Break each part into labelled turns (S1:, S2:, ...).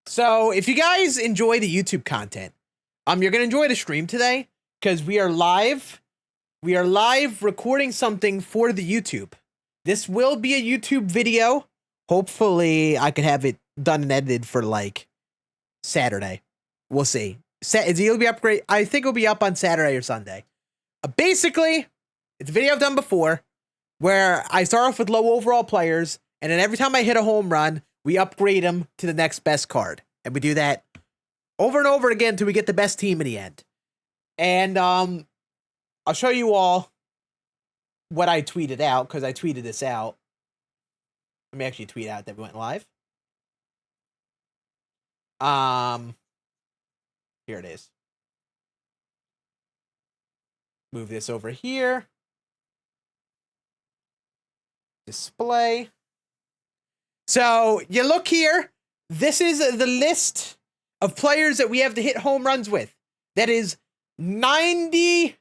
S1: So if you guys enjoy the YouTube content, you're gonna enjoy the stream today because we are live. We are live recording something for the YouTube. This will be a YouTube video. Hopefully, I can have it done and edited for like Saturday. We'll see. It'll be up great. I think it'll be up on Saturday or Sunday. Basically, it's a video I've done before where I start off with low overall players, and then every time I hit a home run, we upgrade them to the next best card. And we do that over and over again until we get the best team in the end. And I'll show you all what I tweeted out, because I tweeted this out. Let me actually tweet out that we went live. Here it is. Move this over here. Display. So you look here. This is the list of players that we have to hit home runs with. That is 90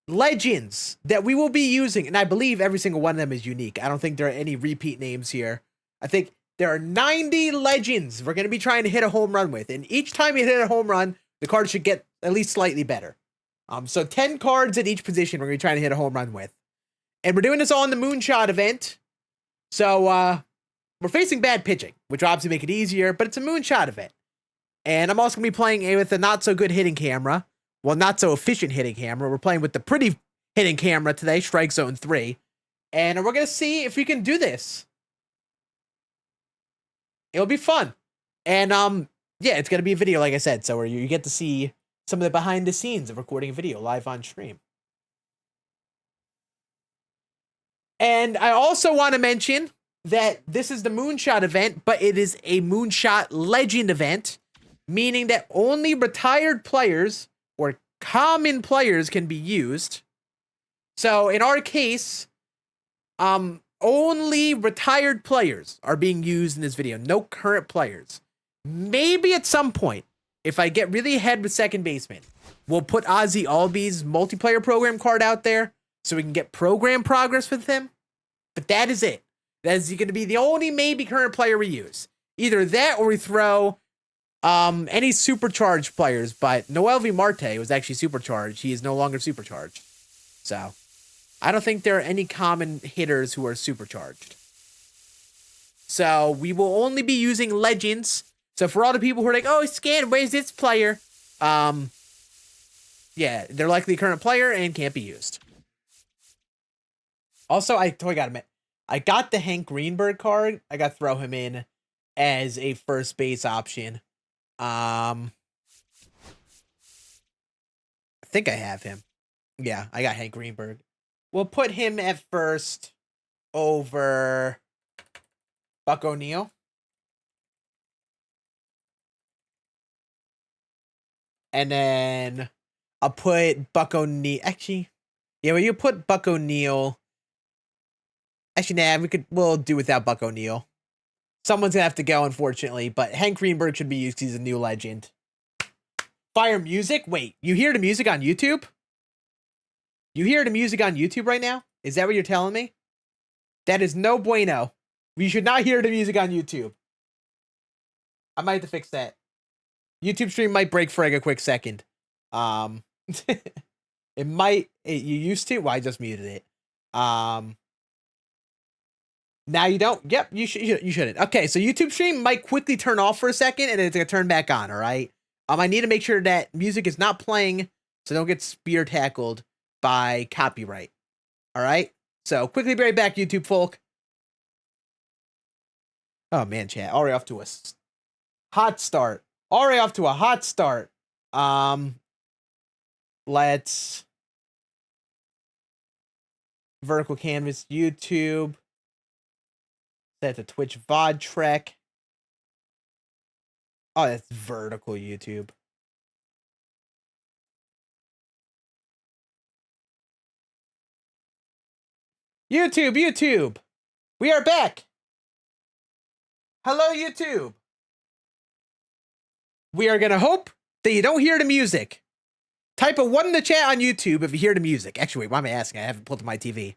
S1: legends that we will be using. And I believe every single one of them is unique. I don't think there are any repeat names here. I think there are 90 legends we're going to be trying to hit a home run with. And each time you hit a home run, the card should get at least slightly better. So 10 cards at each position we're going to be trying to hit a home run with. And we're doing this all in the Moonshot Event. So we're facing bad pitching, which will obviously make it easier, but it's a Moonshot Event. And I'm also going to be playing with a not-so-good hitting camera. Well, not-so-efficient hitting camera. We're playing with the pretty hitting camera today, Strike Zone 3. And we're going to see if we can do this. It'll be fun. And, yeah, it's going to be a video, like I said, so where you get to see some of the behind-the-scenes of recording a video live on stream. And I also want to mention that this is the Moonshot Event, but it is a Moonshot Legend event, meaning that only retired players or common players can be used. So in our case, only retired players are being used in this video. No current players. Maybe at some point, if I get really ahead with second baseman, we'll put Ozzy Albies multiplayer program card out there so we can get program progress with him. But that is it. That is going to be the only maybe current player we use. Either that or we throw any supercharged players. But Noel V. Marte was actually supercharged. He is no longer supercharged. So I don't think there are any common hitters who are supercharged. So we will only be using legends. So for all the people who are like, oh, scan, where's this player? Yeah, they're likely a current player and can't be used. Also, I totally got to admit, I got the Hank Greenberg card. I got to throw him in as a first base option. I think I have him. Yeah, I got Hank Greenberg. We'll put him at first over Buck O'Neil. And then I'll put Buck O'Neil. Actually, yeah, well, you put Buck O'Neil. Actually, nah, we'll do without Buck O'Neil. Someone's gonna have to go, unfortunately, but Hank Greenberg should be used because he's a new legend. Fire music? Wait, you hear the music on YouTube? You hear the music on YouTube right now? Is that what you're telling me? That is no bueno. We should not hear the music on YouTube. I might have to fix that. YouTube stream might break for like a quick second. It might. You used to? Well, I just muted it. Now you don't. Yep, you shouldn't. Okay, so YouTube stream might quickly turn off for a second, and then it's gonna turn back on. All right. I need to make sure that music is not playing, so don't get spear tackled by copyright. All right. So quickly be right back, YouTube folk. Oh man, chat already off to a hot start. Already off to a hot start. Let's vertical canvas YouTube. Set to Twitch VOD Trek. Oh, that's vertical YouTube. YouTube. We are back. Hello, YouTube. We are going to hope that you don't hear the music. Type a 1 in the chat on YouTube if you hear the music. Actually, wait, why am I asking? I haven't pulled up my TV.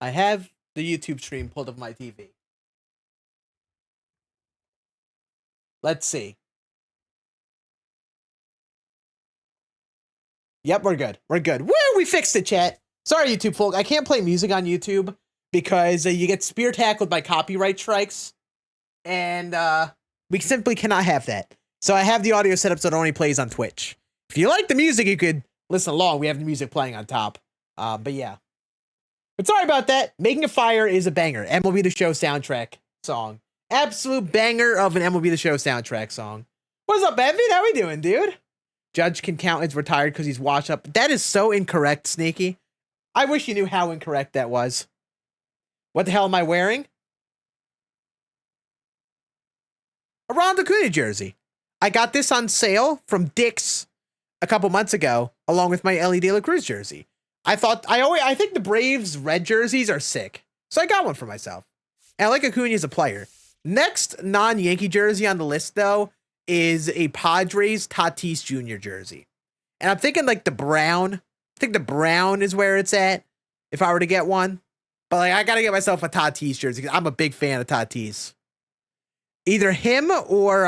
S1: I have the YouTube stream pulled up my TV. Let's see. Yep, we're good. We're good. Woo! We fixed it, chat. Sorry, YouTube folk. I can't play music on YouTube because you get spear tackled by copyright strikes. And we simply cannot have that. So I have the audio set up so it only plays on Twitch. If you like the music, you could listen along. We have the music playing on top. But yeah. But sorry about that. Making a Fire is a banger. MLB The Show soundtrack song. Absolute banger of an MLB The Show soundtrack song. What's up, Evan? How we doing, dude? Judge can count as retired because he's washed up. That is so incorrect, Sneaky. I wish you knew how incorrect that was. What the hell am I wearing? A Ronald Acuna jersey. I got this on sale from Dick's a couple months ago, along with my Ellie De La Cruz jersey. I think the Braves red jerseys are sick, so I got one for myself. And I like Acuna as a player. Next non-Yankee jersey on the list, though, is a Padres Tatis Jr. jersey. And I'm thinking like the brown. I think the brown is where it's at if I were to get one. But like I got to get myself a Tatis jersey because I'm a big fan of Tatis. Either him or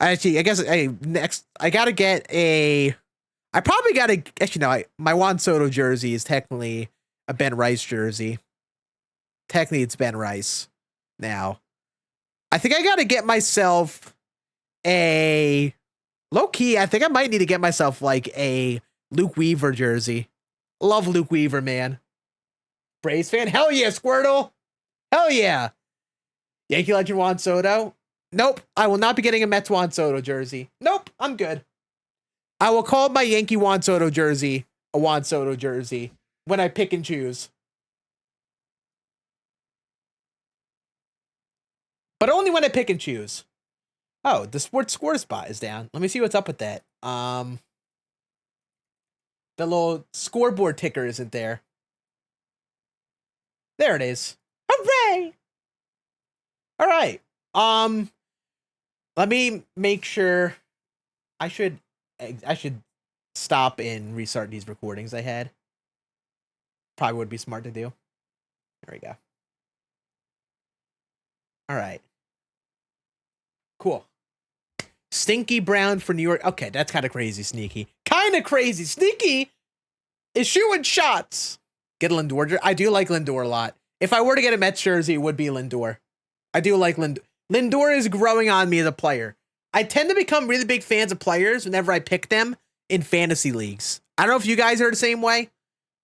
S1: actually I guess next I got to get a I probably got to actually no, my Juan Soto jersey is technically a Ben Rice jersey. Technically it's Ben Rice now. I think I got to get myself a low key. I think I might need to get myself like a Luke Weaver jersey. Love Luke Weaver, man. Braves fan? Hell yeah, Squirtle. Hell yeah. Yankee legend Juan Soto? Nope. I will not be getting a Mets Juan Soto jersey. Nope. I'm good. I will call my Yankee Juan Soto jersey a Juan Soto jersey when I pick and choose. But only when I pick and choose. Oh, the sports score spot is down. Let me see what's up with that. The little scoreboard ticker isn't there. There it is. Hooray! All right. Let me make sure. I should stop and restart these recordings I had. Probably would be smart to do. There we go. All right. Cool. Stinky Brown for New York. Okay, that's kind of crazy, Sneaky. Kind of crazy. Sneaky is shooting shots. Get a Lindor jersey. I do like Lindor a lot. If I were to get a Mets jersey, it would be Lindor. I do like Lindor. Lindor is growing on me as a player. I tend to become really big fans of players whenever I pick them in fantasy leagues. I don't know if you guys are the same way,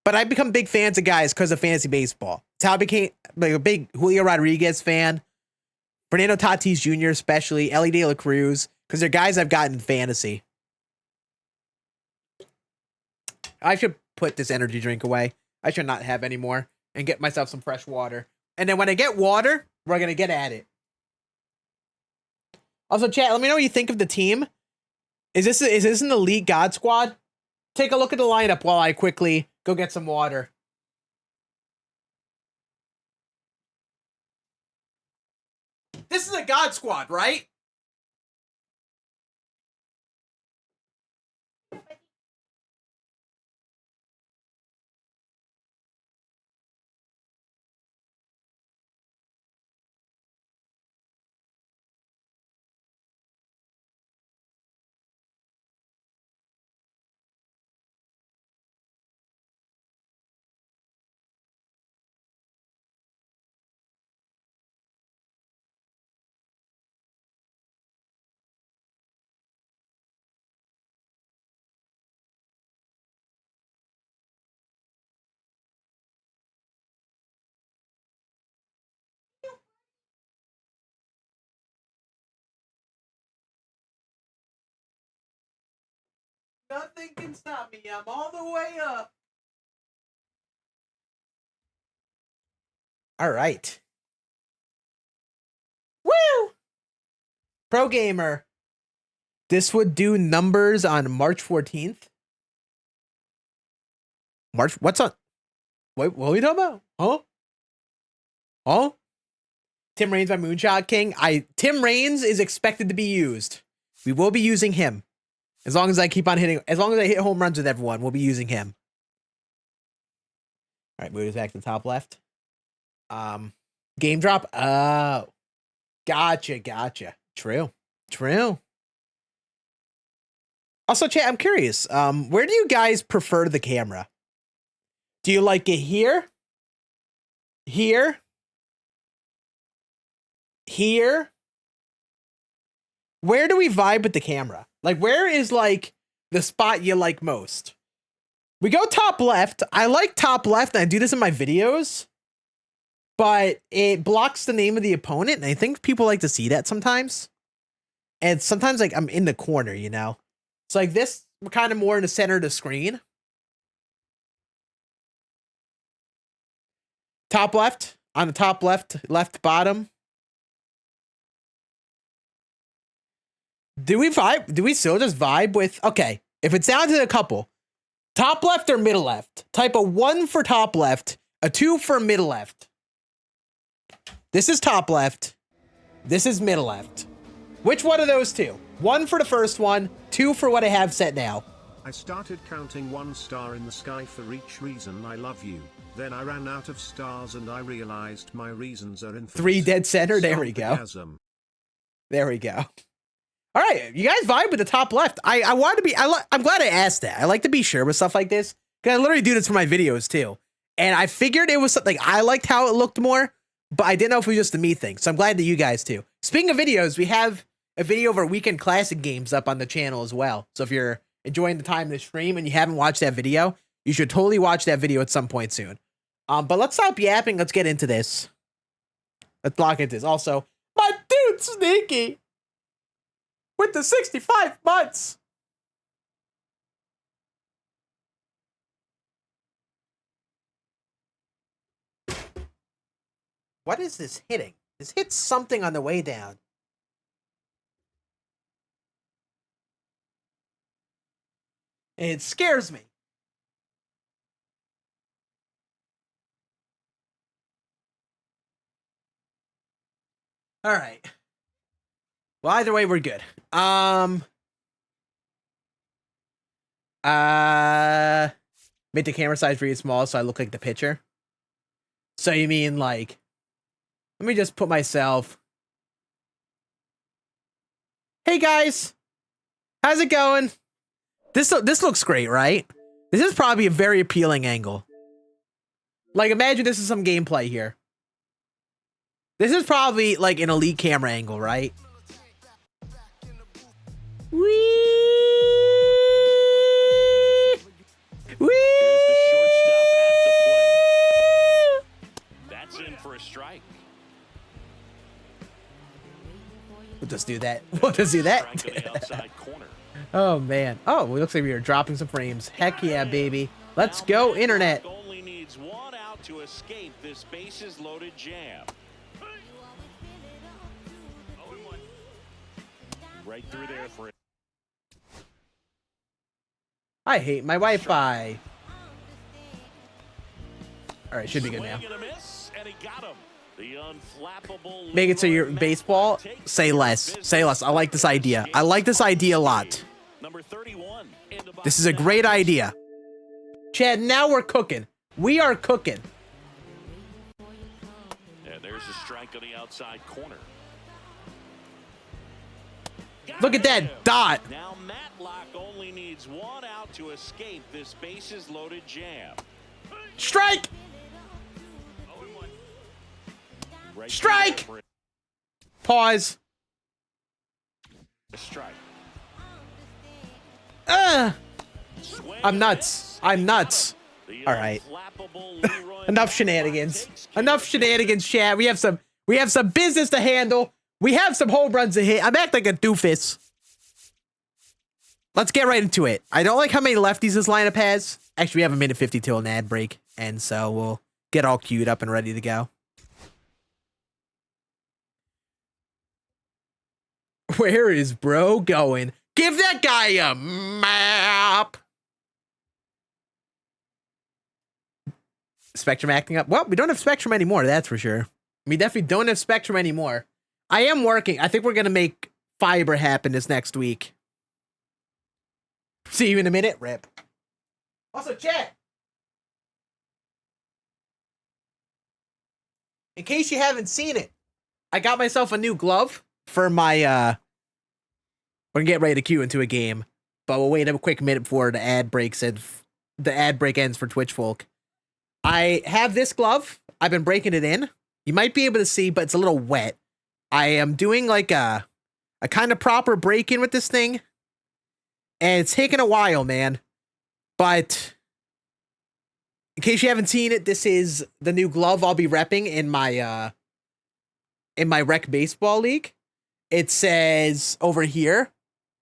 S1: but I become big fans of guys because of fantasy baseball. It's how I became like a big Julio Rodriguez fan, Fernando Tatis Jr. especially, Ellie De La Cruz, because they're guys I've gotten in fantasy. I should put this energy drink away. I should not have any more and get myself some fresh water. And then when I get water, we're going to get at it. Also, chat, let me know what you think of the team. Is this an elite God squad? Take a look at the lineup while I quickly go get some water. This is a God squad, right? Nothing can stop me. I'm all the way up. All right. Woo! Pro Gamer. This would do numbers on March 14th. March, what's on? Wait, what are we talking about? Huh? Oh? Tim Raines by Moonshot King. Tim Raines is expected to be used. We will be using him. As long as I keep on hitting, as long as I hit home runs with everyone, we'll be using him. All right, move it back to the top left. Game drop. Oh, gotcha. True. True. Also, chat, I'm curious. Where do you guys prefer the camera? Do you like it here? Here? Here? Where do we vibe with the camera? Like, where is, like, the spot you like most? We go top left. I like top left, and I do this in my videos, but it blocks the name of the opponent, and I think people like to see that sometimes. And sometimes, like, I'm in the corner, you know? It's like this, we're kind of more in the center of the screen. Top left, on the top left, left bottom. Do we vibe? Do we still just vibe with, okay, if it's down to a couple, top left or middle left? Type a 1 for top left, a 2 for middle left. This is top left. This is middle left. Which one of those two? 1 for the first one, 2 for what I have set now.
S2: I started counting 1 star in the sky for each reason I love you. Then I ran out of stars and I realized my reasons are infinite.
S1: 3 dead center. There we go. There we go. All right, you guys vibe with the top left. I want to be. I'm glad I asked that. I like to be sure with stuff like this because I literally do this for my videos too. And I figured it was something I liked how it looked more, but I didn't know if it was just a me thing. So I'm glad that you guys too. Speaking of videos, we have a video of our weekend classic games up on the channel as well. So if you're enjoying the time of the stream and you haven't watched that video, you should totally watch that video at some point soon. But let's stop yapping. Let's get into this. Let's lock into this. Also, my dude Sneaky with the 65 months. What is this hitting? This hits something on the way down. It scares me. All right. Well, either way, we're good. Make the camera size really small so I look like the pitcher. So you mean like, let me just put myself. Hey guys, how's it going? This looks great, right? This is probably a very appealing angle. Like, imagine this is some gameplay here. This is probably like an elite camera angle, right? Whee! Whee!
S3: Here's the shortstop at the plate. That's in for a strike.
S1: We'll just do that. We'll just do that.
S3: Strike in the outside corner.
S1: Oh man. Oh, it looks like we are dropping some frames. Heck yeah, baby. Let's go, internet.
S3: Only needs 1 out to escape this bases loaded jam. Right through there for it.
S1: I hate my Wi-Fi. All right, should be good now.
S3: Swing and a miss, and he got him. The unflappable
S1: Make it so you're baseball. Say less. Say less. I like this idea. I like this idea a lot.
S3: Number 31.
S1: This is a great idea. Chad, now we're cooking. We are cooking.
S3: And there's a strike on the outside corner.
S1: Look at that dot.
S3: Now Matlock only needs 1 out to escape this bases loaded jam.
S1: Strike!
S3: Right
S1: Strike!
S3: there for
S1: Pause.
S3: a strike. Swing
S1: I'm
S3: and
S1: nuts.
S3: miss,
S1: I'm
S3: and he got
S1: nuts.
S3: him. The
S1: All right.
S3: unflappable Leroy
S1: Enough
S3: Matlock
S1: shenanigans.
S3: takes care
S1: Enough
S3: of
S1: shenanigans, Chad. We have some business to handle. We have some home runs to hit. I'm acting like a doofus. Let's get right into it. I don't like how many lefties this lineup has. Actually, we have a minute 50 till an ad break, and so we'll get all queued up and ready to go. Where is bro going? Give that guy a map. Spectrum acting up. Well, we don't have Spectrum anymore, that's for sure. We definitely don't have Spectrum anymore. I am working. I think we're going to make fiber happen this next week. See you in a minute. Rip. Also, chat. In case you haven't seen it, I got myself a new glove for my, we're gonna get ready to queue into a game, but we'll wait a quick minute before the ad breaks and the ad break ends for Twitch folk. I have this glove. I've been breaking it in. You might be able to see, but it's a little wet. I am doing like a kind of proper break in with this thing. And it's taken a while, man. But in case you haven't seen it, this is the new glove I'll be repping in my rec baseball league. It says over here,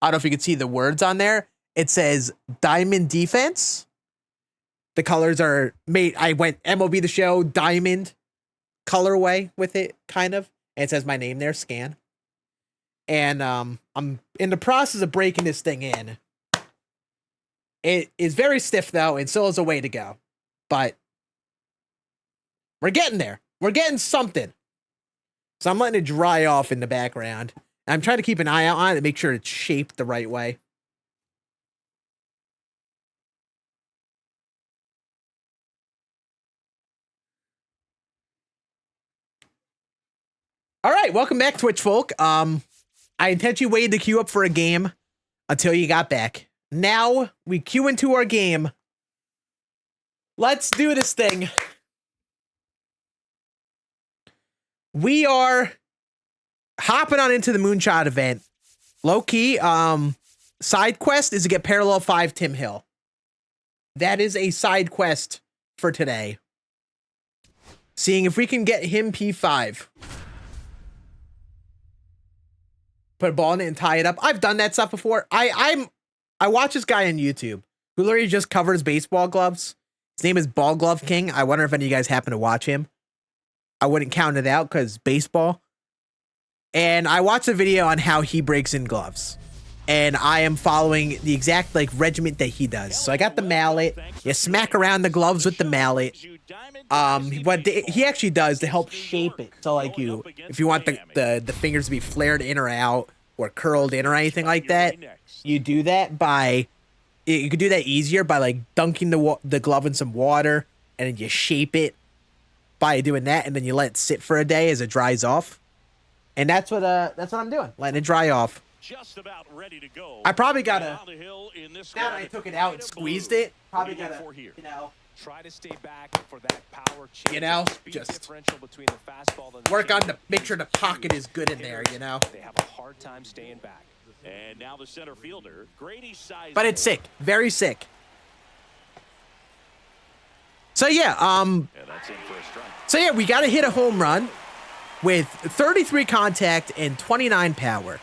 S1: I don't know if you can see the words on there. It says Diamond Defense. The colors are made. I went MLB The Show Diamond colorway with it, kind of. And it says my name there, Scan. And I'm in the process of breaking this thing in. It is very stiff though, and still is a way to go. But we're getting there. We're getting something. So I'm letting it dry off in the background. I'm trying to keep an eye out on it to make sure it's shaped the right way. All right, welcome back, Twitch folk. I intentionally waited to queue up for a game until you got back. Now we queue into our game. Let's do this thing. We are hopping on into the Moonshot event. Low key, side quest is to get Parallel 5 Tim Hill. That is a side quest for today. Seeing if we can get him P5. Put a ball in it and tie it up. I've done that stuff before. I watch this guy on YouTube who literally just covers baseball gloves. His name is Ball Glove King. I wonder if any of you guys happen to watch him. I wouldn't count it out because baseball. And I watched a video on how he breaks in gloves. And I am following the exact regiment that he does. So I got the mallet. You smack around the gloves with the mallet. What he actually does to help shape it. So if you want the fingers to be flared in or out or curled in or anything like that, you do that by, you could do that easier by dunking the glove in some water and then you shape it by doing that, and then you let it sit for a day as it dries off. And that's what I'm doing, letting it dry off.
S3: Just about ready to go.
S1: I probably gotta, now that I took it out and squeezed it, probably gotta,
S4: try to stay back for that power change,
S1: just
S4: between the fastball and
S1: work on make sure the pocket is good in there,
S4: They have a hard time staying back.
S3: And now the center fielder, Grady Sizemore.
S1: But it's sick, very sick. So yeah,
S3: That's in for a strike.
S1: so yeah, we gotta hit a home run with 33 contact and 29 power.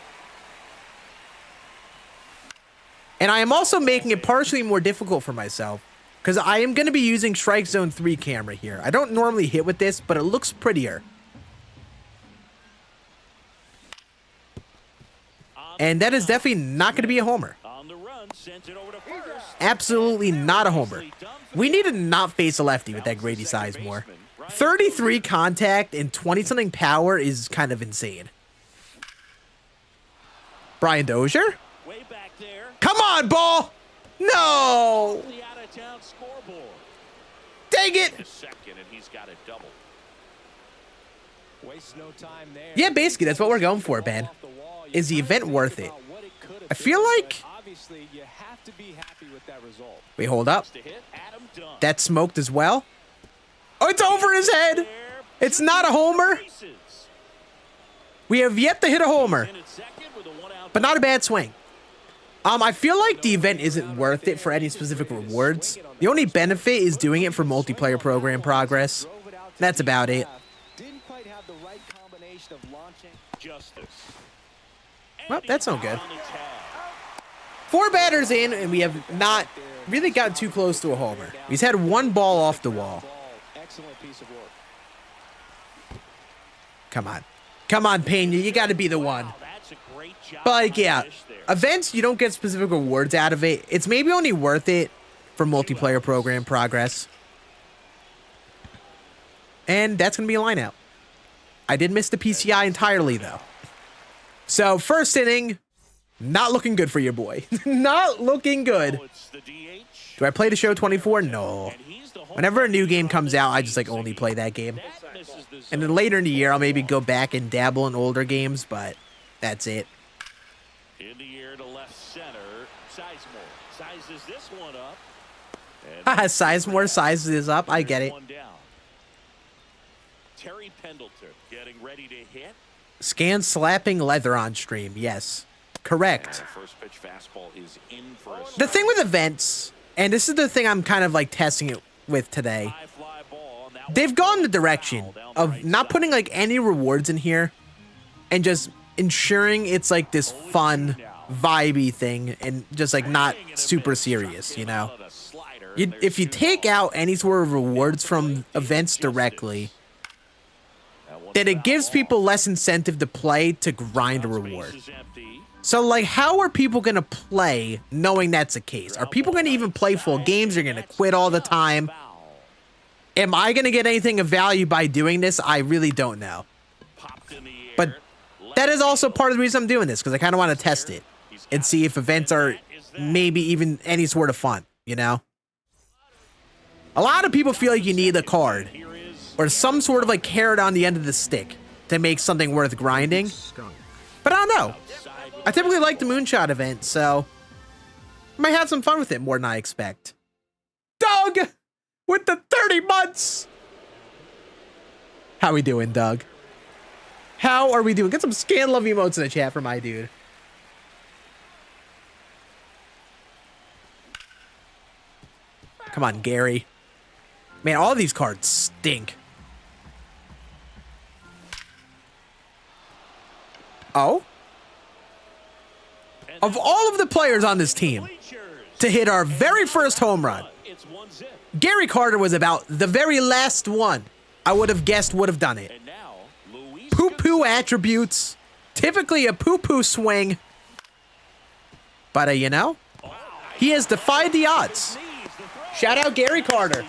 S1: And I am also making it partially more difficult for myself because I am going to be using Strike Zone 3 camera here. I don't normally hit with this, but it looks prettier. And that is definitely not going to be a homer.
S3: On the run, sends it over to first.
S1: Absolutely not a homer. We need to not face a lefty with that Grady Sizemore. 33 contact and 20-something power is kind of insane. Brian Dozier?
S3: Way back there.
S1: Come on, ball! No!
S3: The out-of-town scoreboard.
S1: Dang it!
S3: A second, and he's got a double.
S4: Waste no time there.
S1: Yeah, basically, that's what we're going for, Ben. Is the event worth it? I feel like...
S4: Obviously, you have to be happy with that result.
S1: Wait, hold up.
S3: To hit Adam Dunn.
S1: That's smoked as well? Oh, it's over his head! It's not a homer! We have yet to hit a homer. But not a bad swing. I feel like the event isn't worth it for any specific rewards. The only benefit is doing it for multiplayer program progress. That's about it.
S4: Didn't quite have the right combination of launching.
S3: Justice.
S1: Well, that's no good. 4 batters in, and we have not really gotten too close to a homer. He's had 1 ball off the wall.
S4: Excellent piece of work.
S1: Come on. Come on, Pena. You got to be the one.
S3: That's a great job.
S1: But, yeah. Events, you don't get specific rewards out of it. It's maybe only worth it for multiplayer program progress. And that's going to be a line out. I did miss the PCI entirely, though. So, first inning, not looking good for your boy. Not looking good. Do I play the show 24? No. Whenever a new game comes out, I just only play that game. And then later in the year, I'll maybe go back and dabble in older games, but That's it.
S3: In the air to left center. Sizemore sizes this one up.
S1: Sizemore sizes up. I get it.
S3: One down. Terry Pendleton getting ready to hit.
S1: Scan slapping leather on stream. Yes. Correct.
S3: First pitch fastball is in for a
S1: The thing with events, and this is the thing I'm kind of like testing it with today,
S3: fly ball.
S1: they've gone the direction of not putting like any rewards in here and just ensuring it's like this fun, vibey thing and just like not super serious, you know? If you take out any sort of rewards from events directly, then it gives people less incentive to play to grind a reward. So, like, how are people going to play knowing that's the case? Are people going to even play full games? Are going to quit all the time? Am I going to get anything of value by doing this? I really don't know. But that is also part of the reason I'm doing this, because I kind of want to test it and see if events are maybe even any sort of fun, you know? A lot of people feel like you need a card or some sort of like carrot on the end of the stick to make something worth grinding. But I don't know. I typically like the Moonshot event, so I might have some fun with it more than I expect. Doug with the 30 months. How we doing, Doug? How are we doing? Get some scan love emotes in the chat for my dude. Come on, Gary. Man, all these cards stink. Oh? Of all of the players on this team to hit our very first home run, Gary Carter was about the very last one I would have guessed would have done it. Poo-poo attributes, typically a poo-poo swing. But, you know, he has defied the odds. Shout out Gary Carter.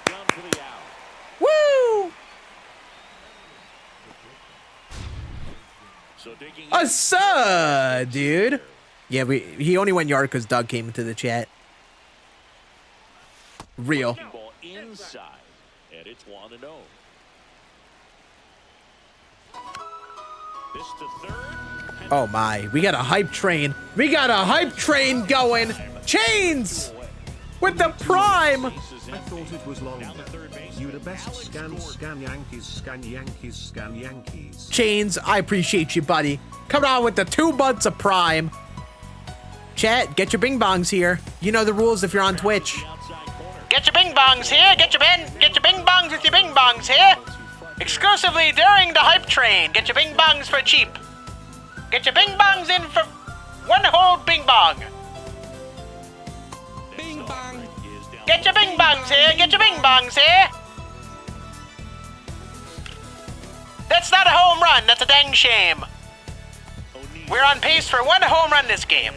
S1: Woo! Asa, dude. Yeah, he only went yard because Doug came into the chat. Real.
S3: Inside, and it's 1-0. This to third.
S1: Oh my, we got a hype train. We got a hype train going. Chains with the prime.
S2: I thought it was longer. You the best. Scan Yankees, scan Yankees, scan Yankees.
S1: Chains, I appreciate you, buddy. Coming on with the 2 months of prime. Chat, get your bing bongs here. You know the rules if you're on Twitch. Get your bing bongs here. Get your bing bongs with your bing bongs here. Exclusively during the hype train. Get your bing bongs for cheap. Get your bing bongs in for 1 whole bing bong.
S4: Bing bong.
S1: Get your bing bongs here. Get your bing bongs here. That's not a home run. That's a dang shame. We're on pace for 1 home run this game.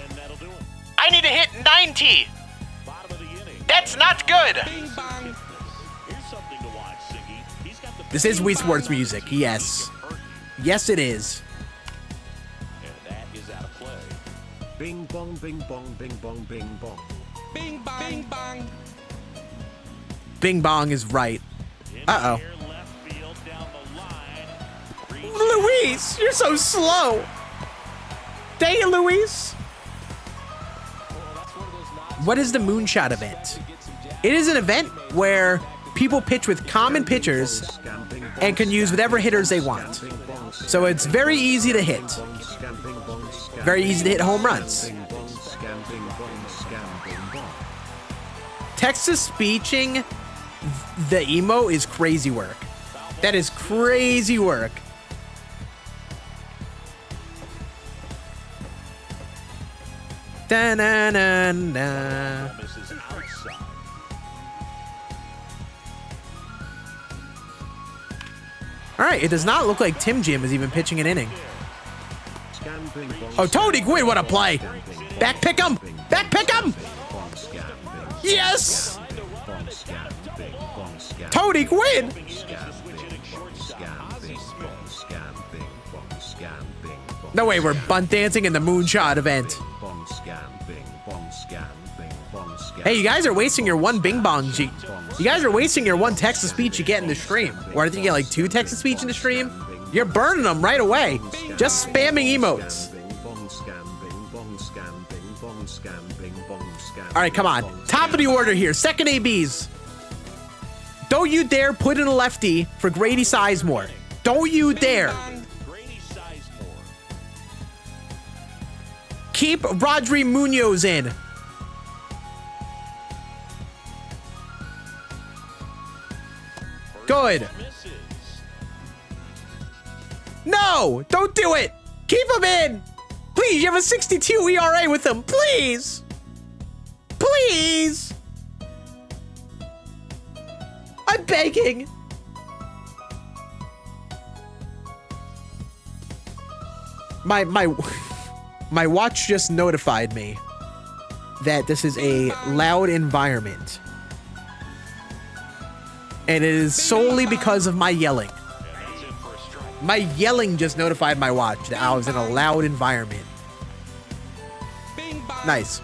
S1: I need to hit 90. That's not good.
S4: Bing bong.
S1: This is Wii Sports music. Yes. Yes, it is.
S3: And that is out of play.
S2: Bing bong, bing bong, bing bong, bing bong.
S4: Bing bong. Bing bong.
S1: Bing bong is right. Uh-oh.
S3: Air left field down the line.
S1: Luis, you're so slow. Dang it, Luis. What is the Moonshot Event? It is an event where people pitch with common pitchers and can use whatever hitters they want. So it's very easy to hit. Very easy to hit home runs. Text-to-speeching the emo is crazy work. That is crazy work. Da-na-na-na. All right, it does not look like Tim Jim is even pitching an inning. Oh, Tony Gwynn, what a play. Back pick him. Back pick him. Yes. Tony Gwynn. No way, we're bunt dancing in the Moonshot Event. Hey, you guys are wasting your 1 bing bong. You guys are wasting your 1 text-to-speech you get in the stream. Or I think you get like 2 text-to-speech in the stream. You're burning them right away. Just spamming emotes. All right, come on. Top of the order here. Second ABs. Don't you dare put in a lefty for Grady Sizemore. Don't you dare.
S3: Grady Sizemore.
S1: Keep Rodri Munoz in. Good.
S3: Misses.
S1: No, don't do it. Keep him in. Please, you have a 62 ERA with him. Please. Please. I'm begging. My watch just notified me that this is a loud environment. And it is solely because of my yelling.
S3: That's in for a strike.
S1: My yelling just notified my watch that I was in a loud environment. Nice.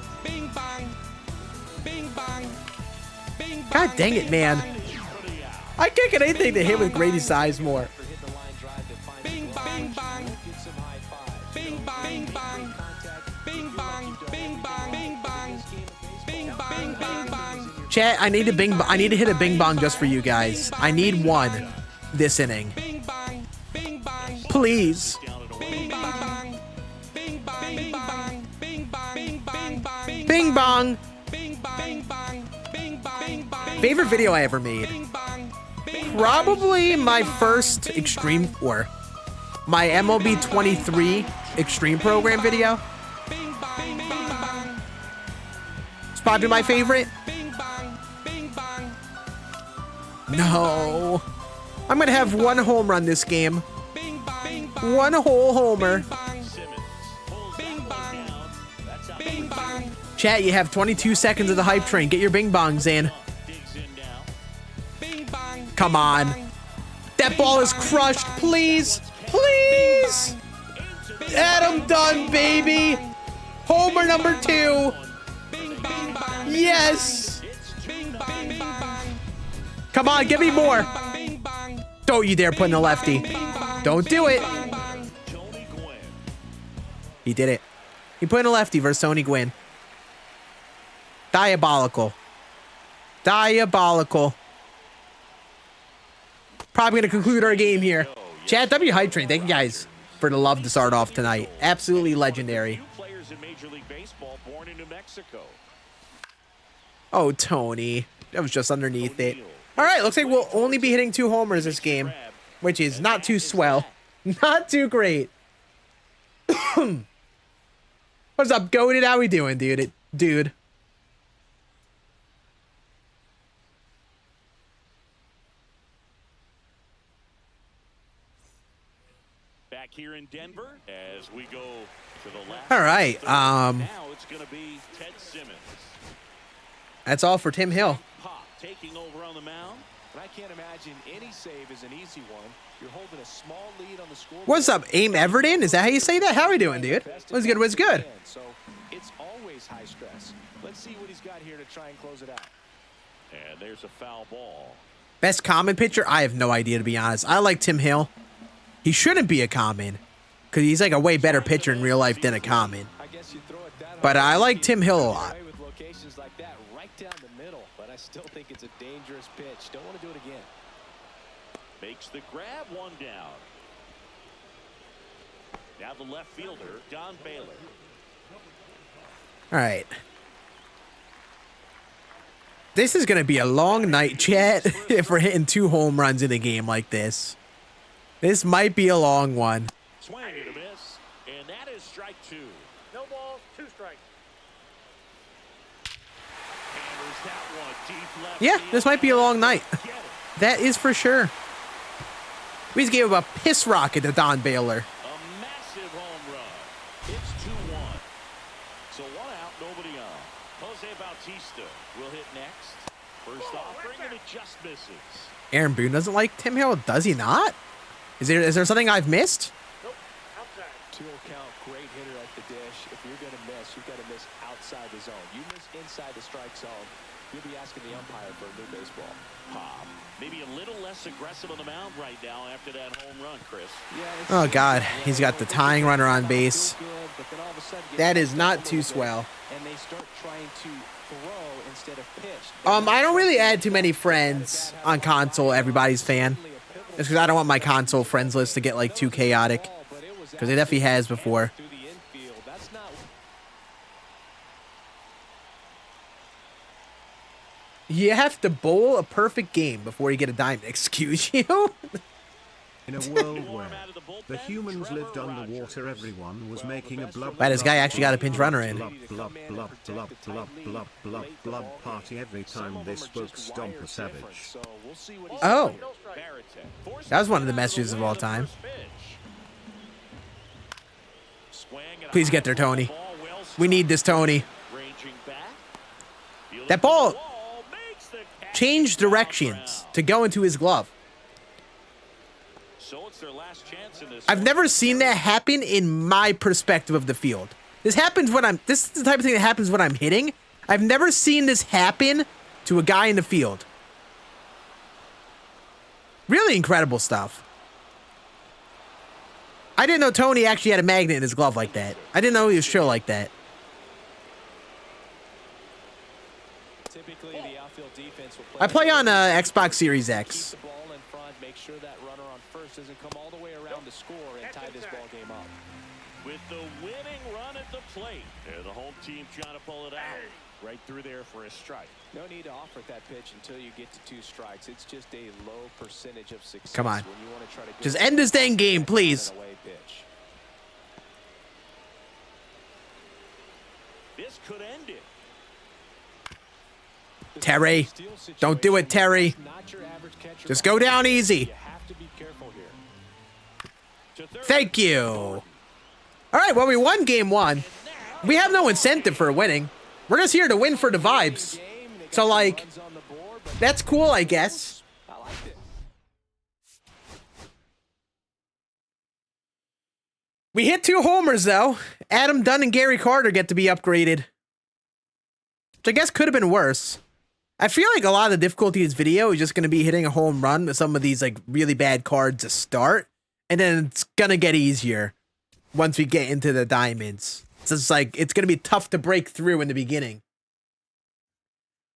S1: God dang it, man. I can't get anything to hit with Grady Sizemore. Chat, I need to hit a bing bong just for you guys. I need one this inning. Please. Bing bong. Favorite video I ever made? Probably my first Extreme, or my MLB 23 Extreme Program video. It's probably my favorite. No. I'm going to have one home run this game. One whole homer. Chat, you have 22 seconds of the hype train. Get your bing bongs in. Come on. That ball is crushed. Please. Please. Adam Dunn, baby. Homer number 2. Yes. Come on, give me more. Don't you dare put in a lefty. Don't do it. He did it. He put in a lefty versus Tony Gwynn. Diabolical. Diabolical. Probably going to conclude our game here. Chat, W Hype Train, thank you guys for the love to start off tonight. Absolutely legendary. Oh, Tony. That was just underneath it. All right, looks like we'll only be hitting 2 homers this game, which is not too swell. Not too great. What's up, Goated? How we doing, dude? Dude.
S3: Back here in Denver as we go to the left.
S1: All right.
S3: Now it's going to be Ted Simmons.
S1: That's all for Tim Hill.
S3: Pop taking over on the mound.
S4: And I can't imagine any save is an easy one. You're holding a small lead on the score.
S1: What's up, Aim Everton? Is that how you say that? How we doing, dude? What's good? What's good?
S4: So it's always high stress. Let's see what he's got here to try and close it out.
S3: And there's a foul ball.
S1: Best common pitcher? I have no idea, to be honest. I like Tim Hill. He shouldn't be a common, because he's like a way better pitcher in real life than a common. But I like Tim Hill a lot.
S4: With locations like that right down the middle, but I still think it's a dangerous pitch. Don't want to do it again.
S3: Makes the grab, one down. Now the left fielder, Don Baylor.
S1: All right. This is going to be a long night, chat, if we're hitting 2 home runs in a game like this. This might be a long one.
S3: Swing and a miss, and that is strike 2.
S5: No ball, 2 strikes.
S3: Hammers that one deep left
S1: Yeah,
S3: field.
S1: this might be a long night.
S3: Get it.
S1: That is for sure. We just gave him a piss rocket to Don Baylor.
S3: A massive home run. It's 2-1. So 1 out, nobody on. Jose Bautista will hit next. First offering, and it just misses.
S1: Aaron Boone doesn't like Tim Hill, does he not? Is there something I've missed?
S5: Nope, outside.
S4: 2 count, great hitter at the dish. If you're going to miss, you've got to miss outside the zone. You miss inside the strike zone, you'll be asking the umpire for a new baseball.
S3: Pop. Maybe a little less aggressive on the mound right now after that home run, Chris.
S4: Yeah,
S1: Oh, God. He's got the tying runner on base.
S4: Good, but then all of a sudden
S1: That is not too swell.
S4: And they start trying to
S1: I don't really add too many friends on console, everybody's fan. Just because I don't want my console friends list to get, like, too chaotic. Because it definitely has before. You have to bowl a perfect game before you get a diamond. Excuse you?
S2: In a world where the humans lived underwater, everyone was making a blub.
S1: Wow, this guy actually got a pinch runner in.
S2: Blub, blub, blub, blub, blub, blub, blub, blub party every time they spoke Stomper Savage.
S1: Oh. That was one of the messages of all time. Please get there, Tony. We need this, Tony. That ball changed directions to go into his glove. I've never seen that happen in my perspective of the field. This is the type of thing that happens when I'm hitting. I've never seen this happen to a guy in the field. Really incredible stuff. I didn't know Tony actually had a magnet in his glove like that. I didn't know he was chill like that. I play on Xbox Series X.
S3: With the winning run at the plate. Yeah, the home team trying to pull it out. Right through there for a strike.
S4: No need to offer that pitch until you get to 2 strikes. It's just a low percentage of success.
S1: Come on.
S4: When you want to try to
S1: just end this dang game, please.
S3: This could end it.
S1: Terry, don't do it, Terry. Just go down easy. Thank you. All right, well, we won game 1. We have no incentive for winning. We're just here to win for the vibes. So, like, that's cool, I guess. We hit 2 homers, though. Adam Dunn and Gary Carter get to be upgraded. Which I guess could have been worse. I feel like a lot of the difficulty in this video is just going to be hitting a home run with some of these, like, really bad cards to start. And then it's going to get easier once we get into the diamonds. So it's like, it's going to be tough to break through in the beginning.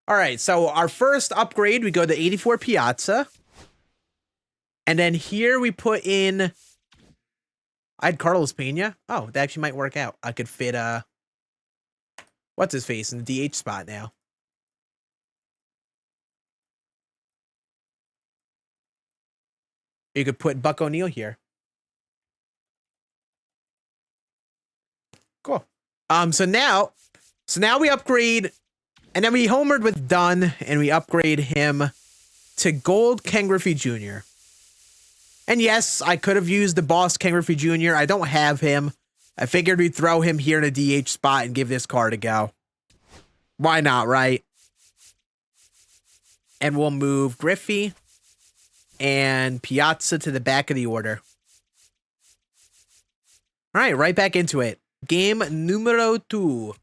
S1: All right, so our first upgrade, we go to 84 Piazza. And then here we put in... I had Carlos Pena. Oh, that actually might work out. I could fit, what's his face in the DH spot now? You could put Buck O'Neil here. Cool. So now we upgrade, and then we homered with Dunn, and we upgrade him to Gold Ken Griffey Jr. And yes, I could have used the boss Ken Griffey Jr. I don't have him. I figured we'd throw him here in a DH spot and give this card a go. Why not, right? And we'll move Griffey and Piazza to the back of the order. All right, right back into it. Game numero 2.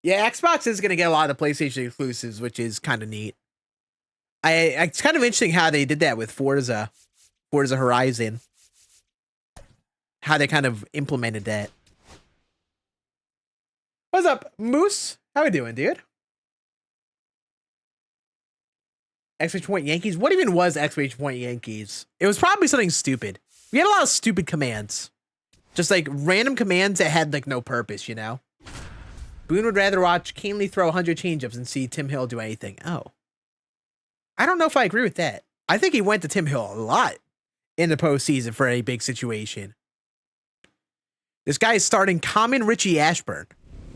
S1: Yeah, Xbox is going to get a lot of PlayStation exclusives, which is kind of neat. It's kind of interesting how they did that with Forza Horizon. How they kind of implemented that. What's up, Moose? How we doing, dude? Exclamation point Yankees? What even was exclamation point Yankees? It was probably something stupid. We had a lot of stupid commands. Just like random commands that had like no purpose, you know? Boone would rather watch Canely throw 100 changeups and see Tim Hill do anything. Oh. I don't know if I agree with that. I think he went to Tim Hill a lot in the postseason for a big situation. This guy is starting Common Richie Ashburn.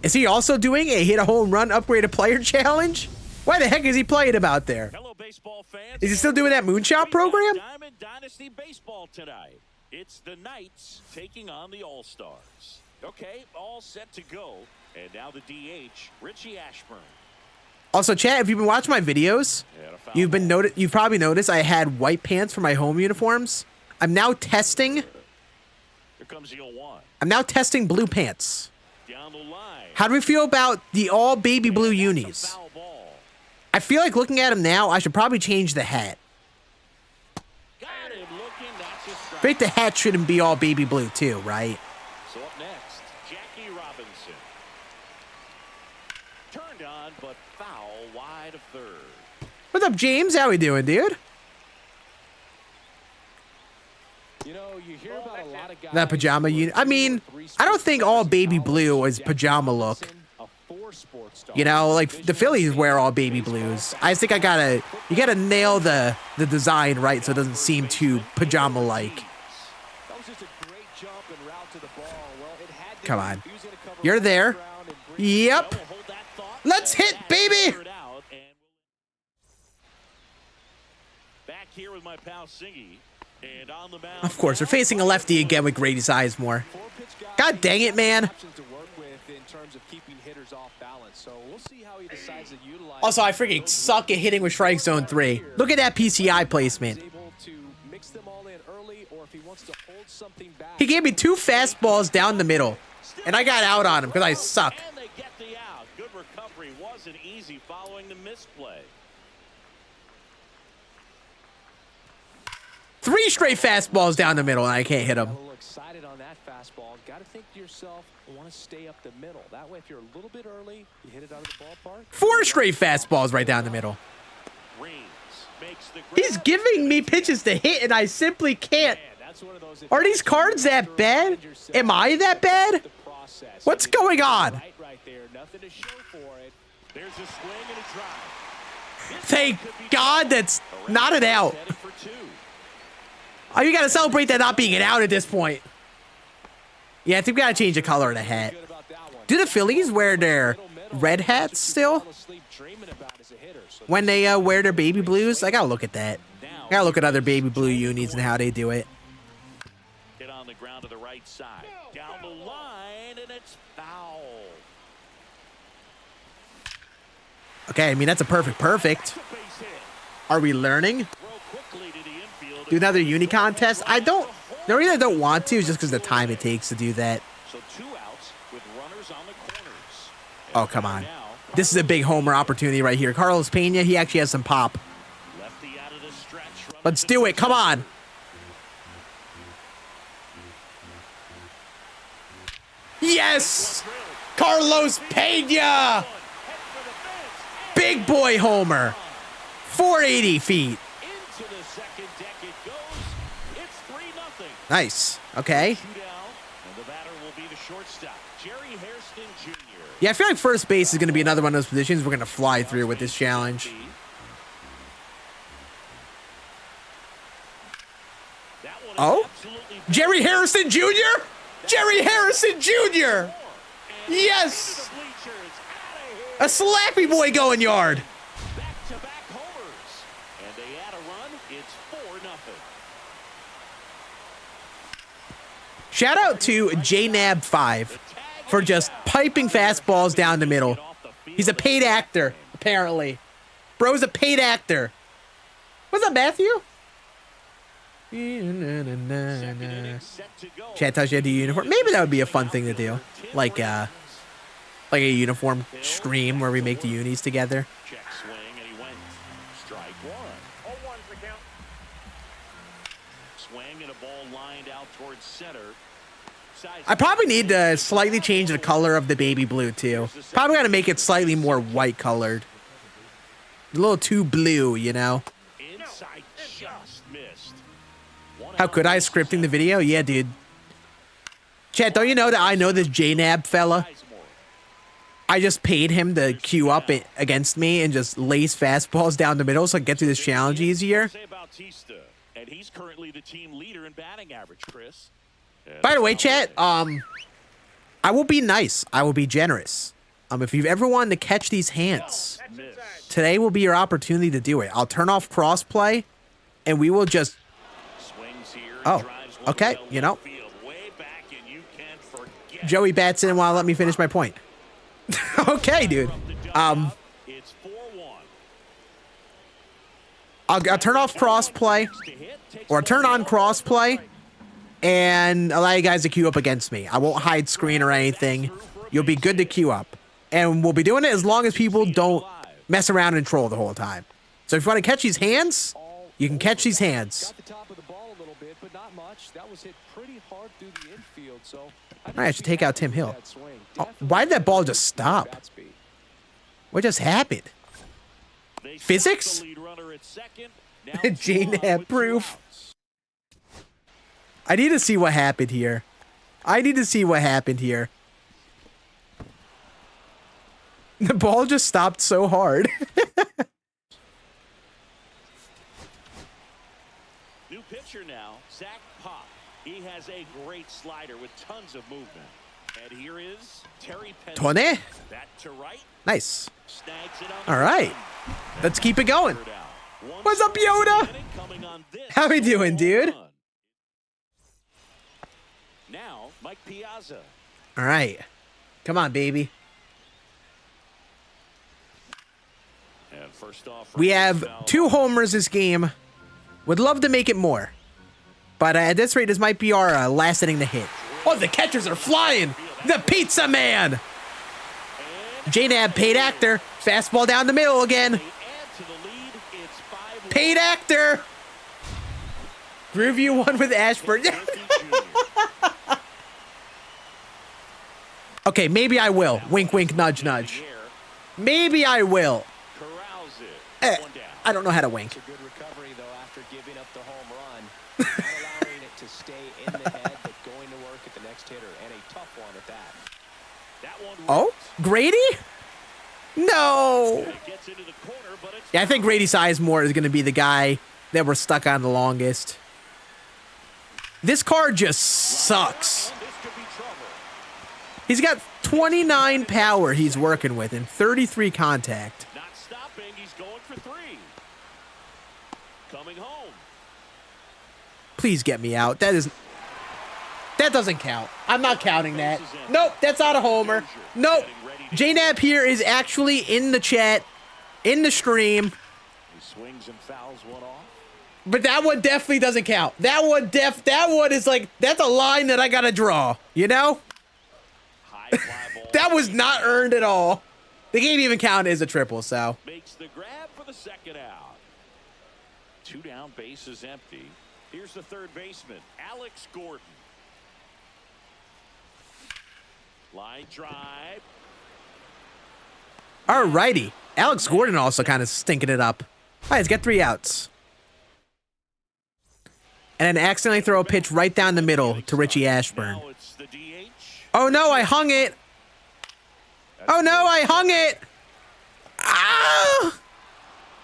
S1: Is he also doing a hit a home run upgrade a player challenge? Why the heck is he playing him out there?
S3: Hello, baseball fans.
S1: Is he still doing that Moonshot program?
S3: Diamond Dynasty Baseball tonight. It's the Knights taking on the All-Stars. Okay, all set to go. And now the DH, Richie Ashburn.
S1: Also, chat, if you've been watching my videos, you've probably noticed I had white pants for my home uniforms. I'm now testing.
S3: Here comes the 0-1.
S1: I'm now testing blue pants.
S3: Down the line.
S1: How do we feel about the all baby blue unis? I feel like looking at them now, I should probably change the hat.
S3: Got him looking
S1: think the hat shouldn't be all baby blue too, right?
S3: So up next, Jackie Robinson. Turned on, but foul wide of third.
S1: What's up, James? How we doing, dude?
S4: You know, you hear about a lot of guys.
S1: That pajama unit. I mean, I don't think all baby blue is pajama look. You know, like the Phillies wear all baby blues. I just think you gotta nail the design right so it doesn't seem too pajama like. Come on. You're there. Yep. Let's hit, baby.
S3: Back here with my pal Singy. And on the mound,
S1: Of course, we're facing a lefty again with Grady Sizemore. God dang it, man. Also, I freaking suck at hitting with strike zone 3. Look at that PCI placement. He gave me 2 fastballs down the middle, and I got out on him because I suck.
S3: and they get the out. Good recovery wasn't easy following the misplay.
S1: 3 straight fastballs down the middle, and I can't hit him.
S4: A little excited on that fastball. Got to think to yourself, I want to stay up the middle. That way, if you're a little bit early, you hit it out of the ballpark.
S1: 4 straight fastballs right down the middle.
S3: Reigns makes the
S1: He's giving me pitches to hit, and I simply can't. Are these cards that bad? Am I that bad? What's going on?
S4: Right there, nothing to show for it.
S3: There's a swing and a drive.
S1: Thank God that's not an out.
S3: Heading for 2.
S1: Oh, you gotta celebrate that not being an out at this point. Yeah, I think we gotta change the color of the hat. Do the Phillies wear their red hats still? When they wear their baby blues? I gotta look at that. I gotta look at other baby blue unis and how they do it.
S3: Hit on the ground to the right side. Down the line, and it's foul.
S1: Okay, I mean, that's a perfect.
S3: Base hit.
S1: Are we learning?
S3: Throw quickly to the infield.
S1: Do another uni contest? The reason I don't want to is just because of the time it takes to do that.
S3: So 2 outs with runners on the corners.
S1: Oh, come on. This is a big homer opportunity right here. Carlos Pena, he actually has some pop.
S3: Lefty out of the stretch.
S1: Let's do it. Come on. Yes! Carlos Pena! Big boy homer. 480 feet.
S3: Into the second deck it goes. It's 3-0.
S1: Nice. Okay.
S3: Two down, and the batter will be the shortstop, Jerry Hairston Jr.
S1: Yeah, I feel like first base is going to be another one of those positions we're going to fly through with this challenge.
S3: That one is
S1: Oh?
S3: absolutely
S1: Jerry Harrison Jr.? Jerry Harrison Jr.! Yes! A slappy boy going yard.
S3: back-to-back homers, and they add a run. It's 4-0.
S1: Shout out to JNAB5 for just piping fastballs down the middle. He's a paid actor, apparently. Bro's a paid actor. What's up, Matthew? Chat touch the uniform. Maybe that would be a fun thing to do. Like a uniform stream where we make the unis together.
S3: Check swing, and he went strike 1.
S5: 0-1's the count.
S3: Swing and a ball lined out towards center.
S1: I probably need to slightly change the color of the baby blue too. Probably got to make it slightly more white colored. A little too blue, you know.
S3: Inside just missed.
S1: How could I scripting the video? Yeah, dude. Chat, don't you know that I know this JNAB fella? I just paid him to queue up against me and just lace fastballs down the middle so I can get through this challenge easier.
S3: And he's currently the team leader in batting average, Chris.
S1: By the way, chat, I will be nice. I will be generous. If you've ever wanted to catch these hands, today will be your opportunity to do it. I'll turn off crossplay, and we will just... Oh, okay, you know. Joey bats in while let me finish my point. Okay, dude. I'll turn off crossplay, or turn on crossplay, and allow you guys to queue up against me. I won't hide screen or anything. You'll be good to queue up. And we'll be doing it as long as people don't mess around and troll the whole time. So if you want to catch these hands, you can catch these hands.
S4: Not much. That was hit pretty hard through the infield, so
S1: I should take out Tim Hill. Oh, why did that ball just stop? What just happened? Physics? J-Nab proof. I need to see what happened here. The ball just stopped so hard.
S3: New pitcher now, Zach Pop. He has a great slider with tons of movement. And here is Terry Penn.
S1: Tone?
S3: Back to right.
S1: Nice.
S3: Snags it on
S1: All right. Let's keep it going. What's up, Yoda? How we doing, dude?
S3: Now, Mike Piazza.
S1: All right. Come on, baby.
S3: And first off,
S1: We have 2 homers this game. Would love to make it more. But at this rate, this might be our last inning to hit. Oh, the catchers are flying. The Pizza Man. J-Nab, paid actor. Fastball down the middle again. Paid actor. Groovy one with Ashburn. Okay, maybe I will. Wink, wink, nudge, nudge. Maybe I will. I don't know how to wink.
S4: It's a good recovery, though, after giving up the home run. Not allowing it to stay in the head, but going to work at the next hitter, and a tough one at that.
S1: Oh, Grady? No. Yeah, I think Grady Sizemore is going to be the guy that we're stuck on the longest. This car just sucks. He's got 29 power he's working with and 33 contact.
S3: Not stopping, he's going for 3. Coming home.
S1: Please get me out. That doesn't count. I'm not counting that. Nope, that's not a homer. Nope. J-Nab here is actually in the chat, in the stream.
S3: He swings and fouls one off.
S1: But that one definitely doesn't count. That one is like, that's a line that I gotta draw, you know? That was not earned at all. The game even counted as a triple, so.
S3: Makes the grab for the second out. 2 down, base is empty. Here's the third baseman, Alex Gordon. Line drive.
S1: Alrighty. Alex Gordon also kind of stinking it up. All right, he's got 3 outs. And then accidentally throw a pitch right down the middle to Richie Ashburn.
S3: Now it's the DH.
S1: Oh no, I hung it. Oh no, I hung it. Ah!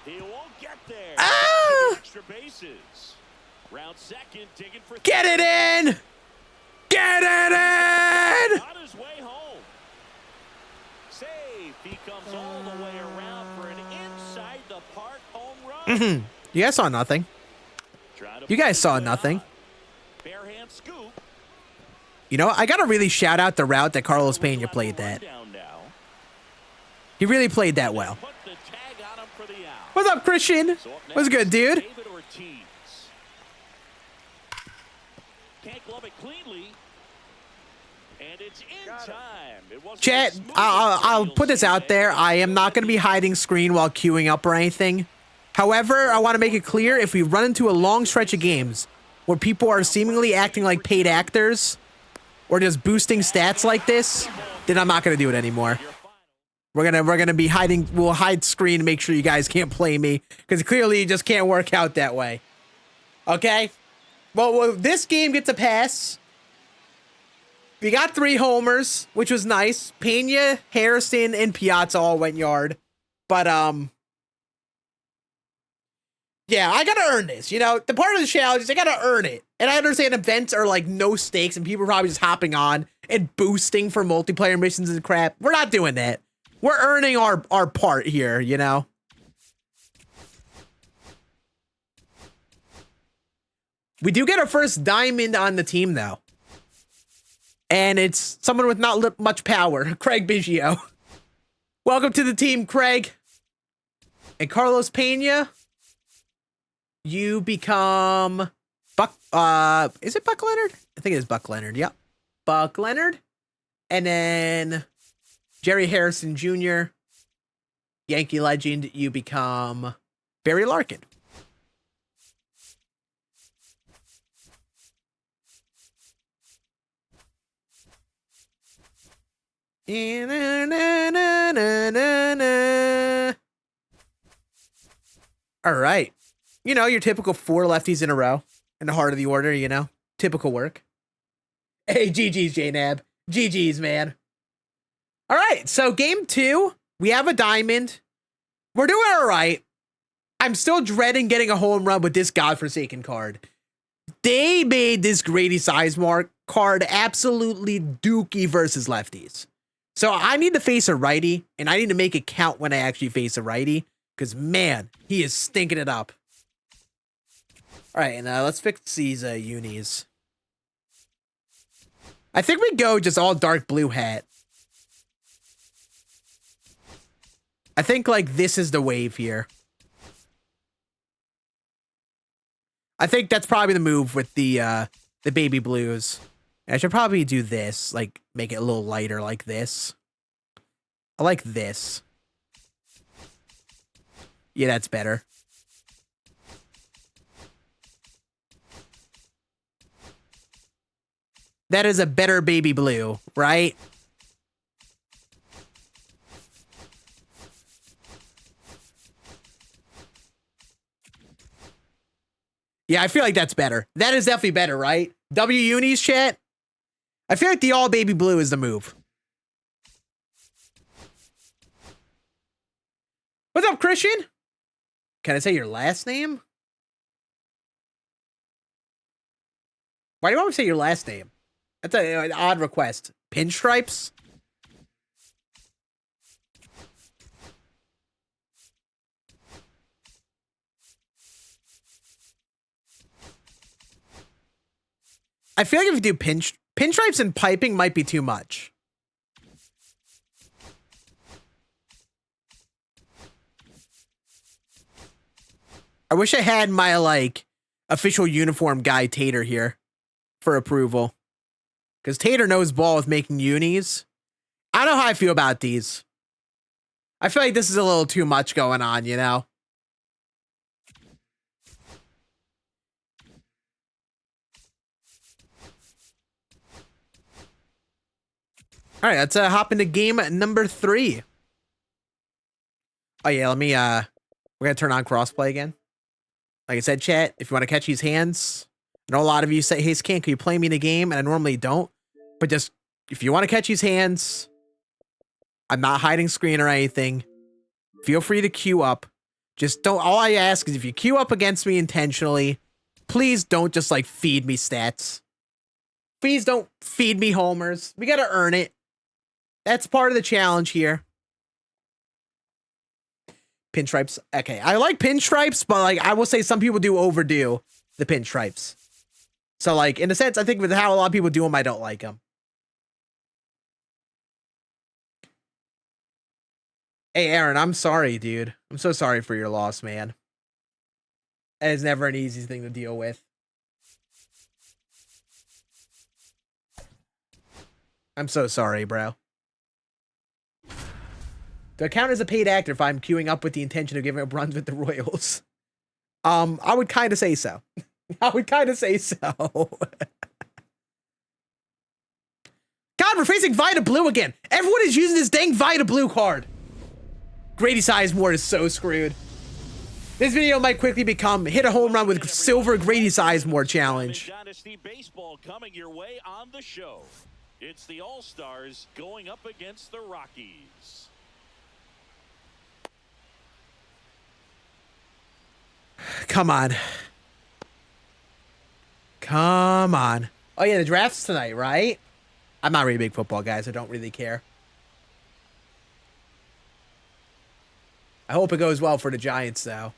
S3: He won't get there.
S1: Ah!
S3: Extra bases. Round second, digging for
S1: Get it in! Get it in!
S3: on his way home. Save. He comes all the way around for an inside the park home run.
S1: You guys saw nothing. You guys saw nothing.
S3: Barehand scoop.
S1: You know, I gotta really shout out the route that Carlos Pena played that. He really played that well.
S3: Put the tag on him for the out.
S1: What's up, Christian?
S3: So up
S1: What's
S3: next,
S1: good, dude?
S3: David Ortiz. Can't glove it cleanly. And it's in time. It wasn't
S1: Chat,
S3: the smoothest
S1: I'll
S3: you'll
S1: put this
S3: see
S1: out
S3: today.
S1: there. I am not going to be hiding screen while queuing up or anything. However, I want to make it clear, if we run into a long stretch of games where people are seemingly acting like paid actors or just boosting stats like this, then I'm not going to do it anymore. We're gonna be hiding. We'll hide screen to make sure you guys can't play me, because clearly it just can't work out that way. Okay? Well, this game gets a pass. We got 3 homers, which was nice. Pena, Harrison, and Piazza all went yard. But, yeah, I gotta earn this. You know, the part of the challenge is I gotta earn it. And I understand events are like no stakes and people are probably just hopping on and boosting for multiplayer missions and crap. We're not doing that. We're earning our part here, you know? We do get our first diamond on the team, though. And it's someone with not much power, Craig Biggio. Welcome to the team, Craig. And Carlos Pena, you become Buck, is it Buck Leonard? I think it is Buck Leonard, yep. Buck Leonard. And then Jerry Harrison Jr., Yankee legend, you become Barry Larkin. All right. You know, your typical 4 lefties in a row in the heart of the order, you know? Typical work. Hey, GG's, J-Nab. GG's, man. All right, so game 2, we have a diamond. We're doing all right. I'm still dreading getting a home run with this godforsaken card. They made this Grady Sizemore card absolutely dookie versus lefties. So I need to face a righty, and I need to make it count when I actually face a righty, because, man, he is stinking it up. All right, and let's fix these unis. I think we go just all dark blue hat. I think, like, this is the wave here. I think that's probably the move with the baby blues. I should probably do this, like, make it a little lighter like this. I like this. Yeah, that's better. That is a better baby blue, right? Yeah, I feel like that's better. That is definitely better, right? W unis, chat. I feel like the all baby blue is the move. What's up, Christian? Can I say your last name? Why do you want me to say your last name? That's an odd request. Pinstripes? I feel like if you do pinstripes and piping might be too much. I wish I had my, like, official uniform guy Tater here for approval. Because Tater knows ball with making unis. I don't know how I feel about these. I feel like this is a little too much going on, you know? All right, let's hop into game number 3. Oh, yeah, let me, we're going to turn on crossplay again. Like I said, chat, if you want to catch these hands, I know a lot of you say, hey, Scan, can you play me in a game? And I normally don't. But just, if you want to catch these hands, I'm not hiding screen or anything. Feel free to queue up. Just don't, all I ask is if you queue up against me intentionally, please don't just, like, feed me stats. Please don't feed me homers. We got to earn it. That's part of the challenge here. Pinstripes. Okay, I like pinstripes, but, like, I will say some people do overdo the pinstripes. So, like, in a sense, I think with how a lot of people do them, I don't like them. Hey, Aaron, I'm sorry, dude. I'm so sorry for your loss, man. That is never an easy thing to deal with. I'm so sorry, bro. Do I count as a paid actor if I'm queuing up with the intention of giving up runs with the Royals? I would kind of say so. I would kind of say so. God, we're facing Vita Blue again. Everyone is using this dang Vita Blue card. Grady Sizemore is so screwed. This video might quickly become hit a home run with silver Grady Sizemore challenge.
S3: Dynasty baseball coming your way on the show. It's the All-Stars going up against the Rockies.
S1: Come on. Come on. Oh, yeah, the draft's tonight, right? I'm not really a big football guy, so I don't really care. I hope it goes well for the Giants, though.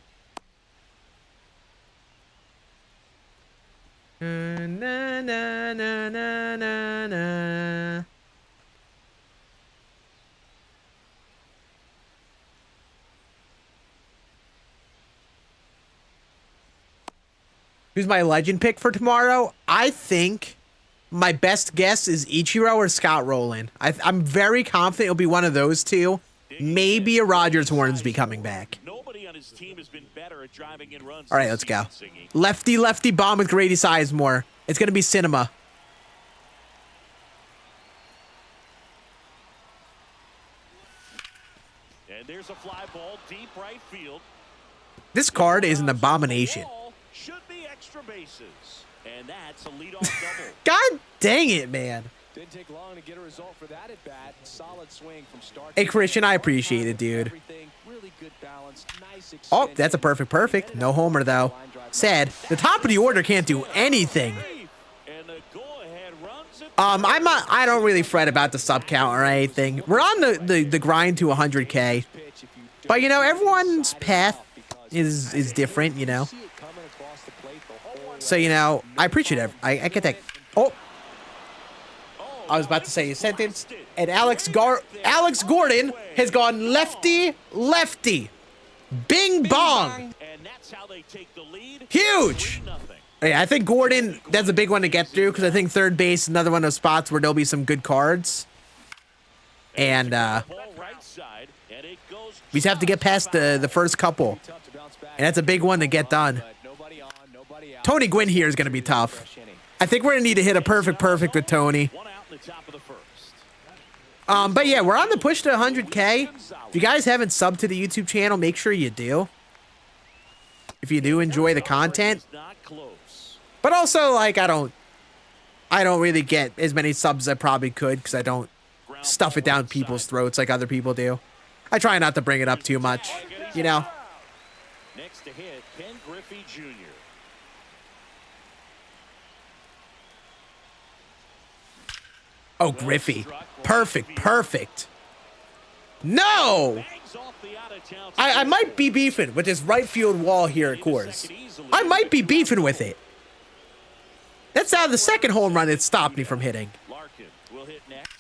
S1: Na, na, na, na, na, na. Who's my legend pick for tomorrow? I think my best guess is Ichiro or Scott Rowland. I'm very confident it'll be one of those two. Maybe a Rogers Hornsby coming back.
S3: Nobody on his team has been better at driving in runs.
S1: All right, let's go. Lefty, lefty bomb with Grady Sizemore. It's going to be cinema.
S3: Here's a fly ball deep right field.
S1: This card is an abomination.
S3: Should be extra bases. And that's a leadoff double.
S1: God dang it, man.
S4: Didn't take long to get a result for that at bat. Solid swing from start.
S1: Hey, Christian, I appreciate it, dude.
S4: Really good balance. Nice
S1: Oh, that's a perfect. No homer, though. Sad. The top of the order can't do anything.
S3: And the go-ahead runs it.
S1: I don't really fret about the sub count or anything. We're on the grind to 100K. But, you know, everyone's path is different, you know. So, you know, I appreciate it. I get that. Oh. I was about to say a sentence. And Alex Gordon has gone lefty. Bing bong.
S3: And that's how they take the lead.
S1: Huge.
S3: 3-0.
S1: Yeah, I think Gordon, that's a big one to get through because I think third base is another one of those spots where there'll be some good cards. And
S3: Ball right side, and it goes
S1: we just have to get past the first couple. And that's a big one to get done. Tony Gwynn here is going to be tough. I think we're going to need to hit a perfect with Tony.
S3: one out in the top of the first.
S1: But yeah, we're on the push to 100K. If you guys haven't subbed to the YouTube channel, make sure you do. If you do enjoy the content.
S3: Not close.
S1: But also, like, I don't really get as many subs as I probably could because I don't stuff it down people's throats like other people do. I try not to bring it up too much, you know.
S3: Next to hit, Ken Griffey Jr.
S1: Oh, Griffey. Perfect. No!
S3: Bangs off the out-of-town
S1: I might be beefing with this right field wall here at Coors. I might be beefing with it. That's now the second home run that stopped me from hitting.
S3: Larkin will hit next.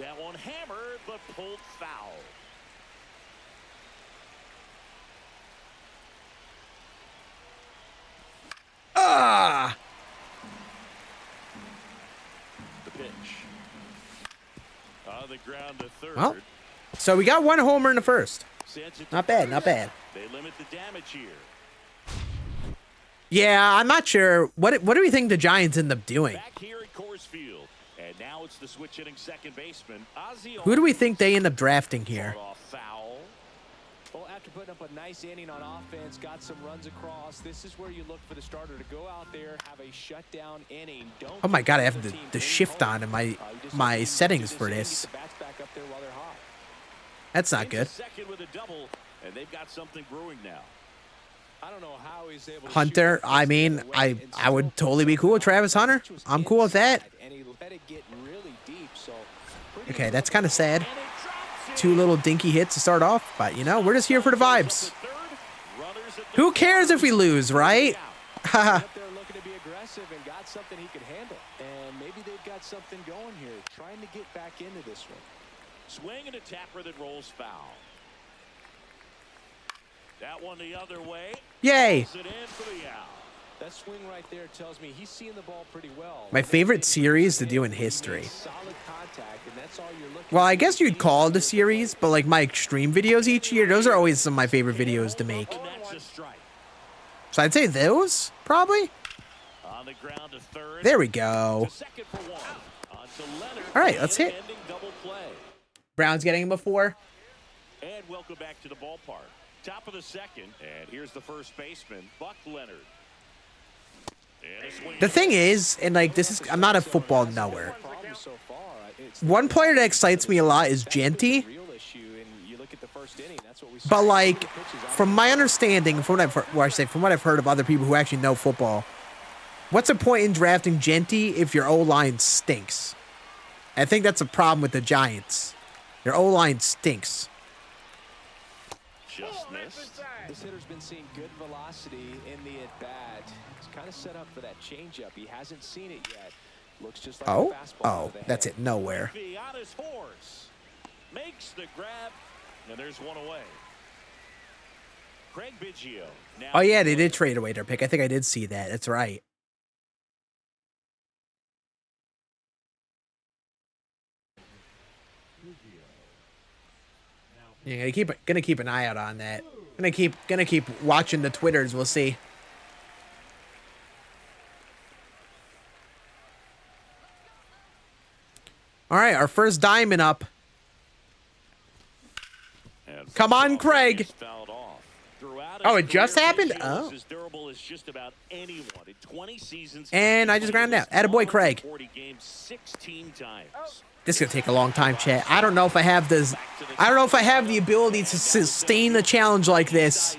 S3: That one hammered, but pulled foul.
S1: Ah!
S3: The pitch. On the ground to third.
S1: Well, so we got one homer in the first.
S3: Sends it to
S1: Not bad,
S3: first.
S1: not bad.
S3: They limit the damage here.
S1: Yeah, I'm not sure. What do we think the Giants end up doing?
S3: Back here at Coors Field. And now it's the switch hitting second baseman. Ozzie
S1: Who do we think they end up drafting here?
S3: Fought off foul.
S4: Well, after putting up a nice inning on offense, got some runs across, this is where you look for the starter to go out there, have a shutdown inning. Don't
S1: Oh my God, I have
S4: keep the
S1: the
S4: team
S1: shift
S4: home.
S1: on in
S4: You just
S1: my
S4: have to
S1: settings
S4: get
S1: for
S4: get
S1: this.
S4: the bats back up there while they're hot.
S1: That's not
S3: Into
S1: good.
S3: second with a double, and they've got something brewing now.
S4: I don't know how he's able to
S1: Hunter,
S4: shoot
S1: I mean, I would totally be cool with Travis Hunter. I'm cool with that.
S4: and he let it get really deep, so pretty
S1: Okay,
S4: good
S1: that's kind of sad.
S3: And he drops it.
S1: Two little dinky hits to start off, but you know, we're just here for the vibes.
S3: Third, runners at the
S1: Who cares if we lose, right? Haha.
S4: up there looking to be aggressive and got something he could handle. And maybe they've got something going here, trying to get back into this one.
S3: swing and a tapper that rolls foul. That one the other way.
S1: Yay.
S3: Pulls it in for the out.
S4: That swing right there tells me he's seeing the ball pretty well.
S1: My favorite series to do in history.
S4: Solid contact, and that's all you're looking
S1: Well, I guess you'd call it a series, but like my extreme videos each year, those are always some of my favorite videos to make.
S3: And that's a strike.
S1: So I'd say those, probably.
S3: On the ground to third.
S1: There we go.
S3: To second for one. On to Leonard.
S1: All right, let's hit.
S3: Ending double play.
S1: Brown's getting him before.
S3: And welcome back to the ballpark. Top of the second, and here's the first baseman, Buck Leonard. And a swing.
S1: The thing is, and like this is, I'm not a football knower.
S4: problem so far. It's
S1: One player that excites me a lot is Genty.
S4: real issue, and you look at the first inning, that's what we saw.
S1: But like, from my understanding, from what I've heard of other people who actually know football, what's the point in drafting Genty if your O-line stinks? I think that's a problem with the Giants. Your O-line stinks.
S3: Just missed.
S4: This hitter's been seeing good velocity in the at-bat. He's kind of set up for that changeup. He hasn't seen it yet. Looks just like a
S1: Oh,
S4: fastball
S1: oh,
S4: to the
S1: that's
S4: head.
S1: it. Nowhere.
S3: Griffey on his horse. Makes the grab, and there's one away. Craig Biggio. Now
S1: Oh yeah, they did trade away their pick. I think I did see that. That's right. Yeah, gonna keep an eye out on that. Gonna keep watching the Twitters. We'll see. All right, our first diamond up.
S3: And And
S1: Come on,
S3: first off,
S1: Craig.
S3: he's fouled off. Throughout
S1: Oh,
S3: his
S1: it just
S3: career,
S1: happened?
S3: Mitchell is
S1: Oh.
S3: as durable as just about anyone. In 20 seasons,
S1: And I just ground out. Attaboy, Craig.
S3: 40 games 16 times.
S1: This is gonna take a long time, chat. I don't know if I have this. I don't know if I have the ability to sustain a challenge like this.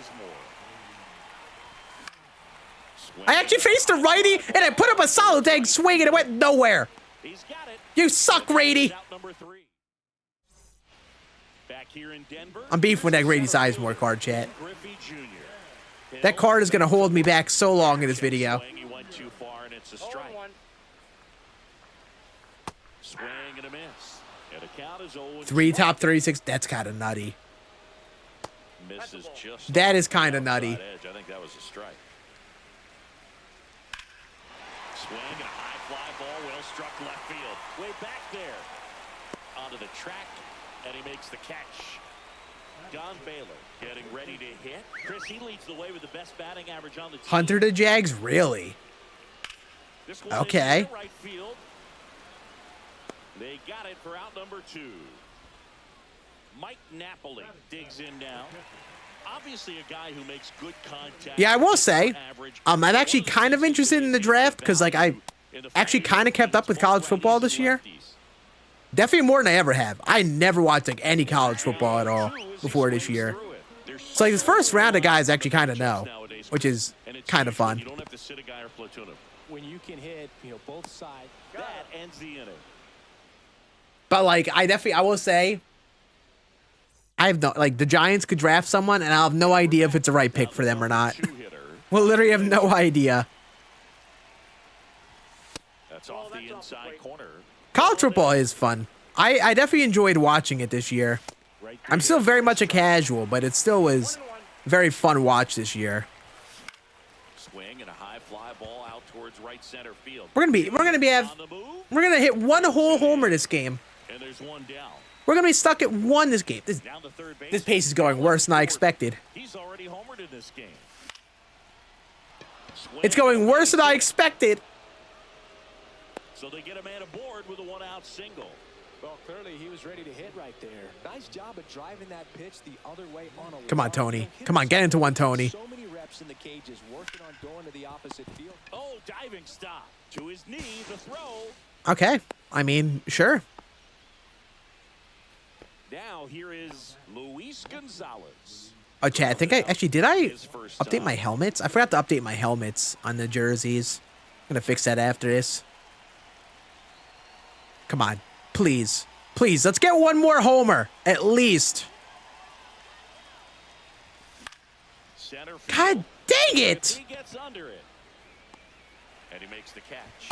S1: I actually faced a righty, and I put up a solid egg swing, and it went nowhere.
S3: He's got it.
S1: You suck, Rady.
S3: Out number 3. Back here in Denver.
S1: I'm beefing with that Grady Sizemore card, chat.
S3: Griffey Jr.
S1: That card is gonna hold me back so long in this video.
S3: Swing, he went too far, and it's a
S5: 0
S3: strike.
S5: 1.
S3: Swing and a miss. And a count is 0-2.
S1: 3 top 36. That's kind of nutty.
S3: Misses just
S1: That is kind of
S3: outside
S1: nutty.
S3: edge. I think that was a strike. Swing and a high fly ball, well struck left field. Way back there. Onto the track, and he makes the catch. Don Baylor getting ready to hit. Chris, he leads the way with the best batting average on the team.
S1: Hunter to Jags, really?
S3: This one
S1: Okay.
S3: is in right field. They got it for out number 2. Mike Napoli digs in now. Obviously a guy who makes good contact.
S1: Yeah, I will say, I'm actually kind of interested in the draft because, like, I actually kind of kept up with college football this year. Definitely more than I ever have. I never watched, like, any college football at all before this year. So, like, this first round of guys I actually kind of know, which is kind of fun.
S3: You don't have to sit a guy or platoon him.
S4: When you can hit, both sides.
S3: That ends the inning.
S1: But, like, I will say, I have no, like, the Giants could draft someone, and I'll have no idea if it's the right pick for them or not. We'll literally have no idea.
S3: That's off the inside corner.
S1: College football is fun. I definitely enjoyed watching it this year. I'm still very much a casual, but it still was very fun watch this year.
S3: Swing and a high fly ball out towards right center field.
S1: We're gonna hit one whole homer this game.
S3: And there's one down.
S1: We're gonna be stuck at 1 this game.
S3: Down to third base.
S1: This pace is going worse than I expected.
S3: He's already homered in this game. Swing.
S1: It's going worse than I expected.
S3: So they get a man aboard with a 1-out single.
S4: Well, clearly he was ready to hit right there. Nice job of driving that pitch the other way on a
S1: Come on, Tony. Come on, get into one, Tony.
S4: So many reps in the cages, working on going to the opposite field.
S3: Oh, diving stop. To his knee, the throw.
S1: Okay. I mean, sure.
S3: Now here is Luis Gonzalez.
S1: Oh, Chad, I think did I
S3: His first
S1: update my
S3: time.
S1: helmets? I forgot to update my helmets on the jerseys. I'm gonna fix that after this. Come on. Please. Please, let's get one more homer, at least.
S3: Center field.
S1: God dang it!
S3: He gets under it. And he makes the catch.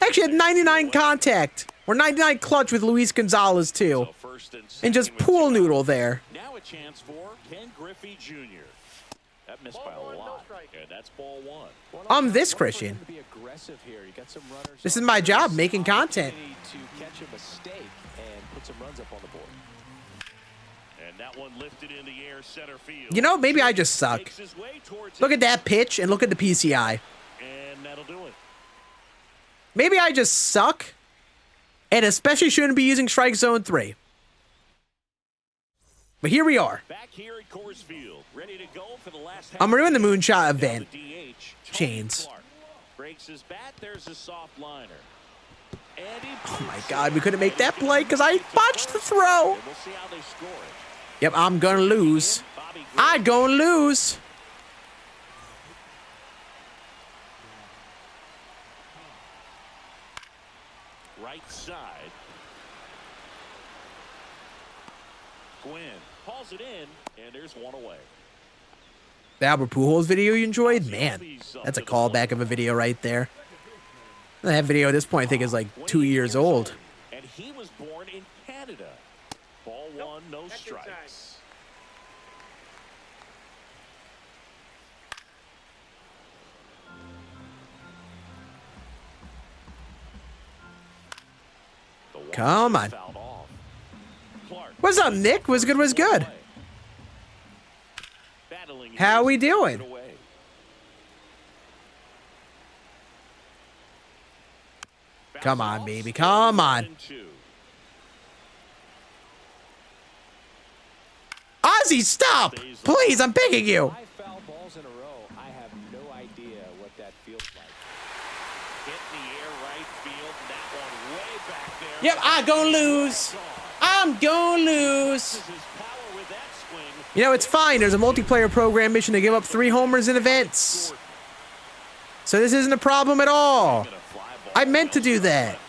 S1: Actually had 99 contact. Or 99 clutch with Luis Gonzalez, too.
S3: So first and
S1: And just
S3: second with
S1: pool
S3: 2
S1: noodle
S3: outs.
S1: there.
S3: Now a chance for Ken Griffey Jr. That missed by
S5: Ball
S3: a
S5: one, no
S3: lot.
S5: strike.
S3: And that's ball 1.
S1: I'm this Christian.
S4: To be aggressive here. You got some runners
S1: This
S4: on
S1: is my
S4: base.
S1: job, making content.
S4: Opportunity to catch a mistake and put some runs up on the board.
S3: And that one lifted in the air center field.
S1: You know, maybe I just suck.
S3: Makes his way towards
S1: Look
S3: it,
S1: at that pitch and look at the PCI.
S3: and that'll do it.
S1: Maybe I just suck. And especially shouldn't be using strike zone 3. But here we are.
S3: Back here at Coors Field, ready to go for the last
S1: I'm doing the Moonshot
S3: Down
S1: Event.
S3: the DH, Tony
S1: Chains.
S3: Clark breaks his bat. There's a soft liner. And he
S1: Oh my
S3: puts
S1: God,
S3: it.
S1: we couldn't make that play because I botched the throw.
S3: And we'll see how they score it.
S1: Yep, I'm gonna lose.
S3: Bobby
S1: I
S3: Green.
S1: gonna lose.
S3: Right side. Gwynn hauls it in, and there's one away.
S1: The Albert Pujols video you enjoyed? Man, that's a callback of a video right there. That video at this point I think is like 2 years old.
S3: And he was born in Canada. Ball 1, no
S5: That's inside.
S3: strikes. The walk
S1: Come
S3: is
S1: on.
S3: fouled off. Clark
S1: What's up, Nick? What's good, what's good?
S3: battling
S1: How
S3: his
S1: we doing?
S3: it away.
S1: Come
S3: Bounce
S1: on,
S3: off,
S1: baby,
S3: still
S1: come on.
S3: 1-2.
S1: I Ozzy, stop! Please, I'm begging you.
S4: 5 foul balls in a row. I have no idea what that feels like.
S3: Hit in the air right field. That one way back there.
S1: Yep, I'm gonna lose. I'm gonna lose.
S3: His power with that swing.
S1: You know, it's fine. There's a multiplayer program mission to give up 3 homers in events. So this isn't a problem at all. I meant to do that.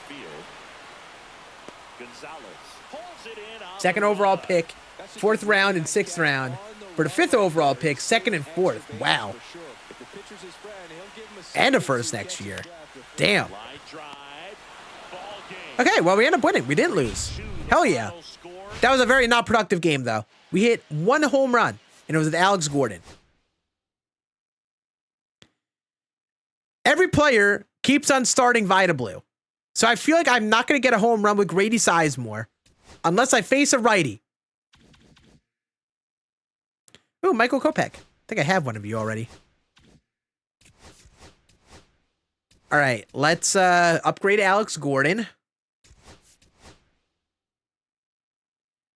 S1: Second overall pick, 4th round and 6th round. For the 5th overall pick, 2nd and 4th. Wow. And a first next year. Damn. Okay, well, we ended up winning. We didn't lose. Hell yeah. That was a very not productive game, though. We hit 1 home run, and it was with Alex Gordon. Every player keeps on starting Vita Blue. So I feel like I'm not going to get a home run with Grady Sizemore unless I face a righty. Ooh, Michael Kopech. I think I have one of you already. All right, let's upgrade Alex Gordon.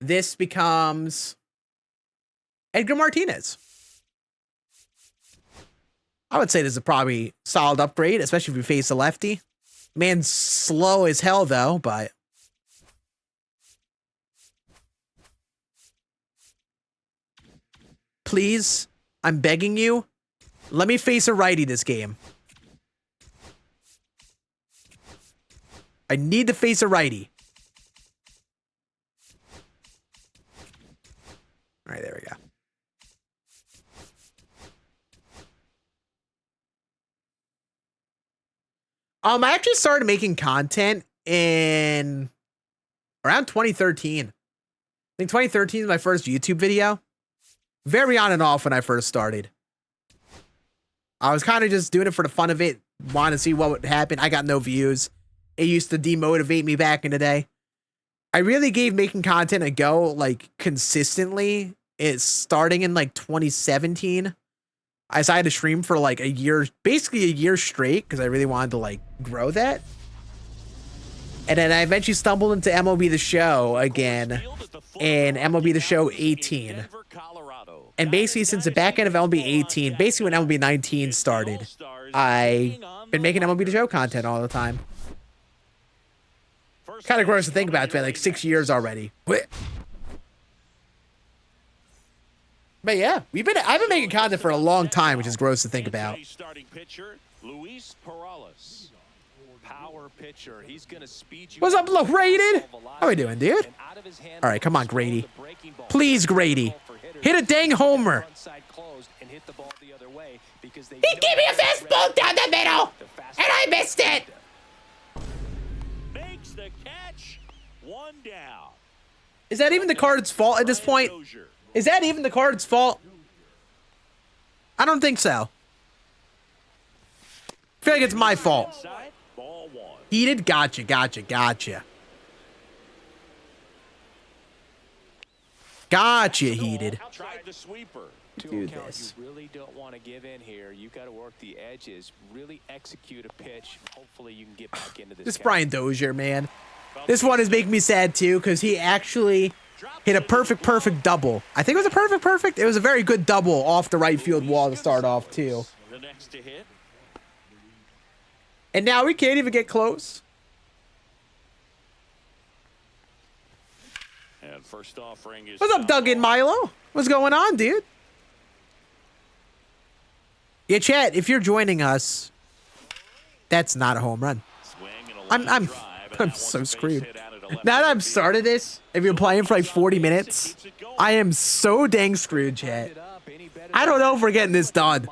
S1: This becomes Edgar Martinez. I would say this is a probably solid upgrade, especially if you face a lefty. Man's slow as hell, though, but... Please, I'm begging you, let me face a righty this game. I need to face a righty. All right, there we go. I actually started making content in around 2013. I think 2013 is my first YouTube video. Very on and off when I first started. I was kind of just doing it for the fun of it. Wanted to see what would happen. I got no views. It used to demotivate me back in the day. I really gave making content a go, like, consistently. It's starting in, like, 2017. I decided to stream for, like, a year, basically a year straight, because I really wanted to, like, grow that. And then I eventually stumbled into MLB The Show again in MLB The Show 18. And basically, since the back end of MLB 18, basically when MLB 19 started, I've been making MLB The Show content all the time. Kind of gross to think about. It's been like 6 years already. But yeah, I've been making content for a long time, which is gross to think about.
S4: Power pitcher. He's gonna speed you.
S1: What's up, low rated? How we doing, dude? All right, come on, Grady. Please, Grady. Hit a dang homer. He gave me a fastball down the middle, and I missed it.
S3: Makes the catch. 1 down.
S1: Is that even the Card's fault at this point? Is that even the Card's fault? I don't think so. I feel like it's my fault. Heated? Gotcha. Gotcha, Heated. Do this.
S4: You really don't want to give in here. You got to work the edges. Really execute a pitch. Hopefully you can get back into this.
S1: This Brian Dozier, man. This one is making me sad too, because he actually hit a perfect double. I think it was a perfect. It was a very good double off the right field wall to start off too.
S3: The next to hit.
S1: And now we can't even get close.
S3: And first offering is.
S1: What's up, Doug and Milo? What's going on, dude? Yeah, chat, if you're joining us, that's not a home run. I'm so screwed. Now that I've started this, if you're playing for like 40 minutes, I am so dang screwed, chat. I don't know if we're getting this done.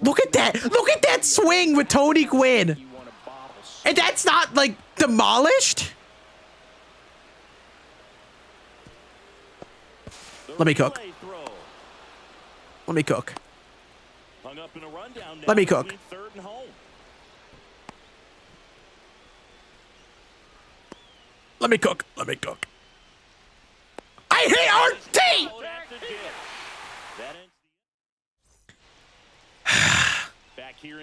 S1: Look at that. Look at that swing with Tony Gwynn. And that's not, like, demolished? Let me cook. Let me cook. Let me cook. Let me cook. Let me cook. I hate RT!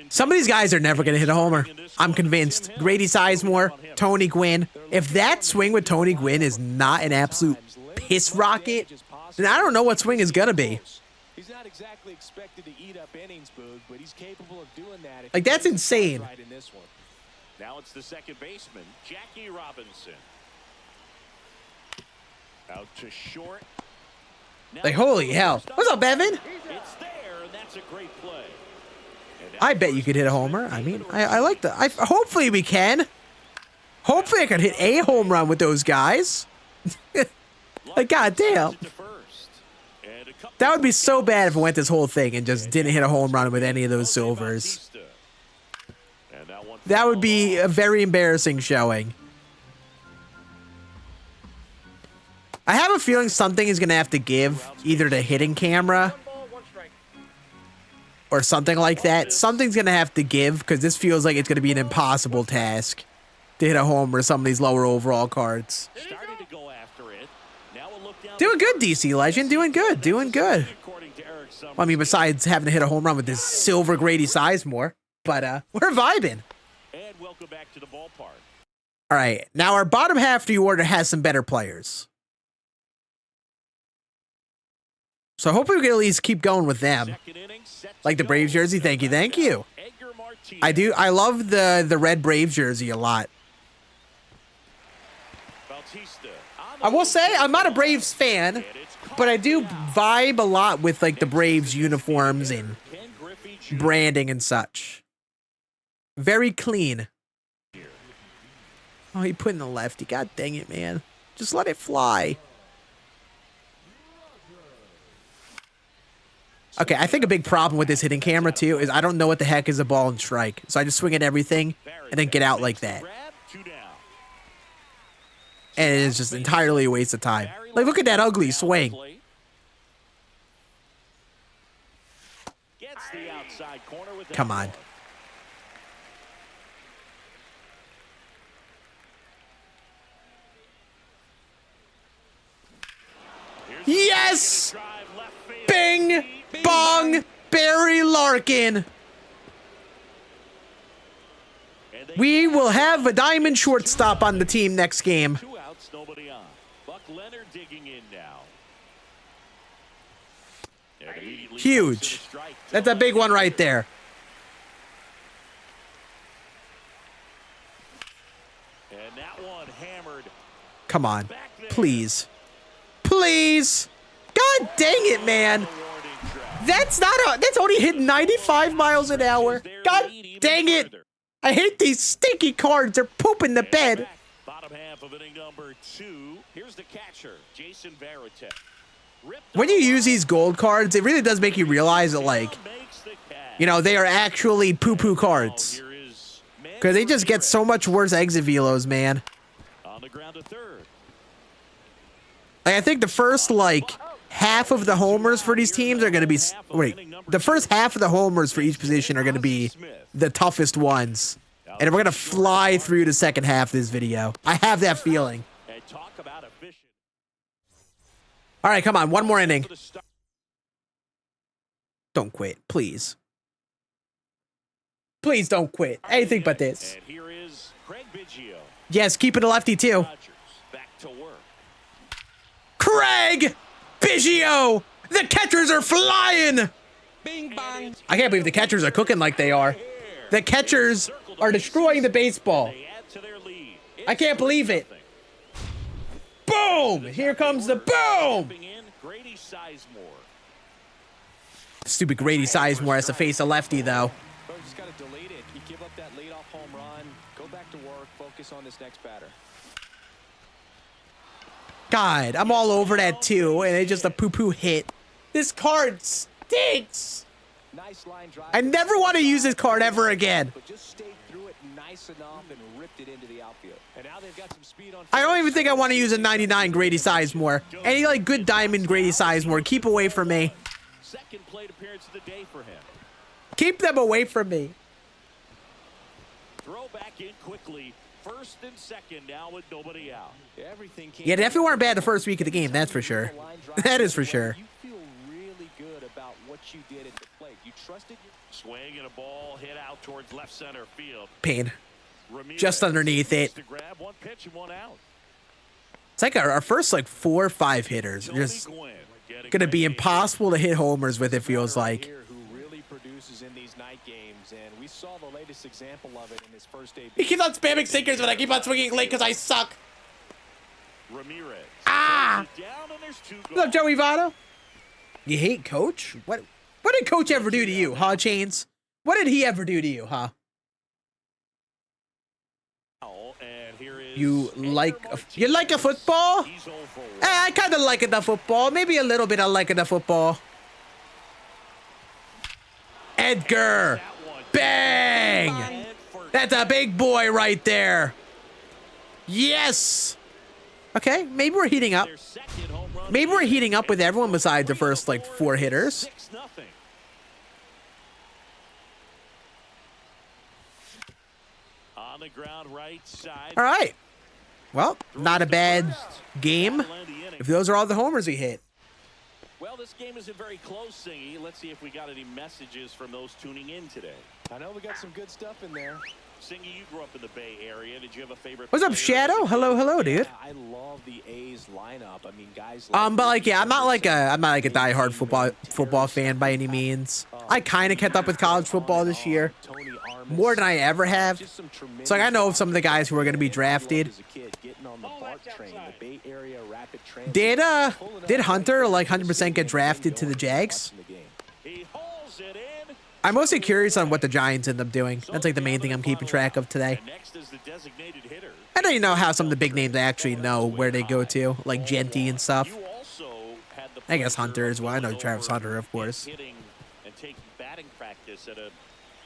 S1: Some of these guys are never going to hit a homer. I'm convinced. Grady Sizemore, Tony Gwynn. If that swing with Tony Gwynn is not an absolute piss rocket, then I don't know what swing is going to be.
S4: He's not exactly expected to eat up innings, Boog, but he's capable of doing that.
S1: Like, that's insane.
S4: Right in this one.
S3: Now it's the second baseman, Jackie Robinson. Out to short.
S1: Like, holy hell. What's up, Evan?
S3: It's there, and that's a great play.
S1: I bet you could hit a homer. I mean, I like that. Hopefully we can. Hopefully I could hit a home run with those guys. Like, goddamn. That would be so bad if I went this whole thing and just didn't hit a home run with any of those silvers. That would be a very embarrassing showing. I have a feeling something is going to have to give, either the hitting camera or something like that. Something's going to have to give, because this feels like it's going to be an impossible task to hit a homer with some of these lower overall cards. Doing good, DC Legend. Doing good. Doing good. Well, I mean, besides having to hit a home run with this silver Grady Sizemore. But we're vibing.
S3: And welcome back to the ballpark.
S1: All right. Now, our bottom half of the order has some better players. So hopefully we can at least keep going with them. Like the Braves jersey. Thank you. Thank you. I love the red Braves jersey a lot. I will say I'm not a Braves fan, but I do vibe a lot with like the Braves uniforms and branding and such. Very clean. Oh, he put in the lefty. God dang it, man. Just let it fly. Okay, I think a big problem with this hitting camera, too, is I don't know what the heck is a ball and strike. So I just swing at everything and then get out like that. And it is just entirely a waste of time. Like, look at that ugly swing. Come on. Yes! Bing! Bong! Barry Larkin! We will have a diamond shortstop on the team next game.
S3: Nobody on. Buck Leonard digging in now.
S1: Huge. That's a big one right there.
S3: And that one hammered.
S1: Come on. Please. Please. God dang it, man. That's only hitting 95 miles an hour. God dang it. I hate these stinky cards. They're pooping the bed.
S3: Bottom half of inning number 2. Here's the catcher, Jason Varitek.
S1: When you use these gold cards, it really does make you realize that, like, you know, they are actually poo-poo cards. Because they just get so much worse exit velos, man.
S3: On the ground to third.
S1: Like, I think the first, like, half of the homers for these teams are going to be... Wait, the first half of the homers for each position are going to be the toughest ones. And we're going to fly through the second half of this video. I have that feeling. All right, come on. One more inning. Don't quit, please. Please don't quit. Anything but this. Yes, keep it a lefty, too. Craig Biggio! The catchers are flying!
S4: Bing bang.
S1: I can't believe the catchers are cooking like they are. The catchers are destroying the baseball. I can't believe it. Boom! Here comes the boom! Stupid Grady Sizemore has to face a lefty, though.
S4: Just got to delete it. You give up that leadoff home run. Go back to work. Focus on this next batter.
S1: God, I'm all over that, too, and it's just a poo-poo hit. This card stinks!
S4: Nice line drive.
S1: I never want to use this card ever again.
S4: But just stayed through it nice enough and ripped it into the outfield. And now they've got some speed on.
S1: I don't even think I want to use a 99 Grady Sizemore. Any, like, good diamond Grady Sizemore, keep away from me.
S3: Second plate appearance of the day for him.
S1: Keep them away from me.
S3: Throw back in quickly. First and second now with nobody out.
S4: Everything came.
S1: Yeah, they definitely weren't bad the first week of the game, that's for sure. That is for sure.
S4: You feel really good about what you did at the plate. You trusted your
S3: Swing and a ball hit out towards left center field.
S1: Pain.
S3: Ramirez
S1: Just underneath it.
S3: to grab one pitch and one out.
S1: It's like our first like 4 or 5 hitters.
S3: Tony
S1: Just
S3: Gwynn getting
S1: gonna be
S3: ready to hit.
S1: impossible to hit homers with, it feels like.
S4: Here who really produces in these night games, and we saw the latest example of it in his first debut.
S1: He keeps on spamming sinkers, but I keep on swinging late because I suck.
S3: Ramirez.
S1: Ah!
S3: Down and there's 2
S1: What's up, Joey Votto? You hate Coach? What did Coach ever do to you, huh, Chains? What did he ever do to you, huh?
S3: And here is
S1: You like a football?
S3: He's over one.
S1: I kind of like the football. Maybe a little bit I like the football. Edgar. Bang! That's a big boy right there. Yes. Okay, maybe we're heating up.
S3: Their second home run.
S1: Maybe we're heating up with everyone besides the first, like, 4 hitters.
S3: 6-0. On the ground right side.
S1: All right. Well, not a bad game if those are all the homers we hit.
S3: Well, this game isn't very close, Singy. Let's see if we got any messages from those tuning in today.
S4: I know we got some good stuff in there.
S3: Singy, you grew up in the Bay Area. Did you have a favorite?
S1: What's up,
S3: player?
S1: Shadow? Hello, dude.
S4: I love the A's lineup. I mean, guys.
S1: But like, yeah, I'm not like a diehard football fan by any means. I kind of kept up with college football this year, more than I ever have. So like, I know of some of the guys who are going to be drafted. Did Hunter like 100% get drafted to the Jags?
S3: He hauls it in.
S1: I'm mostly curious on what the Giants end up doing. That's like the main thing I'm keeping track of today.
S3: And next is the designated hitter.
S1: I don't even know how some of the big names I actually know where they go to, like Genty and stuff.
S3: You also had the
S1: I guess
S3: pleasure
S1: Hunter as well. I know
S3: of
S1: Travis
S3: going
S1: Hunter, of course.
S3: Hitting and taking batting practice at a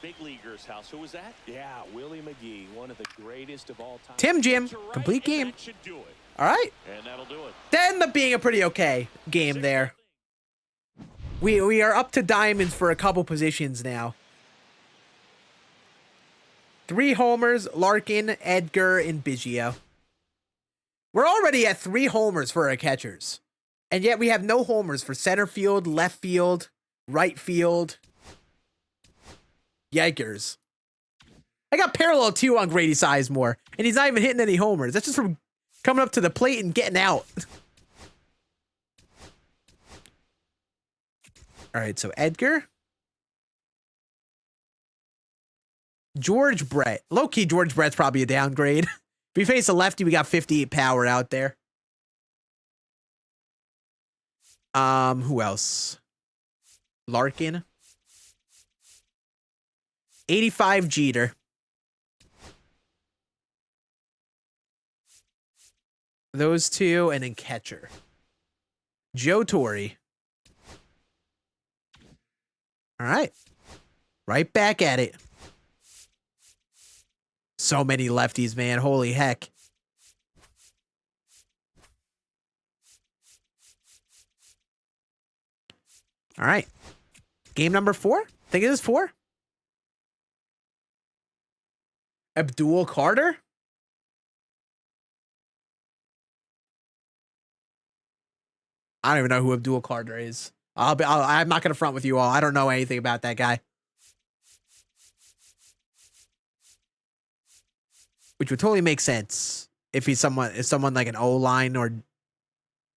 S3: big leaguer's house. Who was that?
S4: Yeah, Willie McGee, one of the greatest of all time.
S1: Tim Jim,
S3: To right,
S1: complete
S3: and
S1: game.
S3: that should do it.
S1: All right.
S3: And that'll do it.
S1: That ended up being a pretty okay game there. We are up to diamonds for a couple positions now. 3 homers, Larkin, Edgar, and Biggio. We're already at 3 homers for our catchers. And yet we have no homers for center field, left field, right field. Yikers. I got parallel 2 on Grady Sizemore, and he's not even hitting any homers. That's just from coming up to the plate and getting out. All right, so Edgar. George Brett. Low-key, George Brett's probably a downgrade. If we face a lefty, we got 58 power out there. Who else? Larkin. 85 Jeter. Those 2, and then catcher. Joe Torre. All right. Right back at it. So many lefties, man. Holy heck. All right. Game number 4? I think it is 4. Abdul Carter? I don't even know who Abdul Carter is. I'm not going to front with you all. I don't know anything about that guy. Which would totally make sense if he's someone like an O-line or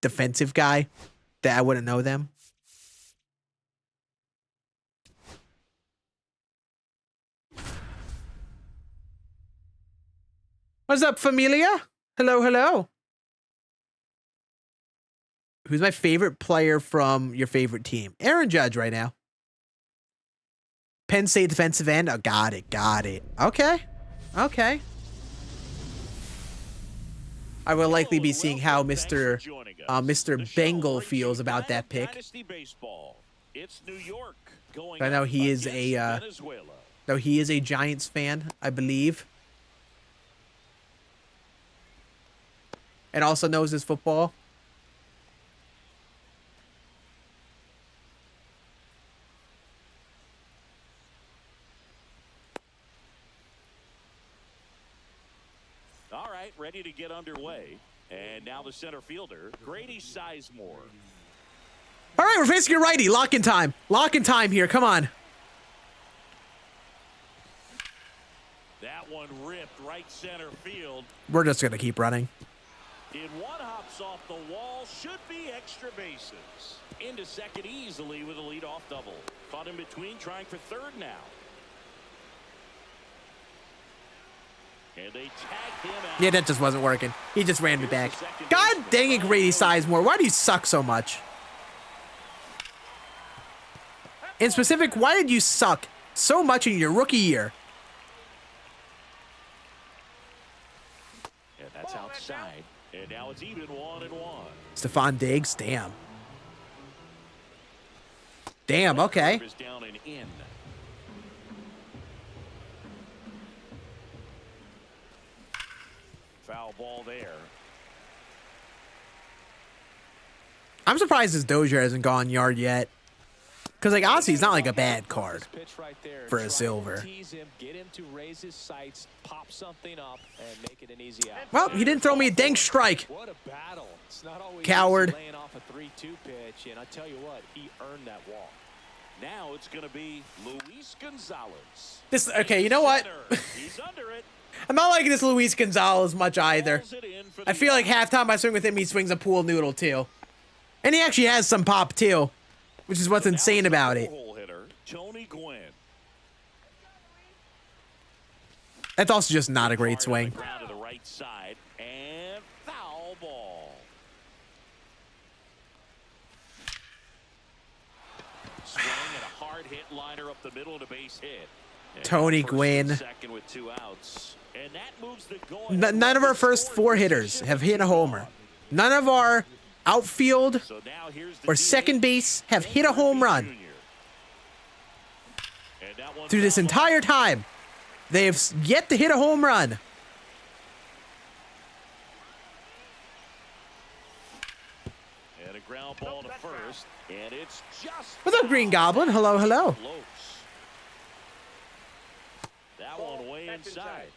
S1: defensive guy that I wouldn't know them. What's up, familia? Hello. Who's my favorite player from your favorite team? Aaron Judge right now. Penn State defensive end. Oh, got it. Okay. I will likely be seeing how Mr. Bengal feels about that pick. I know he is a Giants fan, I believe. And also knows his football.
S3: All right, ready to get underway. And now the center fielder, Grady Sizemore.
S1: All right, we're facing a righty. Lock in time here. Come on.
S3: That one ripped right center field.
S1: We're just going to keep running.
S3: In one hops off the wall, should be extra bases. Into second easily with a leadoff double. Caught in between, trying for third now. And they tag him out.
S1: Yeah, that just wasn't working. He just ran me back. God dang it, Grady Sizemore. Why do you suck so much? In specific, why did you suck so much in your rookie year?
S3: And that's outside. And now it's even 1-1.
S1: Stephon Diggs, damn. Damn, okay.
S3: Is down and in. Foul ball there.
S1: I'm surprised his Dozier hasn't gone yard yet. Because, like, honestly, he's not like a bad card for a silver.
S4: Get him to raise his sights, pop something up, and make it an easy out.
S1: Well, he didn't throw me a dang strike.
S4: What a battle. It's not always
S1: Coward.
S4: laying off a 3-2 pitch, and I tell you what, he earned that walk.
S3: Now it's going to be Luis Gonzalez.
S1: This, okay, you know what?
S3: He's under it.
S1: I'm not liking this Luis Gonzalez much either.
S3: Pulls it in for
S1: I
S3: the
S1: feel like half time I swing with him, he swings a pool noodle too. And he actually has some pop too, which is what's insane about it.
S3: hole hitter, Tony Gwynn.
S1: That's also just not a great
S3: Hard on
S1: swing.
S3: the ground to the right side, and foul ball. Swing and a hard hit liner up the middle of the base hit. And
S1: Tony
S3: first and
S1: Gwynn.
S3: second with 2 outs. And that moves the goal.
S1: None of our first 4 hitters have hit a homer. None of our outfield
S3: So now here's the
S1: or second base have hit a home run.
S3: And that one
S1: Through this
S3: foul ball.
S1: entire time, they have yet to hit a home run.
S3: And a ground ball to first, and it's just
S1: What's up, Green Goblin? Hello, hello.
S3: close. That one way inside.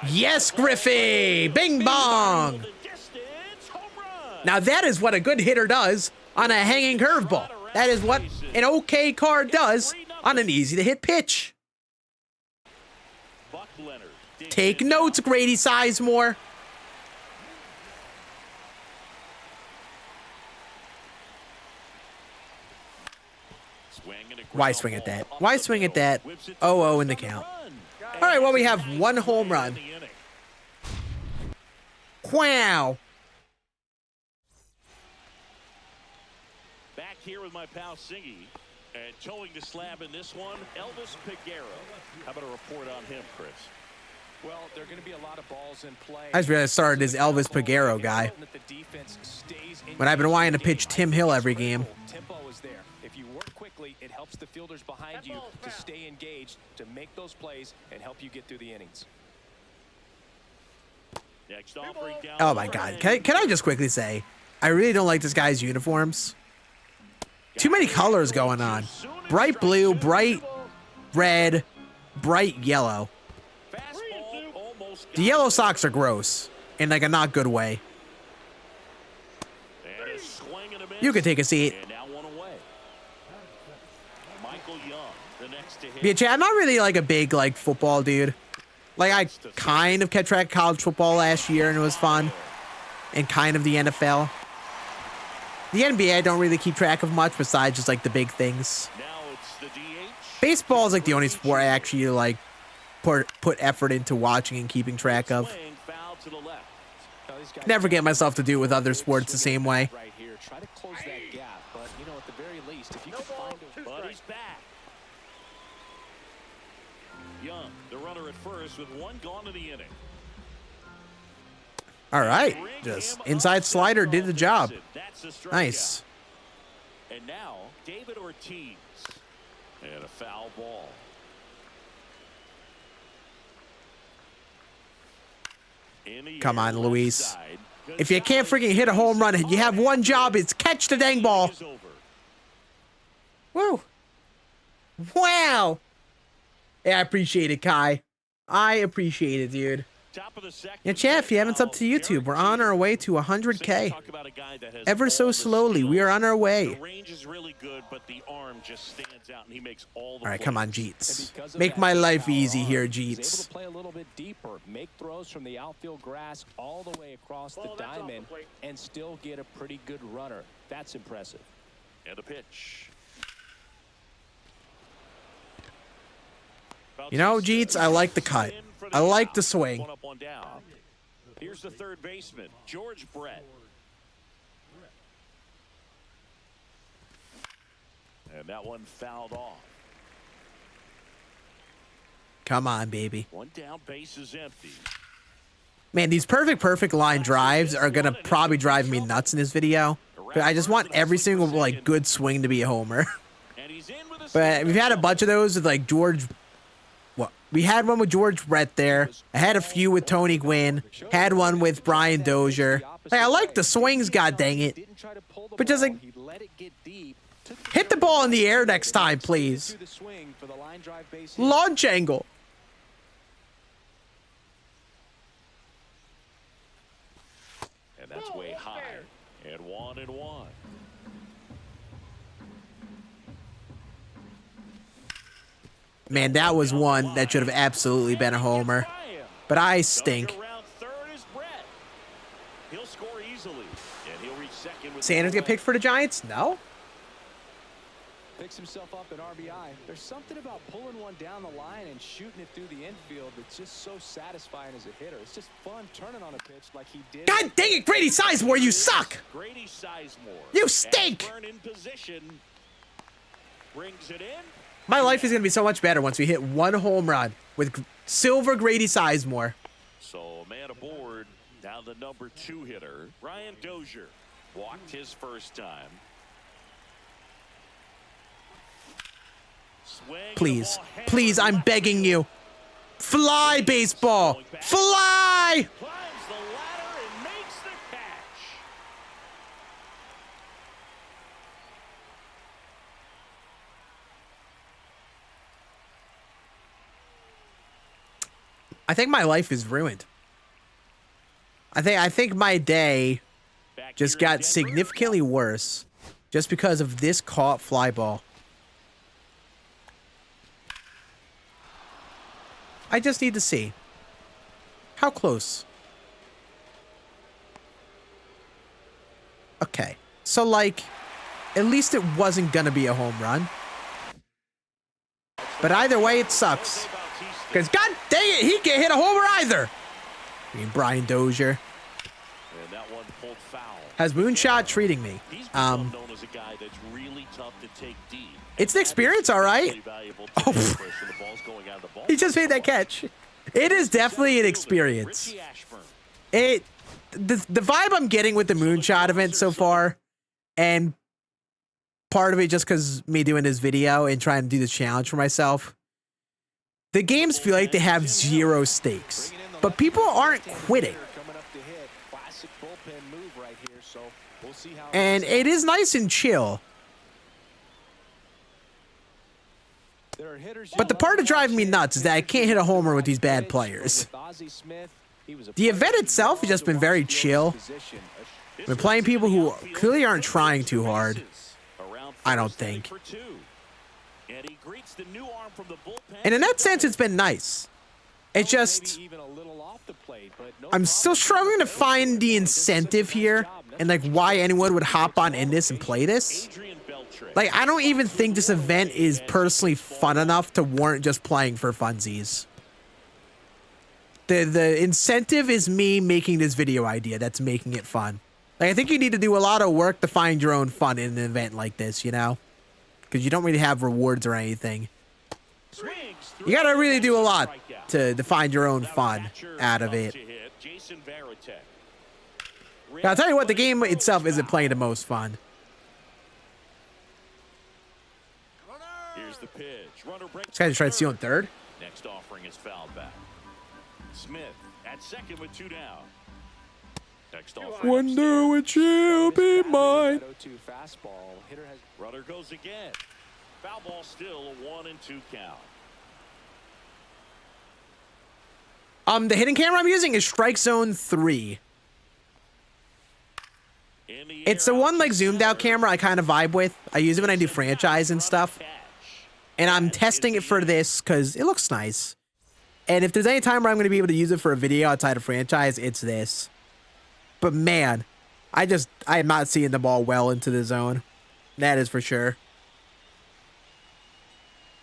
S1: Yes, Griffey! Bing bong!
S3: The distance, home run.
S1: Now that is what a good hitter does on a hanging curveball. That is what an okay card does on an easy to hit pitch.
S3: Buck Leonard digs
S1: Take
S3: in.
S1: notes, Grady Sizemore.
S3: Swing and a
S1: Why
S3: ground
S1: swing at
S3: ball
S1: that?
S3: up
S1: Why
S3: the
S1: swing at
S3: middle.
S1: that?
S3: Whips it
S1: 0-0 in the
S3: first on
S1: count.
S3: run.
S1: All right, well, we have one home run.
S3: In the inning.
S1: Wow.
S3: Back here with my pal Singy. And towing the slab in this one, Elvis Peguero. How about a report on him, Chris?
S4: Well, there are going to be a lot of balls in play.
S1: I just realized I started as Elvis Peguero guy. When I've been wanting to pitch Tim Hill every game.
S4: Tempo is there. If you work quickly, it helps the fielders behind you to stay engaged, to make those plays, and help you get through the innings.
S3: Next offering down
S1: Oh
S3: the
S1: my God.
S3: line.
S1: Can I just quickly say, I really don't like this guy's uniforms. Too many colors going on. Bright blue, bright red, bright yellow.
S3: Fastball almost
S1: The yellow socks are gross in like a not good way.
S3: and a swing and a miss.
S1: You can take a seat.
S3: And now one away. Michael Young, the next to hit.
S1: Yeah, Chad, I'm not really like a big like football dude. Like I kind of kept track of college football last year and it was fun. And kind of the NFL. The NBA I don't really keep track of much besides just like the big things.
S3: Now it's the DH.
S1: Baseball is like the only sport I actually like put effort into watching and keeping track of.
S3: Swing, foul to the left.
S4: Now, these guys
S1: Never get myself to do it with other sports the same way.
S4: right here. Try to close that gap, but you know, at the very least, if you
S5: No
S4: can
S5: ball,
S4: find a
S5: 2
S3: But he's
S5: strikes.
S3: back. Young, the runner at first with one gone in the inning.
S1: All right, just inside slider did the job.
S3: That's a strikeout.
S1: Nice.
S3: And now David Ortiz. And a foul ball. In the
S1: Come
S3: air,
S1: on,
S3: left
S1: Luis.
S3: side.
S1: If you can't freaking hit a home run, you have one job, it's catch the dang ball.
S3: Is over.
S1: Woo. Wow. Yeah, I appreciate it, Kai. I appreciate it, dude.
S3: Top of the second.
S1: Yeah, chat, if you haven't subbed to YouTube, we're on our way to 100K. Ever so slowly, we are on our way.
S3: The range is really good, but the arm just stands out, and he makes all the
S1: All right, come on,
S3: plays.
S1: Jeets. Make my life easy here,
S4: He's able
S1: Jeets.
S4: to play a little bit deeper, make throws from the outfield grass all the way across the
S5: Ball, that's off the
S4: diamond,
S5: plate.
S4: and still get a pretty good runner. That's impressive.
S3: And a pitch.
S1: You know, Jeets, I like the cut. I like the swing.
S3: One up, one down. Here's the third baseman, George Brett. And that one fouled off.
S1: Come on, baby.
S3: One down, base is empty.
S1: Man, these perfect line drives are going to probably drive me nuts in this video. But I just want every single, like, good swing to be a homer.
S3: And he's in with a
S1: But we've had a bunch of those with, like, George... What? We had one with George Brett there. I had a few with Tony Gwynn. Had one with Brian Dozier. Like, I like the swings, god dang it. But just, like... Hit the ball in the air next time, please. Launch angle.
S3: And that's way high. And 1-1.
S1: Man, that was one that should have absolutely been a homer. But I stink.
S3: Around third is Brett. He'll score easily. And he'll reach second with
S1: Sanders get picked for the Giants? No.
S4: Picks himself up an RBI. There's something about pulling one down the line and shooting it through the infield that's just so satisfying as a hitter. It's just fun turning on a pitch like he did.
S1: God dang it, Grady Sizemore, you suck!
S3: Grady Sizemore.
S1: You stink!
S3: Ashburn in position. Brings it in.
S1: My life is going to be so much better once we hit one home run with Silver Grady Sizemore.
S3: So a man aboard. Now the number 2 hitter, Brian Dozier, walked his first time. Swing,
S1: Please,
S3: the ball
S1: please, I'm
S3: hammered
S1: begging you. Fly, baseball! Fly!
S3: climbs the ladder and makes the catch.
S1: I think my life is ruined. I think my day
S3: Back
S1: just
S3: here in
S1: got
S3: Denver.
S1: significantly worse just because of this caught fly ball. I just need to see. How close? Okay. So, like, at least it wasn't gonna be a home run. But either way, it sucks. Because, god dang it, he can't hit a homer either. I mean, Brian Dozier.
S3: And that one pulled foul.
S1: How's Moonshot treating me?
S3: He's become known as a guy that's really tough to take deep.
S1: It's an experience, all right. Oh, he just made that catch. It is definitely an experience. The vibe I'm getting with the Moonshot event so far, and part of it just because me doing this video and trying to do this challenge for myself, the games feel like they have zero stakes, but people aren't quitting. And it is nice and chill. But the part of driving me nuts is that I can't hit a homer with these bad players. The event itself has just been very chill. I've been playing people who clearly aren't trying too hard. I don't think. And in that sense, it's been nice. It's just, I'm still struggling to find the incentive here and like why anyone would hop on in this and play this. Like, I don't even think this event is personally fun enough to warrant just playing for funsies. The incentive is me making this video idea that's making it fun. Like, I think you need to do a lot of work to find your own fun in an event like this, you know? Because you don't really have rewards or anything. You gotta really do a lot to find your own fun out of it. Now, I'll tell you what, the game itself isn't playing the most fun.
S3: Here's the pitch. Runner breaks.
S1: This guy just tried stealing third.
S3: Next offering is fouled back. Smith at second with 2 down. Next offering.
S1: Wonder which will be mine.
S3: Runner goes again. Foul ball still, a 1-2 count.
S1: The hidden camera I'm using is Strike Zone 3. It's the one like zoomed out camera I kind of vibe with. I use it when I do franchise and stuff. And I'm testing it for this because it looks nice. And if there's any time where I'm going to be able to use it for a video outside of franchise, it's this. But man, I am not seeing the ball well into the zone. That is for sure.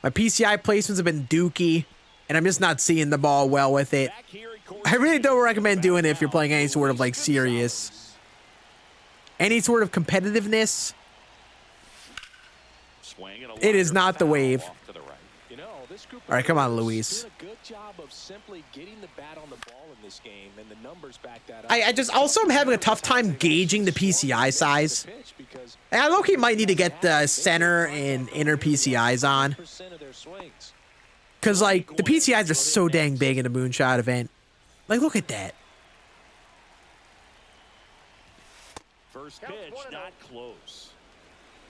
S1: My PCI placements have been dookie, and I'm just not seeing the ball well with it. I really don't recommend doing it if you're playing any sort of like serious, any sort of competitiveness. It is not the wave. All right, come on, Luis. I just also am having a tough time gauging the PCI size. And I low-key might need to get the center and inner PCIs on. Because, like, the PCIs are so dang big in the Moonshot event. Like, look at that.
S3: First pitch, not close.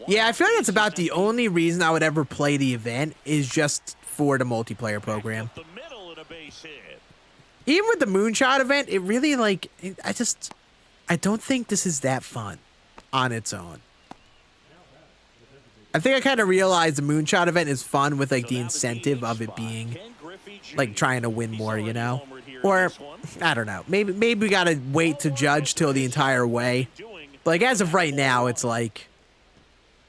S1: Yeah, I feel like that's about the only reason I would ever play the event is just for the multiplayer program. Even with the Moonshot event, it really, like, I don't think this is that fun on its own. I think I kind of realized the Moonshot event is fun with, like, the incentive of it being, like, trying to win more, you know? Or, I don't know. Maybe we gotta wait to judge till the entire way. But, like, as of right now, it's like,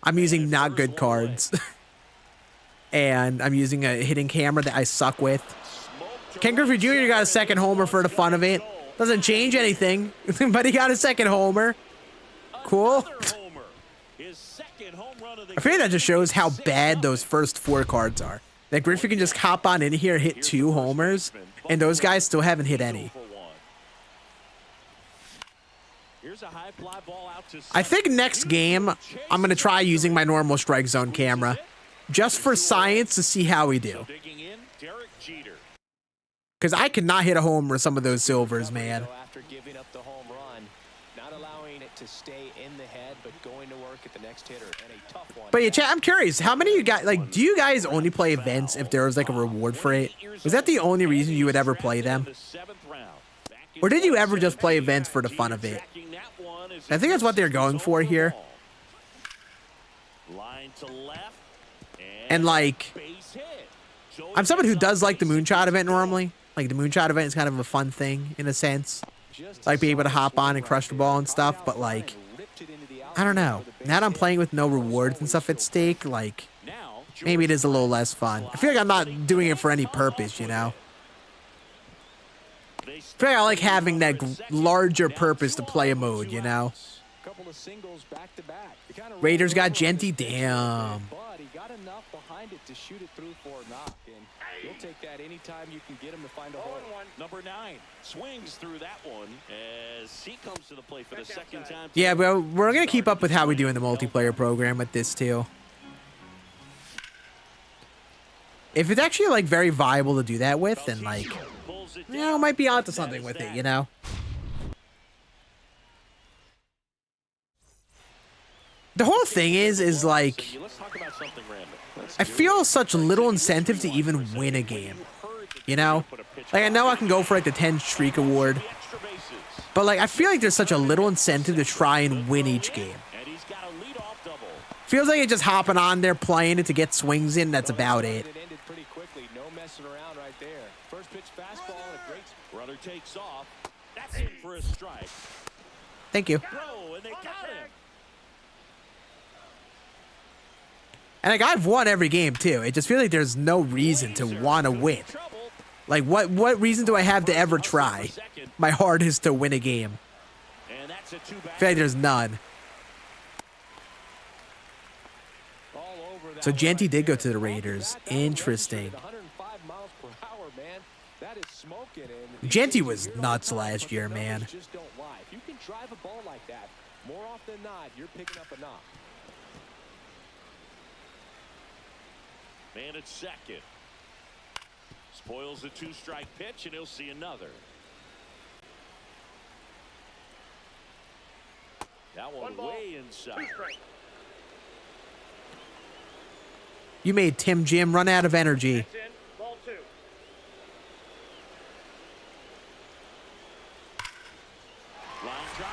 S1: I'm using not good cards. And I'm using a hidden camera that I suck with. Ken Griffey Jr. got a second homer for the fun of it. Doesn't change anything, but he got a second homer. Cool. I feel like that just shows how bad those first 4 cards are. That Griffey can just hop on in here, hit 2 homers, and those guys still haven't hit any. I think next game, I'm going to try using my normal strike zone camera. Just for science to see how we do. Because I cannot hit a home with some of those silvers, man. But yeah, chat, I'm curious, how many of you guys, like, do you guys only play events if there was like a reward for it? Was that the only reason you would ever play them? Or did you ever just play events for the fun of it? I think that's what they're going for here. And like, I'm someone who does like the Moonshot event normally. Like the Moonshot event is kind of a fun thing in a sense. Like being able to hop on and crush the ball and stuff. But like, I don't know. Now that I'm playing with no rewards and stuff at stake, like, maybe it is a little less fun. I feel like I'm not doing it for any purpose, you know? I feel like I like having that larger purpose to play a mode, you know? Raiders got Genty, damn.
S4: To shoot it through for a knock, and you'll take that anytime you can get him to find a hole.
S3: Number 9 swings through that one as he comes to the plate for the second time.
S1: Yeah, but we're gonna keep up with how we do in the multiplayer program with this too. If it's actually like very viable to do that with, then like, you know, might be onto something with it, you know. The whole thing is like, I feel such little incentive to even win a game, you know? Like, I know I can go for, like, the 10 streak award, but, like, I feel like there's such a little incentive to try and win each game. Feels like it's just hopping on there, playing it to get swings in, that's about it. Thank you. And like, I've won every game too. It just feels like there's no reason to want to win. Like, what reason do I have to ever try my hardest to win a game? I feel like there's none. So Genty did go to the Raiders. Interesting. Genty was nuts last year, man.
S4: You can drive a ball like that. More often than not, you're picking up a knock.
S3: Man at second. Spoils the 2-strike pitch, and he'll see another. That one way inside.
S1: You made Tim Jim run out of energy.
S3: Line drive.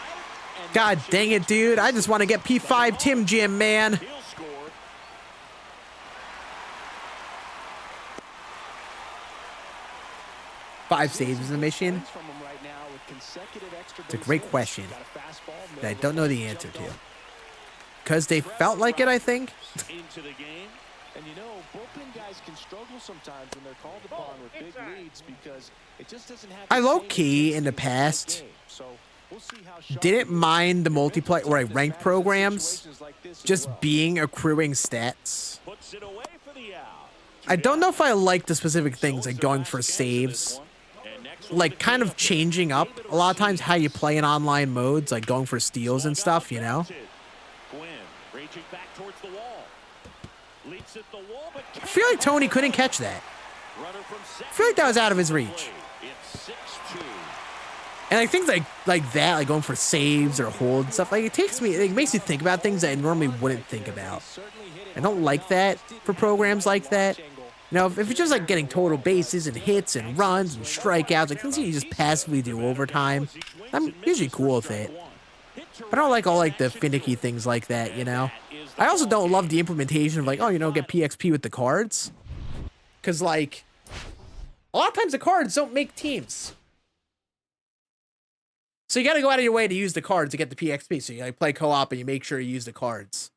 S3: And
S1: God
S3: that
S1: dang it, dude. I just want to get P5 Tim Jim, man.
S3: he'll score.
S1: Five saves is the mission. It's a great question that I don't know the answer to. Because they felt like it, I think.
S3: Into the game.
S4: And you know, bullpen guys can struggle sometimes when they're called upon with big leads because it just doesn't have.
S1: I low-key in the past didn't mind the multiplayer or I ranked programs just being accruing stats.
S3: Puts it away for the out.
S1: I don't know if I like the specific things like going for saves, like kind of changing up a lot of times how you play in online modes, like going for steals and stuff, you know?
S3: Gwynn reaching back towards the wall. Leaps at the wall, but
S1: I feel like Tony couldn't catch that.
S3: runner from
S1: I feel like that was out of his reach.
S3: It's 6-2.
S1: And like things like that, like going for saves or hold and stuff, like it makes you think about things that I normally wouldn't think about. I don't like that for programs like that. You know, if it's just like getting total bases and hits and runs and strikeouts, like things you just passively do over time, I'm usually cool with it. I don't like all like the finicky things like that, you know? I also don't love the implementation of like, oh, you know, get PXP with the cards. Because like, a lot of times the cards don't make teams. So you got to go out of your way to use the cards to get the PXP. So you like play co-op and you make sure you use the cards.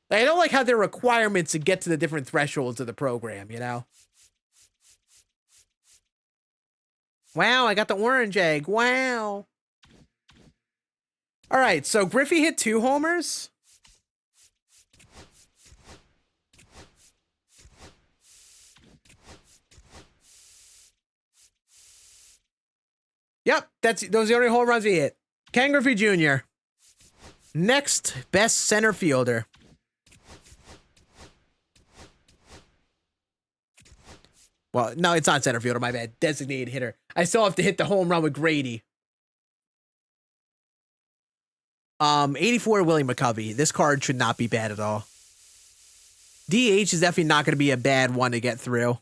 S1: Like, I don't like how there are requirements to get to the different thresholds of the program, you know? Wow, I got the orange egg. Wow. All right, so Griffey hit 2 homers. Yep, those are the only home runs he hit. Ken Griffey Jr. Next best center fielder. Well, no, it's not center fielder, my bad. Designated hitter. I still have to hit the home run with Grady. 84 Willie McCovey. This card should not be bad at all. DH is definitely not going to be a bad one to get through.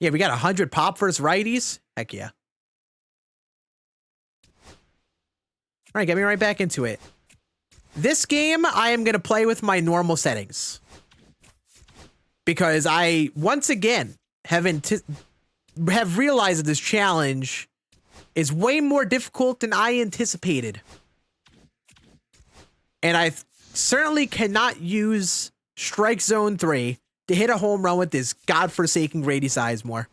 S1: Yeah, we got 100 pop versus righties. Heck yeah. All right, get me right back into it. This game, I am going to play with my normal settings. Because I, once again, have realized that this challenge is way more difficult than I anticipated. And I certainly cannot use Strike Zone 3 to hit a home run with this godforsaken Grady Sizemore.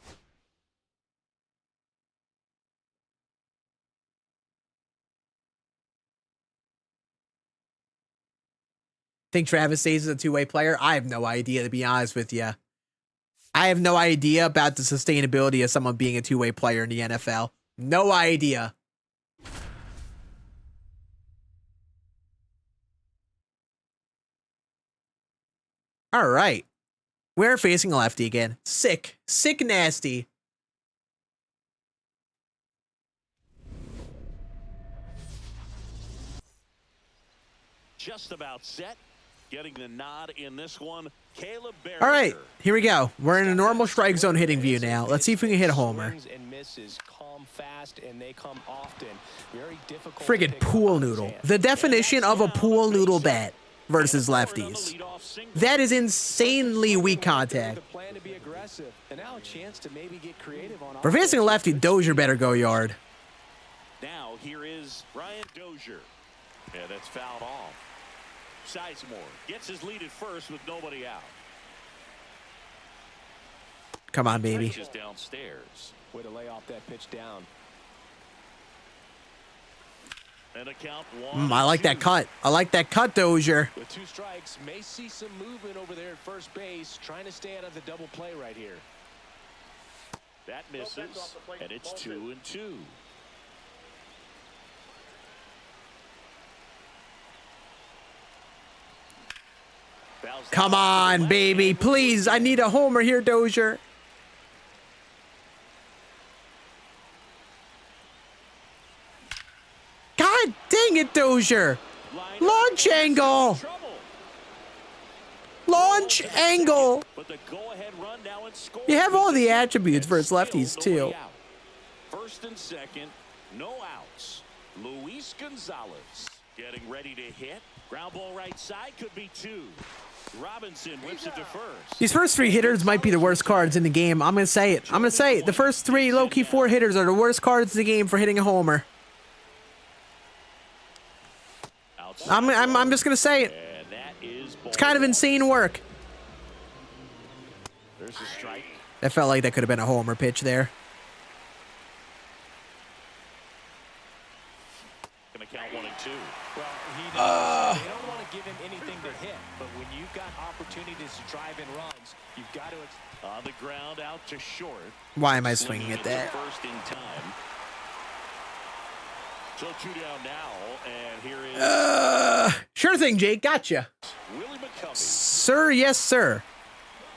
S1: Think Travis stays as a two-way player? I have no idea, to be honest with you. I have no idea about the sustainability of someone being a two-way player in the NFL. No idea. All right. We're facing a lefty again. Sick. Sick nasty.
S3: Just about set. Getting the nod in this one, Caleb Barrier.
S1: All right, here we go. We're in a normal strike zone hitting view now. Let's see if we can hit a homer. Friggin' pool noodle. The definition of a pool noodle bat versus lefties. That is insanely weak contact. For facing a lefty, Dozier better go yard.
S3: Now here is Ryan Dozier. Yeah, that's fouled off. Sizemore gets his lead at first with nobody out.
S1: Come on, baby.
S3: Just downstairs.
S4: Way to lay off that pitch down.
S3: And a count 1.
S1: I like that cut. I like that cut, Dozier.
S4: With 2 strikes, may see some movement over there at first base, trying to stay out of the double play right here.
S3: That misses, and it's 2-2.
S1: Come on, baby. Please, I need a homer here, Dozier. God dang it, Dozier. Launch angle. launch angle.
S3: But the go-ahead run now in score.
S1: You have all the attributes versus lefties, too.
S3: First and second, no outs. Luis Gonzalez getting ready to hit. Ground ball right side, could be 2. Robinson whips it to first.
S1: These first 3 hitters might be the worst cards in the game. I'm going to say it. I'm going to say it. The first 3 low-key 4 hitters are the worst cards in the game for hitting a homer. I'm just going to say it.
S3: And that is
S1: It's kind of insane work.
S3: There's a strike.
S1: That felt like that could have been a homer pitch there.
S3: Gonna count 1 and 2.
S4: Well, he knows they don't want to give him anything to hit, but when you've got opportunities to drive in runs, you've got to.
S3: On the ground, out to short.
S1: Why am I swinging at that?
S3: First in time. So 2 down now, and here is
S1: Sure thing, Jake. Gotcha.
S3: Willie McCovey.
S1: Sir, yes, sir.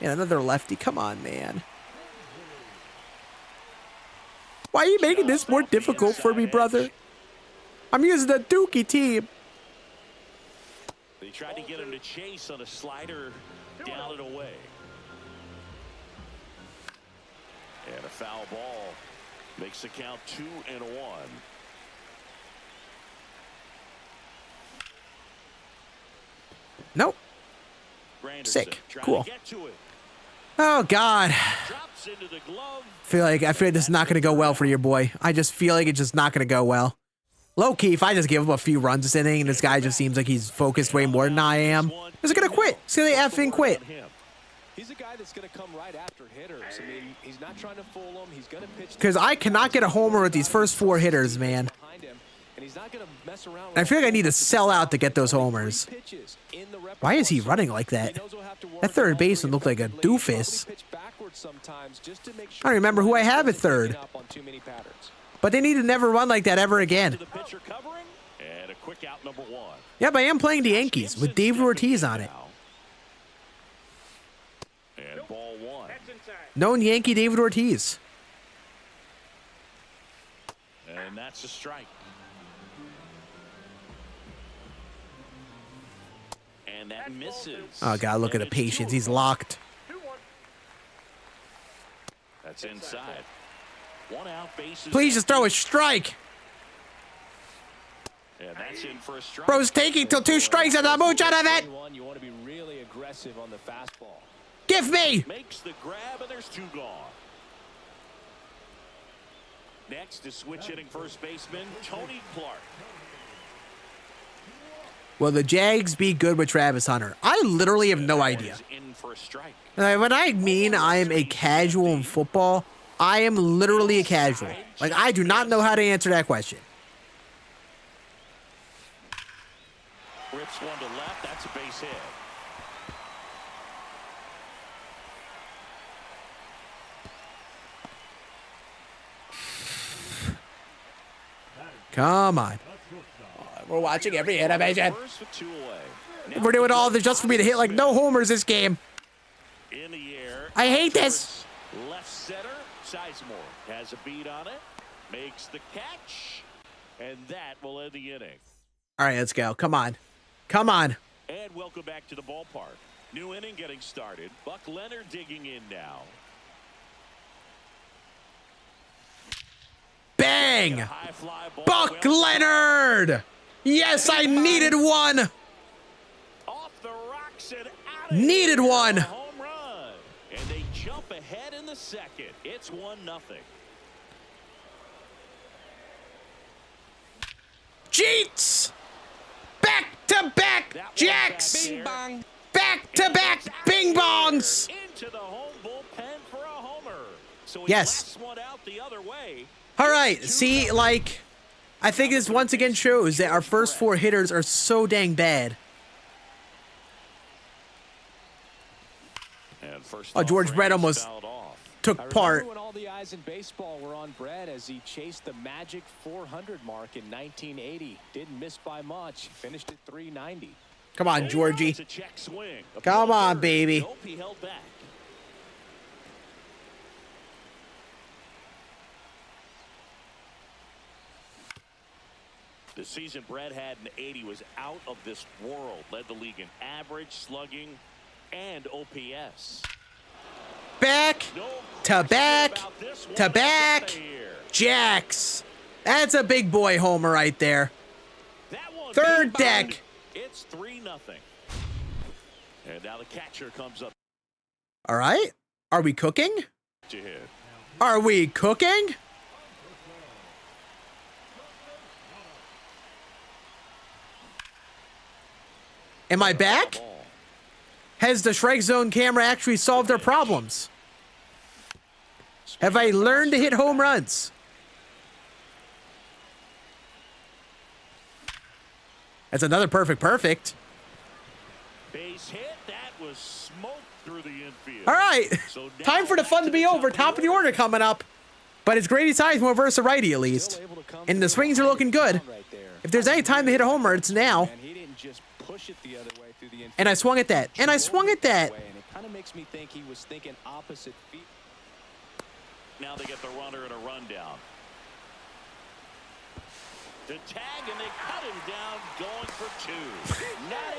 S1: And another lefty. Come on, man. Why are you making this more difficult for me, brother? I'm using the Dookie team.
S3: They tried to get him to chase on a slider down and away. And a foul ball makes the count 2 and 1.
S1: Nope.
S3: Granderson
S1: Sick.
S3: trying
S1: Cool.
S3: to get to it.
S1: Oh, God.
S3: Drops into the glove.
S1: I feel like this is not going to go well for your boy. I just feel like it's just not going to go well. Low-key, if I just give him a few runs this inning and this guy just seems like he's focused way more than I am, he's going to quit. He's going to effing quit.
S4: He's a guy that's going to come right after hitters. I mean, he's not trying to fool them. He's going to pitch.
S1: Because I cannot get a homer with these first 4 hitters, man.
S4: Behind him, and he's not going to mess around.
S1: I feel like I need to sell out to get those homers. Why is he running like that? That third baseman looked like a doofus. I don't remember who I have at third. But they need to never run like that ever again.
S3: The pitcher covering, and a quick out number 1.
S1: Yep, I am playing the Yankees with David Ortiz on it.
S3: And ball 1.
S5: That's inside.
S1: Known Yankee David Ortiz.
S3: And that's a strike. And that misses.
S1: Oh, God, look at the patience. He's locked.
S5: 2-1.
S3: That's inside. 1 out, bases.
S1: Please just throw a strike.
S3: And that's in for a strike.
S1: Bro's taking till 2 strikes at the Moonshot Event.
S4: You want to be really aggressive on the fastball.
S1: Give me.
S3: Makes the grab, and there's 2 gone. Next is switch hitting first baseman Tony Clark.
S1: Will the Jags be good with Travis Hunter? I literally have no idea.
S3: In for a strike.
S1: When I mean I am a casual in football, I am literally a casual. Like, I do not know how to answer that question.
S3: Rips 1 to left. That's a base hit.
S1: Come on. We're watching every animation.
S3: First with 2 away.
S1: We're doing all this just for me to hit like no homers this game.
S3: In the air.
S1: I hate this.
S3: Left center. Sizemore has a beat on it. Makes the catch. And that will end the inning.
S1: All right, let's go. Come on. Come on.
S3: And welcome back to the ballpark. New inning getting started. Buck Leonard digging in now.
S1: Bang!
S3: High fly ball.
S1: Buck Leonard! Yes, I needed one.
S3: Off the rocks and out of
S1: Needed
S3: here.
S1: one.
S3: Home run. And they jump ahead in the second. It's 1-0.
S1: Jeets! Back-to-back jacks!
S3: Bing bong.
S1: Back-to-back bing bongs!
S3: Into the home bullpen for a homer. So he
S1: Yes.
S3: blasts one out the other way.
S1: All right, see, like, I think this once again shows that our first 4 hitters are so dang bad.
S3: And first
S1: Oh, George
S3: off,
S1: Brett
S3: Rams
S1: almost
S3: fouled off.
S1: took part.
S4: When all the eyes in baseball were on Brett as he chased the magic 400 mark in 1980. Didn't miss by much. Finished at 390.
S1: Come on, Georgie.
S3: It's a check swing.
S1: Come on, baby.
S3: Nope, he held back. The season Brett had in '80 was out of this world. Led the league in average, slugging, and OPS.
S1: Back to back to back. Jacks. That's a big boy homer right there. Third deck.
S3: It's 3-0. And now the catcher comes up
S1: All right. Are we cooking?
S3: to hit.
S1: Are we cooking? Am I back? Has the strike zone camera actually solved our problems? Have I learned to hit home runs? That's another perfect.
S3: Base hit. That was smoked through the infield.
S1: All right.
S3: So
S1: Time for the fun to be over. Top of the order coming up. But it's Grady Sizemore versus righty at least. And the swings are looking good. If there's any time to hit a homer, it's now.
S4: And he didn't just push it the other way through the infield.
S1: And I swung at that. And I swung at that.
S4: And it kind of makes me think he was thinking opposite feet.
S3: Now they get the runner in a rundown. The tag, and they cut him down, going for 2.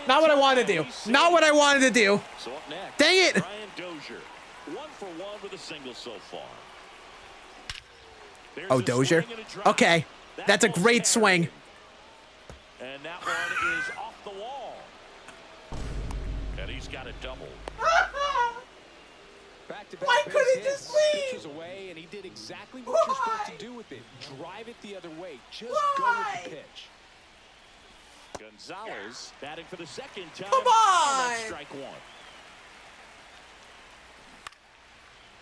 S1: Not what I wanted to do. Not what I wanted to do.
S3: So up next,
S1: Dang it.
S3: Brian Dozier, 1 for 1 with a single so far. There's
S1: Oh,
S3: a
S1: Dozier.
S3: swing and a drive.
S1: Okay.
S3: That
S1: That's a
S3: ball's
S1: great swing.
S3: carried. And that one is off the wall. And he's got a double.
S4: Back-to-back
S1: Why
S4: base
S1: couldn't it
S4: hits,
S1: just leave?
S4: pitches away, and he did exactly what you're supposed to do with it. Drive it the other way. Just go with the pitch.
S3: Gonzalez batting for the second time.
S1: Come
S3: And
S1: on.
S3: that's strike 1.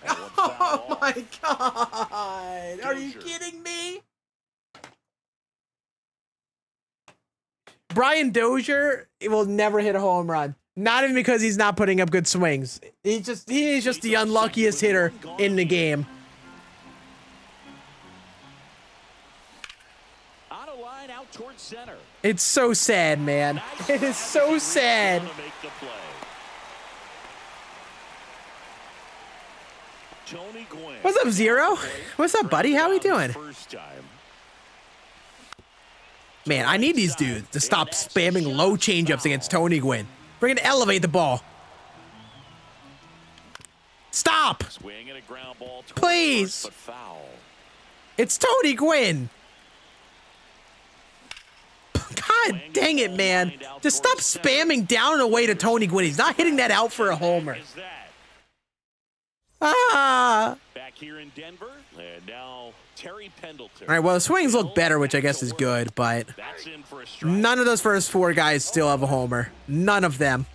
S3: That one fouled
S1: Oh
S3: off.
S1: my God. Are you
S3: Dozier.
S1: kidding me? Brian Dozier will never hit a home run. Not even because he's not putting up good swings. He is just the unluckiest hitter in the game.
S3: On a line out towards center.
S1: It's so sad, man. It is so sad.
S3: To make the play. Tony Gwynn.
S1: What's up, Zero? What's up, buddy? How we doing?
S3: First time.
S1: Man, I need these dudes to stop spamming low changeups against Tony Gwynn. We're gonna elevate the ball. Stop!
S3: Swing and a ground ball towards
S1: Please.
S3: first, but foul.
S1: It's Tony Gwynn. God dang it, man. Just stop spamming down and away to Tony Gwynn. He's not hitting that out for a homer.
S3: Is that
S1: Ah.
S3: back here in Denver? And now Terry Pendleton.
S1: All right, well, the swings look better, which I guess is good, but
S3: That's in for a strike.
S1: none of those first 4 guys still have a homer. None of them.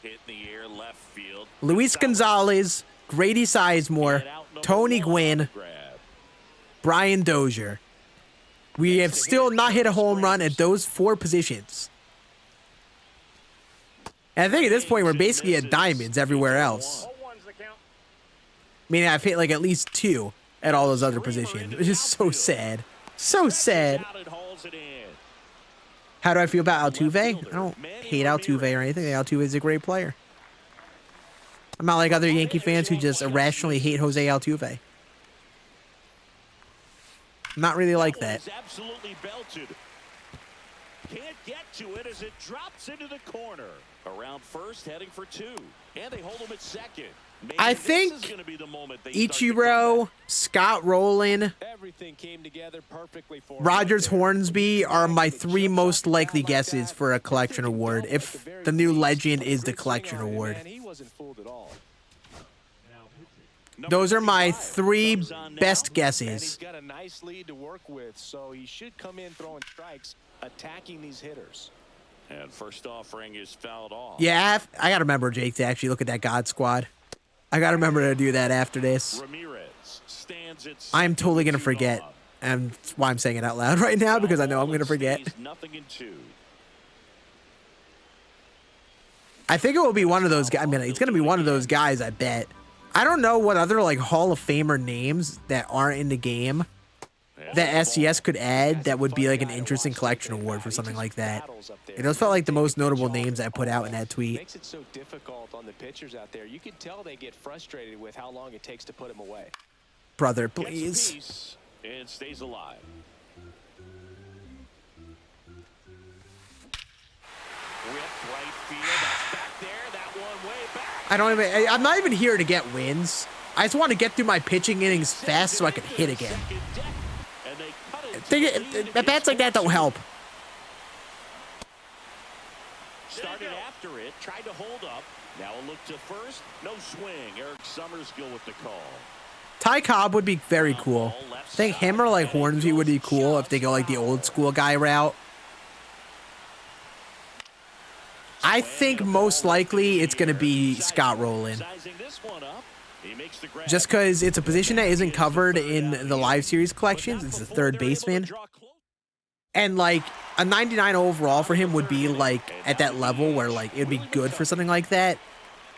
S3: Hit in the air, left field.
S1: Luis Gonzalez, Grady Sizemore,
S3: Get out number
S1: Tony
S3: 1
S1: Gwynn,
S3: grab.
S1: Brian Dozier. We have still not hit a home run at those 4 positions. And I think at this point, we're basically at diamonds everywhere else.
S5: 0-1's the count.
S1: I mean, I've hit like at least 2 at all those other positions, which is so sad. So sad.
S3: Out and hauls it in.
S1: How do I feel about Altuve? I don't hate Altuve or anything. Altuve is a great player. I'm not like other Yankee fans who just irrationally hate Jose Altuve. I'm not really like that.
S3: Is absolutely belted. Can't get to it as it drops into the corner. Around first, heading for 2. And they hold him at second. Maybe
S1: I
S3: this
S1: think
S3: is gonna be the moment they start to come
S1: Ichiro,
S3: back.
S1: Scott Rowland,
S4: Everything came together perfectly for him.
S1: Rogers Hornsby are my 3 most likely guesses for a collection award, if the new legend is the collection award.
S4: Man, he wasn't fooled at all.
S1: Those are my 3
S3: Comes on now.
S1: best
S4: And he's
S1: guesses.
S4: got a nice lead to work with, so he should come in throwing strikes, attacking these hitters.
S3: And first offering is fouled off.
S1: Yeah, I gotta remember, Jake, to actually look at that God Squad. I gotta remember to do that after this.
S3: Ramirez stands at
S1: I'm totally gonna
S3: 2
S1: forget.
S3: off.
S1: And that's why I'm saying it out loud right now, because I know I'm gonna forget.
S3: Stays 0-2.
S1: I think it will be one of those guys. I mean, it's gonna be one of those guys, I bet. I don't know what other like Hall of Famer names that aren't in the game that SCS could add that would be like an interesting collection award for something like that. And those felt like the most notable names I put out in that tweet.
S4: Makes it so difficult on the pitchers out there. You can tell they get frustrated with how long it takes to put them away.
S1: Brother,
S3: Gets a
S1: please.
S3: piece and stays alive. Whip right field. That's back
S1: I'm not even here to get wins. I just want to get through my pitching innings fast so I can hit again. Bats like that don't help.
S3: Started after it, tried to hold up. Now a look to first. No swing. Eric Summers go with the call.
S1: Ty Cobb would be very cool. I think him or like Hornsby would be cool if they go like the old school guy route. I think most likely it's going to be Scott Rowland. Just because it's a position that isn't covered in the live series collections. It's the third baseman. And like a 99 overall for him would be like at that level where like it'd be good for something like that.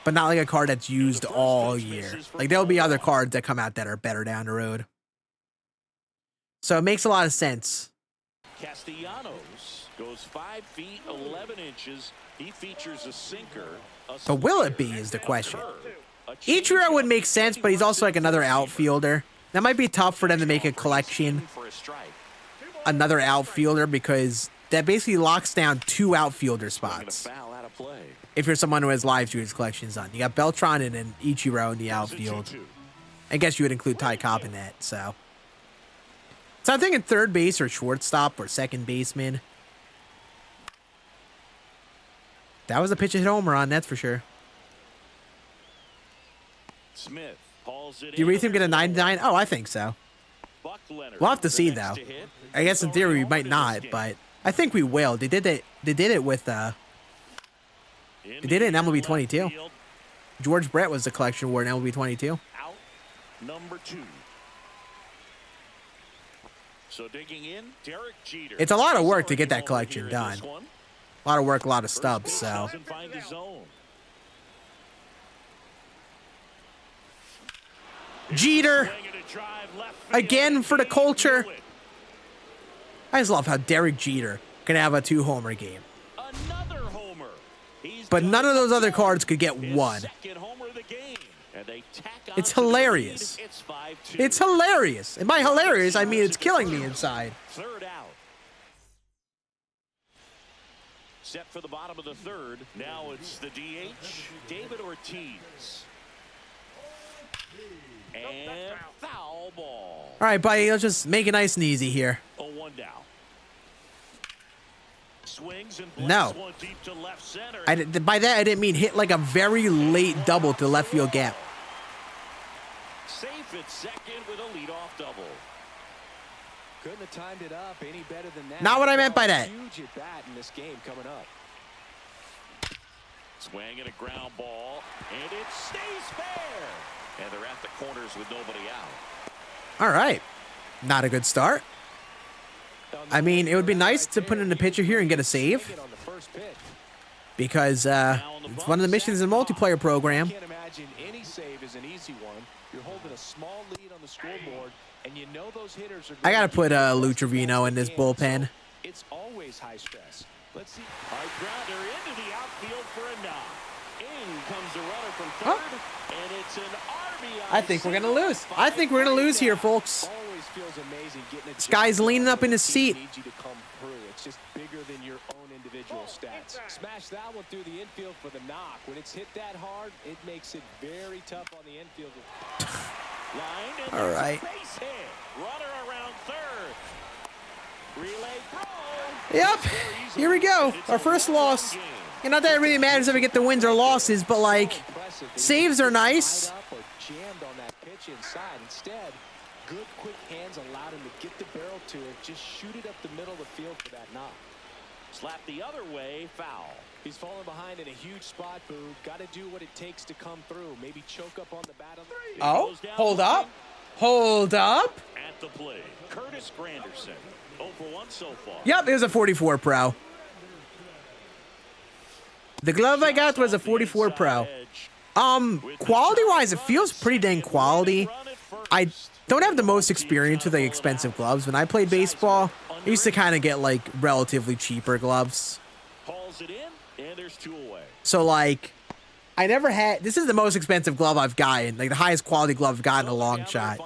S1: But not like a card that's used all year. Like there'll be other cards that come out that are better down the road. So it makes a lot of sense.
S3: Castellanos goes 5 feet 11 inches. He features a sinker.
S1: But will it be is the question. Ichiro would make sense, but he's also like another outfielder. That might be tough for them to make a collection. Another outfielder because that basically locks down 2 outfielder spots. If you're someone who has live series collections on. You got Beltran and then Ichiro in the outfield. I guess you would include Ty Cobb in that, so. So I'm thinking third base or shortstop or second baseman. That was a pitch hit homer on, that's for sure.
S3: Smith hauls it.
S1: Do you really think we're going to get a 99? Oh, I think so. We'll have to see, though. I guess in theory we might not, but I think we will. They did it with they did it in MLB 22. George Brett was the collection award in MLB 22.
S3: Out number 2. So digging in, Derek Jeter.
S1: It's a lot of work to get that collection done. A lot of work, a lot of stubs, so. Jeter. Again for the culture. I just love how Derek Jeter can have a 2-homer game. But none of those other cards could get 1. It's hilarious. It's hilarious. And by hilarious, I mean it's killing me inside.
S3: Third out. Set for the bottom of the third. Now it's the DH, David Ortiz. And foul ball.
S1: All right, buddy, let's just make it nice and easy here.
S3: 0-1 down. Swings and
S1: no.
S3: One deep to left center.
S1: By that, I didn't mean hit like a very late double to the left field gap.
S3: Safe at second with a leadoff double.
S4: Couldn't have timed it up any better than that.
S1: Not what I meant by that.
S4: Huge at bat in this game coming up.
S3: Swing and a ground ball, and it stays fair. And they're at the corners with nobody out.
S1: All right. Not a good start. I mean, it would be nice to put in a pitcher here and get a save. Because it's one of the missions in the multiplayer program.
S4: I can't imagine any save is an easy one. You're holding a small lead on the scoreboard, and you know those hitters are.
S1: I got to put Lou Trevino in this bullpen.
S4: It's always high stress. Let's see.
S3: High grounder into the outfield for a knock. In comes the runner from third, and it's an RBI.
S1: I think we're going to lose. I think we're going to lose here, folks.
S4: Always feels amazing getting
S1: this guy's leaning up in his seat.
S4: Needs you to come through. It's just bigger than your own individual stats. Smash that one through the infield for the knock. When it's hit that hard, it makes it very tough on the infield.
S1: All right.
S3: Base hit. Runner around third. Relay throw.
S1: Yep. Here we go. Our first loss. And not that it really matters if we get the wins or losses, but like saves are nice.
S4: Jammed on that pitch inside. Instead, good quick hands allowed him to get the barrel to it. Just shoot it up the middle of the field for that knock.
S3: Slap the other way, foul.
S4: He's falling behind in a huge spot, Boo. Got to do what it takes to come through. Maybe choke up on the bat.
S1: Oh, hold up. Hold up.
S3: At the plate, Curtis Granderson. 0 for 1 so far.
S1: Yep, it was a 44 Pro. The glove I got was a 44 Pro. Quality-wise, it feels pretty dang quality. I don't have the most experience with like expensive gloves. When I played baseball, I used to kind of get like relatively cheaper gloves.
S3: Hauls it in, and there's 2 away.
S1: So like, I never had. This is the most expensive glove I've gotten, like the highest quality glove I've gotten in a long shot.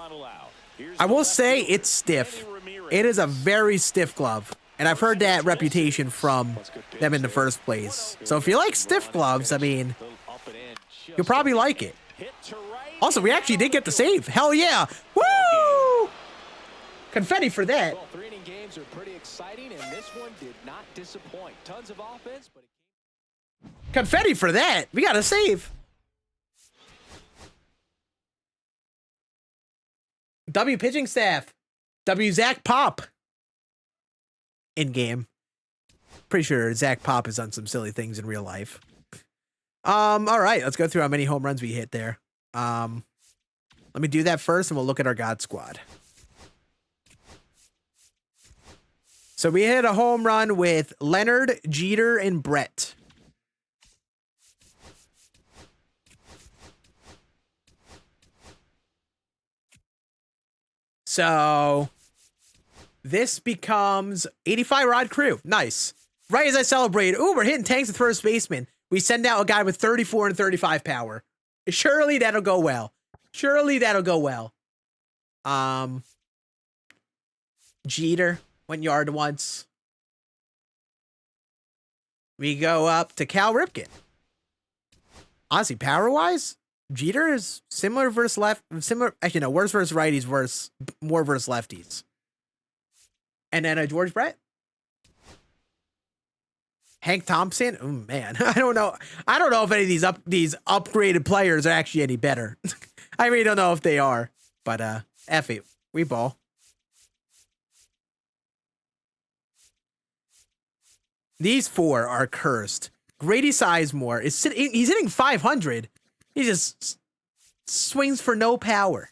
S1: I will say it's stiff. It is a very stiff glove. And I've heard that reputation from them in the first place. So if you like stiff gloves, I mean, You'll probably like it. Also, we actually did get the save. Hell yeah. Woo! Confetti for that.
S4: Well, 3 inning games are pretty exciting, and this one did not disappoint. Tons of offense, but
S1: Confetti for that. We got a save. W pitching staff. W Zach Pop. In game. Pretty sure Zach Pop has done some silly things in real life. All right, let's go through how many home runs we hit there. Let me do that first, and we'll look at our God Squad. So we hit a home run with Leonard, Jeter, and Brett. So this becomes 85 Rod Crew. Nice. Right as I celebrate, ooh, we're hitting tanks with first baseman. We send out a guy with 34 and 35 power. Surely that'll go well. Surely that'll go well. Jeter went yard once. We go up to Cal Ripken. Honestly, power-wise, Jeter is similar versus actually no, worse versus righties, more versus lefties. And then a George Brett. Hank Thompson. Oh man, I don't know. I don't know if any of these upgraded players are actually any better. I really don't know if they are. But F it. We ball. These 4 are cursed. Grady Sizemore is sitting. He's hitting 500. He just swings for no power.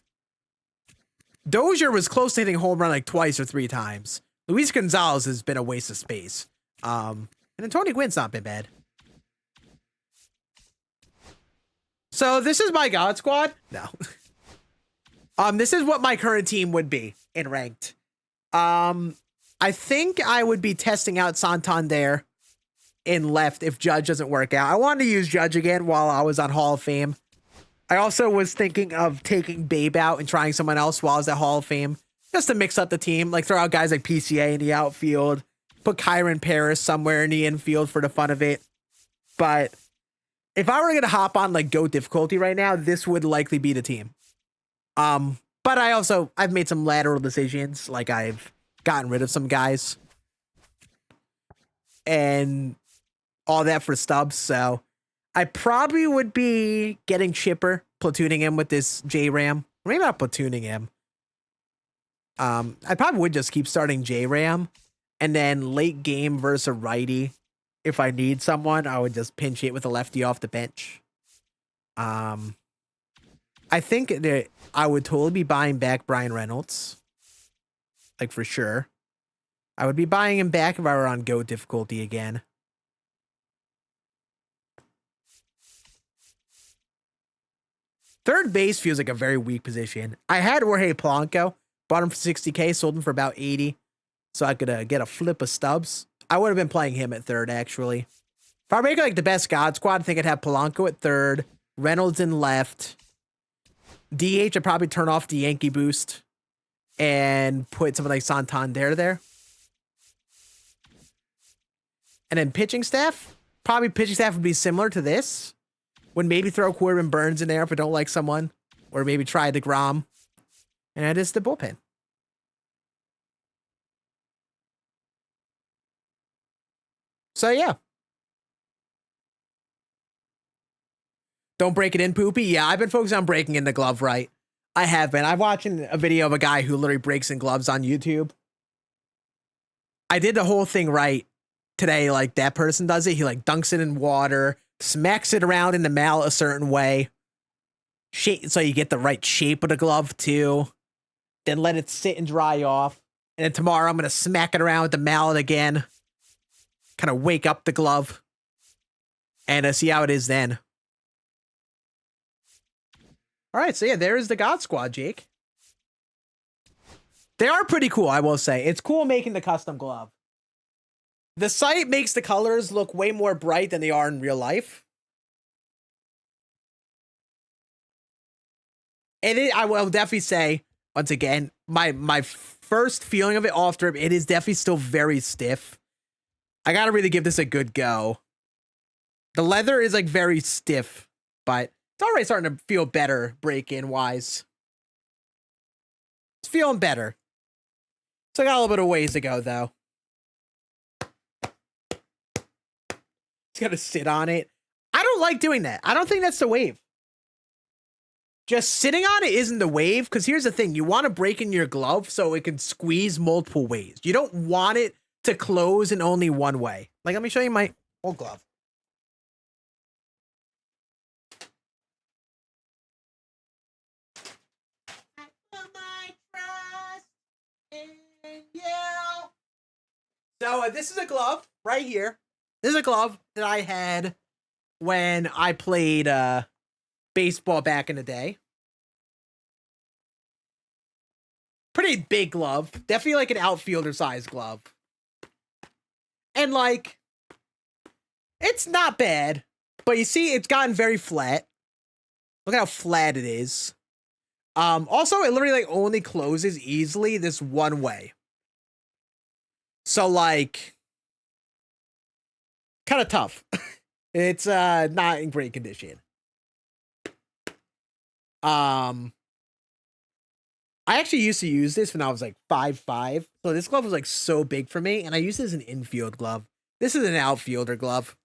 S1: Dozier was close to hitting home run like twice or 3 times. Luis Gonzalez has been a waste of space. And then Tony Gwynn's not been bad. So this is my God Squad. No. This is what my current team would be in ranked. I think I would be testing out Santander in left if Judge doesn't work out. I wanted to use Judge again while I was on Hall of Fame. I also was thinking of taking Babe out and trying someone else while I was at Hall of Fame. Just to mix up the team. Like throw out guys like PCA in the outfield. Put Kyron Paris somewhere in the infield for the fun of it. But if I were going to hop on like GOAT difficulty right now, this would likely be the team. But I've made some lateral decisions. Like I've gotten rid of some guys. And all that for Stubbs. So I probably would be getting Chipper, platooning him with this J-Ram. Maybe not platooning him. I probably would just keep starting J-Ram. And then late game versus a righty. If I need someone, I would just pinch it with a lefty off the bench. I think that I would totally be buying back Brian Reynolds. Like for sure. I would be buying him back if I were on GOAT difficulty again. Third base feels like a very weak position. I had Jorge Polanco. Bought him for 60K. Sold him for about 80. So I could get a flip of Stubbs. I would have been playing him at third, actually. If I make like the best God Squad, I think I'd have Polanco at third. Reynolds in left. DH, I'd probably turn off the Yankee boost. And put someone like Santander there. And then pitching staff. Probably pitching staff would be similar to this. Would maybe throw Corbin Burns in there if I don't like someone. Or maybe try DeGrom. And that is the bullpen. So, yeah. Don't break it in, Poopy. Yeah, I've been focused on breaking in the glove right. I have been. I'm watching a video of a guy who literally breaks in gloves on YouTube. I did the whole thing right today. Like, that person does it. He, like, dunks it in water, smacks it around in the mallet a certain way. So you get the right shape of the glove, too. Then let it sit and dry off. And then tomorrow I'm going to smack it around with the mallet again. Kind of wake up the glove. And see how it is then. All right, so yeah, there is the God Squad, Jake. They are pretty cool, I will say. It's cool making the custom glove. The site makes the colors look way more bright than they are in real life. And I will definitely say, once again, my first feeling of it off drip, it is definitely still very stiff. I gotta really give this a good go. The leather is like very stiff, but It's already starting to feel better break-in wise. It's feeling better. So I got a little bit of ways to go, though. Just gotta sit on it. I don't like doing that. I don't think that's the wave. Just sitting on it isn't the wave, because here's the thing. You want to break in your glove so it can squeeze multiple ways. You don't want it to close in only one way. Like, let me show you my old glove. So this is a glove right here. This is a glove that I had when I played baseball back in the day. Pretty big glove. Definitely like an outfielder size glove. And like, it's not bad. But you see, it's gotten very flat. Look how flat it is. Also, it literally like only closes easily this one way. So like, kind of tough. It's not in great condition. I actually used to use this when I was like 5'5". So this glove was like so big for me, and I use this as an infield glove. This is an outfielder glove.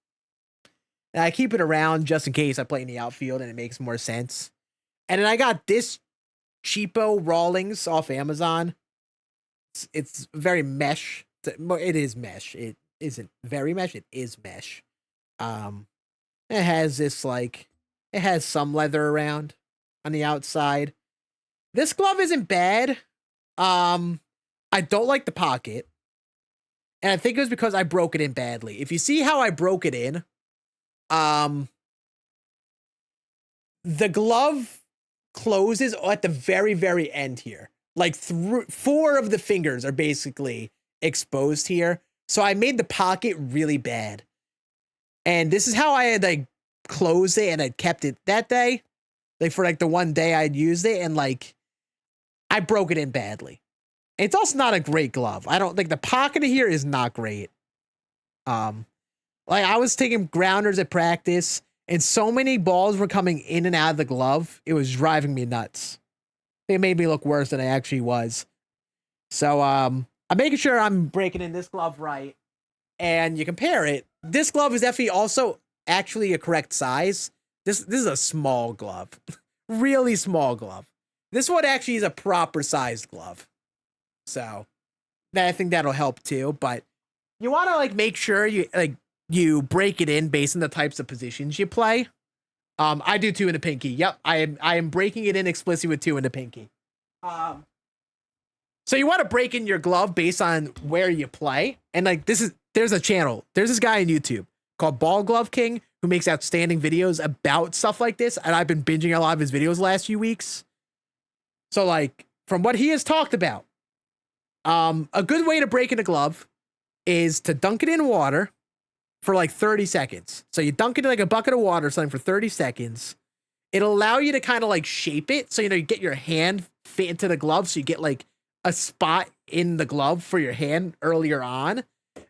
S1: And I keep it around just in case I play in the outfield and it makes more sense. And then I got this cheapo Rawlings off Amazon. It's very mesh. It is mesh. It isn't very mesh. It is mesh. It has this like, it has some leather around on the outside. This glove isn't bad. I don't like the pocket. And I think it was because I broke it in badly. If you see how I broke it in, the glove closes at the very, very end here. Like 4 of the fingers are basically exposed here. So I made the pocket really bad. And this is how I had like closed it and I'd kept it that day. Like for like the one day I'd used it, and like I broke it in badly. It's also not a great glove. I don't think the pocket here is not great. Like I was taking grounders at practice and so many balls were coming in and out of the glove. It was driving me nuts. It made me look worse than I actually was. So, I'm making sure I'm breaking in this glove right. And you compare it. This glove is definitely also actually a correct size. This is a small glove. Really small glove. This one actually is a proper sized glove. So, I think that'll help too. But you want to like make sure you break it in based on the types of positions you play. I do 2 in the pinky. Yep, I am breaking it in explicitly with 2 in the pinky. So you want to break in your glove based on where you play. And like there's a channel. There's this guy on YouTube called Ball Glove King who makes outstanding videos about stuff like this. And I've been binging a lot of his videos the last few weeks. So like from what he has talked about, a good way to break in a glove is to dunk it in water for like 30 seconds. So you dunk it in like a bucket of water or something for 30 seconds. It'll allow you to kind of like shape it. So, you get your hand fit into the glove. So you get like a spot in the glove for your hand earlier on.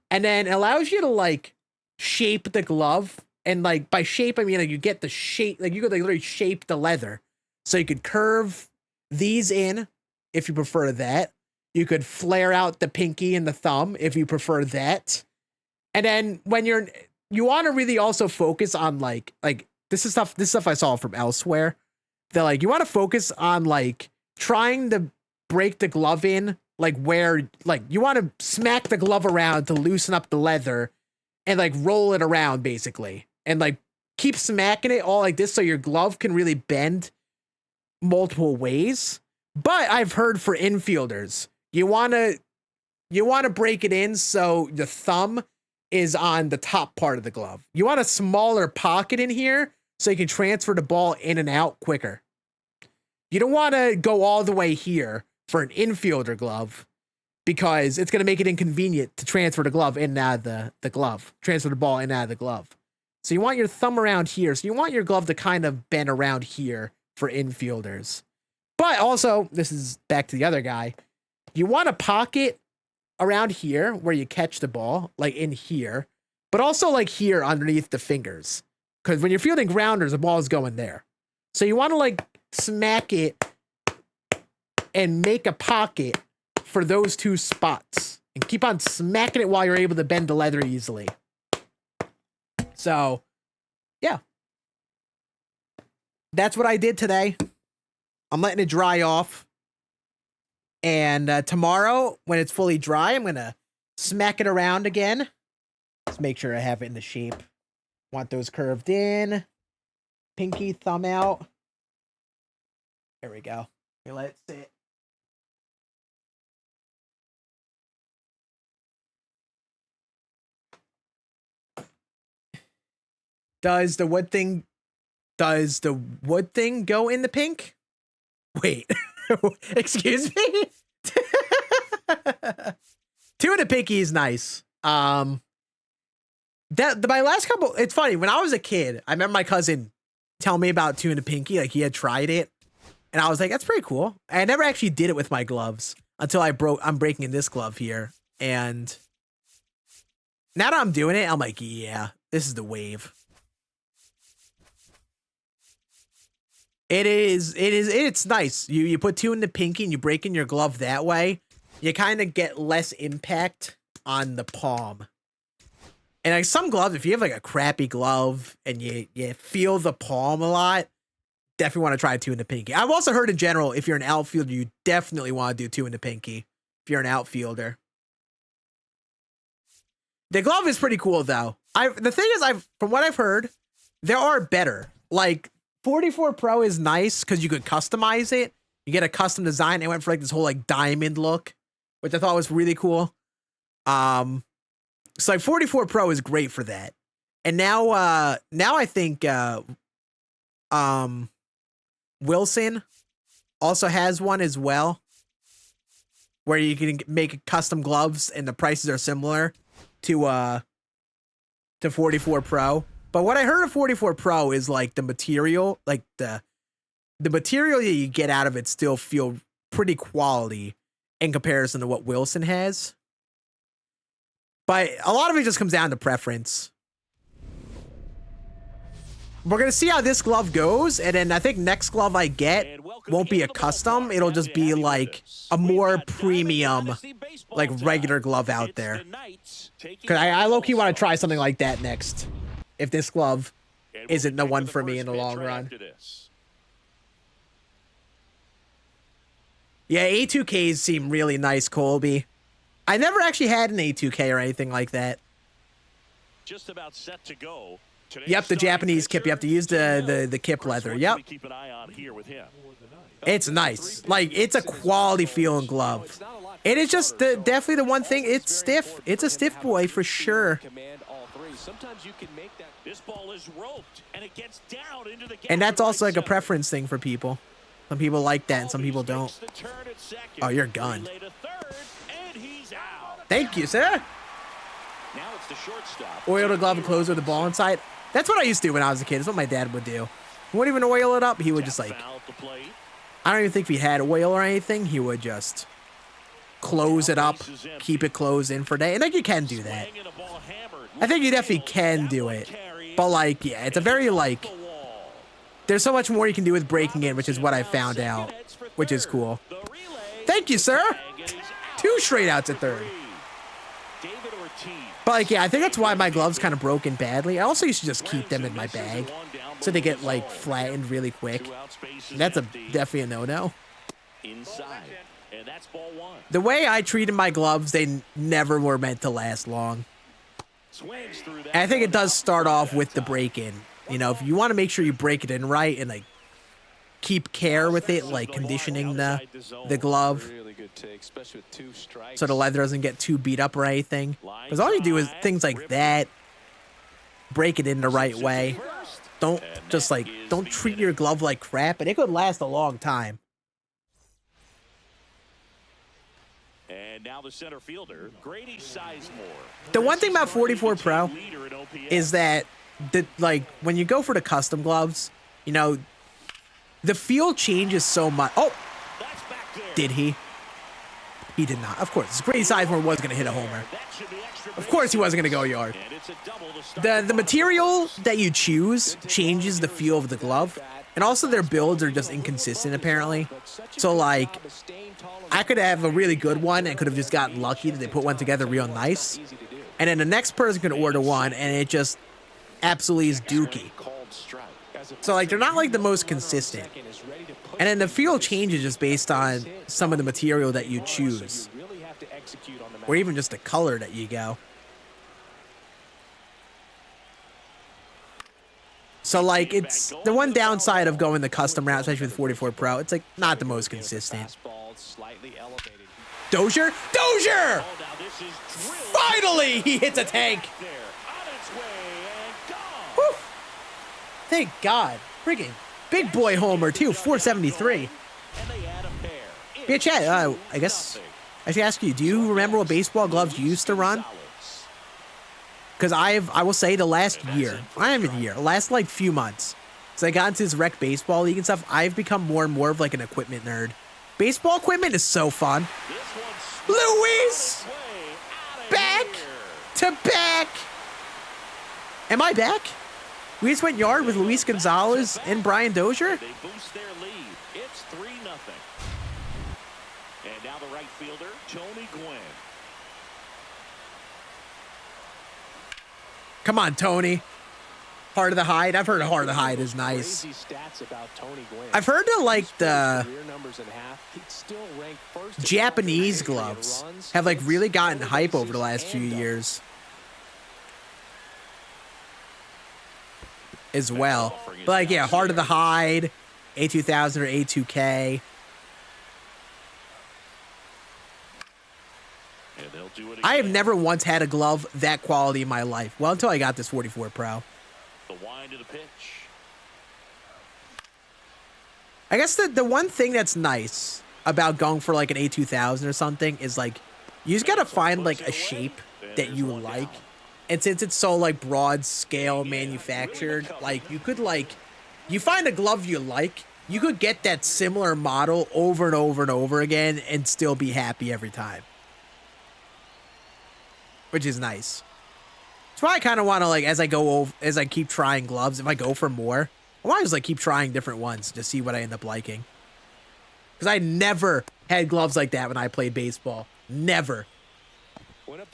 S1: And then it allows you to like shape the glove. And like by shape, I mean, like you get the shape, like you could like literally shape the leather. So you could curve these in if you prefer that. You could flare out the pinky and the thumb if you prefer that. And then when you want to really also focus on like this is stuff I saw from elsewhere. That like you want to focus on like trying to break the glove in like where like you want to smack the glove around to loosen up the leather and like roll it around basically. And like keep smacking it all like this so your glove can really bend multiple ways. But I've heard for infielders, you want to break it in so the thumb is on the top part of the glove. You want a smaller pocket in here so you can transfer the ball in and out quicker. You don't want to go all the way here for an infielder glove because it's going to make it inconvenient to transfer the glove in and out of the glove, transfer the ball in and out of the glove. So you want your thumb around here. So you want your glove to kind of bend around here for infielders. But also, this is back to the other guy. You want a pocket around here where you catch the ball, like in here, but also like here underneath the fingers. Because when you're fielding grounders, the ball is going there. So you want to like smack it and make a pocket for those two spots and keep on smacking it while you're able to bend the leather easily. So, yeah. That's what I did today. I'm letting it dry off. And tomorrow, when it's fully dry, I'm going to smack it around again. Let's make sure I have it in the shape. Want those curved in. Pinky, thumb out. There we go. Okay, let it sit. Does the wood thing go in the pink? Wait. Excuse me? Two in the pinky is nice. My last couple, it's funny. When I was a kid, I remember my cousin telling me about two in the pinky, like he had tried it. And I was like, that's pretty cool. I never actually did it with my gloves until I'm breaking in this glove here. And now that I'm doing it, I'm like, yeah, this is the wave. It's nice. You put two in the pinky and you break in your glove that way. You kind of get less impact on the palm. And like some gloves, if you have like a crappy glove and you feel the palm a lot, definitely want to try two in the pinky. I've also heard in general, if you're an outfielder, you definitely want to do two in the pinky if you're an outfielder. The glove is pretty cool though. The thing is, from what I've heard, there are better. Like 44 Pro is nice because you could customize it. You get a custom design. It went for like this whole like diamond look, which I thought was really cool. So like 44 Pro is great for that. And now I think Wilson also has one as well, where you can make custom gloves and the prices are similar to 44 Pro. But what I heard of 44 Pro is like the material, like the material that you get out of it still feel pretty quality in comparison to what Wilson has. But a lot of it just comes down to preference. We're going to see how this glove goes. And then I think next glove I get won't be a custom. It'll just be like a more premium, like regular glove out there. Because I low-key want to try something like that next. If this glove isn't the one for me in the long run. Yeah, A2Ks seem really nice, Colby. I never actually had an A2K or anything like that.
S3: Just about set to go.
S1: Yep, the Japanese kip. You have to use the kip leather. Yep. It's nice. Like, it's a quality feeling glove. It is just definitely the one thing. It's stiff. It's a stiff boy for sure.
S3: This ball is roped and it gets down into the
S1: and that's also like a preference thing for people. Some people like that and some people don't. Oh, you're gunned. Thank you, sir.
S3: Now it's the shortstop.
S1: Oil the glove and close with the ball inside. That's what I used to do when I was a kid. That's what my dad would do. He wouldn't even oil it up. He would just like, I don't even think if he had oil or anything, he would just close it up, keep it closed in for a day. And I think you can do that. I think you definitely can do it. But like, yeah, it's a very like, there's so much more you can do with breaking in, which is what I found out, which is cool. Thank you, sir. 2 straight outs at third. But like, yeah, I think that's why my gloves kind of broken badly. I also used to just keep them in my bag so they get like flattened really quick. And that's definitely a no-no. The way I treated my gloves, they never were meant to last long. And I think it does start off with the break-in. You know, if you want to make sure you break it in right and like keep care with it, like conditioning the glove so the leather doesn't get too beat up or anything. Because all you do is things like that, break it in the right way. Don't just like, don't treat your glove like crap, and it could last a long time.
S3: And now the center fielder, Grady Sizemore.
S1: The one thing about 44 Pro is that like when you go for the custom gloves, you know, the feel changes so much. Oh, did he? He did not. Of course, Grady Sizemore was going to hit a homer. Of course, he wasn't going to go yard. The material that you choose changes the feel of the glove. And also their builds are just inconsistent, apparently. So, like, I could have a really good one and could have just gotten lucky that they put one together real nice. And then the next person could order one, and it just absolutely is dookie. So, like, they're not, like, the most consistent. And then the feel changes just based on some of the material that you choose. Or even just the color that you go. So, like, it's the one downside of going the custom route, especially with 44 Pro. It's, like, not the most consistent. Dozier? Dozier! Finally, he hits a tank. Whew. Thank God. Friggin' big boy homer, too. 473. Yeah, chat, I guess I should ask you, do you remember what baseball gloves you used to run? Because I will say the last year, last like few months, so I got into this rec baseball league and stuff, I've become more and more of like an equipment nerd. Baseball equipment is so fun. Luis! Back to back! Am I back? We just went yard with Luis Gonzalez and Brian Dozier?
S3: They boost their lead. It's 3-0. And now the right fielder, Tony Gwynn.
S1: Come on, Tony. Heart of the Hide. I've heard Heart of the Hide is nice. I've heard that, like, the Japanese gloves have, like, really gotten hype over the last few years. As well. But, like, yeah, Heart of the Hide, A2000 or A2K. I have never once had a glove that quality in my life. Well, until I got this 44 Pro.
S3: The wind of the pitch.
S1: I guess the one thing that's nice about going for like an A2000 or something is like, you just gotta find like a shape that you like. And since it's so like broad scale manufactured, like you could like, you find a glove you like, you could get that similar model over and over and over again and still be happy every time. Which is nice. That's why I kind of want to, like, as I keep trying gloves, if I go for more, I want to just, like, keep trying different ones to see what I end up liking. Because I never had gloves like that when I played baseball. Never.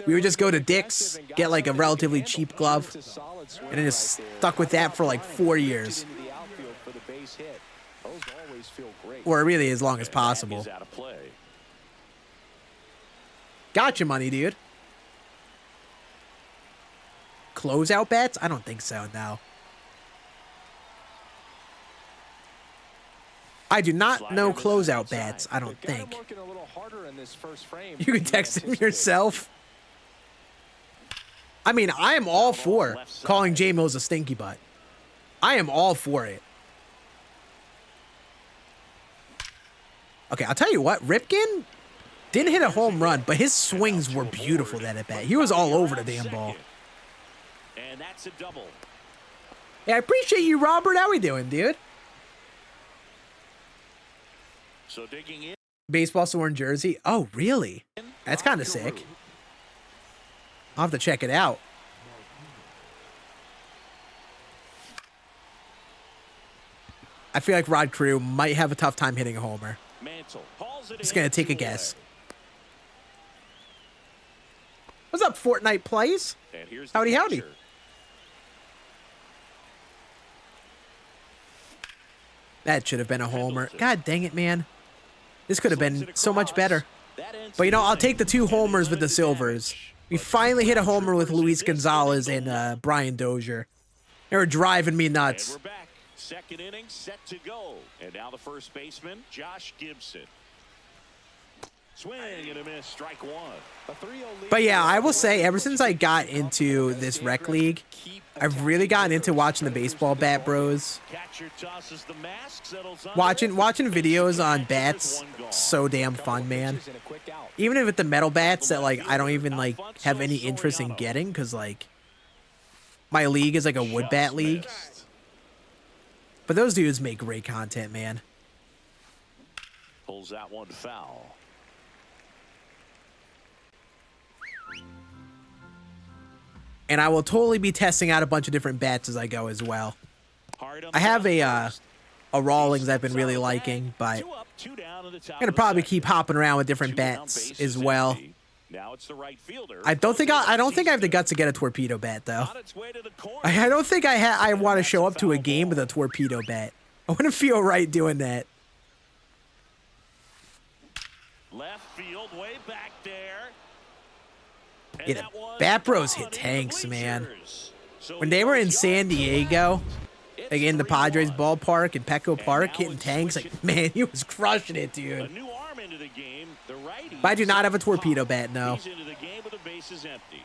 S1: We would just go to Dick's, get, like, a relatively cheap glove, and then just stuck with that for, like, 4 years. Or really as long as possible. Gotcha money, dude. Closeout bats? I don't think so, no. I do not know closeout bats, I don't think. You can text him yourself. I mean, I am all for calling J Mills a stinky butt. I am all for it. Okay, I'll tell you what, Ripken didn't hit a home run, but his swings were beautiful that at bat. He was all over the damn ball.
S3: And that's a double.
S1: Yeah, I appreciate you, Robert. How we doing, dude?
S3: So digging in.
S1: Baseball sworn jersey. Oh, really? That's kind of sick. I'll have to check it out. I feel like Rod Carew might have a tough time hitting a homer. Just gonna take a guess. What's up, Fortnite plays? Howdy, howdy. That should have been a homer. God dang it, man. This could have been so much better. But, you know, I'll take the 2 homers with the Silvers. We finally hit a homer with Luis Gonzalez and Brian Dozier. They were driving me nuts.
S3: And we're back. Second inning set to go. And now the first baseman, Josh Gibson. Swing and a miss, strike one.
S1: But yeah, I will say, ever since I got into this rec league, I've really gotten into watching the baseball bat bros. Watching videos on bats, so damn fun, man. Even if it's the metal bats that like I don't even like have any interest in getting, because like my league is like a wood bat league. But those dudes make great content, man.
S3: Pulls that one foul.
S1: And I will totally be testing out a bunch of different bats as I go as well. I have a a Rawlings I've been really liking, but
S3: Two up, two down in the top
S1: I'm gonna
S3: of the
S1: probably
S3: second.
S1: keep hopping around with different
S3: Two out,
S1: bets
S3: base
S1: as
S3: is
S1: well.
S3: empty. Now it's the right fielder.
S1: I don't think I have the guts to get a torpedo bet though.
S3: On its way to the corner.
S1: I don't think I want to show up to a game with a torpedo bet. I wouldn't feel right doing that.
S3: Left field, way back there. And
S1: Yeah, the
S3: that one
S1: Bat Bros
S3: gone
S1: hit
S3: into the
S1: tanks, man.
S3: bleachers. So
S1: When they were in
S3: yards
S1: San
S3: to
S1: Diego,
S3: left. It's
S1: like in the
S3: 3-1.
S1: Padres ballpark in Petco Park,
S3: now
S1: hitting
S3: it's
S1: tanks, like, man, he was crushing it,
S3: A
S1: dude.
S3: new arm into the game. The righty.
S1: But I do not have a torpedo bet, no.
S3: He's into the game with the bases empty.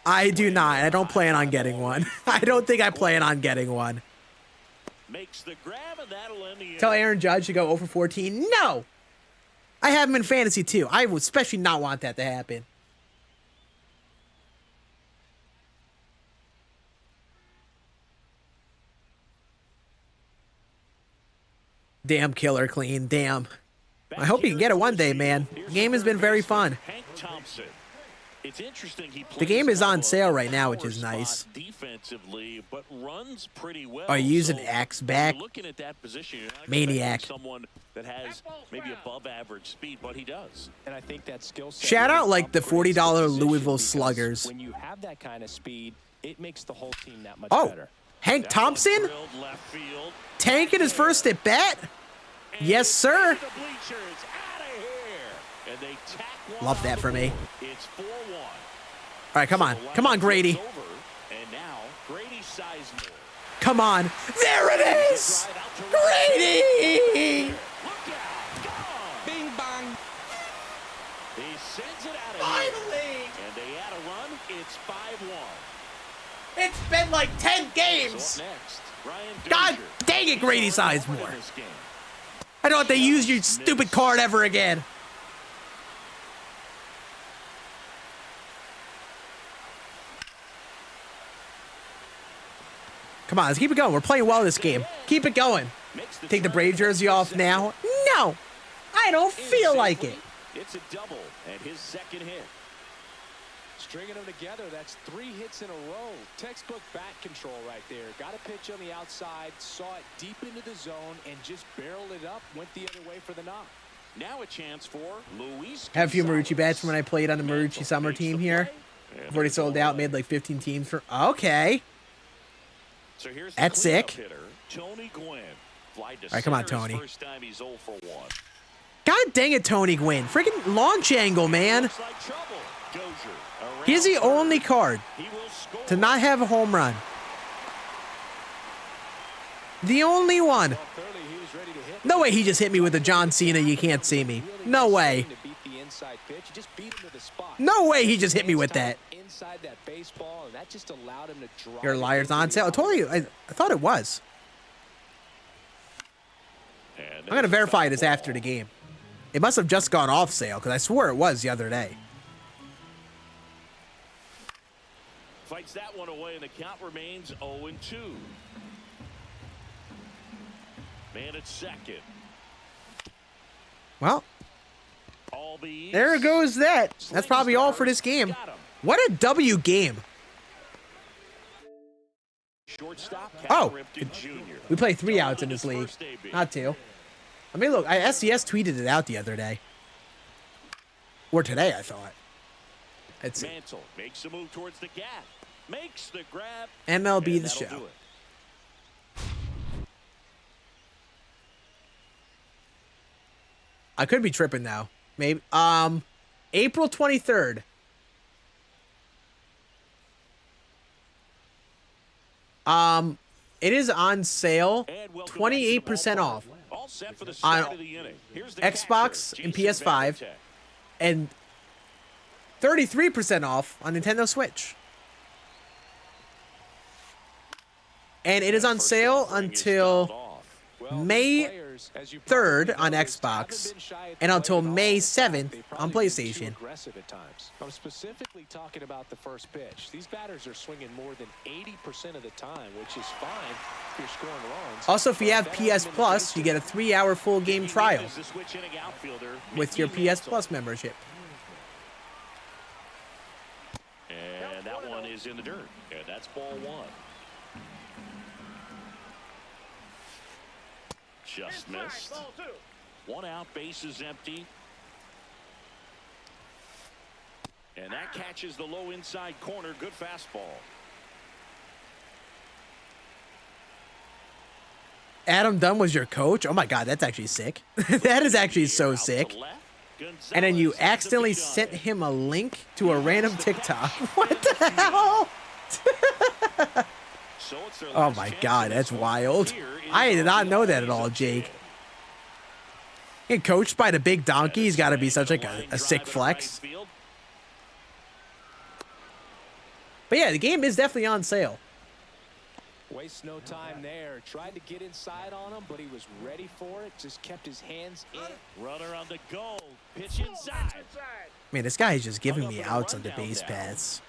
S1: I do not. I don't plan on getting one. I don't think I plan on getting one.
S3: Makes the grab and that'll end the
S1: Tell
S3: inning.
S1: Aaron Judge to go 0 for 14. No! I have him in fantasy too. I would especially not want that to happen. Damn, Killer Clean. Damn. I hope you can get it one day, man. The game has been very fun.
S3: Hank Thompson. It's interesting he
S1: The game is
S3: plays
S1: on
S3: kind of
S1: sale
S3: a
S1: right now, which
S3: power
S1: is nice.
S3: spot defensively, but runs pretty well.
S1: Are you using
S3: So
S1: Axe
S3: when
S1: back?
S3: you're looking at that position, you're not
S1: Maniac.
S3: expecting someone that has maybe above average speed, but he does.
S4: And I think that skill set
S1: Shout
S4: really
S1: out like the
S4: upgrades
S1: $40
S4: position
S1: Louisville
S4: because
S1: Sluggers.
S4: When you have that kind of speed, it makes the whole team that much
S1: Oh,
S4: better.
S1: Hank
S3: That one
S1: Thompson?
S3: drilled left field.
S1: Tanking his first at bat? Yes, sir.
S3: Into the bleachers, outta here. And they tack one
S1: Love
S3: on
S1: that
S3: the
S1: for me.
S3: board. It's 4-1.
S1: All right, come on.
S3: So the
S1: Come on,
S3: line
S1: Grady.
S3: flips over, and now Grady Sizemore.
S1: Come on. There it is!
S3: Drive out to right.
S1: Grady!
S3: Look out. Gone.
S4: Bing bang.
S3: He sends it out of
S1: Finally!
S3: here. And they add a run. It's 5-1.
S1: It's been like 10
S3: So
S1: games.
S3: up next, Ryan
S1: God
S3: Dozier.
S1: dang it, Grady
S3: He's already
S1: Sizemore.
S3: in this game.
S1: I don't have to use your stupid card ever again. Come on, let's keep it going. We're playing well this game. Keep it going.
S3: Makes
S1: Take the Brave jersey off now. No, I don't feel like it.
S3: It's a double and his second hit.
S4: Stringing them together, that's 3 hits in a row. Textbook bat control right there. Got a pitch on the outside, saw it deep into the zone, and just barreled it up, went the other way for the knock.
S3: Now a chance for Luis.
S1: Have a few Marucci
S3: Gonzalez.
S1: bets when I played on the Marucci summer team here. I've already sold out, made like 15 teams for. Okay.
S3: So here's
S1: That's
S3: the cleanup
S1: sick.
S3: hitter, Tony Gwynn. Flied to
S1: All right, come on,
S3: center his
S1: Tony.
S3: First time he's 0 for 1.
S1: God dang it, Tony Gwynn. Freaking launch angle, man.
S3: Looks like trouble. Dozier around
S1: He's the
S3: third.
S1: only card
S3: He will score.
S1: to not have a home run. The only one.
S4: Well, clearly he was ready to hit.
S1: No way he just hit me with a John Cena, you can't see me.
S4: Really
S1: No
S4: nice
S1: way.
S4: swing to beat the inside pitch. He just beat him to the spot.
S1: No way he just hit me with that.
S4: Inside that baseball, and that just allowed him to drive.
S1: Your
S4: it
S1: liar's
S4: into
S1: on
S4: the
S1: sale. I told you. I thought it was.
S3: And
S1: I'm going to verify this after the game. It must have just gone off sale because I swore it was the other day.
S3: Fights that one away, and the count remains 0-2. Man at second.
S1: Well,
S3: All the
S1: there goes that. That's probably all for this game. What a W game.
S3: Shortstop,
S1: Oh,
S3: Cal Ripken Jr.
S1: We play 3 outs in this league, not 2. I mean, look, SCS tweeted it out the other day. Or today, I thought. Let's see.
S3: Mantle makes a move towards the gap. Makes the grab.
S1: MLB
S3: and
S1: the
S3: that'll
S1: show.
S3: do it.
S1: I could be tripping now. Maybe. April 23rd. It is on sale.
S3: And welcome back to the
S1: 28%
S3: ballpark.
S1: off.
S3: All set for the
S1: On
S3: start of the inning. Here's the
S1: Xbox
S3: catcher,
S1: and
S3: Jason
S1: PS5.
S3: Vandertek.
S1: And 33% off on Nintendo Switch. And it is on
S3: First
S1: sale
S3: offering is
S1: until
S3: fouled off.
S4: Well,
S1: May
S4: these players, as you
S1: 3rd
S4: probably
S1: on
S4: noticed,
S1: Xbox
S4: haven't been shy at
S1: and
S4: the
S1: until
S4: plate at
S1: May
S4: all.
S1: 7th
S4: They've
S1: on
S4: probably been too
S1: PlayStation.
S4: aggressive at times. I'm specifically talking about the first pitch. These batters are swinging more than 80% of the time, which is fine if you're scoring runs.
S1: Also, if you
S4: But
S1: have
S4: that
S1: PS
S4: hasn't been the
S1: Plus,
S4: case
S1: you get a 3-hour full game
S3: Digging in
S1: trial
S3: is the switch inning outfielder,
S1: with your
S3: Mickey
S1: PS
S3: Mantle.
S1: Plus membership.
S3: And that one is in the dirt. And that's ball 1. Just
S5: Inside,
S3: missed.
S5: ball 2.
S3: 1 out, base is empty. And that catches the low inside corner. Good fastball.
S1: Adam Dunn was your coach? Oh my god, that's actually sick. That is actually so
S3: Out to
S1: sick.
S3: left.
S1: And then you
S3: Gonzalez has the
S1: accidentally
S3: beat on
S1: sent
S3: it.
S1: him a link to a random TikTok. What the hell?
S3: So it's their
S1: Oh
S3: last
S1: my
S3: chance
S1: god,
S3: in
S1: that's
S3: this one.
S1: wild.
S3: Here is
S1: I did not
S3: RBI.
S1: know that at all,
S3: He's up
S1: Jake.
S3: 10.
S1: Getting coached by the big donkey, he's got to be
S3: Swing
S1: such
S3: to
S1: like
S3: line
S1: a
S3: drive
S1: sick
S3: in
S1: flex.
S3: right field.
S1: But yeah, the game is definitely on sale.
S4: Waste no time there. Tried to get inside on him, but he was ready for it. Just kept his hands in.
S3: Runner on the goal. Pitch inside.
S5: Inside.
S1: Man, this guy is just giving
S3: Hung up
S1: me
S3: with a
S1: outs on the
S3: rundown
S1: base
S3: down.
S1: paths.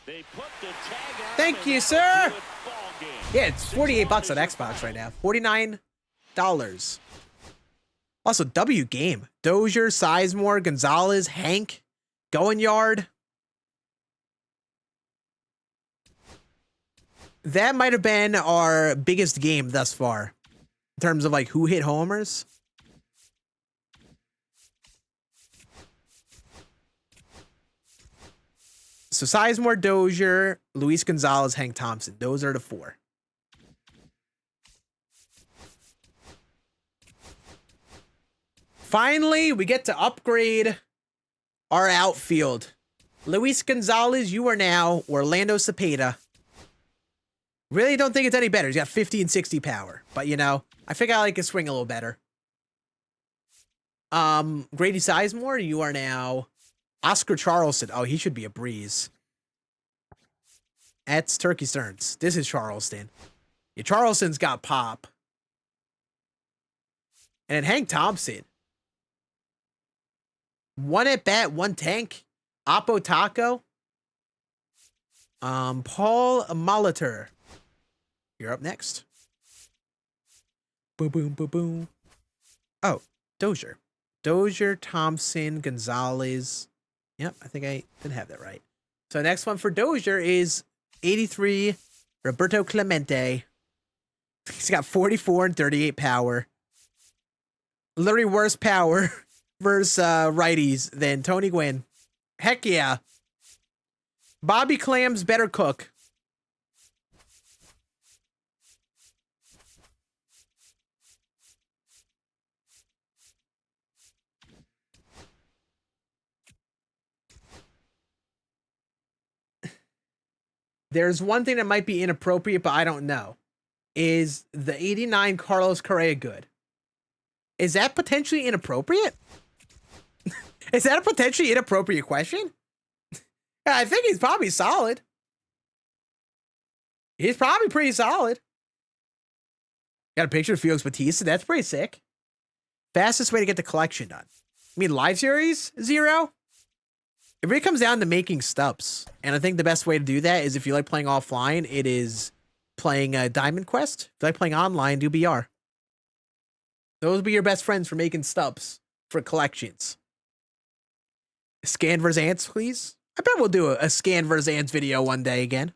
S3: They put the tag on
S1: Thank
S3: him,
S1: you,
S3: and
S1: sir.
S3: that's a good ball game.
S1: Yeah, it's 48 bucks on
S3: 6-1 is
S1: Xbox
S3: your
S1: right now.
S3: final.
S1: $49. Also, W game. Dozier, Sizemore, Gonzalez, Hank, Going Yard. That might have been our biggest game thus far in terms of like who hit homers. So Sizemore, Dozier, Luis Gonzalez, Hank Thompson. Those are the 4. Finally, we get to upgrade our outfield. Luis Gonzalez, you are now Orlando Cepeda. Really don't think it's any better. He's got 50 and 60 power. But, you know, I think I like his swing a little better. Grady Sizemore, you are now Oscar Charleston. Oh, he should be a breeze. That's Turkey Stearns. This is Charleston. Yeah, Charleston's got pop. And then Hank Thompson. 1 at bat, 1 tank. Oppo Taco. Paul Molitor. You're up next. Boom, boom, boom, boom. Oh, Dozier. Dozier, Thompson, Gonzalez. Yep, I think I didn't have that right. So next one for Dozier is 83, Roberto Clemente. He's got 44 and 38 power. Literally worse power versus righties than Tony Gwynn. Heck yeah. Bobby Clam's better cook. There's one thing that might be inappropriate, but I don't know. Is the 89 Carlos Correa good? Is that potentially inappropriate? Is that a potentially inappropriate question? I think he's probably solid. He's probably pretty solid. Got a picture of Felix Bautista. That's pretty sick. Fastest way to get the collection done. I mean, live series, 0? It really comes down to making stubs. And I think the best way to do that is if you like playing offline, it is playing Diamond Quest. If you like playing online, do BR. Those will be your best friends for making stubs for collections. Scan versus ants, please. I bet we'll do a scan versus ants video one day again.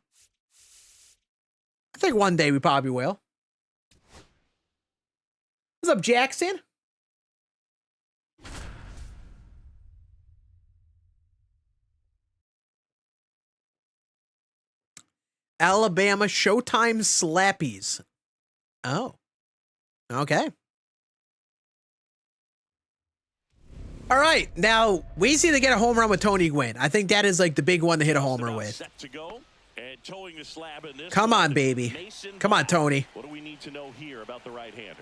S1: I think one day we probably will. What's up, Jackson? Alabama Showtime Slappies. Oh. Okay. All right. Now, we see to get a home run with Tony Gwynn. I think that is like the big one to hit a homer
S3: About
S1: with.
S3: set to go, and towing the slab in this
S1: Come
S3: one,
S1: on, baby.
S3: Mason
S1: Come on,
S3: Black.
S1: Tony.
S3: What do we need to know here about the right-hander?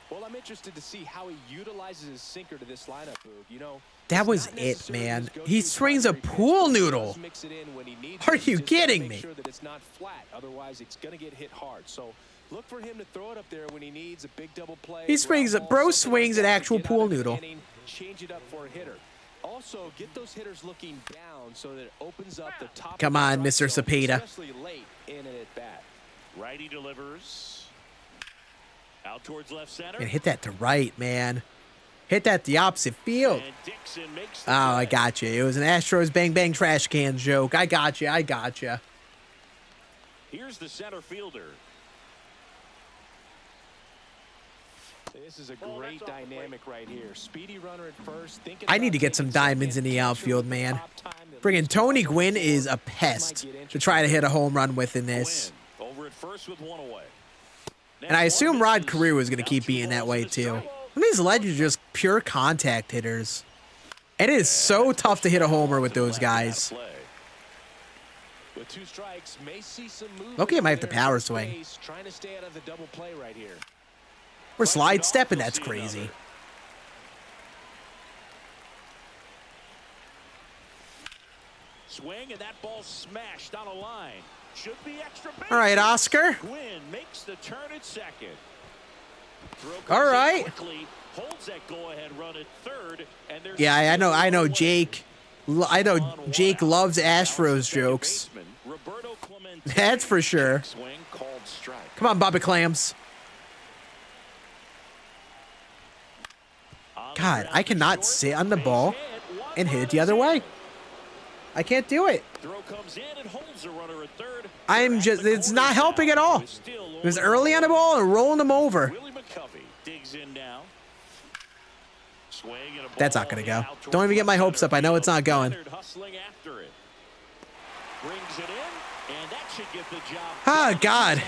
S4: Well, I'm interested to see how he utilizes his sinker to this lineup, Boog. You know,
S1: That
S4: it's
S1: was
S4: not
S1: it,
S4: necessarily
S1: man.
S4: his go-to
S1: He swings a
S4: primary pitch,
S1: pool
S4: but he
S1: noodle.
S4: does mix it in when he needs
S1: Are
S4: it.
S1: you
S4: Just gotta
S1: kidding
S4: make
S1: me?
S4: Sure that it's not flat. Otherwise, it's going to get hit hard. So look for him to throw it up there when he needs a big double play.
S1: He swings
S4: ground
S1: a-
S4: ball,
S1: bro
S4: something
S1: swings
S4: like
S1: an
S4: that to
S1: actual
S4: get out
S1: pool
S4: of the
S1: noodle.
S4: inning, change it up for a hitter. Also, get those hitters looking down so that it opens up the top.
S1: Come
S4: of the
S1: on,
S4: strike
S1: Mr.
S4: zone,
S1: Cepeda.
S4: especially late in an at bat.
S3: Righty delivers. Out towards left center.
S1: And hit that to right, man. Hit that the opposite field.
S3: And Dixon makes the
S1: Oh, I
S3: play.
S1: got you. It was an Astros bang bang trash can joke. I got you. I got you.
S3: Here's the center fielder.
S4: This is a great dynamic right here. Speedy runner at first.
S1: I need to get some diamonds in the outfield, man. Friggin' Tony Gwynn is a pest to try to hit a home run with in this.
S3: Over at first with one away.
S1: And I assume Rod Carew is going to keep being that way, too. These legends are just pure contact hitters. It is so tough to hit a homer with those guys.
S4: With 2 strikes, may see some
S1: Okay, I might have to power swing.
S4: Trying to stay out of the double play right here.
S1: We're slide stepping, that's crazy.
S3: Swing, and that ball smashed on a line. Should be extra base.
S1: All right, Oscar.
S3: Gwynn makes the turn at second.
S1: All right.
S3: Quickly, holds that go-ahead run at third, and
S1: Yeah, I know Jake. I know Jake loves Astros jokes. That's for sure. Come on, Bobby Clams. God, I cannot sit on the ball and hit it the other way. I can't do it. I'm just, it's not helping at all. It was early on the ball and rolling them over. That's not going to go. Don't even get my hopes up. I know it's not going. Oh, God.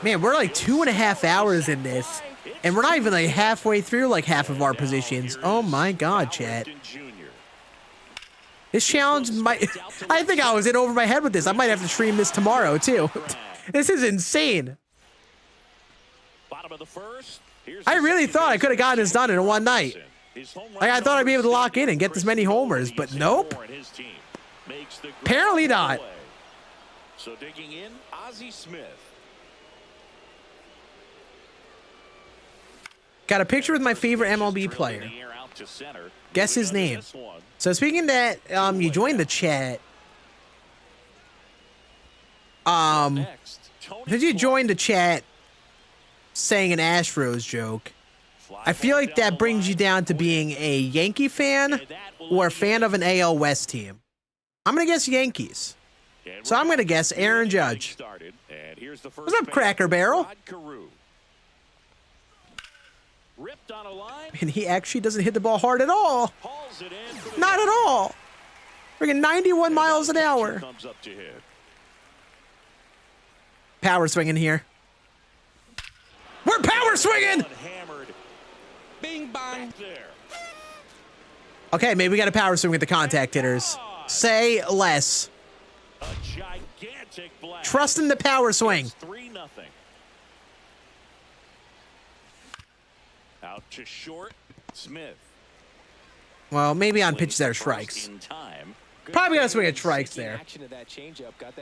S1: Man, we're like 2.5 hours in this. And we're not even like halfway through like half of our positions. Oh, my God, chat. This challenge might... I think I was in over my head with this. I might have to stream this tomorrow, too. This is insane. I really thought I could have gotten this done in one night. Like, I thought I'd be able to lock in and get this many homers, but nope. Apparently not.
S3: So digging in, Ozzie Smith.
S1: Got a picture with my favorite MLB player. Guess his name. So speaking of that, you joined the chat. Did you join the chat saying an Astros joke? I feel like that brings you down to being a Yankee fan or a fan of an AL West team. I'm going to guess Yankees. So I'm going to guess Aaron Judge. What's up, Cracker Barrel? And he actually doesn't hit the ball hard at all. Not at all. Freaking 91 miles an hour. Power swinging here. We're power swinging!
S4: Bing bang.
S1: Okay, maybe we got a power swing with the contact hitters. Say less. Trust in the power swing.
S3: 3-0. Out to short, Smith.
S1: Well, maybe on pitches that are strikes. Probably gonna swing at strikes there.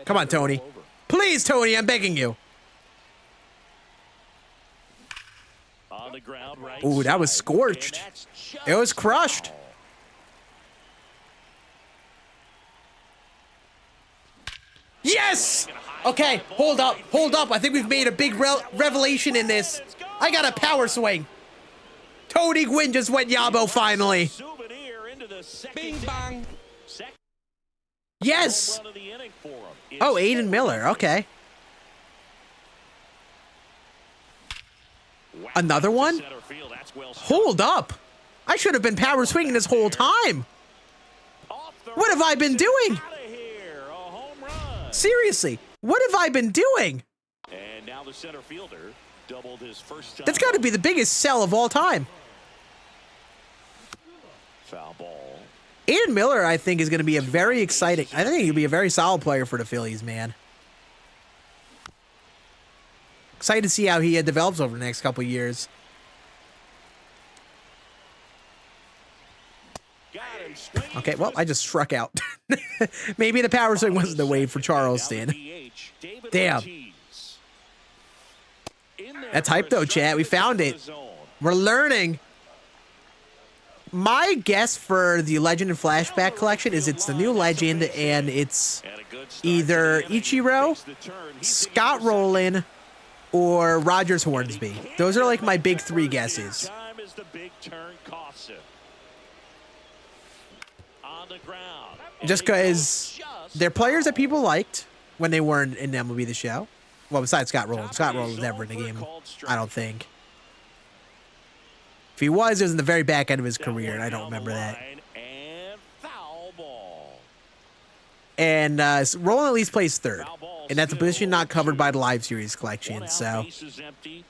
S1: Come on, Tony. Please, Tony, I'm begging you. Ooh, that was scorched. It was crushed. Yes! Okay, hold up, hold up. I think we've made a big revelation in this. I got a power swing. Tony Gwynn just went Yabo finally.
S4: Bing bang.
S1: Yes! Oh, Aiden Miller, okay. Another one? Hold up. I should have been power swinging this whole time. What have I been doing? Seriously, what have I been doing?
S3: And now the center fielder doubled his first time.
S1: That's got to be the biggest sell of all time.
S3: Foul ball.
S1: Aiden Miller, I think, is going to be a very exciting... I think he'll be a very solid player for the Phillies, man. Excited to see how he develops over the next couple of years. Okay, well, I just struck out. Maybe the power swing wasn't the way for Charleston. Damn. That's hype, though, chat. We found it. We're learning. My guess for the Legend and Flashback collection is it's the new Legend, and it's either Ichiro, Scott Rowland, or Rogers Hornsby. Those are like my big 3 guesses. Just because they're players that people liked. when they weren't in MLB The Show. Well, besides Scott Rowland. Scott Rowland was never in the game, I don't think. If he was, it was in the very back end of his career, and I don't remember that.
S3: And foul ball.
S1: And Rowland at least plays third, and that's a position not covered by the live series collection. So,
S3: Bases empty.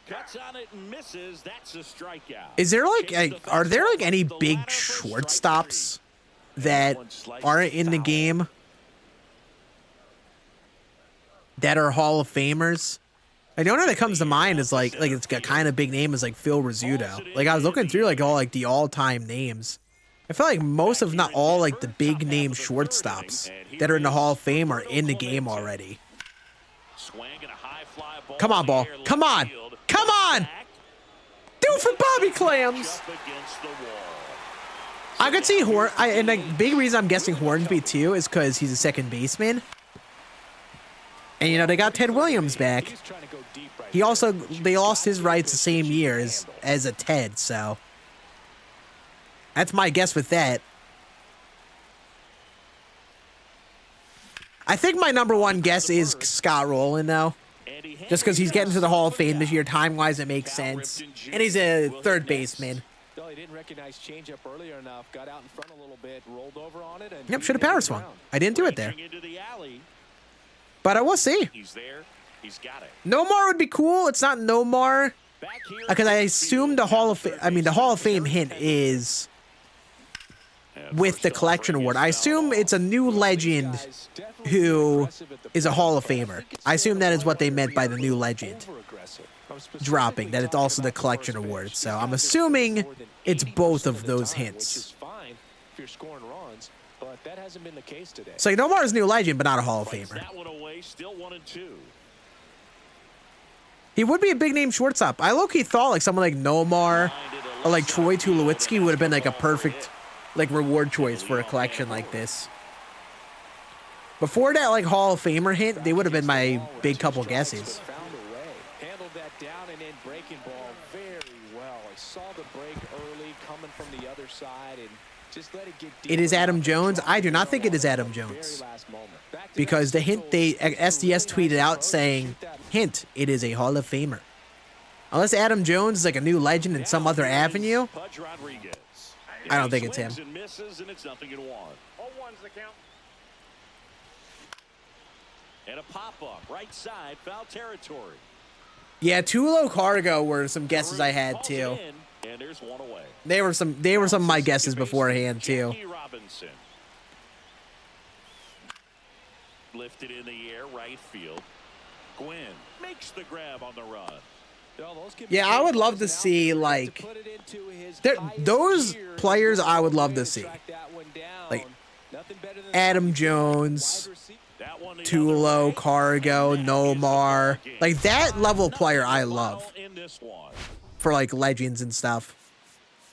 S3: Cuts on it and misses. That's a strikeout.
S1: is there like are there like any big shortstops that aren't in the game that are Hall of Famers? I know that comes to mind is like it's got kind of big name is like Phil Rizzuto. Like I was looking through like all like the all-time names. I feel like most of not all like the big name shortstops that are in the Hall of Fame are in the game already. Come on, ball. Come on. Come on. Do it for Bobby Clams. I could see and the big reason I'm guessing Hornsby too is because he's a second baseman. And you know they got Ted Williams back. They lost his rights the same year as a Ted, so that's my guess with that. I think my number one guess is Scott Rowland though. Just because he's getting to the Hall of Fame this year, time-wise, it makes sense. And he's a third baseman.
S4: He didn't recognize changeup earlier enough, got out in front a little bit, rolled over on it, and
S1: yep, should have power swung. I didn't do it there. But I will see.
S3: He's there. He's got it.
S1: Nomar would be cool. It's not Nomar because I assume the Hall of Fame hint is with the collection award. I assume it's a new legend who is a Hall of Famer. I assume that is what they meant by the new legend dropping, that it's also the collection award. So I'm assuming it's both of those hints. So Nomar's new legend, but not a Hall of Famer. He would be a big name shortstop. I low-key thought like someone like Nomar or like Troy Tulowitzki would have been like a perfect like reward choice for a collection like this. Before that like Hall of Famer hint, they would have been my big couple guesses.
S4: Handled that down and in breaking ball very well. I saw the break early coming from the other side and just let it get deep.
S1: It is Adam Jones. I do not think it is Adam Jones. Because the hint SDS tweeted out saying, hint, it is a Hall of Famer. Unless Adam Jones is like a new legend in some other avenue, I don't think it's him.
S3: And a pop-up, right side, foul territory.
S1: Yeah, Tulo Cargo were some guesses I had too.
S3: And there's one away.
S1: They were some of my guesses beforehand too.
S3: Lifted in the air, right field. Gwynn makes the grab on the run.
S1: Yeah, I would love to see like those players. I would love to see like Adam Jones, Tulo, Cargo, Nomar, like that level of player. I love for like legends and stuff.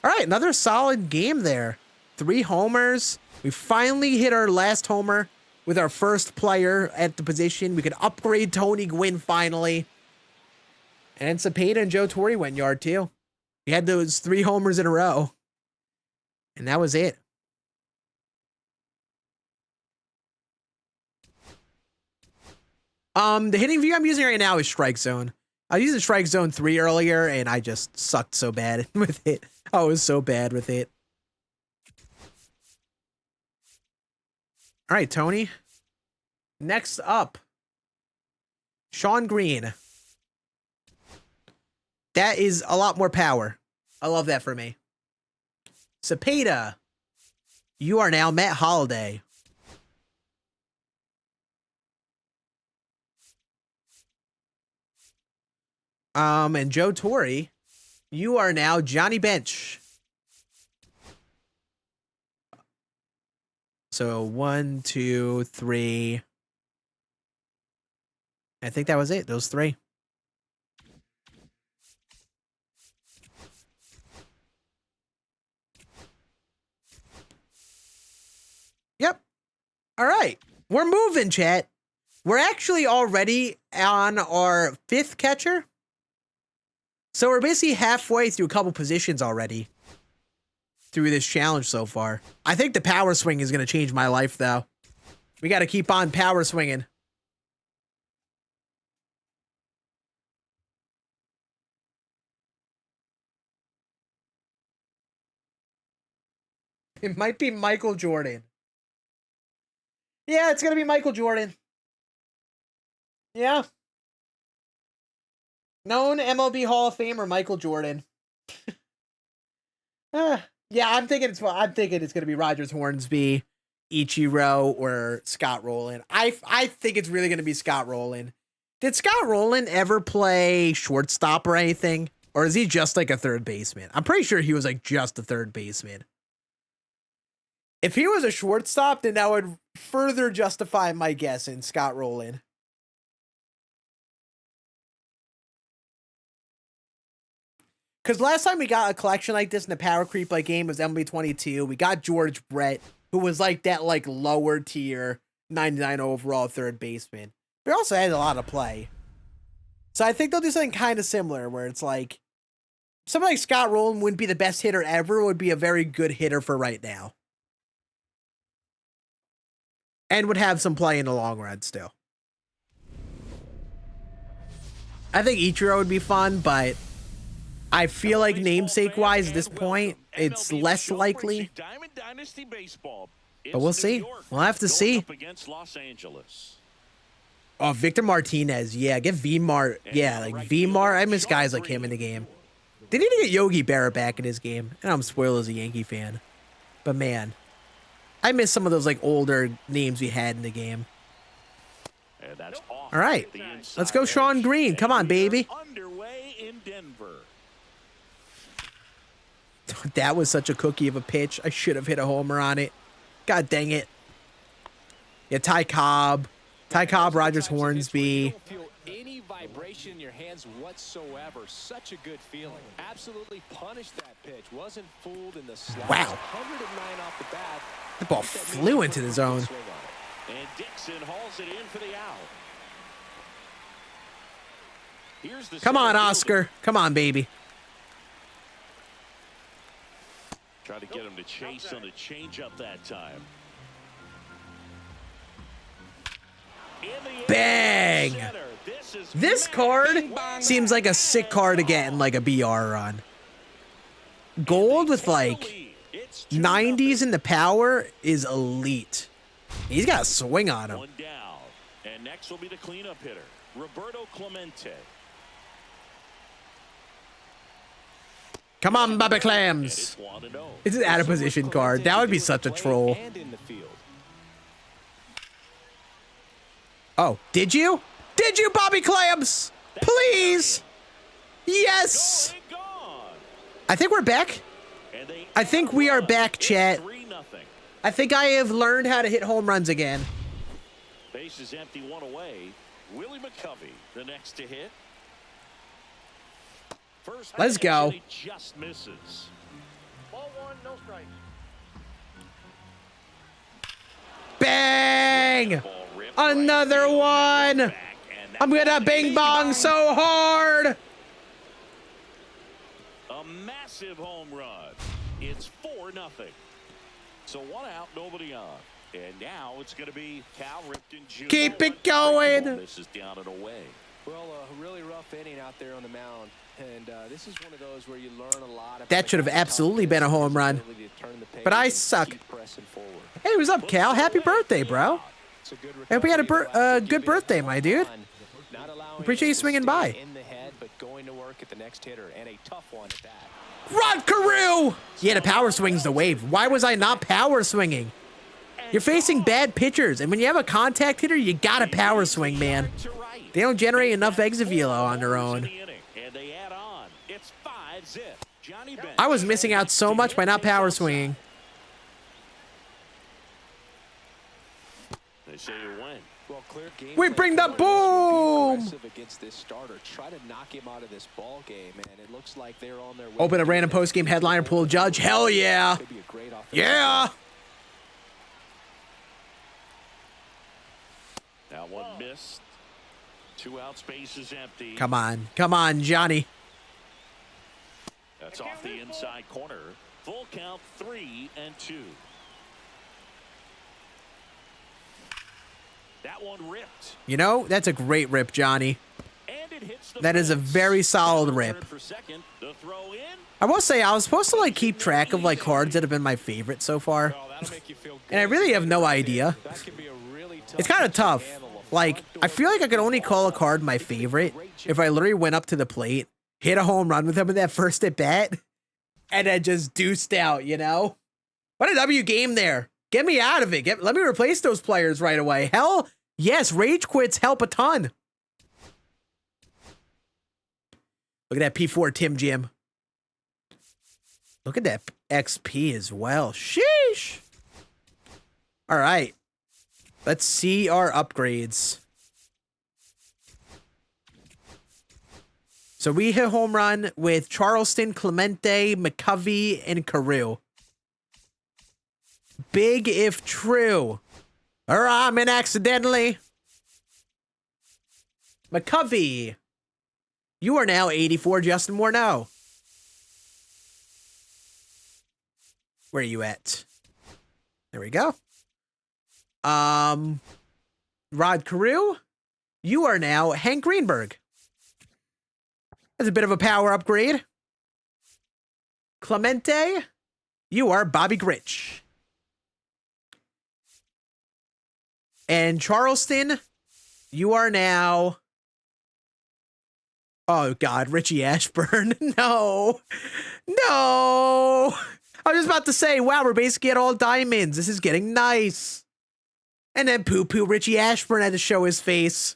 S1: All right, another solid game there. 3 homers. We finally hit our last homer with our first player at the position. We could upgrade Tony Gwynn finally. And Cepeda and Joe Torre went yard too. We had those 3 homers in a row. And that was it. The hitting view I'm using right now is Strike Zone. I was using Strike Zone 3 earlier, and I just sucked so bad with it. I was so bad with it. All right, Tony. Next up, Sean Green. That is a lot more power. I love that for me. Cepeda, you are now Matt Holliday. And Joe Torre, you are now Johnny Bench. So 1, 2, 3. I think that was it. Those 3. Yep. All right. We're moving, chat. We're actually already on our 5th catcher. So we're basically halfway through a couple positions already through this challenge so far. I think the power swing is going to change my life, though. We got to keep on power swinging. It might be Michael Jordan. Yeah, it's going to be Michael Jordan. Yeah. Known MLB Hall of Famer Michael Jordan. Yeah, I'm thinking it's going to be Rogers Hornsby, Ichiro, or Scott Rowland. I think it's really going to be Scott Rowland. Did Scott Rowland ever play shortstop or anything? Or is he just like a third baseman? I'm pretty sure he was like just a third baseman. If he was a shortstop, then that would further justify my guess in Scott Rowland. Because last time we got a collection like this in the Power Creep like game was MLB 22. We got George Brett, who was like that like lower tier 99 overall third baseman. But also had a lot of play. So I think they'll do something kind of similar where it's like somebody like Scott Rowland wouldn't be the best hitter ever, would be a very good hitter for right now. And would have some play in the long run still. I think Ichiro would be fun, but I feel like namesake-wise at this point, it's less likely. But we'll see. We'll have to see. Oh, Victor Martinez. Yeah, get Vmar. Yeah, like Vmar. I miss guys like him in the game. They need to get Yogi Berra back in his game. And I'm spoiled as a Yankee fan. But man, I miss some of those like older names we had in the game. All right, let's go Sean Green. Come on, baby. That was such a cookie of a pitch. I should have hit a homer on it. God dang it. Yeah, Ty Cobb, Rogers Hornsby.
S4: You don't feel any vibration in your hands whatsoever. Such a good feeling. Absolutely punished that pitch. Wasn't fooled in the slot.
S1: Wow.
S4: 109 off the bat.
S1: The ball flew into the zone.
S3: And Dixon hauls it in for the out. Here's the
S1: Come on, Oscar. Come on, baby.
S3: Try to get him to chase on the changeup that time.
S1: Bang! This card seems like a sick card to get in like a BR run. Gold with like 90s in the power is elite. He's got a swing on him.
S3: One down. And next will be the cleanup hitter, Roberto Clemente.
S1: Come on, Bobby Clams. It's an out of position card. That would be such a troll. Oh, did you? Did you, Bobby Clams? Please. Yes. I think we're back. I think we are back, chat. I think I have learned how to hit home runs again.
S3: Base is empty, one away. Willie McCovey, the next to hit. First
S1: Let's go.
S3: Just misses.
S5: Ball one, no strikes.
S1: Bang! Another one. I'm gonna bing bong so hard.
S3: A massive home run. It's 4-0. So one out, nobody on. And now it's going to be Cal Ripken Jr.
S1: Keep it going.
S3: This is down and away.
S4: Well, a really rough inning out there on the mound. And this is one of those where you learn a lot.
S1: That should have absolutely been a home run. But I suck. Hey, what's up, Cal? Happy birthday, bro. I hope you had a good birthday, my dude. Appreciate you swinging by. Rod Carew! Yeah, the power swing's the wave. Why was I not power swinging? You're facing bad pitchers, and when you have a contact hitter, you gotta power swing, man. They don't generate enough exit velo on their own. I was missing out so much by not power swinging.
S3: They say you win.
S4: Well, clear game.
S1: We bring the boom!
S4: Against this starter, try to knock him out of this ball game, and it looks like they're on their way.
S1: Open a random post-game headliner pool judge. Hell yeah! Yeah!
S3: That one missed. 2 out, space is empty.
S1: Come on, Johnny.
S3: That's off the inside corner. Full count, 3-2. That one ripped.
S1: You know, that's a great rip, Johnny.
S3: And it hits the
S1: That is a
S3: fence.
S1: very solid
S3: Return
S1: rip.
S3: for second. The throw in.
S1: I will say, I was supposed to, like, keep track of, like, cards that have been my favorite so far.
S4: Oh, that'll make you feel good.
S1: And I really have no idea.
S4: That could be a really tough
S1: It's kind of
S4: pitch to
S1: tough.
S4: handle. A
S1: Like,
S4: front
S1: I
S4: door
S1: feel like I could only call a card my favorite if I literally went up to the plate, hit a home run with him in that first at bat, and then just deuced out, you know? What a W game there. Get me out of it. Let me replace those players right away. Hell, yes, rage quits help a ton. Look at that P4 Tim Jim. Look at that XP as well. Sheesh. All right. Let's see our upgrades. So we hit home run with Charleston, Clemente, McCovey, and Carew. Big if true. Or I'm in accidentally. McCovey. You are now 84, Justin Morneau. Where are you at? There we go. Rod Carew. You are now Hank Greenberg. That's a bit of a power upgrade. Clemente. You are Bobby Grich. And Charleston, you are now... Oh, God, Richie Ashburn. No. No. I was just about to say, wow, we're basically at all diamonds. This is getting nice. And then poo-poo Richie Ashburn had to show his face.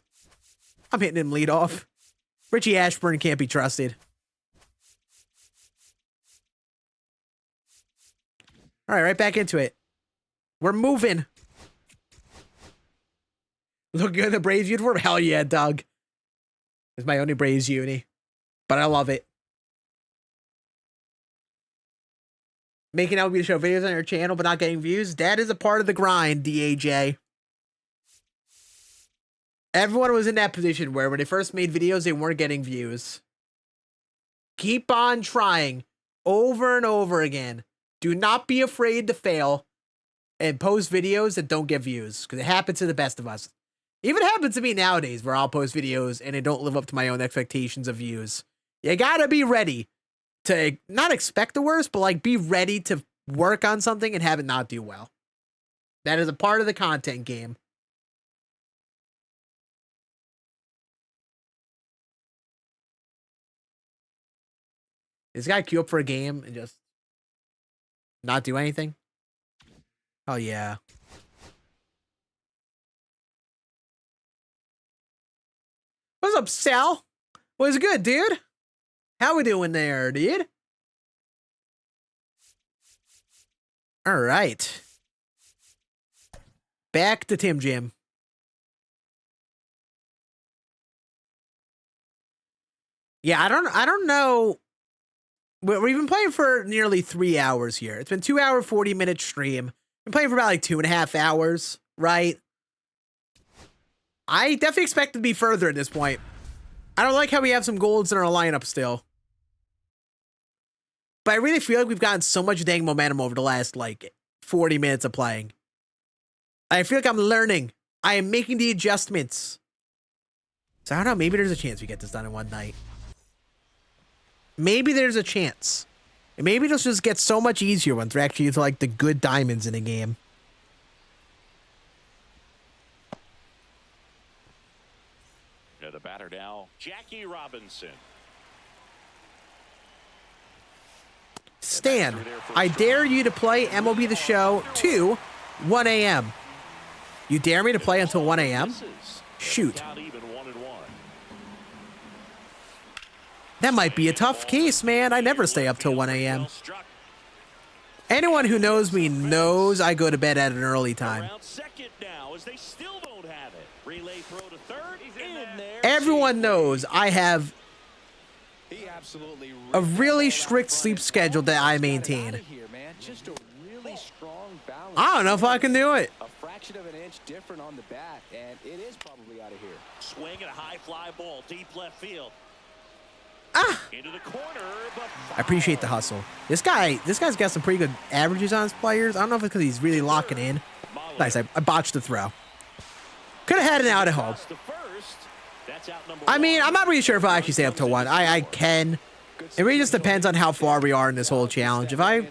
S1: I'm hitting him lead off. Richie Ashburn can't be trusted. All right, right back into it. We're moving. Look good in the Braves uniform? Hell yeah, Doug. It's my only Braves uni. But I love it. Making LB to show videos on your channel but not getting views. That is a part of the grind, DAJ. Everyone was in that position where when they first made videos, they weren't getting views. Keep on trying over and over again. Do not be afraid to fail and post videos that don't get views, because it happens to the best of us. Even happens to me nowadays where I'll post videos and they don't live up to my own expectations of views. You gotta be ready to not expect the worst, but like be ready to work on something and have it not do well. That is a part of the content game. Is this guy queue up for a game and just not do anything? Oh, yeah. What's up, Sal? What's good, dude? How we doing there, dude? All right. Back to Tim Jim. Yeah, I don't know. We've been playing for nearly 3 hours here. It's been 2 hour, 40-minute stream. Been playing for about like 2.5 hours, right? I definitely expect to be further at this point. I don't like how we have some golds in our lineup still. But I really feel like we've gotten so much dang momentum over the last like 40 minutes of playing. I feel like I'm learning. I am making the adjustments. So I don't know, maybe there's a chance we get this done in one night. Maybe there's a chance. And maybe it'll just get so much easier once we're actually into like the good diamonds in a game.
S3: Yeah, the batter now, Jackie Robinson.
S1: Stan, I dare you to play MLB The Show to 1 a.m. You dare me to play until 1 a.m.? Shoot. That might be a tough case, man. I never stay up till 1 a.m. Anyone who knows me knows I go to bed at an early time. Everyone knows I have a really strict sleep schedule that I maintain. I don't know if I can do it.
S4: A fraction of an inch different on the bat, and it is probably out of here.
S3: Swing and a high fly ball, deep left field.
S1: Ah!
S3: Into the corner, but
S1: I appreciate the hustle. This guy's got some pretty good averages on his players. I don't know if it's because he's really locking in. Nice, I botched the throw. Could have had an out at home. I mean, I'm not really sure if I'll actually stay up till 1. I can. It really just depends on how far we are in this whole challenge. If I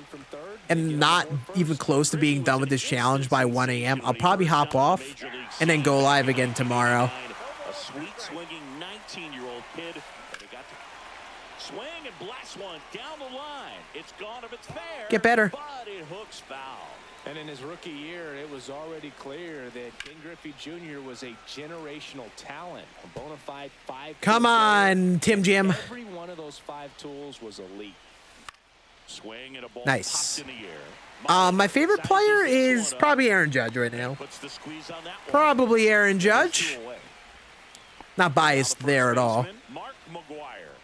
S1: am not even close to being done with this challenge by 1 a.m., I'll probably hop off and then go live again tomorrow.
S3: A sweet swinging 19-year-old kid. They got to swing and blast one down the line. It's gone if it's fair.
S1: Get better.
S3: But it hooks foul.
S4: And in his rookie year, it was already clear that Ken Griffey Jr. was a generational talent, a bona fide 5.
S1: Come on, Tim Jim.
S4: Every one of those 5 tools was elite.
S3: Swing and a ball
S1: Nice.
S3: popped in the air.
S1: My favorite player is probably Aaron Judge right now.
S3: Puts the squeeze on that one.
S1: Probably Aaron Judge.
S3: Two away.
S1: Not biased there at all.
S3: Mark McGuire.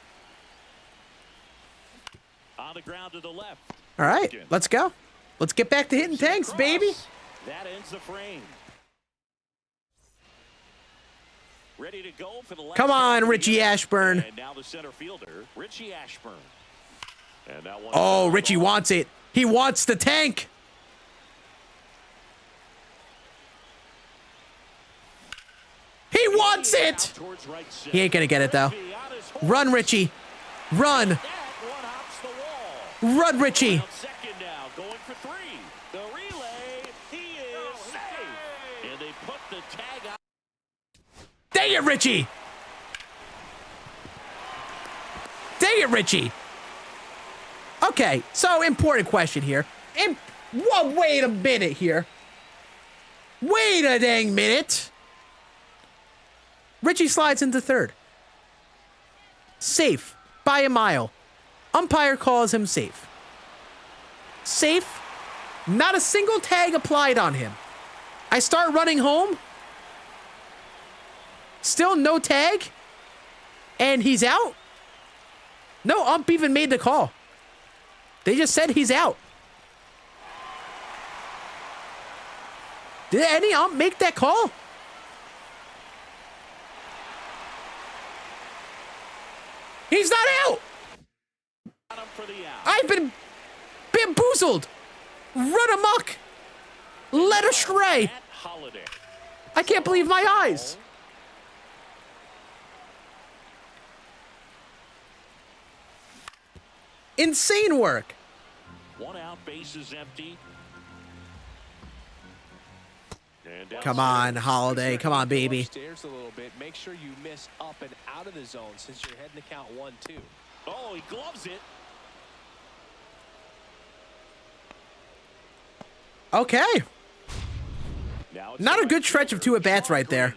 S3: On the ground to the left.
S1: All right, let's go. Let's get back to hitting tanks, baby.
S3: That ends the frame. Ready to go for the left.
S1: Come on, Richie Ashburn.
S3: And now the center fielder, Richie Ashburn. And that one.
S1: Oh, Richie wants it. He wants the tank. He wants it. He ain't gonna get it though. Run, Richie. Run. Run, Richie.
S3: Second now, going for 3. The relay, he is safe. And they put the tag out.
S1: Dang it, Richie. Dang it, Richie. Okay, so important question here. Whoa, wait a minute here. Wait a dang minute. Richie slides into third. Safe by a mile. Umpire calls him safe. Safe. Not a single tag applied on him. I start running home. Still no tag. And he's out. No ump even made the call. They just said he's out. Did any ump make that call? He's not out. I've been bamboozled. Run amok. Led astray. I can't believe my eyes. Insane work.
S3: 1 out, base is empty.
S1: Come on, Holiday. Come on, baby.
S4: Stairs a little bit. Make sure you miss up and out of the zone since you're heading to count 1-2.
S3: Oh, he gloves it.
S1: Okay. Not a good stretch of 2 at-bats right there.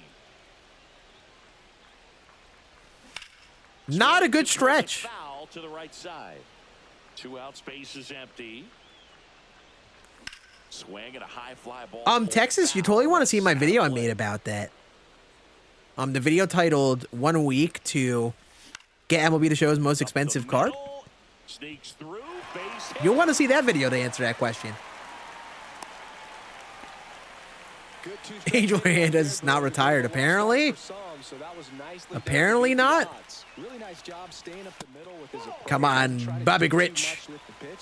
S1: Not a good stretch.
S3: Foul to the right side. 2 out, space is empty. Swing and a high fly ball.
S1: Texas, you totally want to see my video I made about that. The video titled 1 week to get MLB The Show's most expensive card.
S3: Sneaks through, base hit.
S1: You'll want to see that video to answer that question. Angel Hernandez not retired, apparently. Apparently not.
S4: Really nice job staying up the middle with his approach.
S1: Come on, Bobby Rich.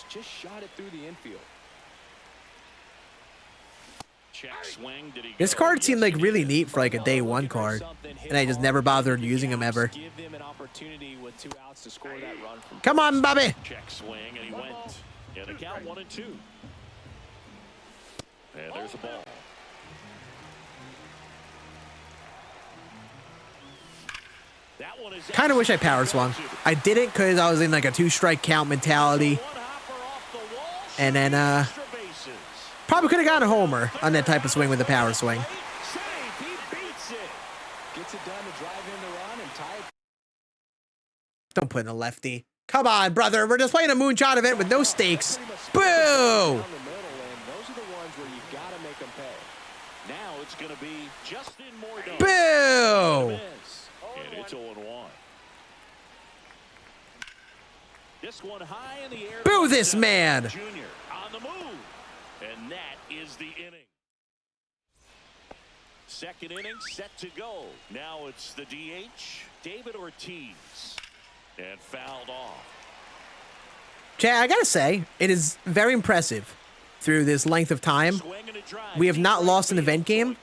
S4: Just shot it through the infield.
S3: Check swing. Did he
S1: This
S3: go?
S1: card seemed like
S3: Yes,
S1: really
S3: he did.
S1: neat for like a day 1 card, and I just never bothered using them ever.
S4: Give them an opportunity with 2 outs to score that run from.
S1: Come on, Bobby.
S3: Check swing, and he went. Yeah, the count 1-2. And there's the ball. That one is
S1: Kind of wish I power swung. I didn't because I was in like a 2-strike count mentality,
S3: one hopper off the wall.
S1: and then
S3: Extra bases.
S1: probably could have gotten a homer on that type of swing with a power swing.
S3: Save. He beats it.
S4: Gets it done to drive in the run and tie it.
S1: Don't put in a lefty. Come on, brother. We're just playing a Moonshot Event with no stakes. Boo!
S4: Down the middle, and those are the ones where you gotta make them pay.
S3: Now it's going to be Justin Morneau.
S1: Boo!
S3: And it's 0-1. This one high in the air.
S1: Boo this man!
S3: Junior on the move. And that is the inning. Second inning set to go. Now it's the DH, David Ortiz. And fouled off.
S1: Chad, I gotta say, it is very impressive through this length of time.
S3: Swing and a drive.
S1: We have not lost an event game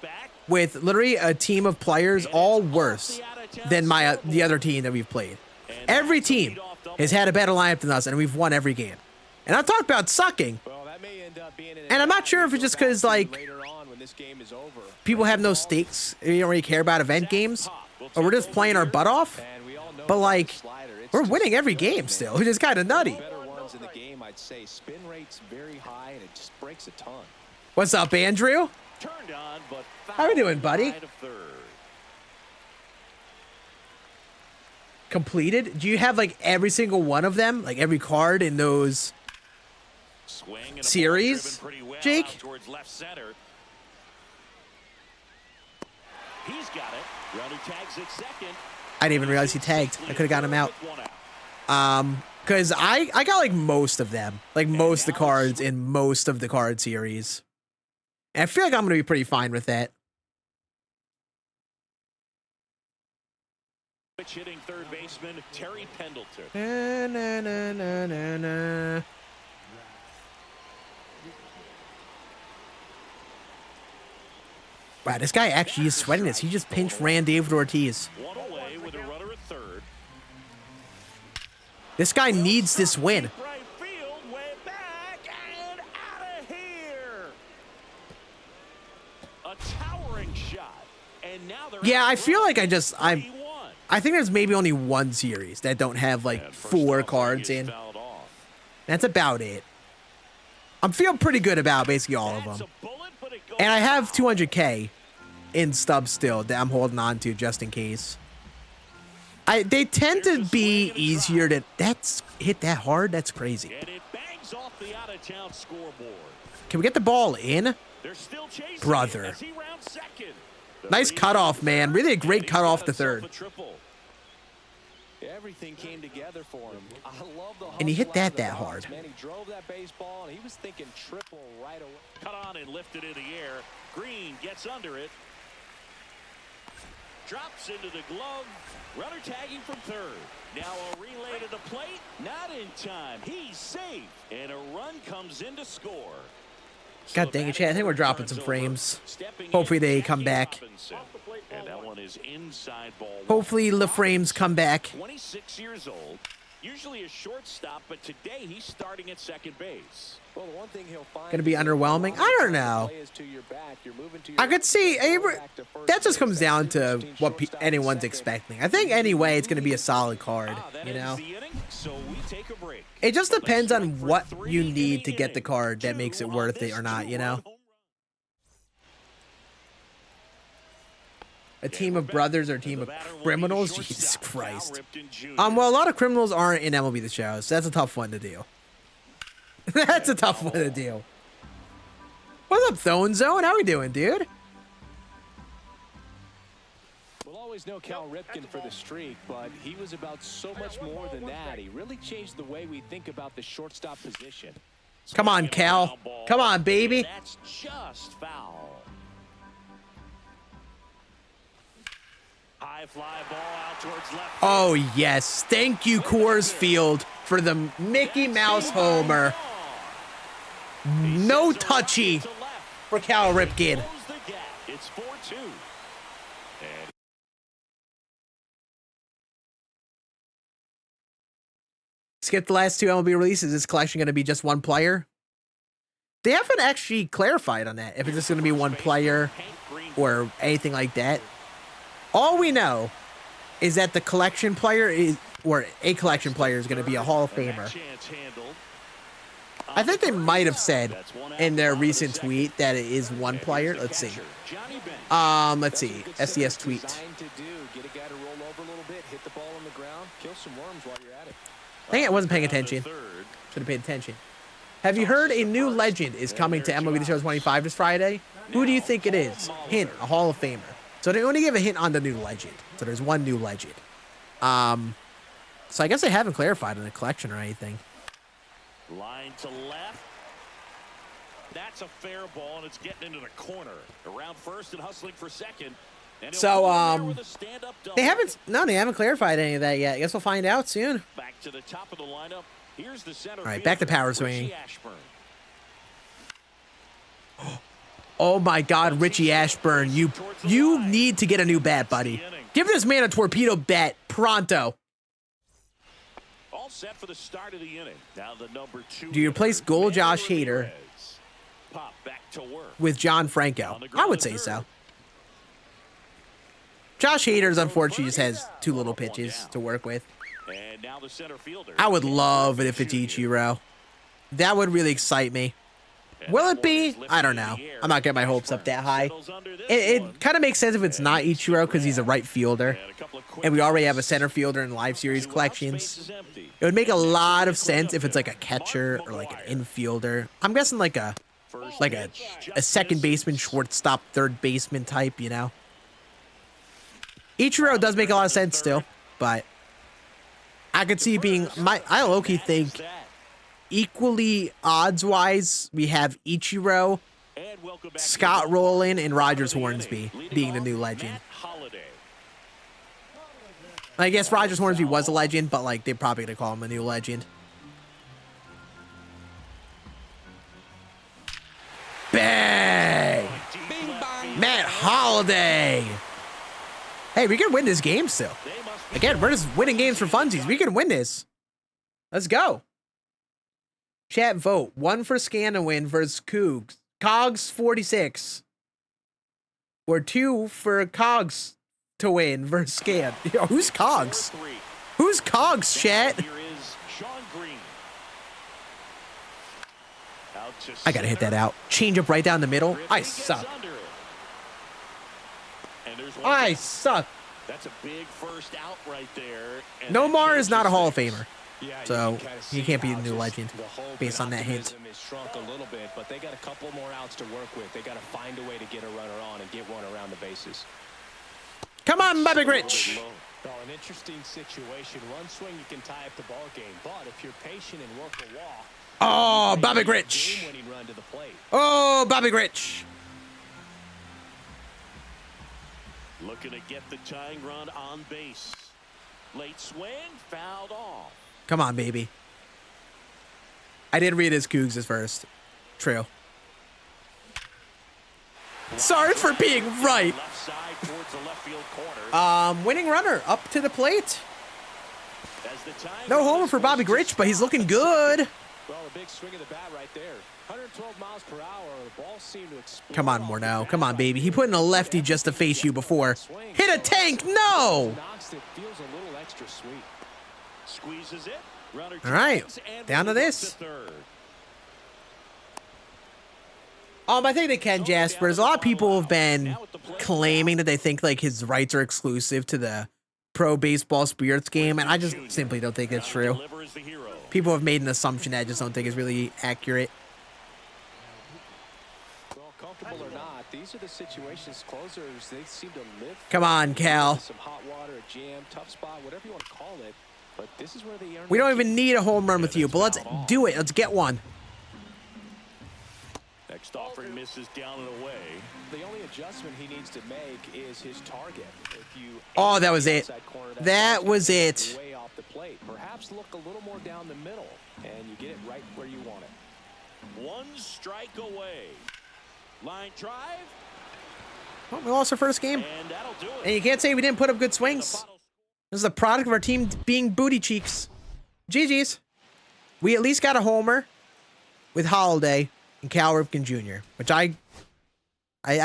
S1: with literally a team of players all worse than the other team that we've played. Every team has had a better lineup than us, and we've won every game. And I'm talking about sucking. And I'm not sure if it's just because, like, people have no stakes. They don't really care about event games. Or we're just playing our butt off. But, like, we're winning every game still, which is kind of nutty. What's up, Andrew? How we doing, buddy? Completed? Do you have, like, every single one of them? Like, every card in those series, Jake?
S3: He's got it. Runner tags at second.
S1: I didn't even realize he tagged. I could have gotten him out. Because I got, like, most of them. Like, most of the cards in most of the card series. And I feel like I'm going to be pretty fine with that.
S3: Hitting third baseman Terry Pendleton.
S1: Na, na, na, na, na, na. Wow, this guy actually is sweating this. He just pinched David Ortiz.
S3: One away with a runner at third.
S1: This guy needs this win.
S3: Right field, way back and out of here. A towering shot. And now they're
S1: Yeah, I feel like I think there's maybe only one series that don't have, like, 4 cards in. That's about it. I'm feeling pretty good about basically all of them. And I have 200K in stubs still that I'm holding on to just in case. They tend to be easier to... That's hit that hard? That's crazy.
S3: And it bangs off the out-of-town scoreboard.
S1: Can we get the ball in?
S3: They're still chasing
S1: Brother.
S3: as he rounds second.
S1: Nice cutoff, man. Really a great cutoff to third.
S4: Everything came together for him. I love the
S1: And he hit that hard.
S4: Man, he drove that baseball and he was thinking triple right away.
S3: Cut on and lifted in the air. Green gets under it. Drops into the glove. Runner tagging from third. Now a relay to the plate. Not in time. He's safe. And a run comes in to score.
S1: God dang it, Chad. I think we're dropping some frames. Hopefully they come back.
S3: And that one is inside ball.
S1: Hopefully the frames come back.
S3: 26 years old. Usually a shortstop, but today he's starting at second base.
S4: Well, the one thing he'll find
S1: Gonna be underwhelming? I don't know. I could see that just comes down to what anyone's expecting. I think anyway it's gonna be a solid card, you know.
S3: So we take a break.
S1: It just depends on what you need to get the card that makes it worth it or not, you know. A team of brothers or a team of criminals? Jesus Christ. Well, a lot of criminals aren't in MLB The Show, so that's a tough one to do. That's a tough one to do. What's up, Thone Zone? How we doing, dude?
S4: We'll always know Cal Ripken for the streak, but he was about so much more than that. He really changed the way we think about the shortstop position.
S1: Come on, Cal. Come on, baby.
S3: That's just foul. High fly ball out towards left.
S1: Oh, yes. Thank you, Coors Field, for the Mickey Mouse homer. No touchy for Cal Ripken.
S3: It's 4-2.
S1: Skip the last 2 MLB releases. Is this collection going to be just one player? They haven't actually clarified on that, if it's just going to be one player or anything like that. All we know is that the collection player is, or a collection player is going to be a Hall of Famer. I think they might have said in their recent tweet that it is one player. Let's see. Let's see. SDS tweet. I think I wasn't paying attention. Should have paid attention. Have you heard a new legend is coming to MLB The Show 25 this Friday? Who do you think it is? Hint, a Hall of Famer. So they only give a hint on the new legend. So there's one new legend. So I guess they haven't clarified on the collection or anything.
S3: Line to left. That's a fair ball, and it's getting into the corner. Around first and hustling for second.
S1: So, they haven't clarified any of that yet. I guess we'll find out soon.
S3: Back to the top of the lineup. Here's the center.
S1: All right, back to power swinging. Oh my God, Richie Ashburn, you need to get a new bat, buddy. Give this man a torpedo bat pronto.
S3: All set for the start of the inning. Now the number 2.
S1: Do you replace goal Josh Hader
S3: Pop back to work.
S1: with John Franco? I would say so. Josh Hader's unfortunately just has too little pitches to work with.
S3: And now the center fielder.
S1: I would love it if it's Ichiro. That would really excite me. Will it be? I don't know. I'm not getting my hopes up that high. It kind of makes sense if it's not Ichiro because he's a right fielder. And we already have a center fielder in live series collections. It would make a lot of sense if it's like a catcher or like an infielder. I'm guessing like a second baseman, shortstop, third baseman type, you know. Ichiro does make a lot of sense still, but I could see it being I low-key think equally odds-wise, we have Ichiro, Scott Rowland, and Rogers Hornsby being the new legend. I guess Rogers Hornsby was a legend, but like they're probably gonna call him a new legend. Bang! Matt Holliday. Hey, we can win this game still. Again, we're just winning games for funsies. We can win this. Let's go. Chat vote. 1 for Scan to win versus Cougs. Cogs 46. Or 2 for Cogs to win versus Scan. Yo, who's Cogs? Who's Cogs, chat? I gotta hit that out. Change up right down the middle. I suck. I suck.
S3: That's a big first out right there.
S1: Nomar is not a Hall of Famer. So he can't be a new legend based on that hint.
S4: Shrunk a little bit, but they got a couple more outs to work with. They got to find a way to get a runner on and get one around the bases.
S1: Come on, Bobby Rich.
S4: Well, an interesting situation. One swing you can tie up the ball game, but if you're patient and work a walk.
S1: Oh, Bobby Rich. Oh, Bobby Rich.
S3: Looking to get the tying run on base. Late swing, fouled off.
S1: Come on, baby. I did read his Cougs as first. True. Sorry for being right. Winning runner up to the plate. No homer for Bobby Rich, but he's looking good.
S4: Well, a big swing of the bat right there. 112 miles per hour. The ball seemed to explode.
S1: Come on, Morneau. Come on, baby. He put in a lefty just to face you before. Hit a tank. No.
S4: Feels a little extra sweet.
S3: Squeezes it.
S1: All right. Down to this. I think they can, Jaspers. A lot of people have been claiming that they think like his rights are exclusive to the Pro Baseball Spirits game, and I just simply don't think that's true. People have made an assumption that I just don't think is really accurate.
S4: Well, comfortable or not, these are the situations closers they seem to live.
S1: Come on, Cal.
S4: Some hot water, a jam, tough spot, whatever you want to call it. But this is where they earn.
S1: We don't even need a home run with you, but let's do it. Let's get one.
S3: Next offering misses down and away.
S4: The only adjustment he needs to make is his target.
S1: Oh, that was it. That was it.
S4: Way off the plate. Perhaps look a little more down the middle, and you get it right where you want it.
S3: One strike away. Line drive.
S1: Well, we lost our first game.
S3: And that'll do it.
S1: And you can't say we didn't put up good swings. This is a product of our team being booty cheeks. GG's. We at least got a homer with Holiday and Cal Ripken Jr., which I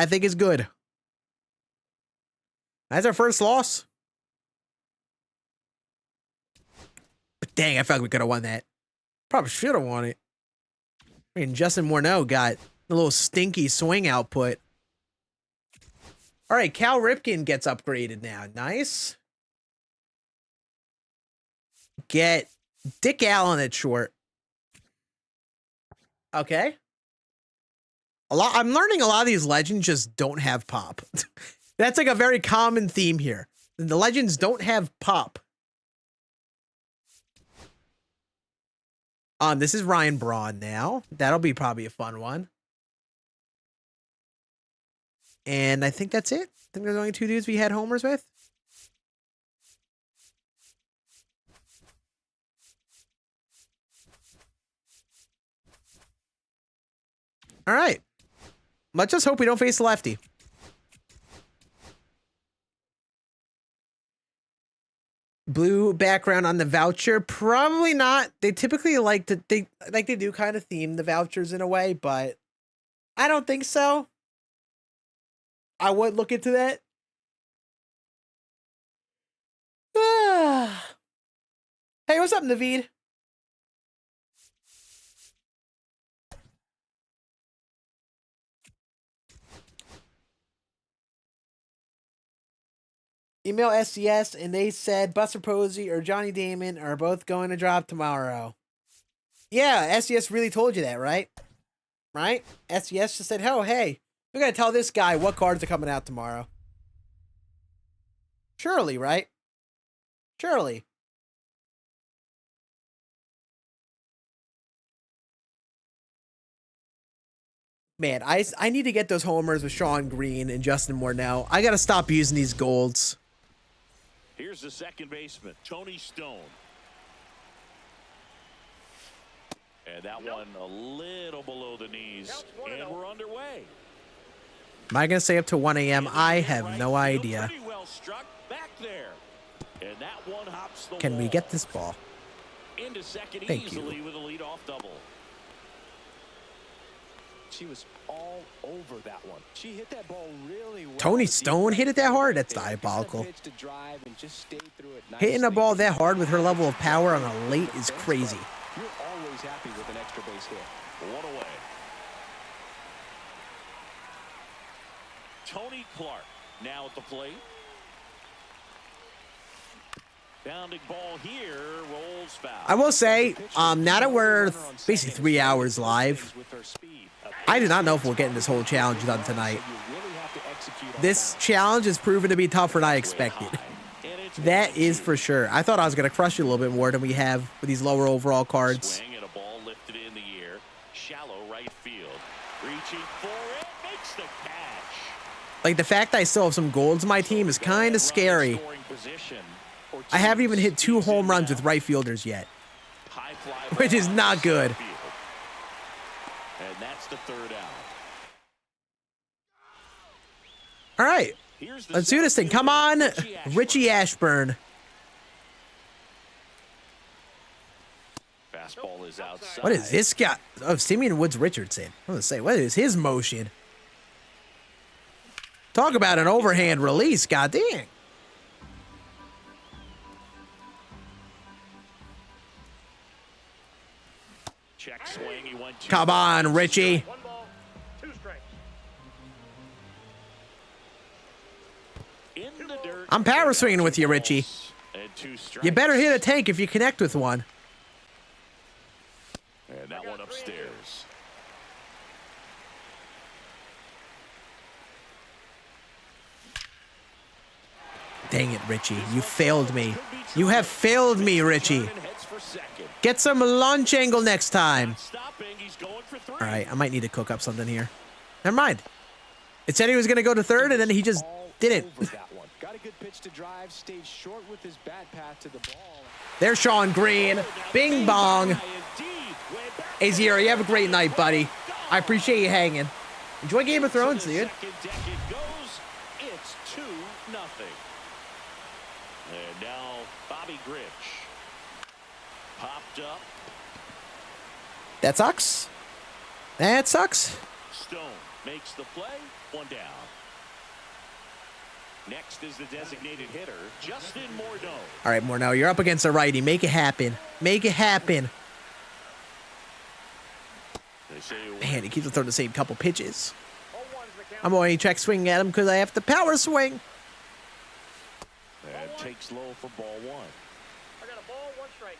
S1: think is good. That's our first loss. But dang, I felt like we could have won that. Probably should have won it. I mean, Justin Morneau got a little stinky swing output. All right, Cal Ripken gets upgraded now. Nice. Get Dick Allen at short. Okay. I'm learning a lot of these legends just don't have pop. That's like a very common theme here. The legends don't have pop. This is Ryan Braun now. That'll be probably a fun one. And I think that's it. I think there's only 2 dudes we had homers with. All right. Let's just hope we don't face the lefty. Blue background on the voucher, probably not. They typically like to they do kind of theme the vouchers in a way, but I don't think so. I would look into that. Hey, what's up, Naveed? Email SCS, and they said Buster Posey or Johnny Damon are both going to drop tomorrow. Yeah, SCS really told you that, right? Right? SCS just said, oh, hey, we're going to tell this guy what cards are coming out tomorrow. Surely, right? Surely. Man, I need to get those homers with Sean Green and Justin Morneau. I got to stop using these golds.
S3: Here's the second baseman, Tony Stone. And that one a little below the knees. And we're underway.
S1: Am I going to stay up to 1 a.m.? I have no idea.
S3: Pretty well struck back there. And that one hops the
S1: Can we get this ball?
S3: into second
S1: Thank
S3: easily
S1: you.
S3: with a leadoff double.
S4: She was all over that one. She hit that ball really well.
S1: Tony Stone hit it that hard? That's diabolical. Hitting a ball that hard with her level of power on a late is crazy.
S4: You're always happy with an extra base hit.
S3: One away. Tony Clark now at the plate. Bounding ball here, rolls foul.
S1: I will say, now that we're basically 3 hours live, I do not know if we're getting this whole challenge done tonight. This challenge has proven to be tougher than I expected. That is for sure. I thought I was going to crush it a little bit more than we have with these lower overall cards.
S3: Swing and a ball lifted in the air. Shallow right field. Reaching for it. Makes the catch.
S1: Like, the fact I still have some golds in my team is kind of scary. I haven't even hit 2 home runs with right fielders yet, which is not good.
S3: And that's the third out.
S1: All right, let's do this thing. Come on, Richie Ashburn.
S3: Fastball is outside.
S1: What is this guy? Oh, Simeon Woods Richardson. I was gonna say, what is his motion? Talk about an overhand release, god dang.
S3: Check swing. He went
S1: Come on, Richie.
S5: 1 ball, 2 strikes.
S3: in the dirt.
S1: I'm power swinging with you, Richie.
S3: And 2 strikes.
S1: You better hit a tank if you connect with one.
S3: And that one upstairs.
S1: Dang it, Richie. You failed me. You have failed me, Richie. Get some launch angle next time. All right, I might need to cook up something here. Never mind. It said he was going to go to third, and then he just didn't.
S4: Got a good pitch to drive, stayed short with his bat path to the ball.
S1: There's Sean Green. Bing bong. Azier, you have a great night, buddy. I appreciate you hanging. Enjoy Game of Thrones, dude.
S3: It's 2-0. And now Bobby Grich popped up.
S1: That sucks. That sucks.
S3: Stone makes the play. 1 down. Next is the designated hitter, Justin Morneau.
S1: All right, Morneau, you're up against a righty. Make it happen. Make it happen. Man, he keeps on throwing the same couple pitches. I'm only check swinging at him because I have to power swing.
S3: And takes low for ball 1.
S5: I got a ball, 1 strike.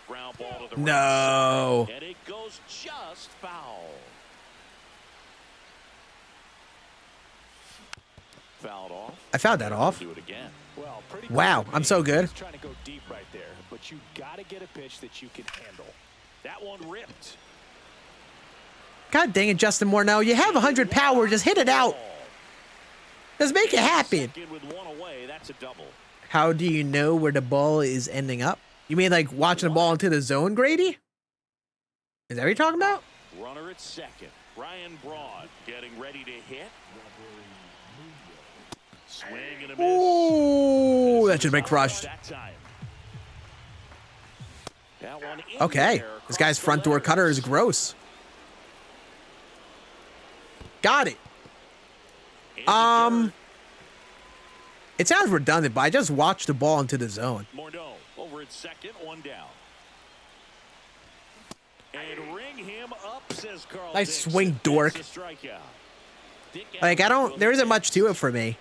S3: Ground ball to the
S1: No.
S3: right side, and it goes just foul. Fouled off.
S1: I fouled that off.
S3: Do it again.
S4: Well, pretty
S1: Wow,
S4: good.
S1: I'm so good.
S4: He's trying to go deep right there, but you got to get a pitch that you can handle.
S3: That one ripped.
S1: God dang it, Justin Morneau. You have 100 power. Just hit it out. Just make it happen.
S3: Second with 1 away, that's a double.
S1: How do you know where the ball is ending up? You mean like watching the ball into the zone, Grady? Is that what you're talking about?
S3: Runner at second. Ryan Braun getting ready to hit. Swing and a miss.
S1: Ooh, that should have been crushed.
S3: That time. That one in
S1: Okay,
S3: there,
S1: this guy's
S3: across
S1: front
S3: the
S1: door cutter is
S3: letters.
S1: gross. Got it.
S3: In the dirt.
S1: It sounds redundant, but I just watched the ball into the zone.
S3: Morneau over at second, one down. And ring him up, says Carl.
S1: Nice
S3: Dixon.
S1: swing, dork.
S3: That's a strikeout. Dick
S1: Like,
S3: Allen
S1: there isn't much to it for me.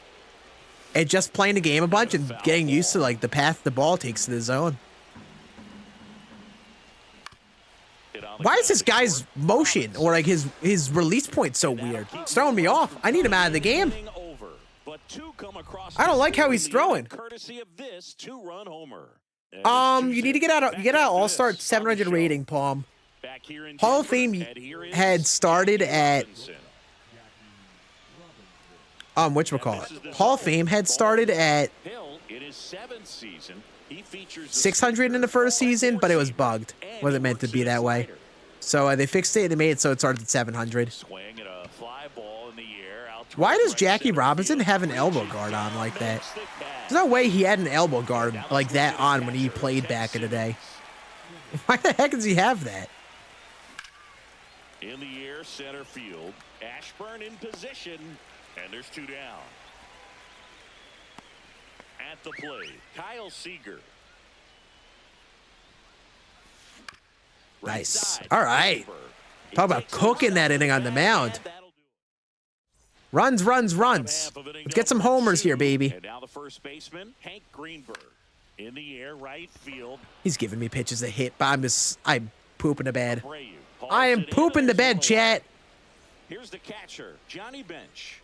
S1: It's just playing the game a bunch and getting used to, like, the path the ball takes to the zone. Why is this guy's motion or, like, his release point so weird? It's throwing me off. I need him out of the game. I don't like how he's throwing.
S3: Courtesy of this two-run homer.
S1: You need to get out All-Star 700 rating, Palm.
S3: Back here in
S1: Hall of Fame had started at whatchamacallit? Hall of Fame had started at
S3: Hill in his 7th season. He features
S1: 600 in the first season, but it was bugged. Wasn't meant to be that way. So they fixed it and they made it so it started at 700.
S3: Swing and a fly ball in the air out.
S1: Why does Jackie Robinson have an elbow guard on like that? There's no way he had an elbow guard like that on when he played back in the day. Why the heck does he have that?
S3: In the air, center field. Ashburn in position, and there's 2 down. At the plate, Kyle Seager.
S1: Nice. All right. Talk about cooking that inning on the mound. Runs, runs, runs. Let's get some homers here, baby.
S3: And now the first baseman, Hank Greenberg. In the air, right field.
S1: He's giving me pitches to hit, but I'm pooping the bed. I am pooping the bed, chat.
S3: Here's the catcher, Johnny Bench.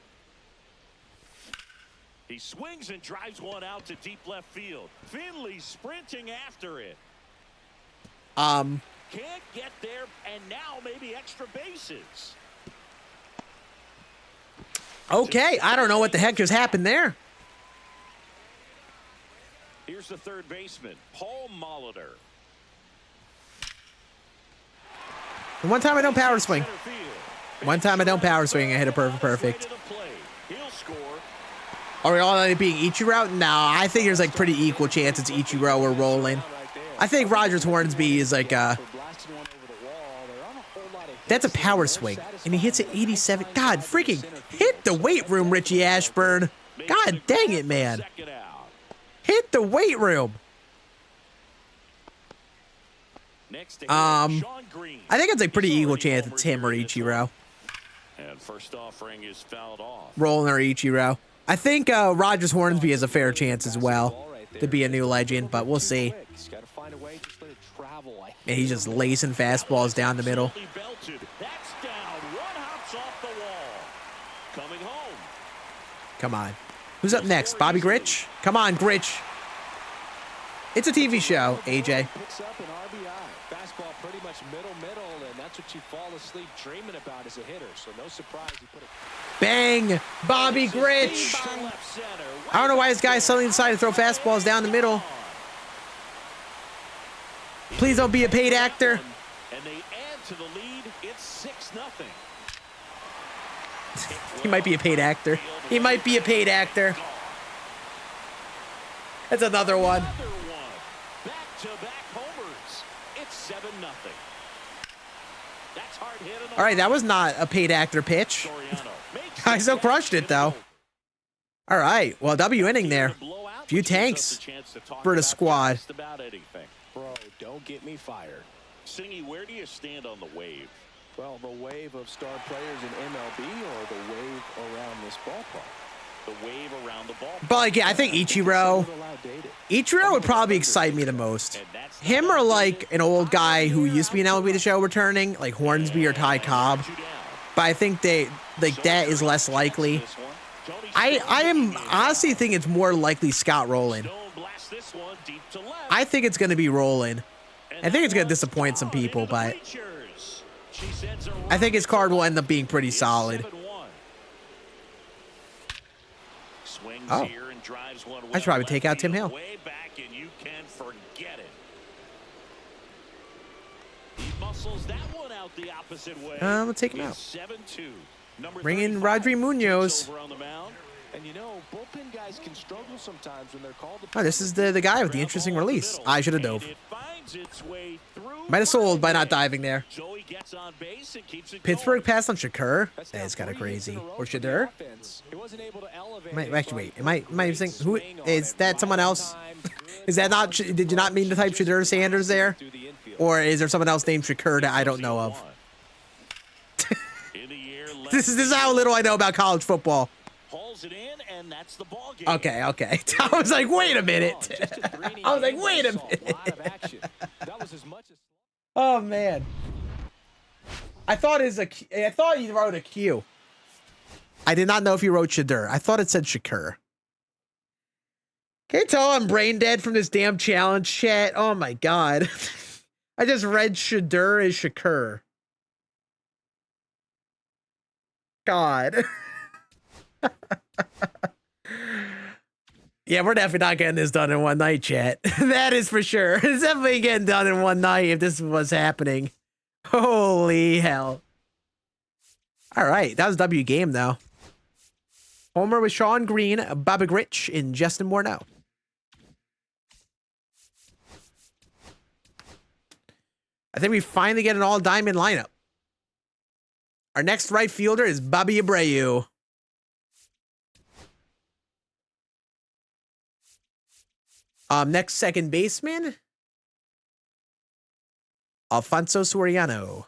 S3: He swings and drives one out to deep left field. Finley sprinting after it. Can't get there, and now maybe extra bases.
S1: Okay, I don't know what the heck just happened there.
S3: Here's the third baseman, Paul Molitor.
S1: One time I don't power swing. One time I don't power swing, I hit a perfect.
S3: He'll score.
S1: Are we all on it being Ichiro? No, I think there's like pretty equal chance it's Ichiro or Rolling. I think Rogers Hornsby is like that's a power swing, and he hits it 87. God, freaking hit the weight room, Richie Ashburn. God dang it, man. Hit the weight room. I think it's a pretty equal chance it's him or Ichiro.
S3: And first offering is fouled off.
S1: Rolling or Ichiro. I think Rogers Hornsby has a fair chance as well to be a new legend, but we'll see. And he's just lacing fastballs down the middle.
S3: That's down. One hops off the wall. Coming home.
S1: Come on. Who's up next? Bobby Grich? Come on, Grich. It's a TV show, AJ.
S4: Picks up an RBI. Fastball pretty much middle, and that's what you fall asleep dreaming about as a hitter. So no surprise he put it.
S1: Bang! Bobby Grich! I don't know why this guy suddenly decided to throw fastballs down the middle. Please don't be a paid actor.
S3: And they add to the lead. It's 6-0.
S1: He might be a paid actor. He might be a paid actor. That's another one.
S3: Back-to-back homers. It's 7-0. That's hard hit.
S1: All right, that was not a paid actor pitch. I still crushed it, though. All right, well, W inning there. Few tanks for the squad.
S4: Bro, don't get me fired.
S3: Singy, where do you stand on the wave?
S4: Well, the wave of star players in MLB or the wave around this ballpark?
S3: The wave around the ballpark.
S1: But, like, yeah, I think Ichiro would probably excite me the most. Him or, like, an old guy who used to be in MLB The Show returning, like Hornsby or Ty Cobb. But I think that is less likely. I am honestly think it's more likely Scott Rowland. I think it's going to be Rowland. I think it's going to disappoint some people, but I think his card will end up being pretty solid. Oh, I should probably take out Tim Hill.
S3: Muscles that one out the opposite way.
S1: We'll take him out.
S3: It's 7-2. Number
S1: Bring in
S3: 35
S1: Rodri Munoz.
S3: takes over on the mound.
S4: And you know, bullpen guys can struggle sometimes when they're called.
S1: Oh, this is the guy with the interesting release. I should have dove.
S3: And it finds its way through
S1: Might have sold by not diving there.
S3: So he gets on base and keeps it
S1: Pittsburgh
S3: going.
S1: passed on Shakur.
S4: That's
S1: That's
S4: now
S1: kind of
S4: 3 hits in
S1: crazy.
S4: a row
S1: Or
S4: for the
S1: Shadur.
S4: offense. He wasn't able to elevate
S1: Might,
S4: it,
S1: actually,
S4: but
S1: wait. Am I
S4: great
S1: saying who
S4: swing on
S1: is
S4: it.
S1: that? Someone
S4: Right on
S1: else?
S4: time, good
S1: Is that not?
S4: ground
S1: Did you not mean to type Shadur Sanders there?
S4: through the infield.
S1: Or is there someone else named Shakur that I don't know of?
S3: In the air,
S1: This is how little I know about college football.
S3: hauls it in, and that's the ball game.
S1: Okay. I was like, wait a minute.
S4: Just a 3-inning
S1: I was like,
S4: game
S1: wait a
S4: that saw
S1: minute.
S4: lot of action. That was as much as
S1: Oh man. I thought he wrote a Q. I did not know if he wrote Shadur. I thought it said Shakur. Can you tell I'm brain dead from this damn challenge chat? Oh my god. I just read Shadur as Shakur. God. Yeah, we're definitely not getting this done in one night, chat. That is for sure. It's definitely getting done in one night if this was happening. Holy hell. All right, that was W game, though. Homer with Sean Green, Bobby Rich, and Justin Morneau. I think we finally get an all-diamond lineup. Our next right fielder is Bobby Abreu. Next second baseman, Alfonso Soriano.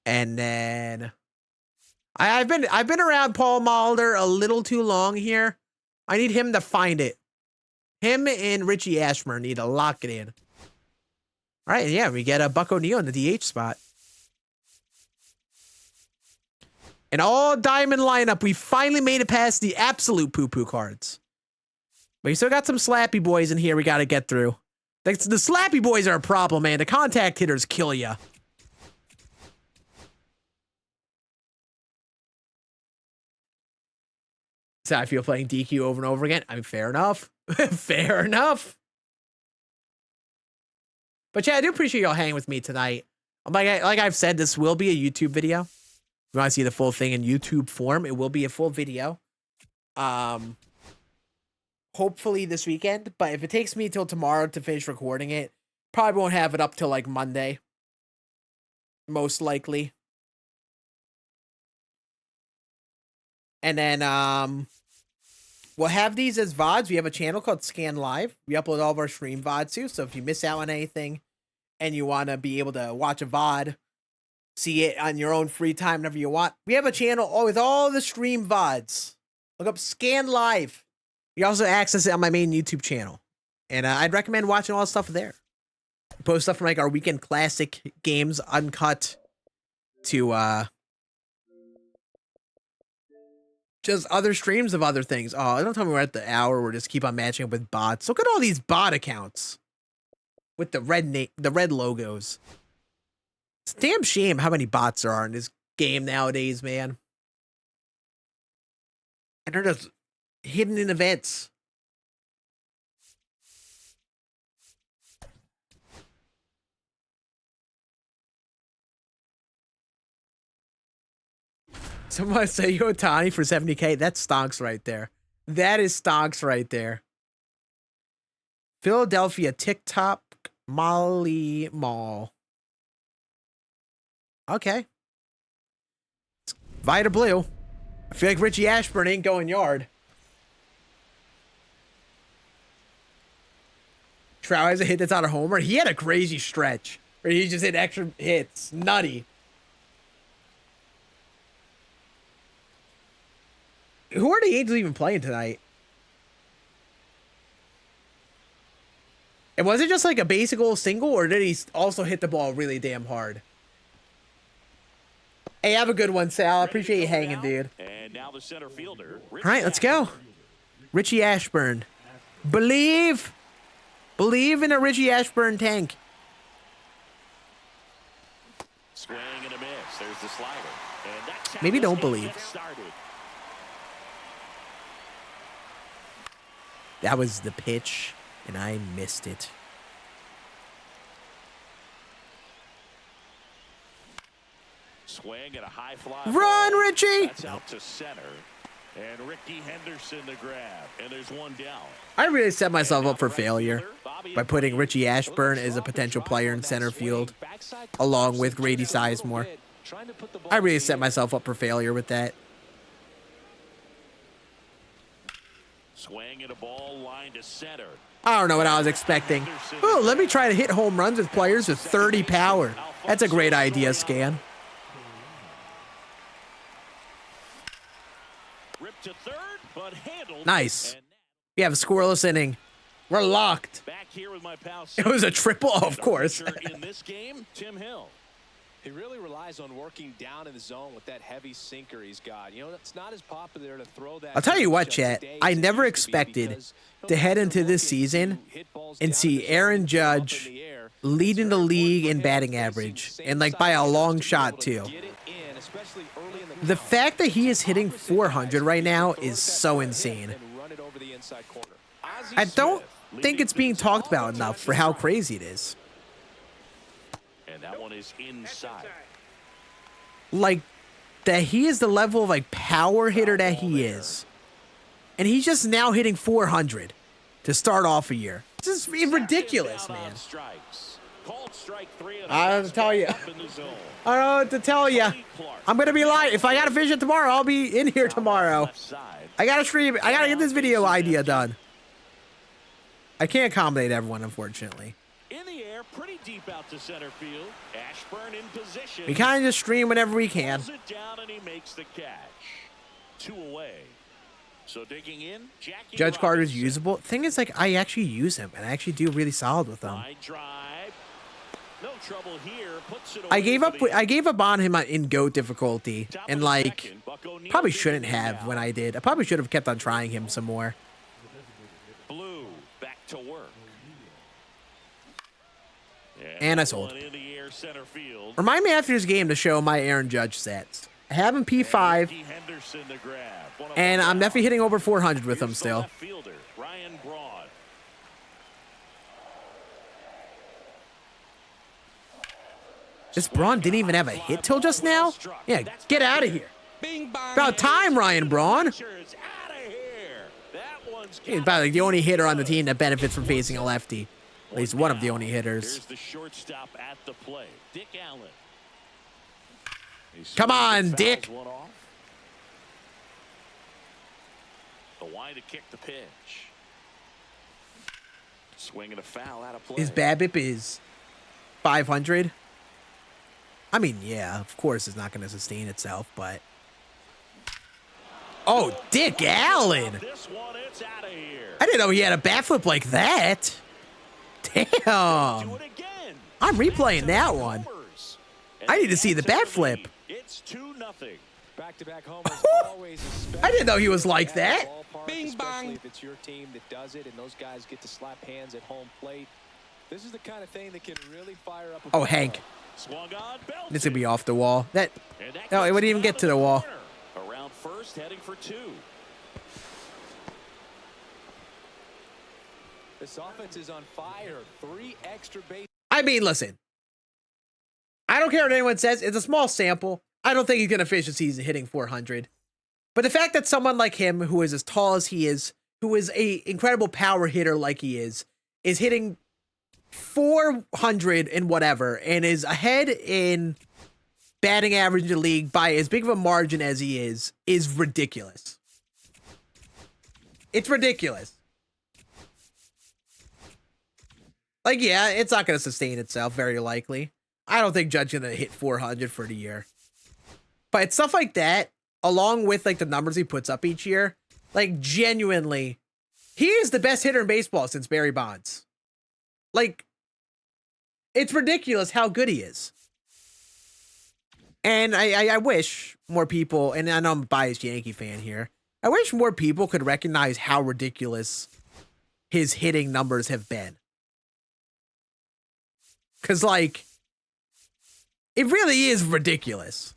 S1: And then I've been around Paul Mulder a little too long here. I need him to find it. Him and Richie Ashburn need to lock it in. All right, yeah, we get a Buck O'Neil in the DH spot. An all-diamond lineup. We finally made it past the absolute poo-poo cards. But you still got some slappy boys in here we got to get through. The slappy boys are a problem, man. The contact hitters kill ya. So I feel playing DQ over and over again. I mean, fair enough. Fair enough. But yeah, I do appreciate y'all hanging with me tonight. Like I've said, this will be a YouTube video. If you want to see the full thing in YouTube form, it will be a full video. Hopefully this weekend. But if it takes me till tomorrow to finish recording it, probably won't have it up till like Monday. Most likely. And then we'll have these as VODs. We have a channel called Scan Live. We upload all of our stream VODs too. So if you miss out on anything and you want to be able to watch a VOD, see it on your own free time whenever you want, we have a channel with all the stream VODs. Look up Scan Live. You also access it on my main YouTube channel. And I'd recommend watching all the stuff there. We post stuff from like our weekend classic games, uncut, to just other streams of other things. Oh, don't tell me we're at the hour. We're just keep on matching up with bots. Look at all these bot accounts with the red logos. It's a damn shame how many bots there are in this game nowadays, man. And they're just hidden in events. Someone say Otani for 70K. That's stonks right there. That is stonks right there. Philadelphia TikTok Molly Mall. Okay. Vita Blue. I feel like Richie Ashburn ain't going yard. Trout has a hit that's on a homer. He had a crazy stretch where he just hit extra hits. Nutty. Who are the Angels even playing tonight? And was it just like a basic old single, or did he also hit the ball really damn hard? Hey, have a good one, Sal. I appreciate you hanging, dude.
S3: And now the center fielder.
S1: All right, let's go. Richie Ashburn. Believe in a Richie Ashburn tank.
S3: Swing and a miss. There's the slider. And that's how
S1: Maybe
S3: this
S1: don't
S3: game
S1: believe.
S3: gets started.
S1: That was the pitch, and I missed it.
S3: Swing and a high fly.
S1: Run,
S3: ball.
S1: Richie!
S3: That's out to center. And Ricky Henderson the grab. And there's one down.
S1: I really set myself up for failure by putting Richie Ashburn as a potential player in center field, along with Grady Sizemore. I really set myself up for failure with that.
S3: Swing and a ball line to center.
S1: I don't know what I was expecting. Oh, let me try to hit home runs with players with 30 power. That's a great idea, Scan.
S3: Ripped to third, but handled.
S1: Nice. We have a scoreless inning. We're locked.
S3: Back here with my pal.
S1: It was a triple, of course.
S3: In this game, Tim Hill.
S4: He really relies on working down in the zone with that heavy sinker he's got. You know, it's not as popular to throw that.
S1: I'll tell you what, chat. I never expected to head into this season and see Aaron Judge leading the league in batting average, and like by a long shot too. The fact that he is hitting 400 right now is so insane. I don't think it's being talked about enough for how crazy it is.
S3: And that one is inside.
S1: Like, that he is the level of like power hitter that he is. And he's just now hitting 400 to start off a year. This is ridiculous, man. I don't know what to tell you. I don't know what to tell you. I'm going to be live. If I got a vision tomorrow, I'll be in here tomorrow. I got to stream. I got to get this video idea done. I can't accommodate everyone, unfortunately.
S3: In the air, pretty deep out to center field. Ashburn in position.
S1: We kind of just stream whenever we can.
S3: Pulls it down and he makes the catch. 2 away. So digging in, Jackie
S1: Judge Carter's
S3: Robinson.
S1: usable. Thing is, like, I actually use him, and I actually do really solid with him.
S3: Line drive. No trouble here. Puts it
S1: I
S3: away
S1: gave
S3: for
S1: up.
S3: the
S1: I gave up on him in GOAT difficulty,
S3: top
S1: and
S3: of the
S1: like,
S3: second. Buck O'Neal
S1: probably
S3: digging
S1: shouldn't
S3: in
S1: have
S3: now.
S1: when I did. I probably should have kept on trying him some more.
S3: Blue back to work.
S1: And I sold.
S3: In the air, center field.
S1: Remind me after this game to show my Aaron Judge stats. I have him P5,
S3: Ricky Henderson the grab. One
S1: and
S3: up
S1: I'm
S3: now.
S1: definitely hitting over 400 with him
S3: Here's the
S1: still.
S3: left fielder, Ryan Braun.
S1: This Braun didn't even have a hit till just now? Yeah, get out of here. About time, Ryan Braun.
S3: Pitcher's outta here. That one's
S1: He's about like the only hitter on the team that benefits from facing a lefty. At least one of the only hitters.
S3: Here's the shortstop at the plate, Dick Allen. He
S1: Come on,
S3: fouls
S1: Dick.
S3: one off. The wide to kick the pitch. Swinging a foul out of play.
S1: His BABIP is 500. I mean, yeah, of course it's not going to sustain itself, but... Oh, Dick Allen!
S3: This one, it's out of here.
S1: I didn't know he had a bat flip like that.
S3: Do
S1: Damn.
S3: it again.
S1: I'm replaying that one. I need to see the bat flip.
S3: It's 2-0.
S4: Back-to-back homers always a
S1: I didn't know he was like that.
S4: Bing bang. If it's your team that does it and those guys get to slap hands at home plate, this is the kind of thing that can really fire up a
S1: Oh,
S4: ball.
S1: Hank.
S3: Swung on, belted.
S1: This would be off the wall. That...
S3: And that
S1: No, it
S3: gets
S1: wouldn't even
S3: out
S1: get
S3: of
S1: to the wall.
S3: corner. Around first, heading for 2.
S4: This offense is on fire. 3 extra base.
S1: I mean, listen. I don't care what anyone says. It's a small sample. I don't think he's going to finish the season hitting 400. But the fact that someone like him, who is as tall as he is, who is a incredible power hitter like he is hitting 400 and whatever, and is ahead in batting average in the league by as big of a margin as he is ridiculous. It's ridiculous. Like, yeah, it's not going to sustain itself, very likely. I don't think Judge's going to hit 400 for the year. But stuff like that, along with, like, the numbers he puts up each year, like, genuinely, he is the best hitter in baseball since Barry Bonds. Like, it's ridiculous how good he is. And I wish more people, and I know I'm a biased Yankee fan here, I wish more people could recognize how ridiculous his hitting numbers have been. Because, like, it really is ridiculous.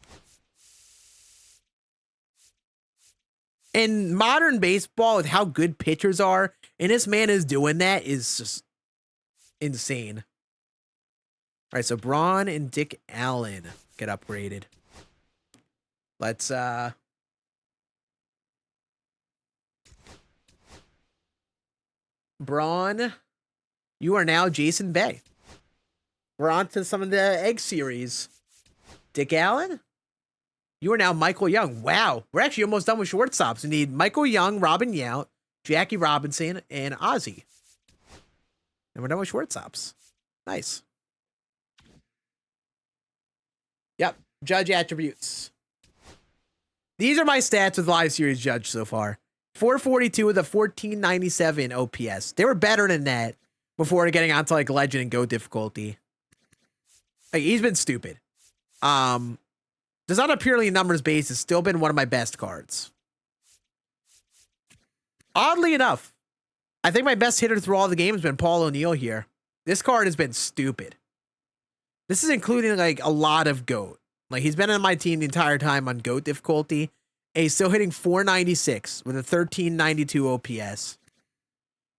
S1: In modern baseball, with how good pitchers are, and this man is doing that, is just insane. All right, so Braun and Dick Allen get upgraded. Let's Braun, you are now Jason Bay. We're on to some of the egg series. Dick Allen, you are now Michael Young. Wow, we're actually almost done with shortstops. We need Michael Young, Robin Yount, Jackie Robinson, and Ozzie. And we're done with shortstops. Nice. Yep, judge attributes. These are my stats with live series judge so far. 442 with a 1497 OPS. They were better than that before getting onto like legend and go difficulty. Like, he's been stupid. Just on a purely numbers basis, still been one of my best cards. Oddly enough, I think my best hitter through all the games has been Paul O'Neill here. This card has been stupid. This is including like a lot of GOAT. Like, he's been on my team the entire time on GOAT difficulty. And he's still hitting 496 with a 1392 OPS.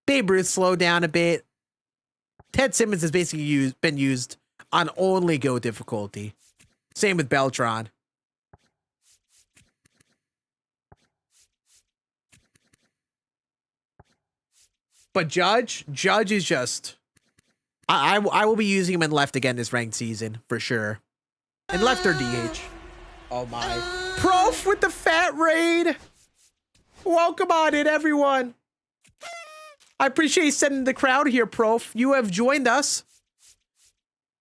S1: Babe Ruth slowed down a bit. Ted Simmons has basically been used on only GOAT difficulty. Same with Beltron. But Judge is just... I will be using him in left again this ranked season, for sure. In left or DH. Oh my. Prof with the fat raid. Welcome on in, everyone. I appreciate you sending the crowd here, Prof. You have joined us.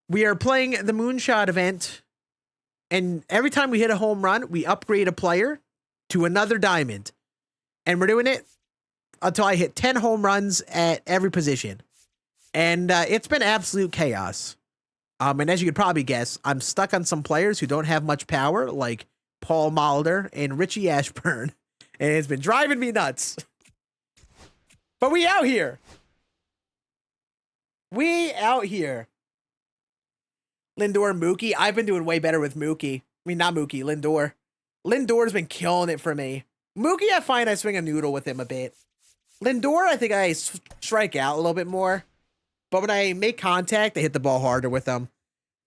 S1: We are playing the Moonshot Event. And every time we hit a home run, we upgrade a player to another diamond. And we're doing it until I hit 10 home runs at every position. And it's been absolute chaos. And as you could probably guess, I'm stuck on some players who don't have much power, like Paul Molitor and Richie Ashburn. And it's been driving me nuts. But we out here. We out here. Lindor, Mookie. I've been doing way better with Mookie. I mean, not Mookie, Lindor. Lindor's been killing it for me. Mookie, I find I swing a noodle with him a bit. Lindor, I think I strike out a little bit more. But when I make contact, I hit the ball harder with him.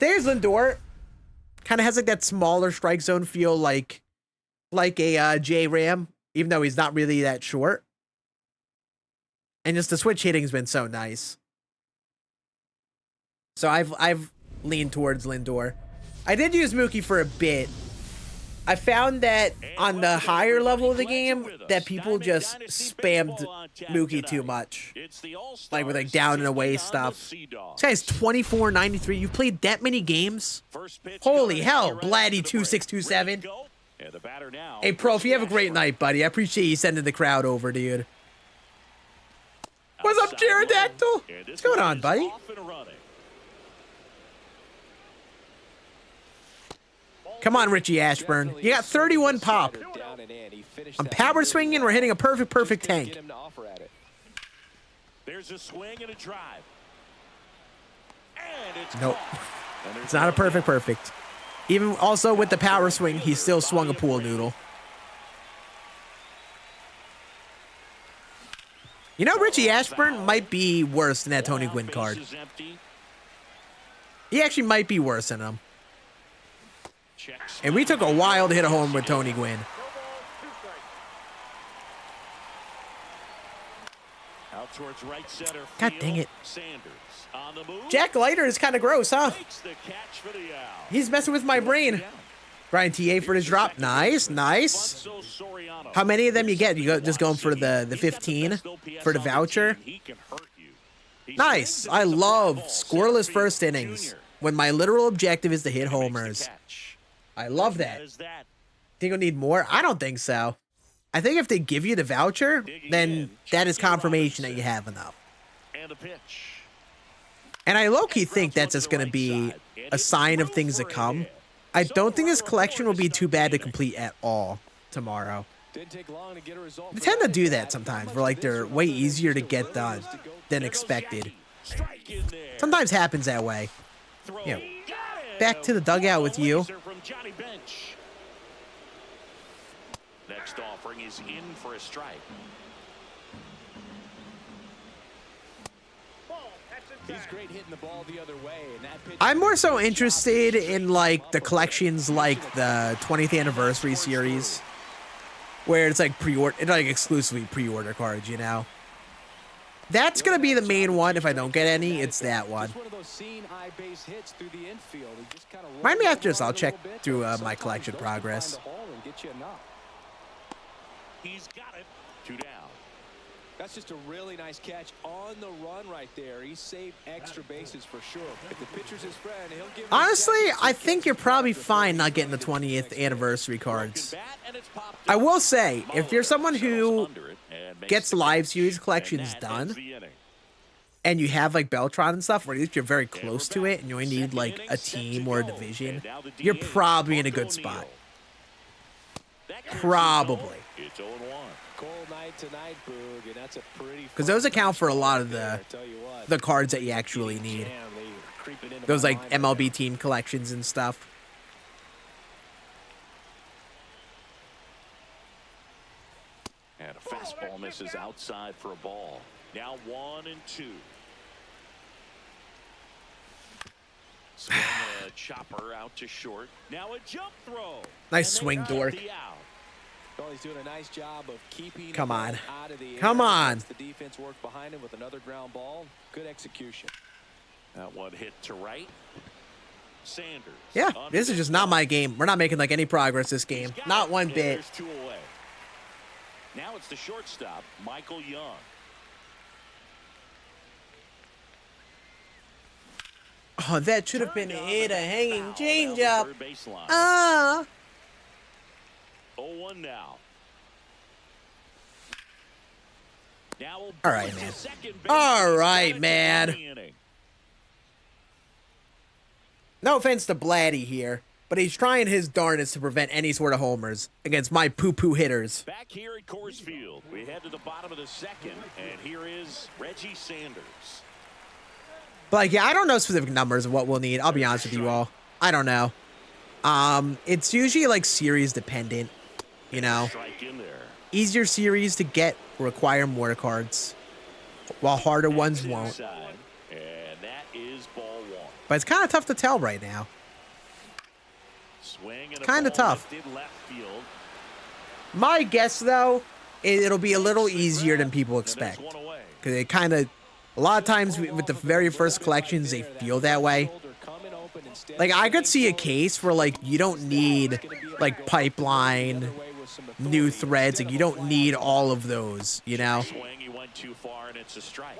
S1: There's Lindor. Kind of has like that smaller strike zone feel like a J-Ram, even though he's not really that short. And just the switch hitting's been so nice. So I've leaned towards Lindor. I did use Mookie for a bit. I found that on the higher level of the game, that people just spammed Mookie too much. Like with like down and away stuff. This guy's 24.93. You've played that many games? Holy hell, Bladdy2627. Hey, Prof, you have a great night, buddy. I appreciate you sending the crowd over, dude. What's up, Pterodactyl? What's going on, buddy? Come on, Richie Ashburn. You got 31 pop. I'm power swinging. We're hitting a perfect tank.
S3: There's a swing and a drive.
S1: Nope. It's not a perfect. Even also with the power swing, he still swung a pool noodle. You know, Richie Ashburn might be worse than that Tony Gwynn card. He actually might be worse than him. And we took a while to hit a home with Tony Gwynn.
S3: Out towards right center.
S1: God dang it.
S3: Sanders on the move.
S1: Jack Leiter is kind of gross, huh? He's messing with my brain. Brian TA for the drop. Nice. How many of them you get? You just going for the 15 for the voucher? Nice. I love scoreless first innings when my literal objective is to hit homers. I love that. Think you'll need more? I don't think so. I think if they give you the voucher, then that is confirmation that you have enough. And I low-key think that's just going to be a sign of things to come. I don't think this collection will be too bad to complete at all tomorrow. They tend to do that sometimes, where like they're way easier to get done than expected. Sometimes happens that way. You know, back to the dugout with you.
S3: Next offering is in for a strike.
S4: He's great hitting the ball the other way, and that pitch.
S1: I'm more so interested in like the collections like the 20th anniversary series, where it's like exclusively pre-order cards, you know. That's gonna be the main one. If I don't get any, it's that one. Remind me after this, I'll check through my collection progress.
S3: He's got it. 2 down.
S4: That's just a really nice catch on the run right there. He saved extra bases for sure. If the pitcher's his friend, he'll give him.
S1: Honestly, I think you're probably fine not getting the 20th anniversary cards. I will say, if you're someone who gets live series collections done, and you have like Beltron and stuff, or at least you're very close to it, and you only need like a team or a division, you're probably in a good spot. Probably.
S3: It's 0-1.
S4: Cold night tonight, Boog, and that's a pretty.
S1: Because those account for a lot of the cards that you actually need. Those like MLB team collections and stuff.
S3: And a fastball misses outside for a ball. Now 1-2. Swing a chopper out to short. Now a jump throw.
S1: Nice swing, Dork.
S4: Well, he's doing a nice job of keeping
S1: Come on.
S4: out of the air.
S1: Come on.
S4: The defense worked behind him with another ground ball. Good execution.
S3: That one hit to right. Sanders.
S1: Yeah, this is just not my game. We're not making like any progress this game. Not one bit.
S3: There's 2 away. Now it's the shortstop, Michael Young.
S1: Oh, that should have been a hanging changeup.
S3: Third baseline.
S1: Ah.
S3: 0-1 now. Now
S1: All right, man. All right, man. No offense to Blatty here, but he's trying his darndest to prevent any sort of homers against my poo-poo hitters.
S3: Back here at Coors Field, we head to the bottom of the second, and here is Reggie Sanders.
S1: But like, yeah, I don't know specific numbers of what we'll need. I'll be honest with you all. I don't know. It's usually like series dependent, you know.
S3: Strike in there.
S1: Easier series to get require more cards, while harder ones won't.
S3: Inside, and that is ball 1.
S1: But it's kind of tough to tell right now.
S3: Swing and a
S1: Kinda
S3: ball
S1: tough.
S3: lifted left field.
S1: My guess, though, it'll be a little easier than people
S3: And there's
S1: expect.
S3: 1 away.
S1: Because it kind of, a lot of times with the very first collections, they feel that way. Like, I could see a case where, like, you don't need, like, pipeline, new threads. Like, you don't need all of those, you know?
S3: Swing, he went too far, and it's a strike.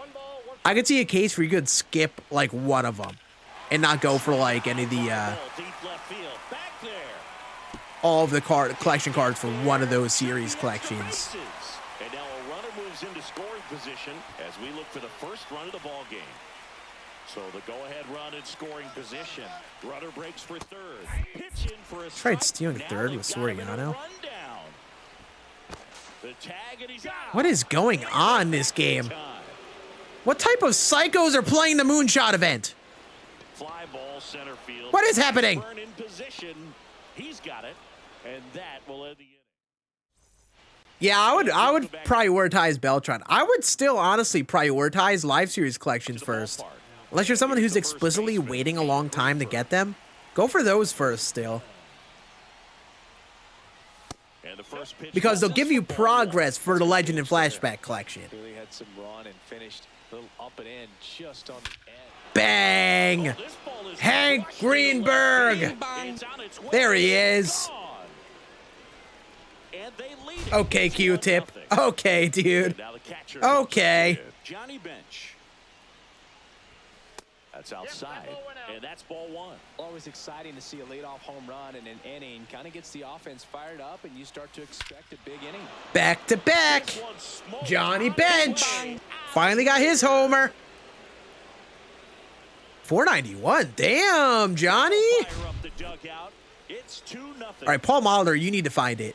S1: I could see a case where you could skip, like, one of them and not go for, like, any of the,
S3: Deep left field. Back there.
S1: all of the collection cards for one of those series collections.
S3: And now a runner moves into scoring position as we look for the first run of the ball game. So the go-ahead run in scoring position. Runner breaks for third. Pitch in for a
S1: Tried
S3: strike.
S1: stealing
S3: Now
S1: third
S3: they've
S1: with
S3: got him in a
S1: Soriano.
S3: rundown. The tag, and he's out.
S1: What is going on in this game?
S3: Time.
S1: What type of psychos are playing the Moonshot Event?
S3: Fly ball center field.
S1: What is happening?
S3: Burn in position. He's got it, and that will end the inning.
S1: Yeah, I would prioritize Beltron. I would still honestly prioritize live series collections first. Unless you're someone who's explicitly waiting a long time to get them, go for those first still.
S3: And the first pitch
S1: Because they'll give you progress for the Legend and Flashback collection.
S4: Really had some run and finished a little up and in just on the edge.
S1: Bang!
S3: This ball is
S1: Hank
S3: crushed
S1: Greenberg!
S3: It's on its way.
S1: There he is.
S3: Gone. And they lead it.
S1: Okay,
S3: It's
S1: Q-Tip.
S3: 1-0.
S1: Okay, dude.
S3: And now the catcher
S1: Okay.
S3: comes in. Johnny Bench. That's outside, and that's ball 1.
S4: Always exciting to see a leadoff home run in an inning. Kind of gets the offense fired up, and you start to expect a big inning.
S1: Back to back.
S3: This one smoked.
S1: Johnny Bench. Finally got his homer. 491. Damn, Johnny.
S3: Fire up the dugout. It's 2-0.
S1: All right, Paul Molitor, you need to find it.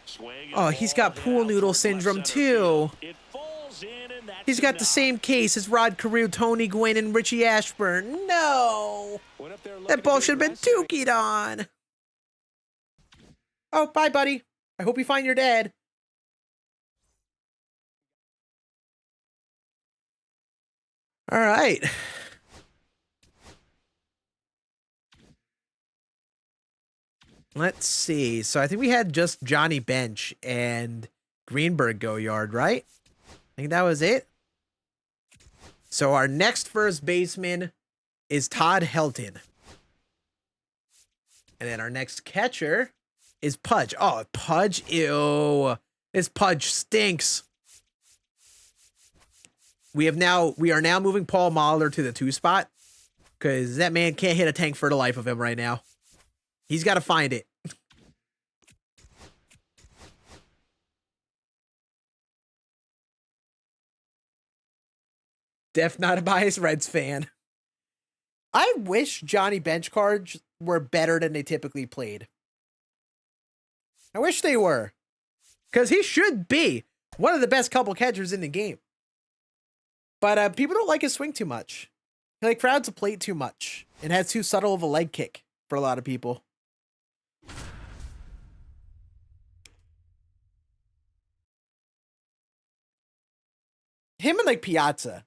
S3: Swing and
S1: Oh, he's got
S3: ball
S1: pool
S3: down
S1: noodle
S3: towards left
S1: syndrome
S3: center
S1: too.
S3: field. It falls in, and that's
S1: He's got the
S3: enough.
S1: same case as Rod Carew, Tony Gwynn, and Richie Ashburn. No.
S4: Went up there looking
S1: That ball
S4: to
S1: should have been
S4: aggressive.
S1: dookied on. Oh, bye, buddy. I hope you find your dad. All right. Let's see. So I think we had just Johnny Bench and Greenberg go yard, right? I think that was it. So our next first baseman is Todd Helton. And then our next catcher is Pudge. Oh, Pudge. Ew. This Pudge stinks. We are now moving Paul Mahler to the 2 spot. Because that man can't hit a tank for the life of him right now. He's got to find it. Def not a biased Reds fan. I wish Johnny Bench cards were better than they typically played. I wish they were. Because he should be one of the best couple catchers in the game. But people don't like his swing too much. He like crowds the plate too much. And has too subtle of a leg kick for a lot of people. Him and like Piazza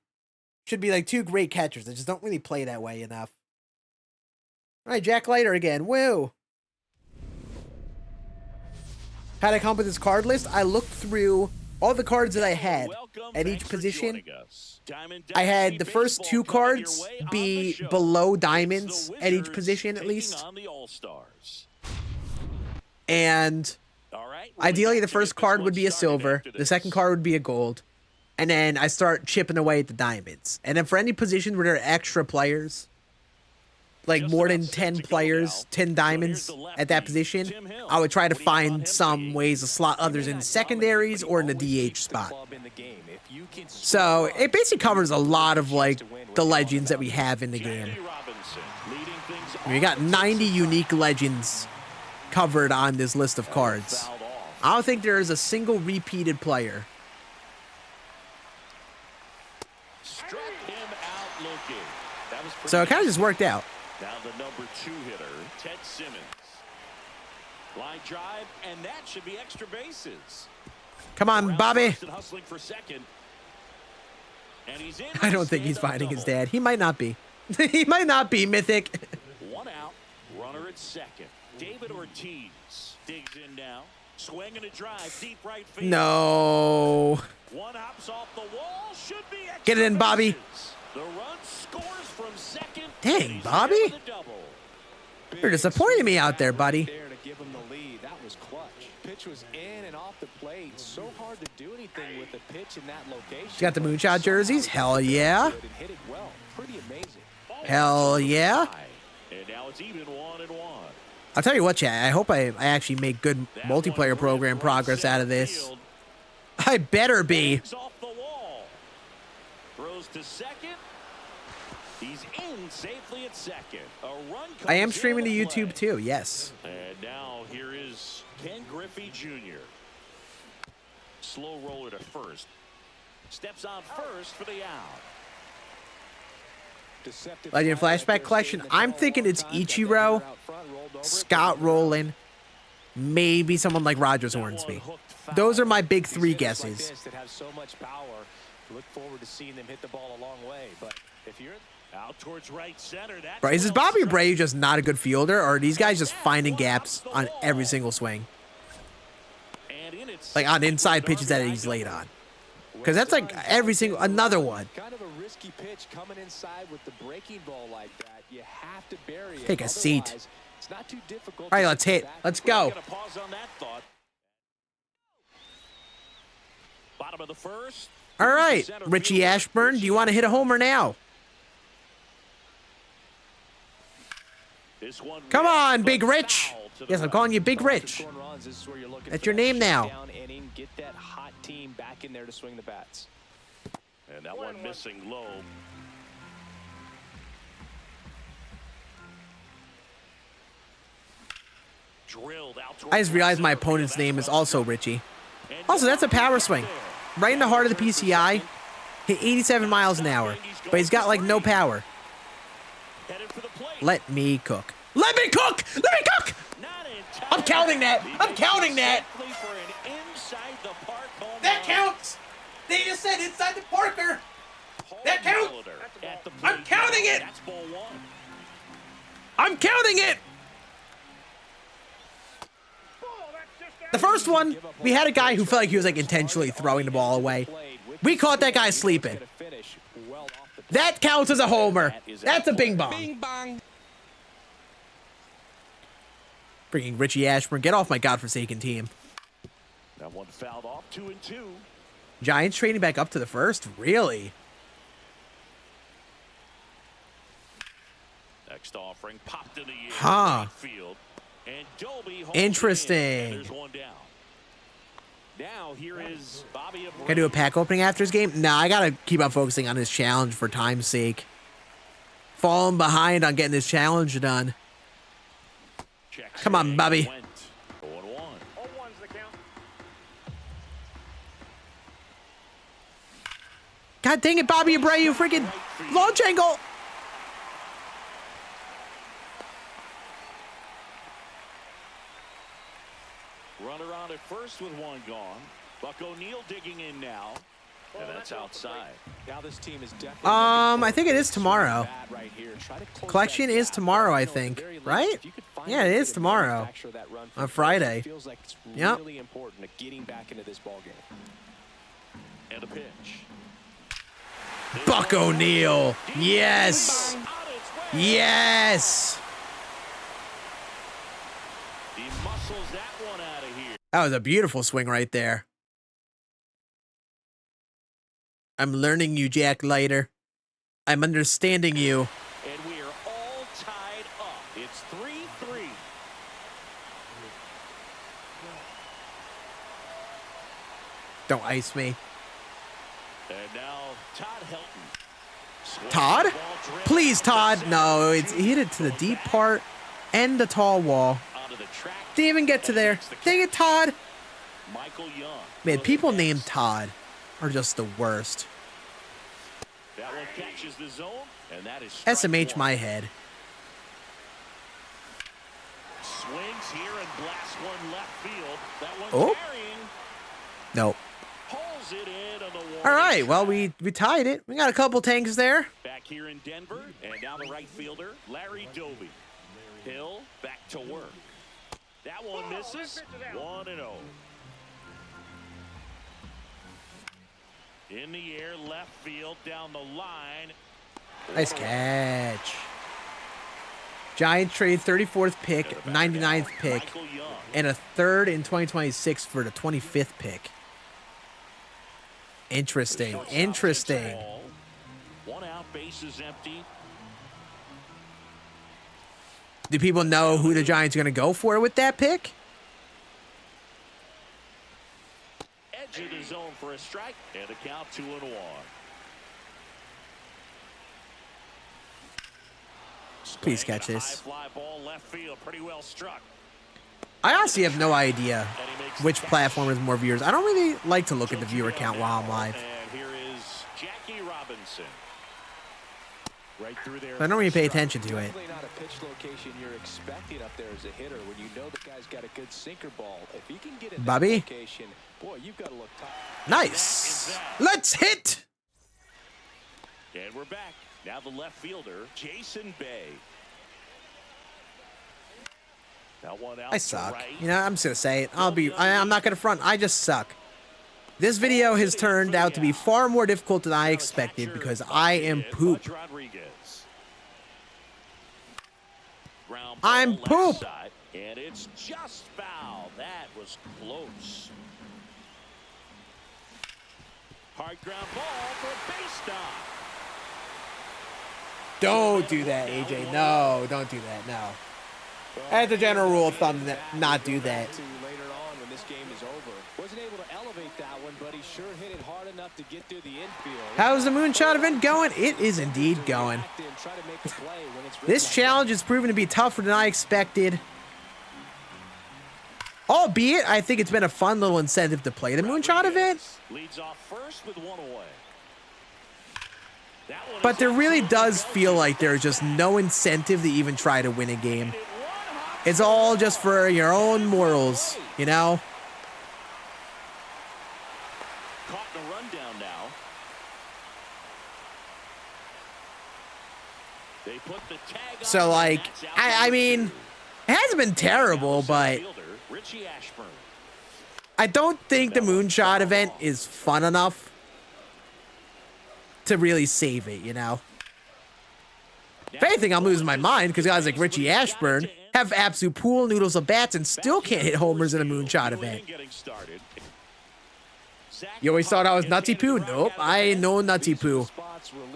S1: should be like 2 great catchers. They just don't really play that way enough. All right, Jack Leiter again. Woo. How'd I come up with this card list? I looked through all the cards that I had at each position. I had the first 2 cards be below diamonds at each position at least. And ideally the first card would be a silver. The second card would be a gold. And then I start chipping away at the diamonds. And then for any position where there are extra players, like more than 10 players, 10 diamonds at that position, I would try to find some ways to slot others in secondaries or in the DH spot. So it basically covers a lot of like the legends that we have in the game. We got 90 unique legends covered on this list of cards. I don't think there is a single repeated player. So it kind of just worked out.
S3: Now the number 2 hitter, Ted Simmons. Line drive, and that should be extra bases.
S1: Come on, Bobby.
S3: Hustling for second. And he's in.
S1: I don't think he's finding his dad. He might not be. He might not be, Mythic.
S3: 1 out. Runner at second. David Ortiz digs in now. Swing and a drive, deep right field.
S1: No.
S3: 1 hops off the wall. Should be extra
S1: Get it in, Bobby.
S3: bases. The run scores from second.
S1: Dang, Bobby. You're disappointing me out there, buddy.
S4: There to give him the lead. That was clutch. Pitch was in and off the plate. So hard to do anything with the pitch in that location.
S1: You got the Moonshot jerseys? Hell yeah.
S4: Hit it well. Pretty amazing.
S1: Hell yeah.
S3: And now it's even 1-1.
S1: I'll tell you what, chat. I hope I actually make good multiplayer program progress out of this. I better be.
S3: Off the wall. Throws to second. He's in safely at second. A run
S1: I am streaming to YouTube too, yes.
S3: And now here is Ken Griffey Jr. Slow roller to first. Steps on first for the out.
S1: Legend Flashback Collection. I'm thinking it's Ichiro, Scott Rowland, maybe someone like Rogers Hornsby. Those are my big 3 guesses.
S4: Look forward to seeing them hit the ball a long way, but if you're
S3: out towards right center, that's
S1: Bro, is Bobby Bray just not a good fielder, or are these guys just finding gaps on every single swing? Like on inside pitches that he's late on. Because that's like every single, another one.
S4: kind of a risky pitch coming inside with the breaking ball like that. You have to bury it.
S1: Take a seat.
S4: Otherwise, it's not too difficult.
S1: All right, let's hit. Let's go.
S3: Pause on that thought. Bottom of the first.
S1: All right, Richie Ashburn, do you want to hit a homer now? Come on, Big Rich. Yes, I'm calling you Big Rich. That's your name now.
S4: Get that hot team back in there to swing the bats.
S3: And that one missing low. Drilled out.
S1: I just realized my opponent's name is also Richie. Also, that's a power swing. Right in the heart of the PCI. Hit 87 miles an hour. But he's got like no power. Let me cook. Let me cook! Let me cook! I'm counting that. I'm counting that. That counts. They just said inside the Parker. That count?
S3: At the
S1: I'm counting it.
S3: That's ball one.
S1: I'm counting it. The first one, we had a guy who felt like he was like intentionally throwing the ball away. We caught that guy sleeping. That counts as a homer. That's a bing bong.
S6: Bing bong.
S1: Bringing Richie Ashburn. Get off my godforsaken team.
S3: That one fouled off, 2-2.
S1: Giants trading back up to the first? Really?
S3: Next offering popped in the air.
S1: Huh.
S3: Right field. And Doby holds
S1: Interesting.
S3: it in, and there's one down. Now here is Bobby Abreu.
S1: Can I do a pack opening after his game? Nah, I gotta keep on focusing on his challenge for time's sake. Falling behind on getting his challenge done.
S3: Checks
S1: Come on,
S3: away,
S1: Bobby.
S3: went 0-1.
S5: 0-1's the count.
S1: God dang it, Bobby Abreu, freaking launch angle.
S3: Runner on at first with one gone. Buck O'Neal digging in now. And that's outside.
S4: Now this team is definitely
S1: I think it is tomorrow. Collection is tomorrow, I think. Right? Yeah, it is tomorrow. On Friday.
S4: Feels like it's
S1: Yep.
S4: really important to getting back into this ball game.
S3: And a pitch.
S1: Buck O'Neal. Yes.
S3: On its way.
S1: Yes.
S3: He muscles that one out of here.
S1: That was a beautiful swing right there. I'm learning you, Jack Leiter. I'm understanding you.
S3: And we are all tied up. It's 3-3.
S1: Don't ice me.
S3: And now Todd Helton. Swings
S1: Todd?
S3: the ball drilled
S1: Please, Todd.
S3: center.
S1: No, it's he hit it to the deep part and the tall wall.
S3: Onto the track.
S1: Didn't even get to
S3: And
S1: there.
S3: makes the
S1: Dang it, Todd.
S3: Michael Young.
S1: Man,
S3: goes
S1: people
S3: next.
S1: named Todd are just the worst.
S3: That one catches the zone, and that is strike
S1: SMH
S3: one.
S1: my head.
S3: Swings here and blasts one left field. That one
S1: Oh.
S3: carrying.
S1: Nope.
S3: Pulls it in on the warning
S1: All right, well,
S3: track.
S1: we tied it. We got a couple tanks there.
S3: Back here in Denver, and now the right fielder, Larry Doby. Hill back to work. That one misses. 1-0. In the air, left field, down the line.
S1: Nice catch. Giants trade 34th pick, 99th pick,
S3: Michael Young.
S1: and a third in 2026 for the 25th pick. Interesting.
S3: Shortstop
S1: Interesting.
S3: takes the ball. One out, base is empty.
S1: Do people know who the Giants are going to go for with that pick?
S3: Edge of the zone for a strike, and the count 2-1.
S1: Please
S3: Swing
S1: catch
S3: and a
S1: this.
S3: High fly ball left field, pretty well struck.
S1: I honestly have no idea
S3: And he makes
S1: which
S3: the catch.
S1: platform has more viewers. I don't really like to look at the viewer count while I'm live.
S3: And here is Jackie Robinson. Right through there.
S1: I don't really pay attention to it.
S4: Definitely not a pitch location you're expecting up there as a hitter when you know the guy's got a good sinker ball. If he can get in that
S1: Bobby?
S4: location, boy, you've got to look top.
S1: Nice. Let's hit.
S3: And we're back. Now the left fielder, Jason Bay. That one out
S1: I
S3: to
S1: suck.
S3: right.
S1: You know, I'm just going to say it. I'm not going to front. I just suck. This video has turned out to be far more difficult than I expected because I am poop.
S3: Butch Rodriguez. Ground
S1: I'm
S3: ball left
S1: poop.
S3: side, and it's just foul. That was close. Hard ground ball for a base stop.
S1: Don't do that, AJ. No, don't do that. No. As a general rule of thumb, not do that.
S4: To later on when this game is over. Wasn't able to elevate that one, but he sure hit it hard enough to get through the infield.
S1: How's the Moonshot Event going? It is indeed going. This challenge is proven to be tougher than I expected. Albeit, I think it's been a fun little incentive to play the Moonshot Event.
S3: Leads off first with one away. That one
S1: But
S3: is
S1: there really
S3: outside
S1: does
S3: the
S1: feel
S3: goal.
S1: like there's just no incentive to even try to win a game. It's all just for your own morals, you know?
S3: Caught in a rundown now.
S1: So, like, I mean, it hasn't been terrible, but I don't think the Moonshot event is fun enough to really save it, you know? If anything, I'm losing my mind because guys like Richie Ashburn have absolute pool noodles of bats and still can't hit homers in a Moonshot event. You always thought I was Nutty Poo? Nope, I ain't no Nutty Poo.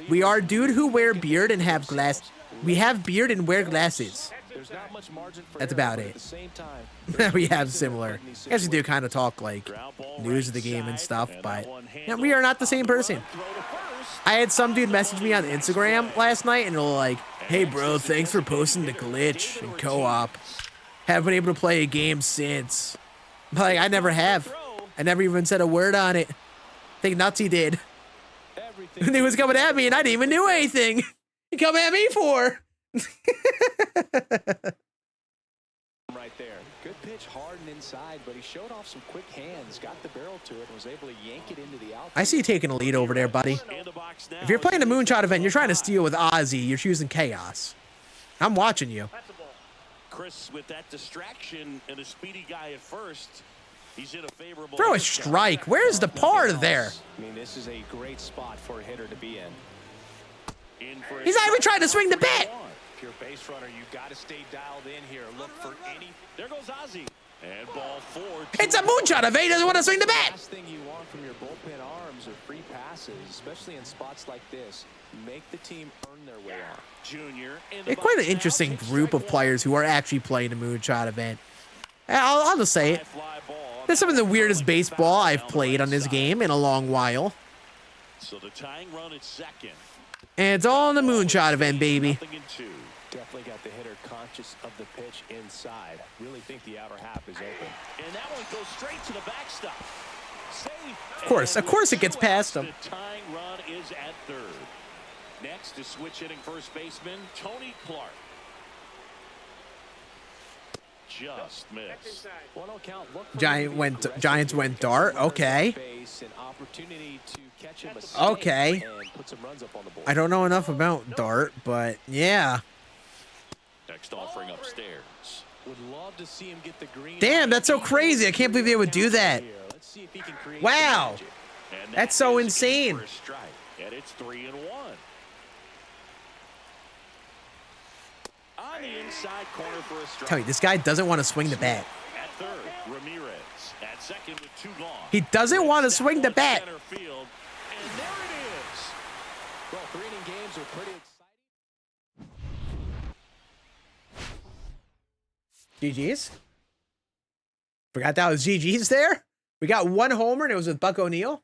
S1: We are dude who wear beard and have glass. We have beard and wear glasses. That's about it. We have similar. I guess we do kind of talk like news of the game and stuff, but yeah, we are not the same person. I had some dude message me on Instagram last night and they're like, "Hey bro, thanks for posting the glitch and co-op. Haven't been able to play a game since." Like, I never have. I never even said a word on it. I think Nutsy did. And he was coming at me and I didn't even do anything. You come at me for?
S4: Right there. Good pitch, hard and inside, but he showed off some quick hands, got the barrel to it, and was able to yank it into the outfield.
S1: I see you taking a lead over there, buddy. If you're playing a Moonshot event, you're trying to steal with Ozzy, you're choosing chaos. I'm watching you.
S3: Chris with that distraction and a speedy guy at first. He's in a favorable.
S1: Throw a strike. Where's the par there?
S4: I mean, this is a great spot for a hitter to be in.
S1: He's not even trying to swing the bat.
S4: If you're a base runner, you got to stay dialed in here. Look for any.
S3: There goes Ozzy. And ball four.
S1: It's a Moonshot event. He doesn't want to swing the bat.
S4: The last thing you want from your bullpen arms are free passes, especially in spots like this. Make the team earn their way on.
S3: Junior.
S1: It's quite an interesting group of players who are actually playing a Moonshot event. I'll just say it. This is some of the weirdest baseball I've played on this game in a long while.
S3: So the tying run at second.
S1: And it's all in the Moonshot event, baby.
S4: Definitely got the hitter conscious of the pitch inside. Really think the outer half is open.
S3: And that one goes straight to the backstop.
S1: Safe. Of course it gets past him.
S3: The tying run is at third. Next is switch hitting first baseman Tony Clark. Just missed.
S1: Giants went dart. Okay. Okay. I don't know enough about dart, but yeah.
S3: Next offering upstairs.
S4: Would love to see him get the green.
S1: Damn, that's so crazy. I can't believe they would do that. Wow. That's so insane.
S3: And it's 3-1. On the inside corner for a strike.
S1: Tell you, this guy doesn't want to swing the bat.
S3: At third, Ramirez. At second with 2 gone.
S1: He doesn't want to swing the bat.
S3: Center field, and there it is.
S4: Well, 3 inning games are pretty exciting.
S1: GG's. Forgot that was GG's there. We got 1 homer and it was with Buck O'Neil.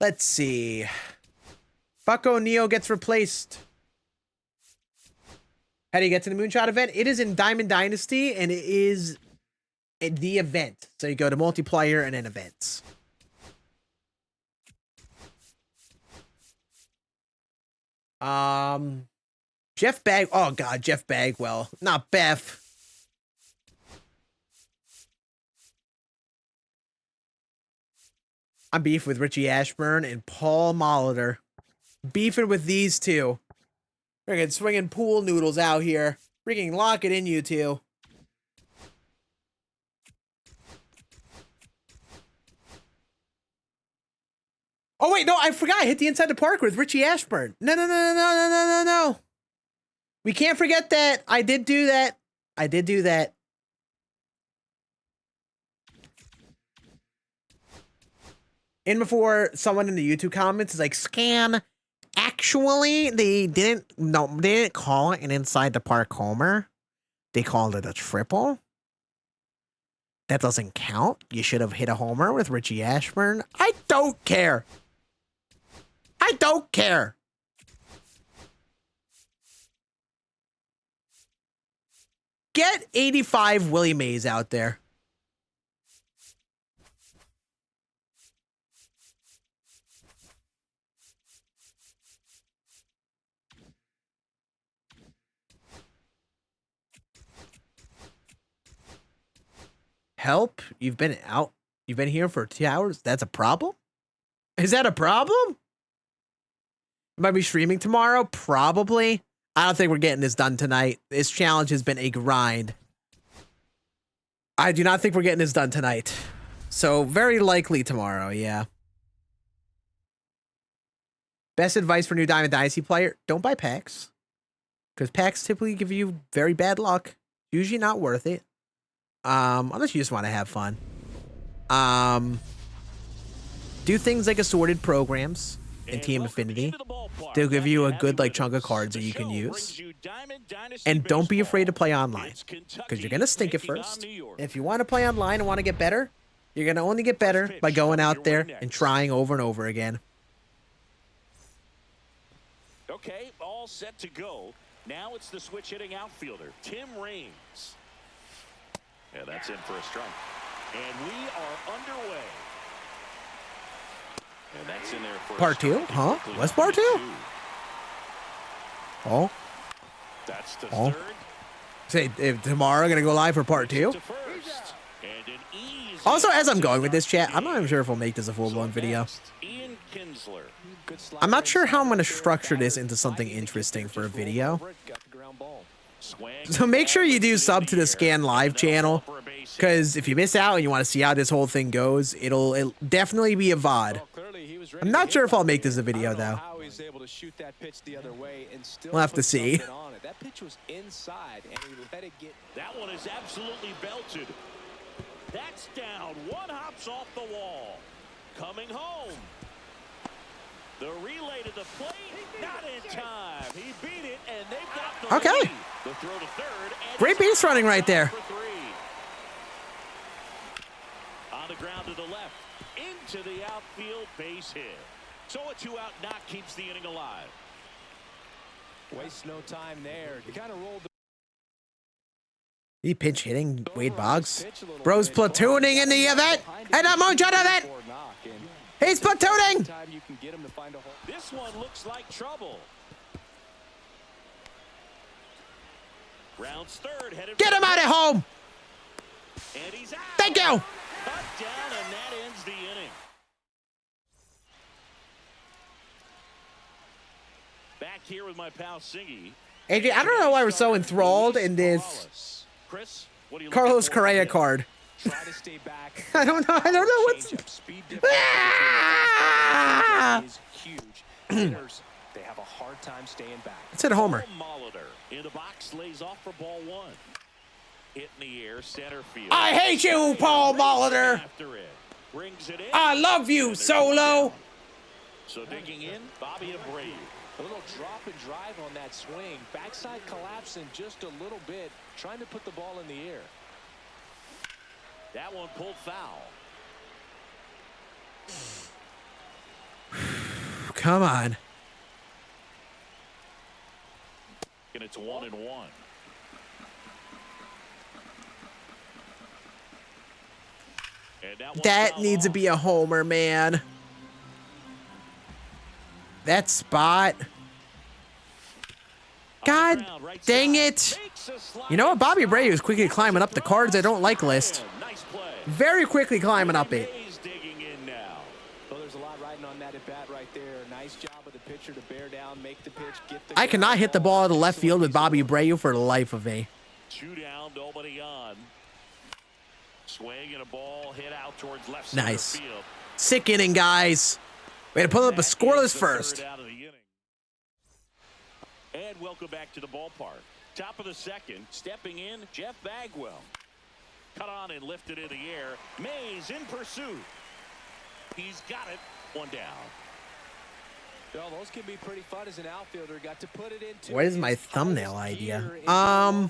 S1: Let's see. Buck O'Neil gets replaced. How do you get to the Moonshot event? It is in Diamond Dynasty, and it is the event. So you go to multiplayer and then events. Jeff Oh God, Jeff Bagwell, not Beth. I'm beefing with Richie Ashburn and Paul Molitor. Beefing with these two. Freaking swinging pool noodles out here. Freaking lock it in, you two. Oh, wait, no, I forgot. I hit the inside the park with Richie Ashburn. No. We can't forget that. I did do that. And before someone in the YouTube comments is like, scam. Actually, they didn't call it an inside the park homer. They called it a triple. That doesn't count. You should have hit a homer with Richie Ashburn. I don't care. Get 85 Willie Mays out there. Help? You've been out. You've been here for 2 hours. That's a problem? Is that a problem? Might be streaming tomorrow? Probably. I don't think we're getting this done tonight. This challenge has been a grind. I do not think we're getting this done tonight. So very likely tomorrow, yeah. Best advice for new Diamond Dynasty player, don't buy packs. Because packs typically give you very bad luck. Usually not worth it. Unless you just want to have fun. Do things like assorted programs in Team Affinity. They'll give you a good like chunk of cards that you can use. And don't be afraid to play online. Because you're going to stink at first. If you want to play online and want to get better, you're going to only get better by going out there and trying over and over again.
S3: Okay, all set to go. Now it's the switch hitting outfielder, Tim Raines. Yeah, that's in for a strike. And we are underway. And that's in there for
S1: part two? Huh? What's part two? Oh.
S3: That's the
S1: oh.
S3: third.
S1: Say, if tomorrow going to go live for part two? Also, as I'm going with this chat, I'm not even sure if we'll make this a full-blown video. I'm not sure how I'm going to structure this into something interesting for a video. So make sure you do sub to the Scan Live channel, because if you miss out and you want to see how this whole thing goes, it'll definitely be a VOD. I'm not sure if I'll make this a video, though. We'll have to see.
S4: That pitch was inside, and he let it get.
S3: That one is absolutely belted. That's down. One hops off the wall. Coming home. The relay to the plate, not in time. He beat it, and they've got the
S1: okay.
S3: lead. The throw to third.
S1: Great base running right there.
S3: On the ground to the left, into the outfield, base hit. So a 2-out knock keeps the inning alive.
S4: Waste no time there. You kind of rolled.
S1: He pinch hitting Wade Boggs. Bro's platooning in the event. And a Moonshot Event. He's platooning.
S3: This one looks like trouble. Rounds third, headed.
S1: Get him out of home.
S3: And he's out.
S1: Thank you.
S3: Cut down, and that ends the inning. Back here with my pal Singy.
S1: AJ, I don't know why we're so enthralled in this
S3: Chris, what do you
S1: Carlos Correa card.
S4: Try to stay back.
S1: I don't know what's. Ah!
S4: Is huge. Hitters, they have a hard time staying back.
S1: It's at Homer.
S3: Molitor in the box, lays off for ball one. Hit in the air, center field.
S1: I hate you, Paul Molitor.
S3: After it. Brings it in.
S1: I love you, Solo.
S3: So digging in, Bobby Abreu.
S4: A little drop and drive on that swing. Backside collapsing just a little bit, trying to put the ball in the air.
S3: That one pulled foul.
S1: Come on.
S3: And it's 1-1. And
S1: that needs to be a homer, man. That spot. God dang it. You know what? Bobby Abreu is quickly climbing up the cards I don't like list. Very quickly climbing up it.
S4: Well, there's a lot riding on that at bat right there. Nice job of the pitcher to bear down, make the pitch, get the.
S1: I cannot hit the ball to left field with Bobby Abreu for the life of me.
S3: 2 down, nobody on. Swing and a ball hit out towards left
S1: nice.
S3: Center field.
S1: Sick inning, guys. We had to put up a scoreless first.
S3: And welcome back to the ballpark. Top of the second, stepping in, Jeff Bagwell. Cut on and lifted in the air. Mays in pursuit. He's got it. 1 down.
S4: Well, those can be pretty fun as an outfielder. Got to put it into.
S1: What is my thumbnail idea? I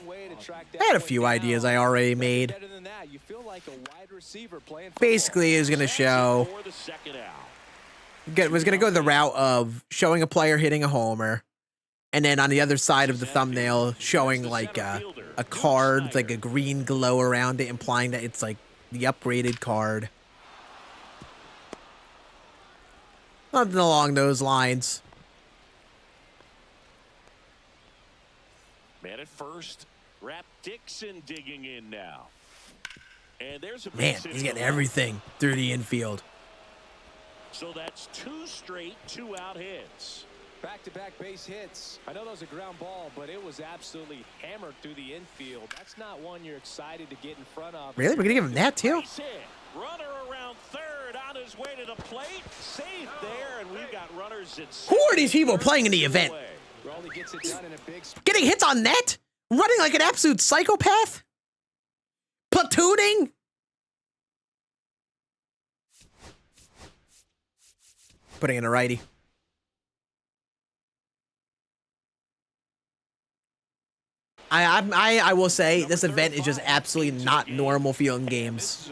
S1: had a few ideas I already made. Basically, it was going to show. It was going to go the route of showing a player hitting a homer. And then on the other side of the thumbnail, showing like a card, like a green glow around it, implying that it's like the upgraded card. Something along those lines.
S3: Man at first, Rap Dixon digging in now. And there's a
S1: Man,
S3: base hit
S1: he's
S3: to
S1: getting
S3: the left.
S1: everything through the infield.
S3: So that's 2 straight 2-out hits.
S4: Back-to-back base hits. I know that was a ground ball, but it was absolutely hammered through the infield. That's not one you're excited to get in front of.
S1: Really? We're gonna give him that too?
S3: Base hit. Runner around third on his way to the plate. Safe there, and we've got runners at
S1: Who are these people playing in the event?
S4: Raleigh gets it done in a big
S1: Getting hits on net? Running like an absolute psychopath? Platooning? Putting in a righty. I will say this event is just absolutely not normal feeling games.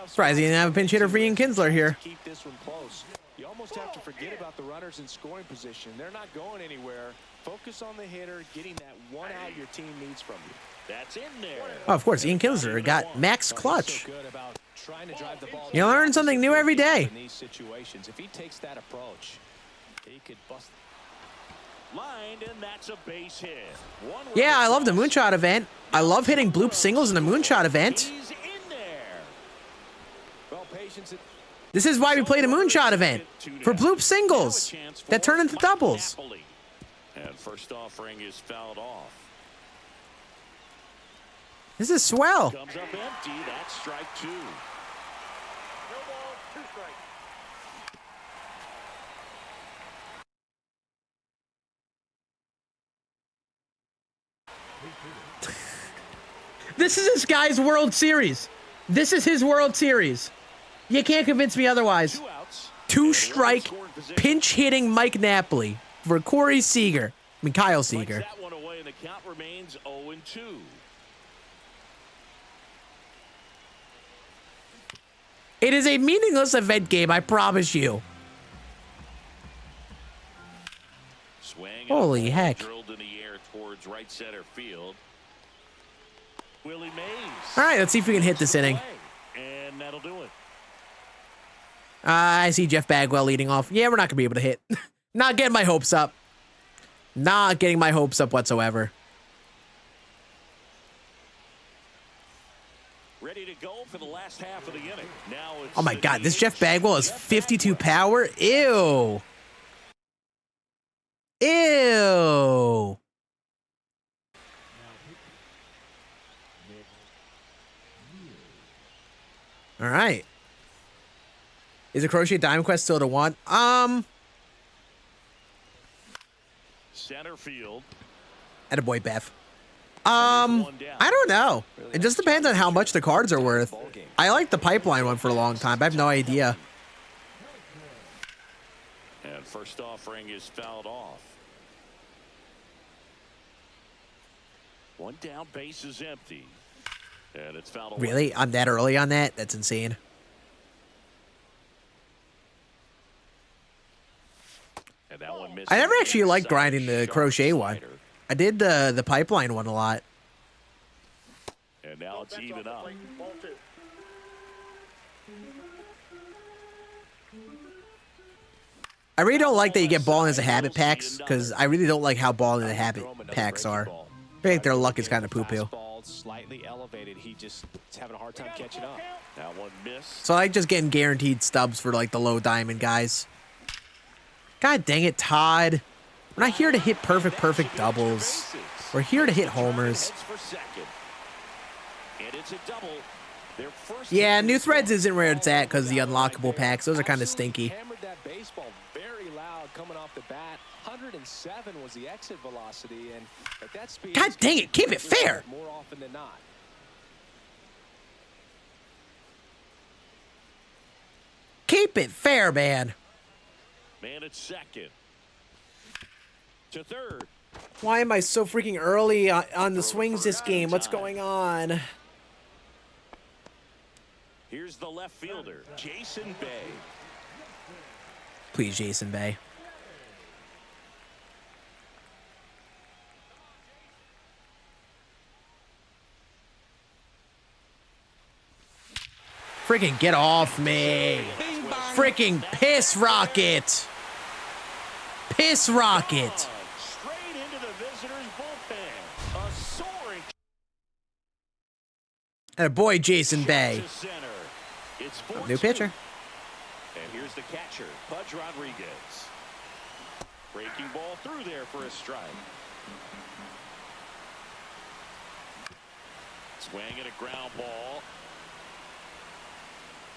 S1: Surprised he didn't have a pinch hitter for Ian Kinsler here.
S4: Keep this one close. You almost have to forget about the runners in scoring position. They're not going anywhere. Focus on the hitter, getting that one out your team needs from you.
S3: That's in there.
S1: Oh, of course, Ian Kinsler got max clutch. You learn something new every day.
S4: In these situations, if he takes that approach, he could bust.
S3: Lined, and that's a base hit.
S1: Yeah, I love the Moonshot Event. I love hitting bloop singles in the Moonshot Event.
S3: He's in there.
S4: Well, patience.
S1: This is why we play the Moonshot Event. For bloop singles that turn into doubles.
S3: And first offering is fouled off.
S1: This is swell.
S3: Comes up empty. That's strike 2.
S5: No ball, 2 strikes.
S1: This is this guy's World Series. This is his World Series. You can't convince me otherwise.
S3: 2 outs.
S1: 2-strike pinch hitting Mike Napoli for Corey Seager. I mean, Kyle Seager.
S3: That one away, and the count remains 0-2.
S1: It is a meaningless event game, I promise you.
S3: Swing.
S1: Holy heck.
S3: Drilled in the air towards right center field. Willie Mays.
S1: All right, let's see if we can hit this inning.
S3: And that'll do it.
S1: I see Jeff Bagwell leading off. Yeah, we're not going to be able to hit. Not getting my hopes up. Not getting my hopes up whatsoever.
S3: Ready to go for the last half of the inning. Now it's
S1: Oh my God, this Jeff Bagwell is 52 power. Ew. Ew. All right. Is a Crochet Diamond Quest still to want?
S3: Center field.
S1: Attaboy, Beth. I don't know. It just depends on how much the cards are worth. I liked the pipeline one for a long time, but I have no idea.
S3: And first offering is fouled off. One down, base is empty. And it's fouled away.
S1: Really? I'm that early on that? That's insane.
S3: And that one missed.
S1: I never actually liked grinding the crochet one. I did the pipeline one a lot.
S3: And now it's even up.
S5: Ball 2.
S1: I really don't like that you get balling as a habit packs, because I really don't like how balling the habit packs are. I think their luck is kind of poo-poo.
S4: Slightly elevated. He just is having a hard time catching up.
S3: That one missed.
S1: So I like just getting guaranteed stubs for like the low diamond guys. God dang it, Todd. We're not here to hit perfect doubles. We're here to hit homers.
S3: And it's a double. Their first
S1: Yeah, New Threads isn't where it's at because the unlockable packs, those are kind of stinky.
S4: Hammered that baseball very loud coming off the bat. 107 was the exit velocity, and at that speed,
S1: God dang it, keep it fair.
S4: More often than not.
S1: Keep it fair, man.
S3: Man at second. To third.
S1: Why am I so freaking early on the swings this game? What's going on?
S3: Here's the left fielder, Jason Bay.
S1: Please, Jason Bay. Freaking get off me. Freaking piss rocket. Piss rocket.
S3: Straight into the visitor's bullpen. A soaring.
S1: And a boy, Jason Bay.
S3: To center. It's
S1: New
S3: 4-2.
S1: pitcher.
S3: And here's the catcher, Pudge Rodriguez. Breaking ball through there for a strike. Swing and a ground ball.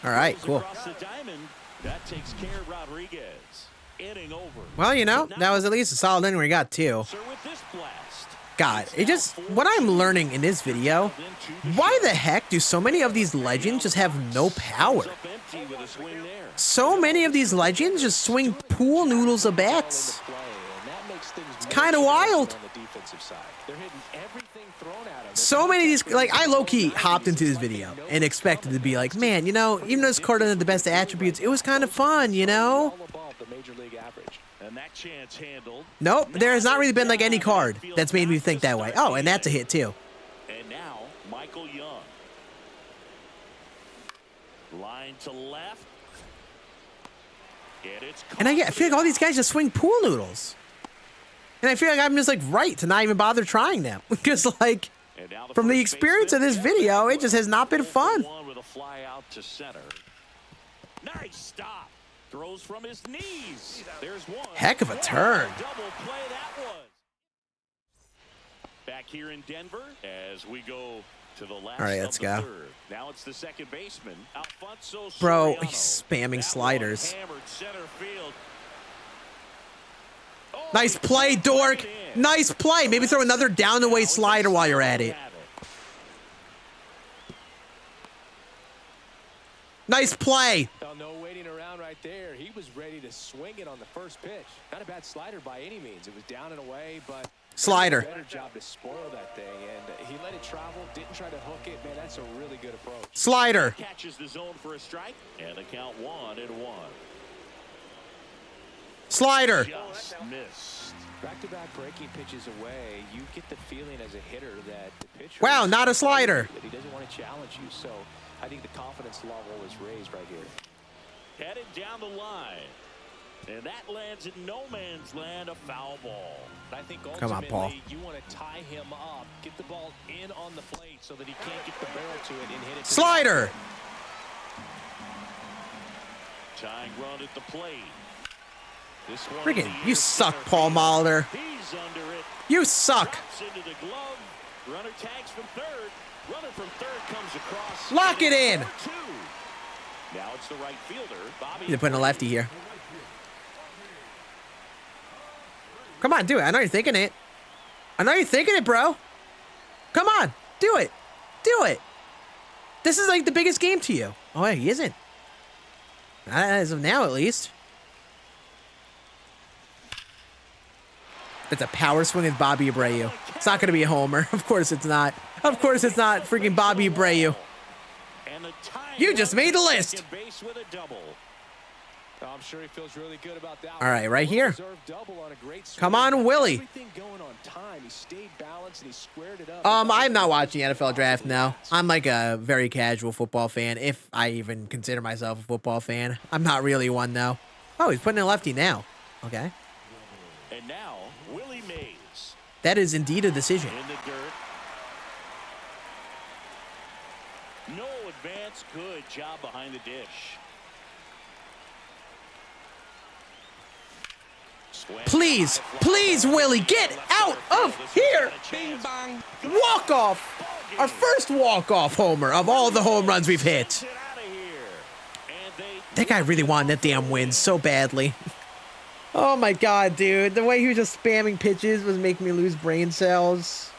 S1: All right,
S3: Goes
S1: cool.
S3: across the diamond. That takes care of Rodriguez. Inning over.
S1: Well, you know, that was at least a solid inning we got, too.
S3: Sir, with this blast,
S1: God, it just, what I'm learning in this video, why the heck do so many of these legends just have no power?
S3: up empty with a swing there.
S1: So many of these legends just swing pool noodles of bats.
S4: It's
S1: kinda wild.
S4: On the defensive side. They're hitting everything thrown at them.
S1: So many of these, like, I low-key hopped into this video and expected to be like, man, you know, even though this card doesn't have the best attributes, it was kind of fun, you know?
S4: All above the major league average.
S3: And that chance handled.
S1: Nope, there has not really been, like, any card that's made me think that way. Oh, and that's a hit, too.
S3: And now, Michael Young. Line to left.
S1: And I feel like all these guys just swing pool noodles. And I feel like I'm just, like, right to not even bother trying them. Because, like, from the experience of this video, it just has not been fun.
S3: With a fly out to center. Nice stop. Throws from his knees. There's one.
S1: Heck of a turn.
S3: Double play that was. Back here in Denver as we go to the last.
S1: All right, let's go.
S3: Third. Now it's the second baseman, Alfonso
S1: Bro,
S3: Soriano.
S1: he's spamming
S3: That
S1: sliders.
S3: one hammered center field. Oh,
S1: Nice play, dork. Nice play. Maybe throw another down the way slider while you're at it. Nice play.
S4: Oh, no waiting around right there. He was ready to swing it on the first pitch. Not a bad slider by any means. It was down and away, but
S1: Slider.
S4: better job to spoil that thing. And he let it travel, didn't try to hook it. Man, that's a really good approach.
S1: Slider.
S3: Catches the zone for a strike, and the count 1-1.
S1: Slider.
S3: Just missed.
S4: Back-to-back breaking pitches away, you get the feeling as a hitter that the pitcher...
S1: Wow, not a slider.
S4: That he doesn't want to challenge you, so I think the confidence level is raised right here.
S3: Headed down the line. And that lands in no man's land, a foul ball.
S4: I think
S1: Come on, Paul.
S4: ultimately you want to tie him up, get the ball in on the plate so that he can't get the barrel to it and hit it.
S1: Slider.
S3: Tying run at the plate. This one
S1: Friggin',
S3: in the
S1: you
S3: air,
S1: suck,
S3: center
S1: Paul
S3: field.
S1: Mahler.
S3: He's under it.
S1: You suck.
S3: Drops into the glove. Runner tags from third. Runner from third comes across.
S1: Lock it in.
S3: 4-2. Now it's the right fielder, Bobby.
S1: You're putting a lefty here. Come on, do it. I know you're thinking it. I know you're thinking it, bro. Come on, do it. Do it. This is like the biggest game to you. Oh, wait, he isn't. Not as of now, at least. It's a power swing with Bobby Abreu. It's not going to be a homer. Of course it's not. Of course it's not freaking Bobby Abreu.
S3: And the tying
S1: You just
S3: run
S1: made the
S3: to
S1: list.
S3: second base with a double.
S4: I'm sure he feels really good about that.
S1: All right, right here.
S4: Well-deserved double on a great swing.
S1: Come on, Willie.
S4: Everything going on time. He stayed balanced and he squared it up.
S1: I'm not watching the NFL draft now. I'm like a very casual football fan, if I even consider myself a football fan. I'm not really one, though. Oh, he's putting in a lefty now. Okay.
S3: And now, Willie Mays
S1: That is indeed a decision.
S3: in the dirt. No advance. Good job behind the dish. Swing.
S1: Please, please, Willie, get out of here.
S3: Bing bong.
S1: Walk off. Our first walk-off homer of all the home runs we've hit.
S3: Get out of here. And they
S1: That guy really wanted that damn win so badly. Oh my god, dude. The way he was just spamming pitches was making me lose brain cells.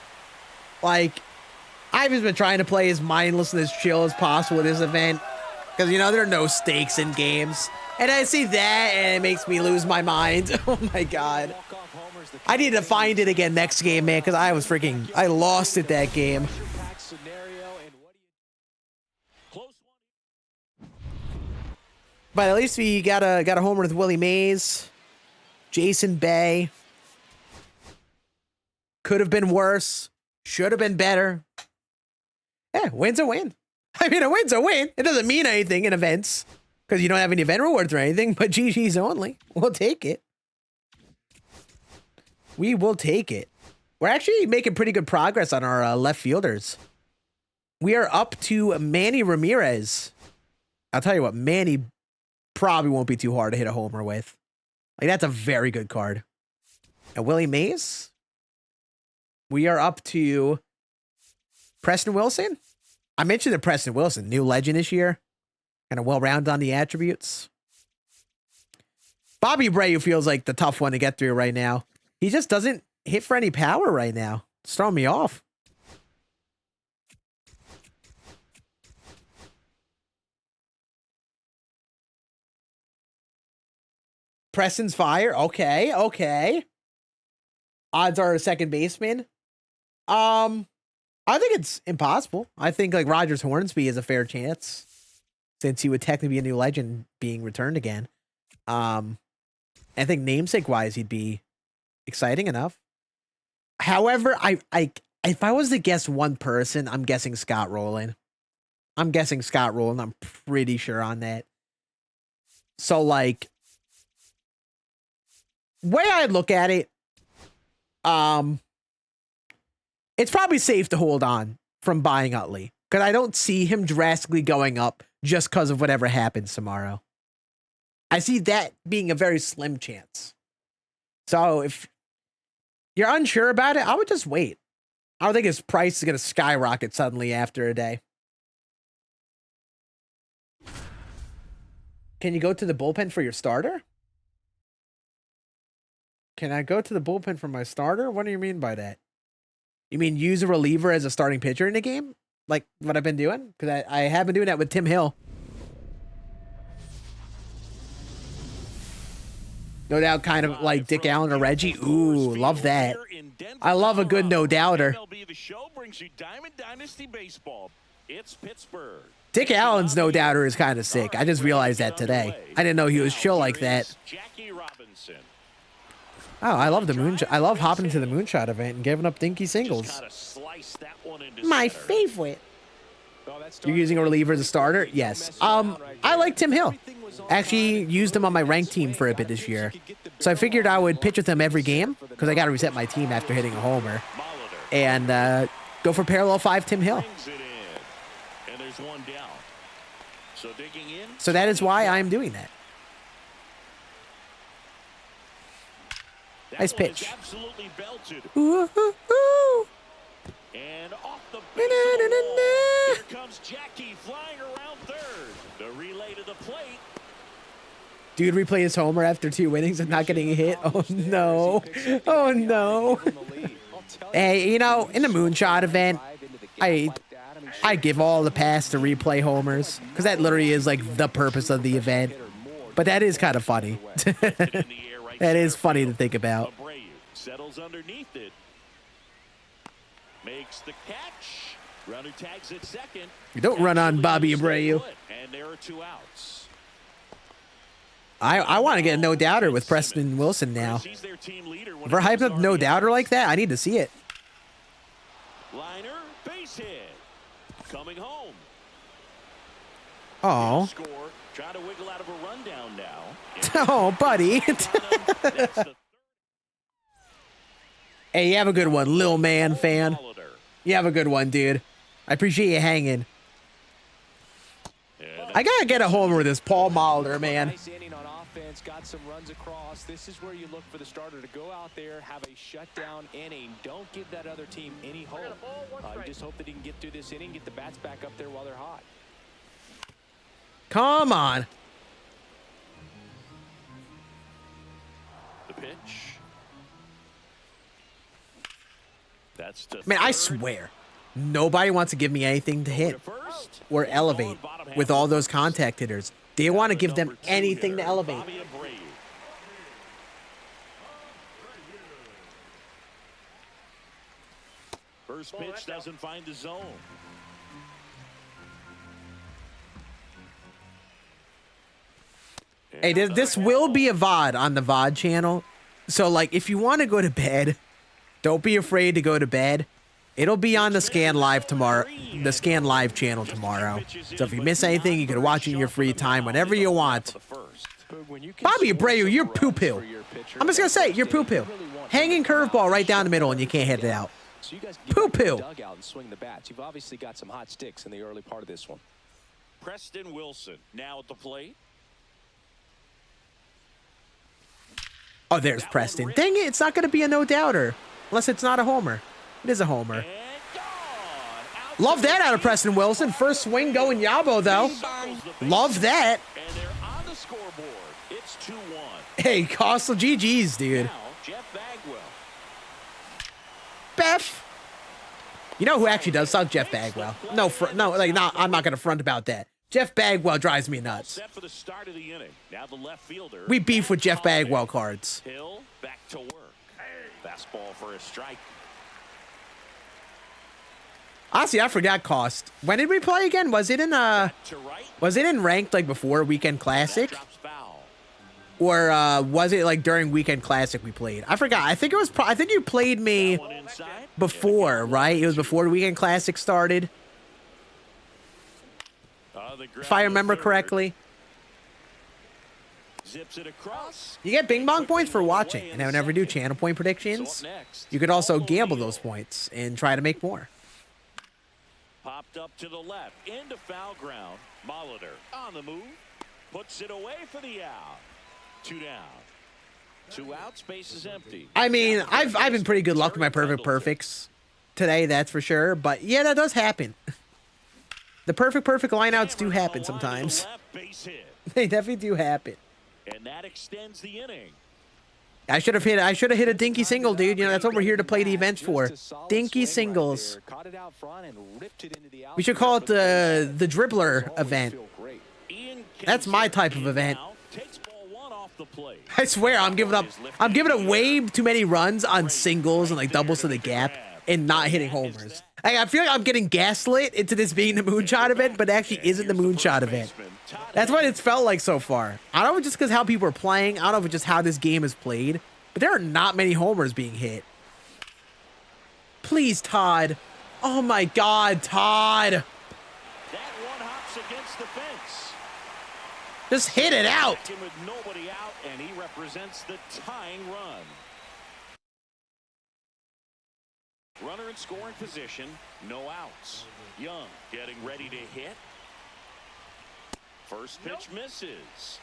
S1: Like, I've just been trying to play as mindless and as chill as possible with this event. Because, you know, there are no stakes in games. And I see that, and it makes me lose my mind. Oh my god.
S4: Walk-off homers, the
S1: I need to find it again next game, man, because I lost it that game.
S4: pressure-packed scenario, and what do you...
S3: close one.
S1: But at least we got a homer with Willie Mays. Jason Bay. Could have been worse. Should have been better. Yeah, win's a win. I mean, a win's a win. It doesn't mean anything in events. Because you don't have any event rewards or anything, but GG's only. We'll take it. We will take it. We're actually making pretty good progress on our left fielders. We are up to Manny Ramirez. I'll tell you what, Manny probably won't be too hard to hit a homer with. Like, that's a very good card. And Willie Mays. We are up to Preston Wilson. I mentioned the Preston Wilson, new legend this year. Kind of well-rounded on the attributes. Bobby Abreu feels like the tough one to get through right now. He just doesn't hit for any power right now. It's throwing me off. Preston's fire. Okay, okay. Odds are a second baseman. I think it's impossible. I think like Rogers Hornsby is a fair chance, since he would technically be a new legend being returned again. I think namesake wise he'd be exciting enough. However, I if I was to guess one person, I'm guessing Scott Rowland. I'm pretty sure on that. So like, way I'd look at it, it's probably safe to hold on from buying Utley, because I don't see him drastically going up just because of whatever happens tomorrow. I see that being a very slim chance. So if you're unsure about it, I would just wait. I don't think his price is going to skyrocket suddenly after a day. Can you go to the bullpen for your starter? Can I go to the bullpen for my starter? What do you mean by that? You mean use a reliever as a starting pitcher in the game? Like what I've been doing? Because I have been doing that with Tim Hill. No doubt, kind of like Dick Allen or Reggie. Ooh, love that. I love a good no doubter. Dick Allen's no doubter is kind of sick. I just realized that today. I didn't know he was chill like that. Oh, I love the moonshot. I love hopping into the Moonshot event and giving up dinky singles. My favorite. You're using a reliever as a starter? Yes. I like Tim Hill. Actually used him on my ranked team for a bit this year. So I figured I would pitch with him every game because I got to reset my team after hitting a homer. And go for parallel 5 Tim Hill. So that is why I'm doing that. Nice pitch. Ooh, ooh, ooh.
S3: And off the base here comes Jackie flying around third. The relay to the plate.
S1: Dude replay his homer after 2 innings and not getting a hit. Oh no. Oh no. Hey, you know, in the Moonshot event, I give all the pass to replay homers because that literally is like the purpose of the event. But that is kind of funny. That is funny to think about.
S3: Settles underneath it. Makes the catch. Runner tags at second.
S1: You don't run on Bobby Abreu.
S3: And there are 2 outs.
S1: I want to get a no doubter with Preston Wilson now. If we're hyping up no doubter like that, I need to see it.
S3: Liner, base hit. Coming home.
S1: Oh.
S3: Trying to wiggle out of a rundown now.
S1: Oh, buddy. Hey, you have a good one, Lil Man fan. You have a good one, dude. I appreciate you hanging. I gotta get a homer with this Paul Molitor, man.
S4: Nice inning on offense, got some runs across. This is where you look for the starter to go out there, have a shutdown inning. Don't give that other team any hope. You just hope that he can get through this inning, get the bats back up there while they're hot.
S1: Come on.
S3: The pitch. That's
S1: Man, I swear, nobody wants to give me anything to hit or elevate with all those contact hitters. They want to give them anything to elevate.
S3: First pitch doesn't find the zone.
S1: Hey, this will be a VOD on the VOD channel. So, like, if you want to go to bed, don't be afraid to go to bed. It'll be on the Scan Live tomorrow, the Scan Live channel tomorrow. So if you miss anything, you can watch it in your free time whenever you want. Bobby Abreu, you're poo-poo. I'm just going to say, you're poo-poo. Hanging curveball right down the middle and you can't hit it out.
S4: So you guys
S1: Poo-poo.
S4: dug out and swing the bats. You've obviously got some hot sticks in the early part of this one.
S3: Preston Wilson now at the plate.
S1: Oh, there's Preston. Dang it, it's not going to be a no-doubter. Unless it's not a homer. It is a homer.
S3: And gone. Out
S1: Love
S3: to
S1: that
S3: the
S1: out of Preston Wilson. First swing going Yabo, though.
S3: circles the
S1: Love that.
S3: And they're on the scoreboard. It's 2-1.
S1: Hey, Costal GG's, dude.
S3: Now, Jeff Bagwell.
S1: Beth. You know who actually does suck? Jeff Bagwell. No, I'm not going to front about that. Jeff Bagwell drives me nuts.
S3: Set for the start of the inning. Now the left fielder.
S1: We beef with Jeff Bagwell cards.
S3: Hill back to work. Fastball for a strike.
S1: Honestly, I forgot cost. When did we play again? Was it in
S3: To right.
S1: ranked like before Weekend Classic?
S3: Drops foul.
S1: Or was it like during Weekend Classic we played? I forgot. I think it was I think you played me
S3: One inside.
S1: before, right? It was before the Weekend Classic started. If I remember correctly.
S3: Zips it across.
S1: You get Bing Bong points for watching. And whenever you do channel point predictions, you could also gamble those points and try to make more.
S3: Popped up to the left. Into foul ground. Molitor on the move. Puts it away for the out. 2 down. 2 outs. Base is empty.
S1: I mean, I've been pretty good luck with my perfects today, that's for sure. But yeah, that does happen. The perfect lineouts do happen sometimes.
S3: Base hit.
S1: They definitely do happen.
S3: And that extends the inning.
S1: I should have hit a dinky single, dude. You know, that's what we're here to play the events for. Dinky singles. We should call it the dribbler event. That's my type of event.
S3: Takes ball 1 off the plate.
S1: I swear, I'm giving up way too many runs on singles and like doubles to the gap and not hitting homers. I feel like I'm getting gaslit into this being the Moonshot event, but it actually isn't the Moonshot event. That's what it's felt like so far. I don't know if it's just because how people are playing. I don't know if it's just how this game is played, but there are not many homers being hit. Please, Todd. Oh my God, Todd.
S3: That one hops against the fence.
S1: Just hit it out.
S3: Back in with nobody out, and he represents the tying run. Runner in scoring position, no outs. Young getting ready to hit. First pitch misses.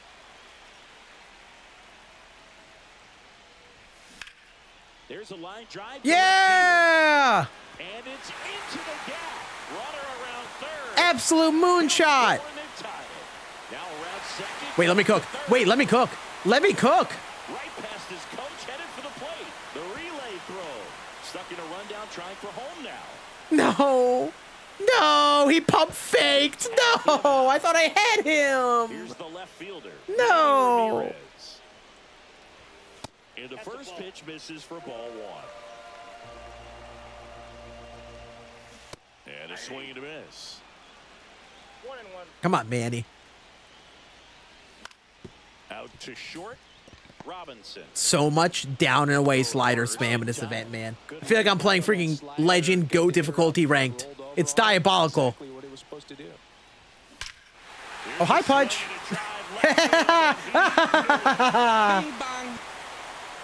S3: There's a line drive. to
S1: Yeah.
S3: left field, and it's into the gap. Runner around third.
S1: Absolute moonshot.
S3: Scoring and tie it. Now around second.
S1: Wait, let me cook. Wait, let me cook. Let me cook.
S3: Right past his coach, headed for the plate. The relay throw. Stuck in a rundown, trying for home now.
S1: No. No, he pump faked. No, I thought I had him.
S3: Here's the left fielder.
S1: No.
S3: Ramirez. And the first pitch misses for ball 1. And a swing and a miss.
S5: 1-1.
S1: Come on, Manny.
S3: Out to short. Robinson.
S1: So much down and away slider spam in this event, man. I feel like I'm playing freaking Legend Go difficulty ranked. It's diabolical. Oh, hi, Pudge.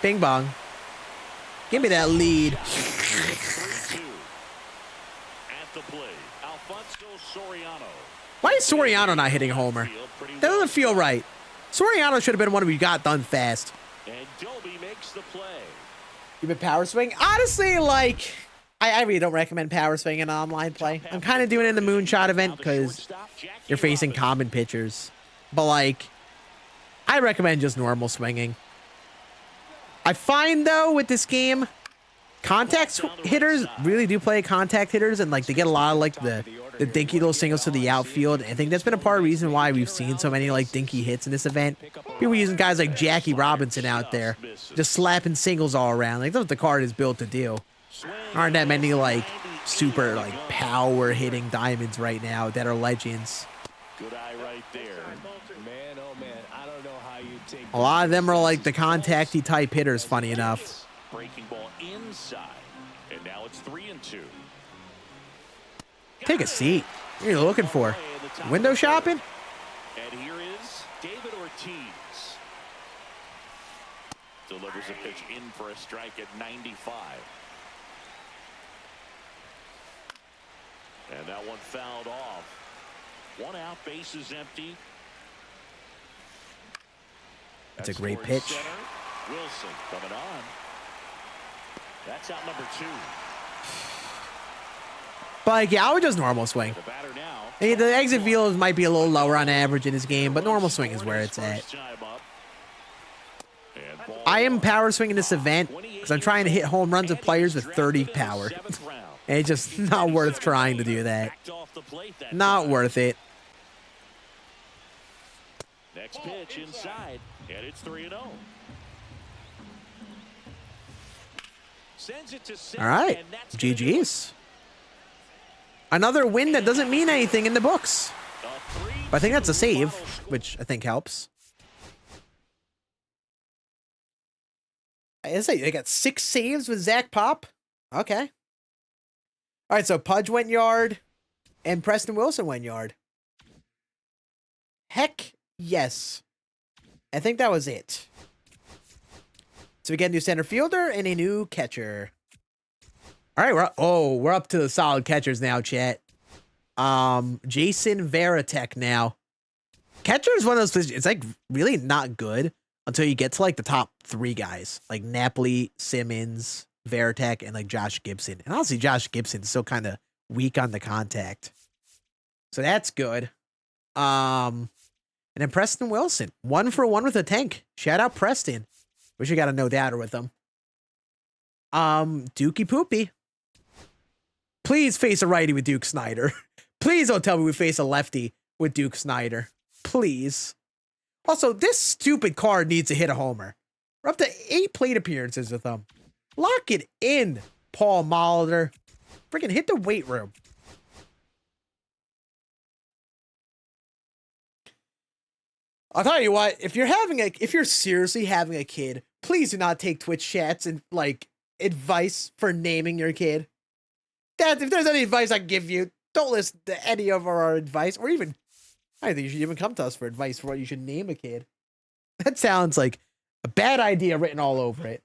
S1: Bing bong. Give me that lead.
S3: 3-2. At the plate, Alfonso Soriano.
S1: Why is Soriano not hitting a homer? That doesn't feel right. Soriano should have been one we got done fast.
S3: And Doby makes the play.
S1: You've been power swing? Honestly, like, I really don't recommend power swing in online play. I'm kind of doing it in the Moonshot event because you're facing common pitchers. But, like, I recommend just normal swinging. I find, though, with this game, contact hitters really do play contact hitters, and, like, they get a lot of, like, the dinky little singles to the outfield. And I think that's been a part of the reason why we've seen so many, like, dinky hits in this event. People using guys like Jackie Robinson out there, just slapping singles all around. Like, that's what the card is built to do. Aren't that many, like, super, like, power hitting diamonds right now that are legends.
S3: Good eye right there.
S4: Man, oh man, I don't know how you take
S1: A lot of them are, like, the contacty type hitters, funny enough.
S3: Breaking ball inside. And now it's 3-2.
S1: Take a seat. What are you looking for? Window shopping?
S3: And here is David Ortiz. Delivers a pitch in for a strike at 95. And that one fouled off. 1 out, base is empty.
S1: That's a great pitch.
S3: Center. Wilson coming on. That's out number 2.
S1: But like, yeah, I would just normal swing.
S3: The batter now.
S1: Hey, the exit velo might be a little lower on average in this game, but normal swing is where it's at. I am power swinging this event because I'm trying to hit home runs with players with 30 power. And it's just not worth trying to do that. Not worth it.
S3: Next pitch inside, and it's 3-0. Sends it to center,
S1: All right,
S3: and that's
S1: GG's. Another win that doesn't mean anything in the books. But I think that's a save, which I think helps. I say they got 6 saves with Zach Pop. Okay. All right, so Pudge went yard, and Preston Wilson went yard. Heck yes. I think that was it. So we get a new center fielder and a new catcher. All right, we're up to the solid catchers now, chat. Jason Varitek now. Catcher is one of those positions. It's like really not good until you get to like the top 3 guys, like Napoli, Simmons, Varitek, and like Josh Gibson. And honestly, Josh Gibson's still kind of weak on the contact, so that's good. And then Preston Wilson, 1 for 1 with a tank. Shout out Preston. Wish I got a no doubter with him. Dookie Poopy. Please face a righty with Duke Snyder. Please don't tell me we face a lefty with Duke Snyder. Please. Also, this stupid card needs to hit a homer. We're up to 8 plate appearances with him. Lock it in, Paul Molitor. Freaking hit the weight room. I'll tell you what, if you're seriously having a kid, please do not take Twitch chats and like advice for naming your kid. Dad, if there's any advice I can give you, don't listen to any of our advice, or even, I think you should even come to us for advice for what you should name a kid. That sounds like a bad idea written all over it.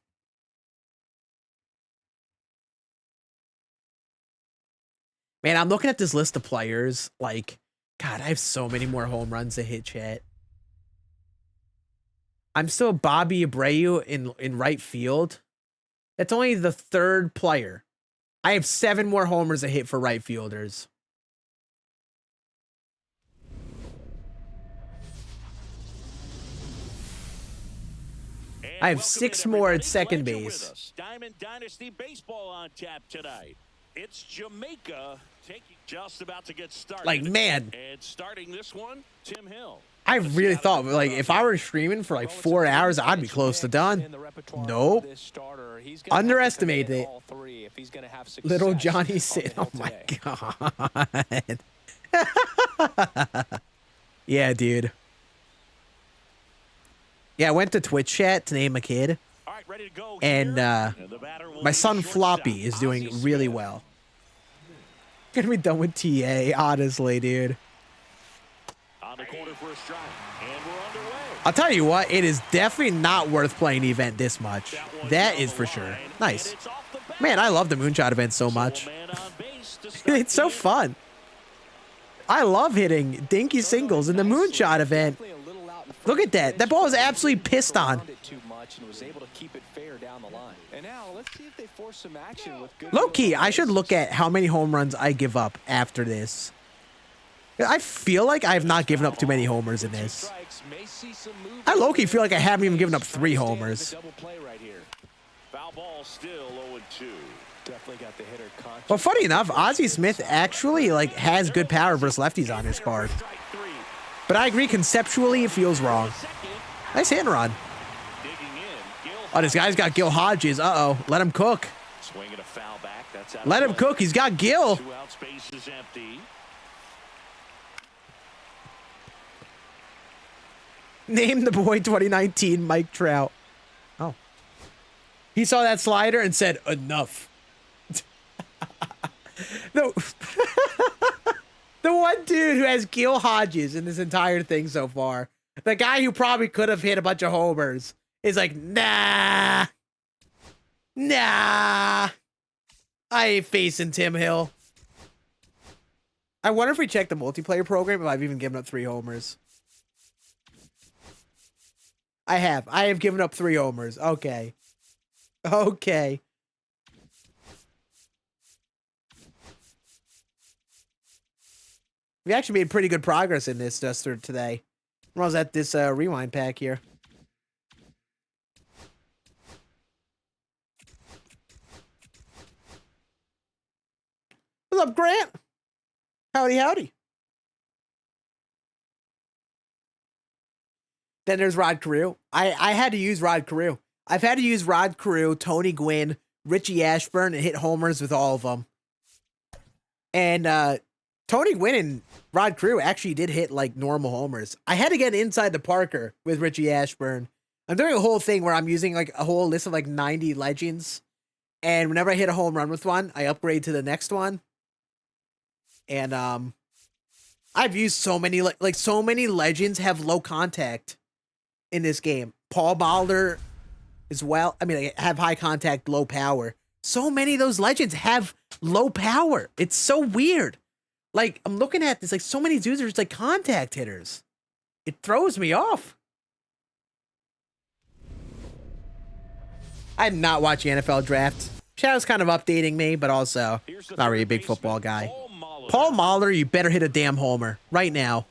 S1: Man, I'm looking at this list of players, like, God, I have so many more home runs to hit, chat. I'm still Bobby Abreu in right field. That's only the 3rd player. I have 7 more homers to hit for right fielders. I have 6 more at second base.
S3: Diamond Dynasty Baseball on tap tonight. It's Jamaica just about to get started.
S1: Like, man.
S3: And starting this one, Tim Hill.
S1: I really thought, like, if I were streaming for like 4 hours, I'd be close to done. Nope. Underestimated it. Little Johnny Sin. Oh my God. Yeah, dude. Yeah, I went to Twitch chat to name a kid. And my son Floppy is doing really well. Gonna be done with TA, honestly, dude.
S3: On the corner for a strike, and we're underway.
S1: I'll tell you what, it is definitely not worth playing the event this much. That is for sure. Nice. Man, I love the Moonshot Event so much. It's so fun. I love hitting dinky singles in the Moonshot Event. Look at that. That ball is absolutely pissed on. Low key, I should look at how many home runs I give up after this. I feel like I have not given up too many homers in this. I low-key feel like I haven't even given up 3 homers. Well, funny enough, Ozzie Smith actually like has good power versus lefties on his card. But I agree, conceptually, it feels wrong. Nice hit and run. Oh, this guy's got Gil Hodges. Uh-oh. Let him cook. Let him cook. He's got Gil. Name the boy 2019 Mike Trout. Oh. He saw that slider and said, enough. No. The one dude who has Gil Hodges in this entire thing so far, the guy who probably could have hit a bunch of homers, is like, nah. Nah. I ain't facing Tim Hill. I wonder if we check the multiplayer program if I've even given up 3 homers. I have. I have given up 3 homers. Okay. Okay. We actually made pretty good progress in this Duster today. When I was at this rewind pack here. What's up, Grant? Howdy, howdy. Then there's Rod Carew. I had to use Rod Carew. I've had to use Rod Carew, Tony Gwynn, Richie Ashburn, and hit homers with all of them. And Tony Gwynn and Rod Carew actually did hit like normal homers. I had to get inside the Parker with Richie Ashburn. I'm doing a whole thing where I'm using like a whole list of like 90 legends. And whenever I hit a home run with one, I upgrade to the next one. And I've used so many like so many legends have low contact in this game. Paul Balder as well. I mean, like, have high contact, low power. So many of those legends have low power. It's so weird. Like, I'm looking at this, like, so many dudes are just like contact hitters. It throws me off. I did not watch the NFL draft. Shadow's kind of updating me, but also not really a big football guy. Paul Mahler, you better hit a damn homer right now.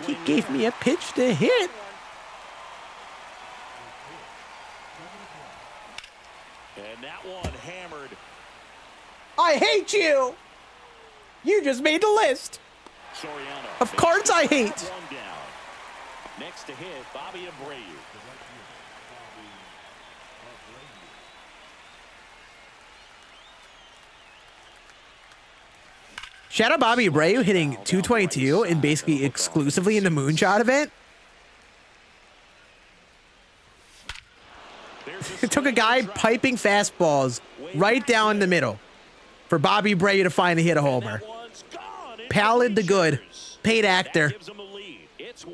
S1: He gave me a pitch to hit.
S3: And that one hammered.
S1: I hate you. You just made the list
S3: Soriano.
S1: of cards I hate.
S3: One down. Next to hit, Bobby Abreu.
S1: Shout out Bobby Abreu hitting 222 and basically exclusively in the Moonshot event. It took a guy piping fastballs right down the middle for Bobby Abreu to finally hit a homer. Pallid the good, paid actor.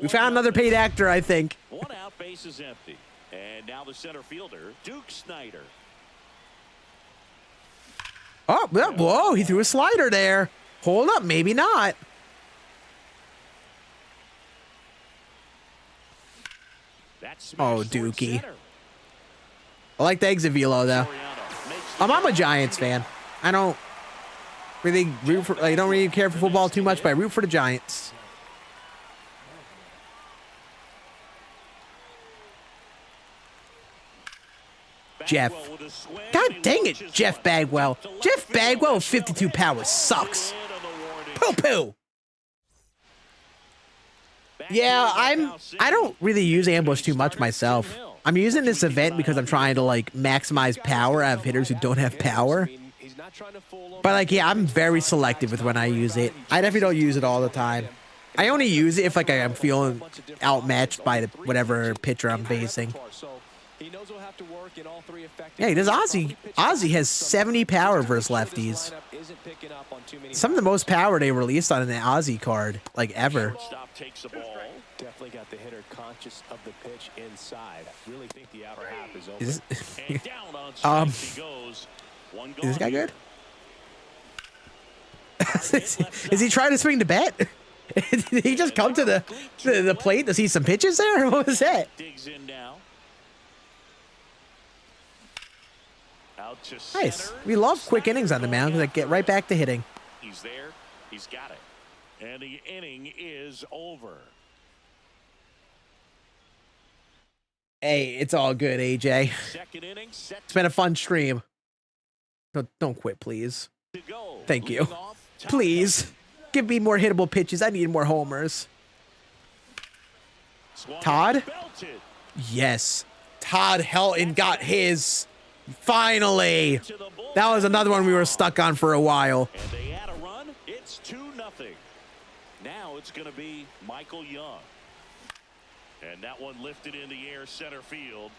S1: We found another paid actor, I think.
S3: One out, base is empty. And now the center fielder, Duke Snyder.
S1: Oh, whoa, he threw a slider there. Hold up, maybe not. Oh, Dookie. I like the exit velo, though. I'm a Giants fan. I don't really root for, I don't really care for football too much, but I root for the Giants. Jeff. God dang it, Jeff Bagwell. Jeff Bagwell with 52 power sucks. Poo-poo. Yeah, I don't really use ambush too much myself. I'm using this event because I'm trying to like maximize power out of hitters who don't have power. But like, yeah, I'm very selective with when I use it. I definitely don't use it all the time. I only use it if like I'm feeling outmatched by whatever pitcher I'm facing. Yeah, he does Ozzy. Ozzy has 70 power versus lefties. Some of the most power they released on an Ozzy card, like ever.
S4: Definitely got the hitter conscious of the pitch inside. Really think the outer half is over.
S1: Is this guy good? Is he trying to swing the bat? Did he just come to the plate to see some pitches there? What was that? Nice. We love quick innings on the mound because I get right back to hitting.
S3: He's there. He's got it. And the inning is over.
S1: Hey, it's all good, AJ. It's been a fun stream. Don't quit, please. Thank you. Please. Give me more hittable pitches. I need more homers. Todd? Yes. Todd Helton got his. Finally. That was another one we were stuck on for a while.
S3: And they add a run. It's 2-0. Now it's going to be Michael Young. And that one lifted in the air center field.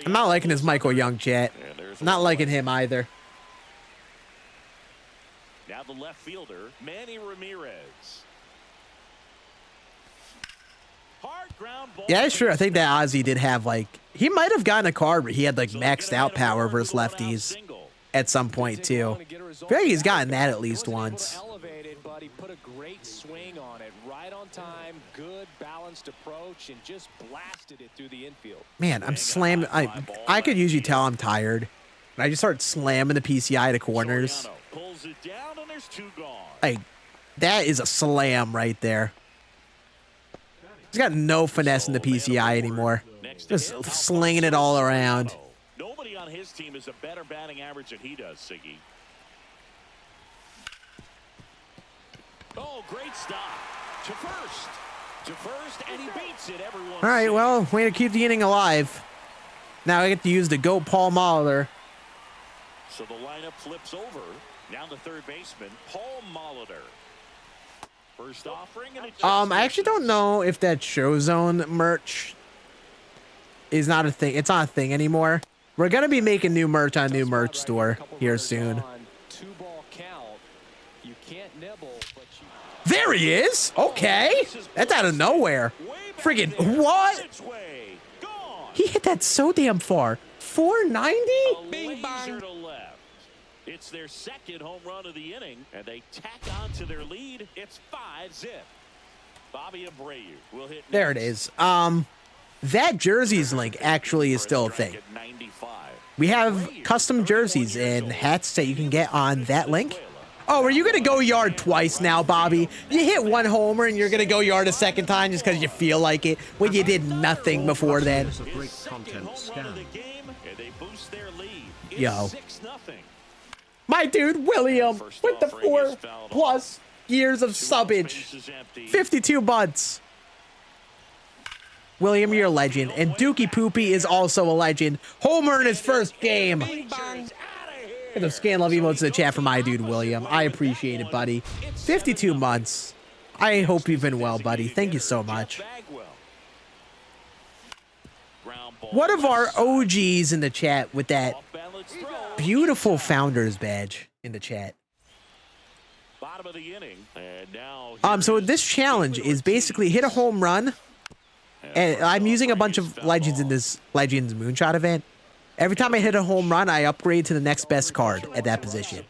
S1: I'm not liking his Michael Young chat. I'm not liking him either.
S3: Now the left fielder, Manny Ramirez. Hard ground ball.
S1: Yeah, it's true. I think that Ozzy did have, like, he might have gotten a card where he had, like, maxed out power versus lefties at some point, too. I feel like he's gotten that at least once.
S4: Elevated, but he put a great swing on it. Right on time, good balanced approach, and just blasted it through the infield.
S1: Man, I'm slamming. I could usually tell I'm tired. And I just start slamming the PCI to corners.
S3: Pulls it down, and there's 2 gone.
S1: Like, that is a slam right there. He's got no finesse in the PCI anymore. Just slinging it all around.
S3: Nobody on his team is a better batting average than he does, Siggy. Oh, great stop. To first, and he beats it. Everyone.
S1: All right, well, way to keep the inning alive. Now I get to use the GOAT Paul Molitor.
S3: So the lineup flips over. Now the third baseman, Paul Molitor. First offering, and it
S1: I actually don't know if that Show Zone merch is not a thing. It's not a thing anymore. We're gonna be making new merch on a new merch store here soon.
S4: 2-ball count. You can't nibble, but you...
S1: There he is. Okay, that's out of nowhere. Friggin' what? He hit that so damn far. 490?
S3: Bing bang. To left. It's their second home run of the inning, and they tack on to their lead. It's 5-zip. Bobby Abreu will hit.
S1: There it is. That jerseys link actually is still a thing. We have custom jerseys and hats that you can get on that link. Oh, are you going to go yard twice now, Bobby? You hit 1 homer and you're going to go yard a second time just because you feel like it when you did nothing before then. Yo. My dude, William, with the 4+ years of subbage. 52 months. William, you're a legend. And Dookie Poopy is also a legend. Homer in his first game. Get those scan love emotes in the chat for my dude, William. I appreciate it, buddy. 52 months. I hope you've been well, buddy. Thank you so much. One of our OGs in the chat with that beautiful Founders badge in the chat. So this challenge is basically hit a home run. And I'm using a bunch of legends in this Legends Moonshot event. Every time I hit a home run, I upgrade to the next best card at that position.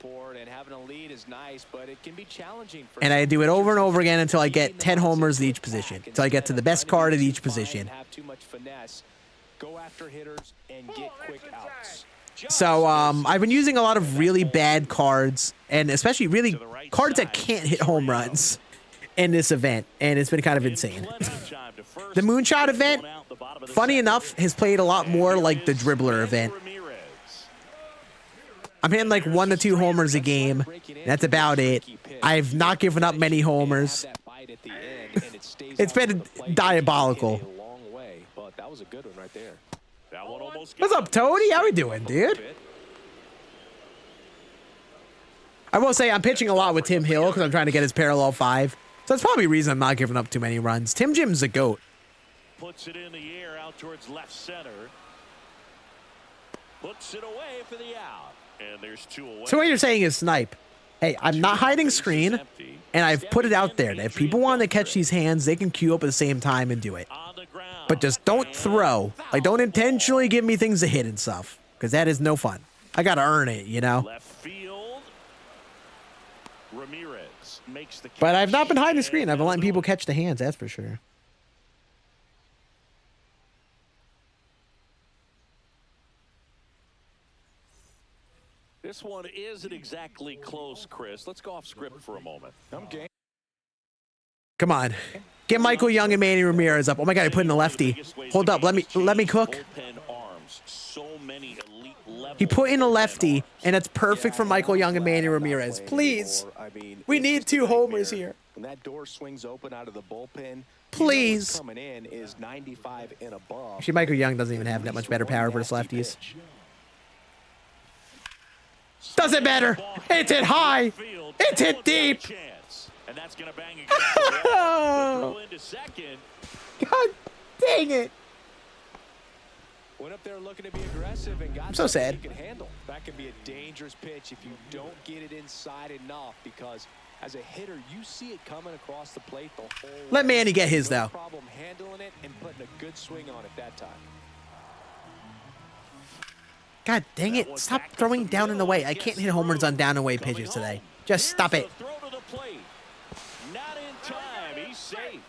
S1: And I do it over and over again until I get 10 homers at each position. Until I get to the best card at each position. So I've been using a lot of really bad cards, and especially really cards that can't hit home runs in this event, and it's been kind of insane. The Moonshot event, funny enough, has played a lot more like the Dribbler event. I'm hitting like 1 to 2 homers a game. That's about it. I've not given up many homers. It's been diabolical. What's up, Tony? How we doing, dude? I will say I'm pitching a lot with Tim Hill because I'm trying to get his parallel 5. So that's probably the reason I'm not giving up too many runs. Tim Jim's a GOAT.
S3: Puts it in the air out towards left center. Puts it away for the out. And there's 2 away. So
S1: what you're saying is snipe. Hey, I'm not hiding screen, and I've put it out there that if people want to catch these hands, they can queue up at the same time and do it. But just don't throw. Like, don't intentionally give me things to hit and stuff, because that is no fun. I got to earn it, you know?
S3: Left field. Ramirez makes the catch.
S1: But I've not been hiding the screen. I've been letting people catch the hands, that's for sure.
S3: This one isn't exactly close, Chris. Let's go off script for a moment.
S1: Come on. Get Michael Young and Manny Ramirez up. Oh my God, I put in a lefty. Hold up, let me cook. He put in a lefty, and it's perfect for Michael Young and Manny Ramirez. Please. We need 2 homers here.
S4: When that door swings open out of the bullpen,
S1: please.
S4: coming in is 95 and above.
S1: Actually, Michael Young doesn't even have that much better power versus lefties. Doesn't matter. It's hit high. It's hit deep.
S3: And that's gonna bang
S1: God dang it.
S4: Went up there looking to be aggressive and got
S1: I'm so sad.
S4: That can be a dangerous pitch if you don't get it inside enough, because As a hitter, you see it coming across the plate the whole
S1: Let
S4: way.
S1: Manny get his,
S4: No
S1: though.
S4: problem handling it and putting a good swing on it that time.
S1: God dang it. Stop throwing down and away. I can't hit home runs on down and away pitches today. Just stop it.
S3: Not in time. He's safe.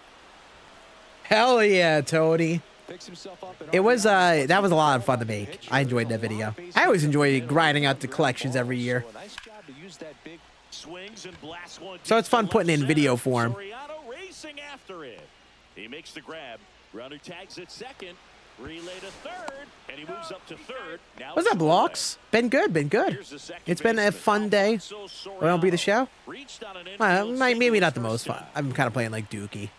S1: Hell yeah, Tony.
S4: Picks himself up and
S1: It was, that was a lot of fun to make. I enjoyed that video. I always enjoy grinding out the collections every year.
S4: Nice job to use that big
S3: Swings and blasts one
S1: So it's fun putting in video form.
S3: Soriano racing after it. He makes the grab. Runner tags at second. Relay to third. And he moves up to third. Now
S1: What's up, Blocks? Been good, been good. It's been a fun day. Will it be the show? Maybe not the most fun. I'm kind of playing like Dookie.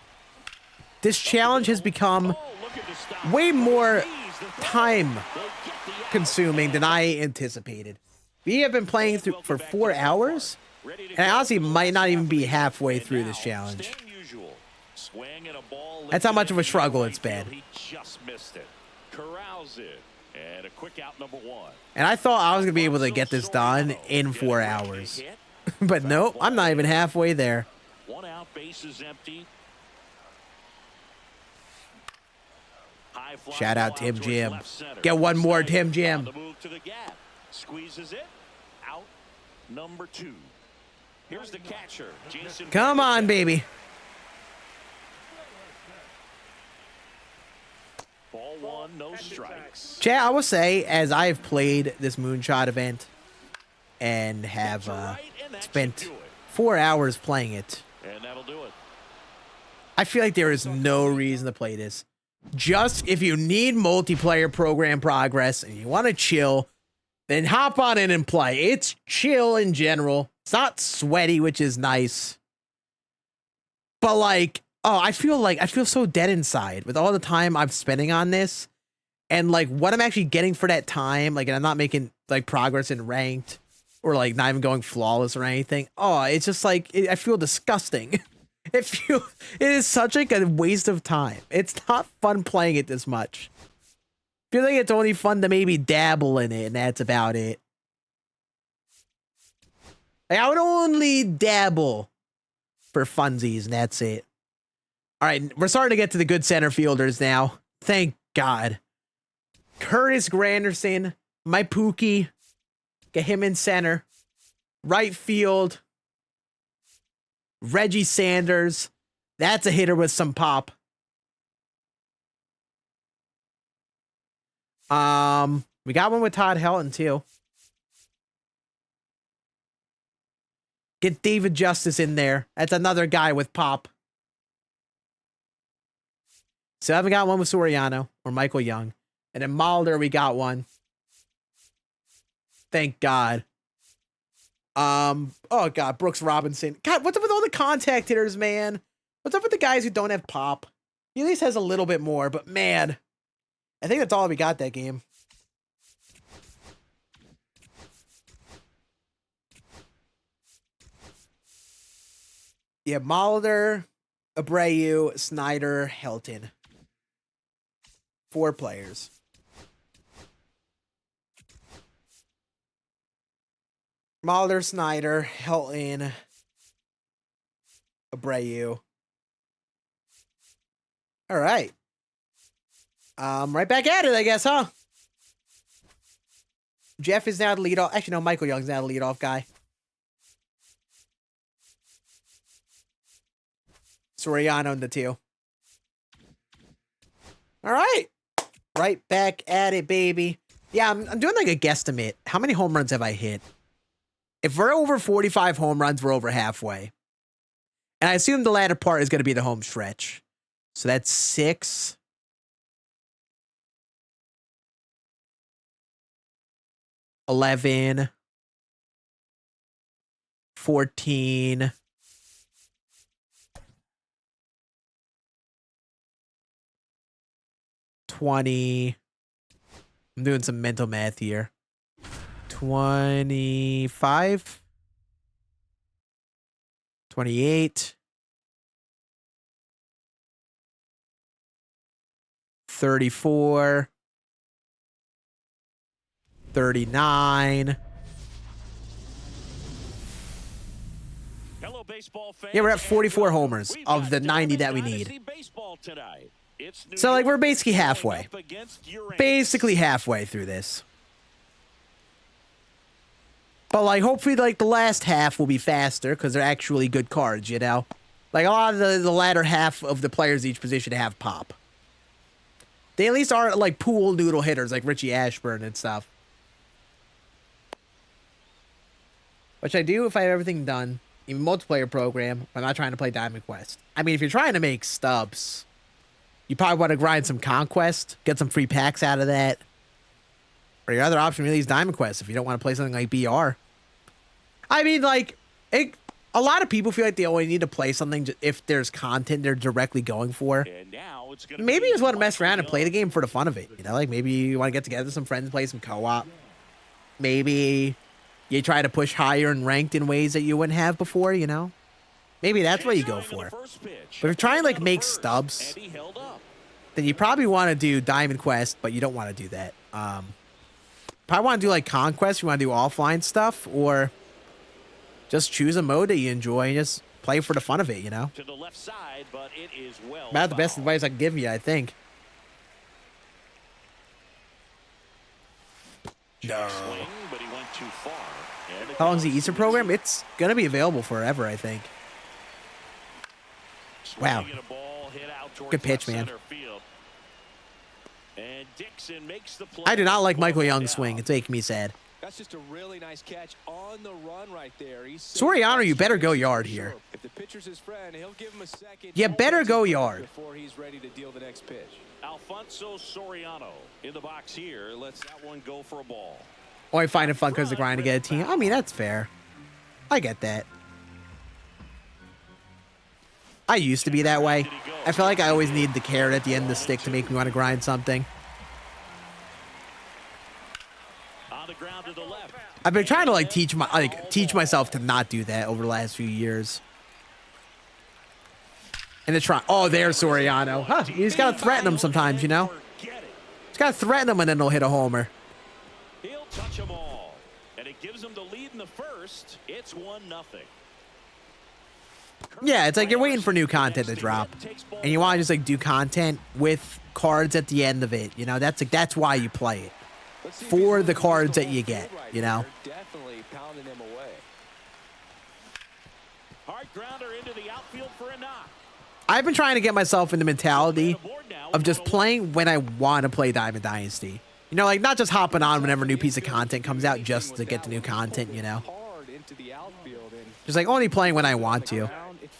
S1: This challenge has become way more time consuming than I anticipated. We have been playing through for 4 hours, and I honestly might not even be halfway through this challenge. That's how much of a struggle it's been.
S3: He just missed it. Corrals it. And a quick out number one.
S1: And I thought I was going to be able to get this done in 4 hours. But nope, I'm not even halfway there.
S3: 1 out, base is empty.
S1: Shout out Tim Jim. Get one more, Tim Jim.
S3: Squeezes it. Out number 2. Here's the catcher, Jason.
S1: Come on, baby.
S3: Ball 1, no strikes.
S1: Chad, I will say, as I've played this Moonshot event and have spent 4 hours playing it,
S3: And that'll do it.
S1: I feel like there is no reason to play this. Just if you need multiplayer program progress and you want to chill, then hop on in and play. It's chill in general. It's not sweaty, which is nice. But like, oh, I feel so dead inside with all the time I'm spending on this. And like what I'm actually getting for that time, like, and I'm not making like progress in ranked or like not even going flawless or anything. Oh, it's just like, I feel disgusting. It is such like a waste of time. It's not fun playing it this much. I feel like it's only fun to maybe dabble in it, and that's about it. Like, I would only dabble for funsies, and that's it. All right, we're starting to get to the good center fielders now. Thank God. Curtis Granderson, my Pookie. Get him in center. Right field. Reggie Sanders. That's a hitter with some pop. We got one with Todd Helton too. Get David Justice in there. That's another guy with pop. So I haven't got one with Soriano or Michael Young. And then Mulder, we got one. Thank God. Oh God, Brooks Robinson. God, what's up with all the contact hitters, man? What's up with the guys who don't have pop? He at least has a little bit more, but man, I think that's all we got that game. Yeah, Mulder, Abreu, Snyder, Helton. 4 players. Mulder, Snyder, Helton, Abreu. All right. Right back at it, I guess, huh? Jeff is now the leadoff. Actually, no, Michael Young's now the leadoff guy. Soriano in the 2. All right. Right back at it, baby. Yeah, I'm doing like a guesstimate. How many home runs have I hit? If we're over 45 home runs, we're over halfway. And I assume the latter part is going to be the home stretch. So that's 6. 11. 14. 20. I'm doing some mental math here. 25. 28. 34. 39.
S3: Hello,
S1: Yeah, we're at 44 homers of the 90 that we need. So, like, we're basically halfway. Basically halfway through this. But, like, hopefully, like, the last half will be faster because they're actually good cards, you know? Like, a lot of the latter half of the players each position have pop. They at least aren't, like, pool noodle hitters like Richie Ashburn and stuff. Which I do if I have everything done. Even multiplayer program. I'm not trying to play Diamond Quest. I mean, if you're trying to make stubs, you probably want to grind some Conquest. Get some free packs out of that. Or your other option really is Diamond Quest if you don't want to play something like BR. I mean, like, a lot of people feel like they only need to play something if there's content they're directly going for. Maybe you just want to mess around and play the game for the fun of it. You know, like maybe you want to get together with some friends and play some co-op. Maybe you try to push higher and ranked in ways that you wouldn't have before, you know? Maybe that's what you go for. But if you're trying to, like, make stubs, then you probably want to do Diamond Quest, but you don't want to do that. Probably want to do, like, Conquest. You want to do offline stuff, or just choose a mode that you enjoy and just play for the fun of it, you know?
S3: To the left side, but it is well
S1: About the best advice I can give you, I think. No.
S3: Swing, but he went too far.
S1: How long's the Easter program? It's going to be available forever, I think. Wow. Good pitch, man.
S3: And Dixon makes the play.
S1: I do not like Michael Young's swing. It's making me sad.
S4: That's just a really nice catch on the run right there.
S1: Soriano, you better go yard here.
S4: If the pitcher's his friend, he'll give him a second.
S1: You better go yard.
S4: Before he's ready to deal the next pitch.
S3: Alfonso Soriano in the box here. Lets that one go for a ball.
S1: Oh, I find it fun because they're trying to get a team. I mean, that's fair. I get that. I used to be that way. I feel like I always need the carrot at the end of the stick to make me want to grind something.
S3: On the ground to the left.
S1: I've been trying to like teach myself to not do that over the last few years. And to try. Oh, there's Soriano. Huh? You just gotta threaten him sometimes, you know. Just gotta threaten him, and then they'll hit a homer.
S3: He'll touch them all, and it gives them the lead in the first. It's 1-0.
S1: Yeah, it's like you're waiting for new content to drop, and you want to just like do content with cards at the end of it. You know, that's why you play it, for the cards that you get. You know.
S4: Definitely pounding them away.
S3: Hard grounder into the outfield for a knock.
S1: I've been trying to get myself in the mentality of just playing when I want to play Diamond Dynasty. You know, like not just hopping on whenever a new piece of content comes out just to get the new content. You know, just like only playing when I want to.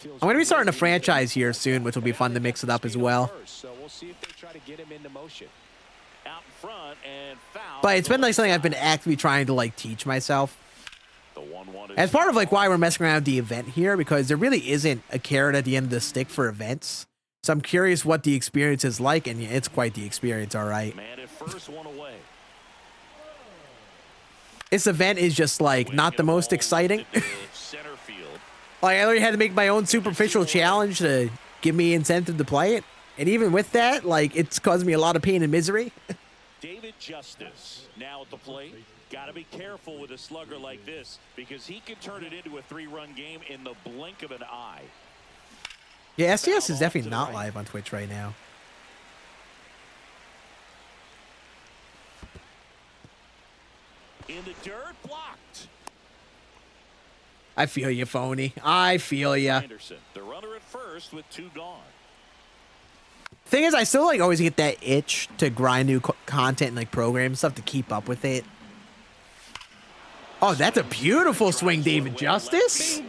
S1: I'm going to be starting a franchise here soon, which will be fun to mix it up as well. But it's been like something I've been actively trying to like teach myself. As part of like why we're messing around with the event here, because there really isn't a carrot at the end of the stick for events. So I'm curious what the experience is like, and it's quite the experience, all right. This event is just like not the most exciting. Like, I already had to make my own superficial challenge to give me incentive to play it. And even with that, like, it's caused me a lot of pain and misery.
S3: David Justice now at the plate. Got to be careful with a slugger like this because he can turn it into a 3-run game in the blink of an eye.
S1: Yeah, SDS is definitely not live on Twitch right now.
S3: In the dirt, blocked.
S1: I feel you, phony. I feel ya.
S3: The runner at first with 2 gone.
S1: Thing is, I still like always get that itch to grind new content and like program stuff to keep up with it. Oh, that's a beautiful swing, David Justice.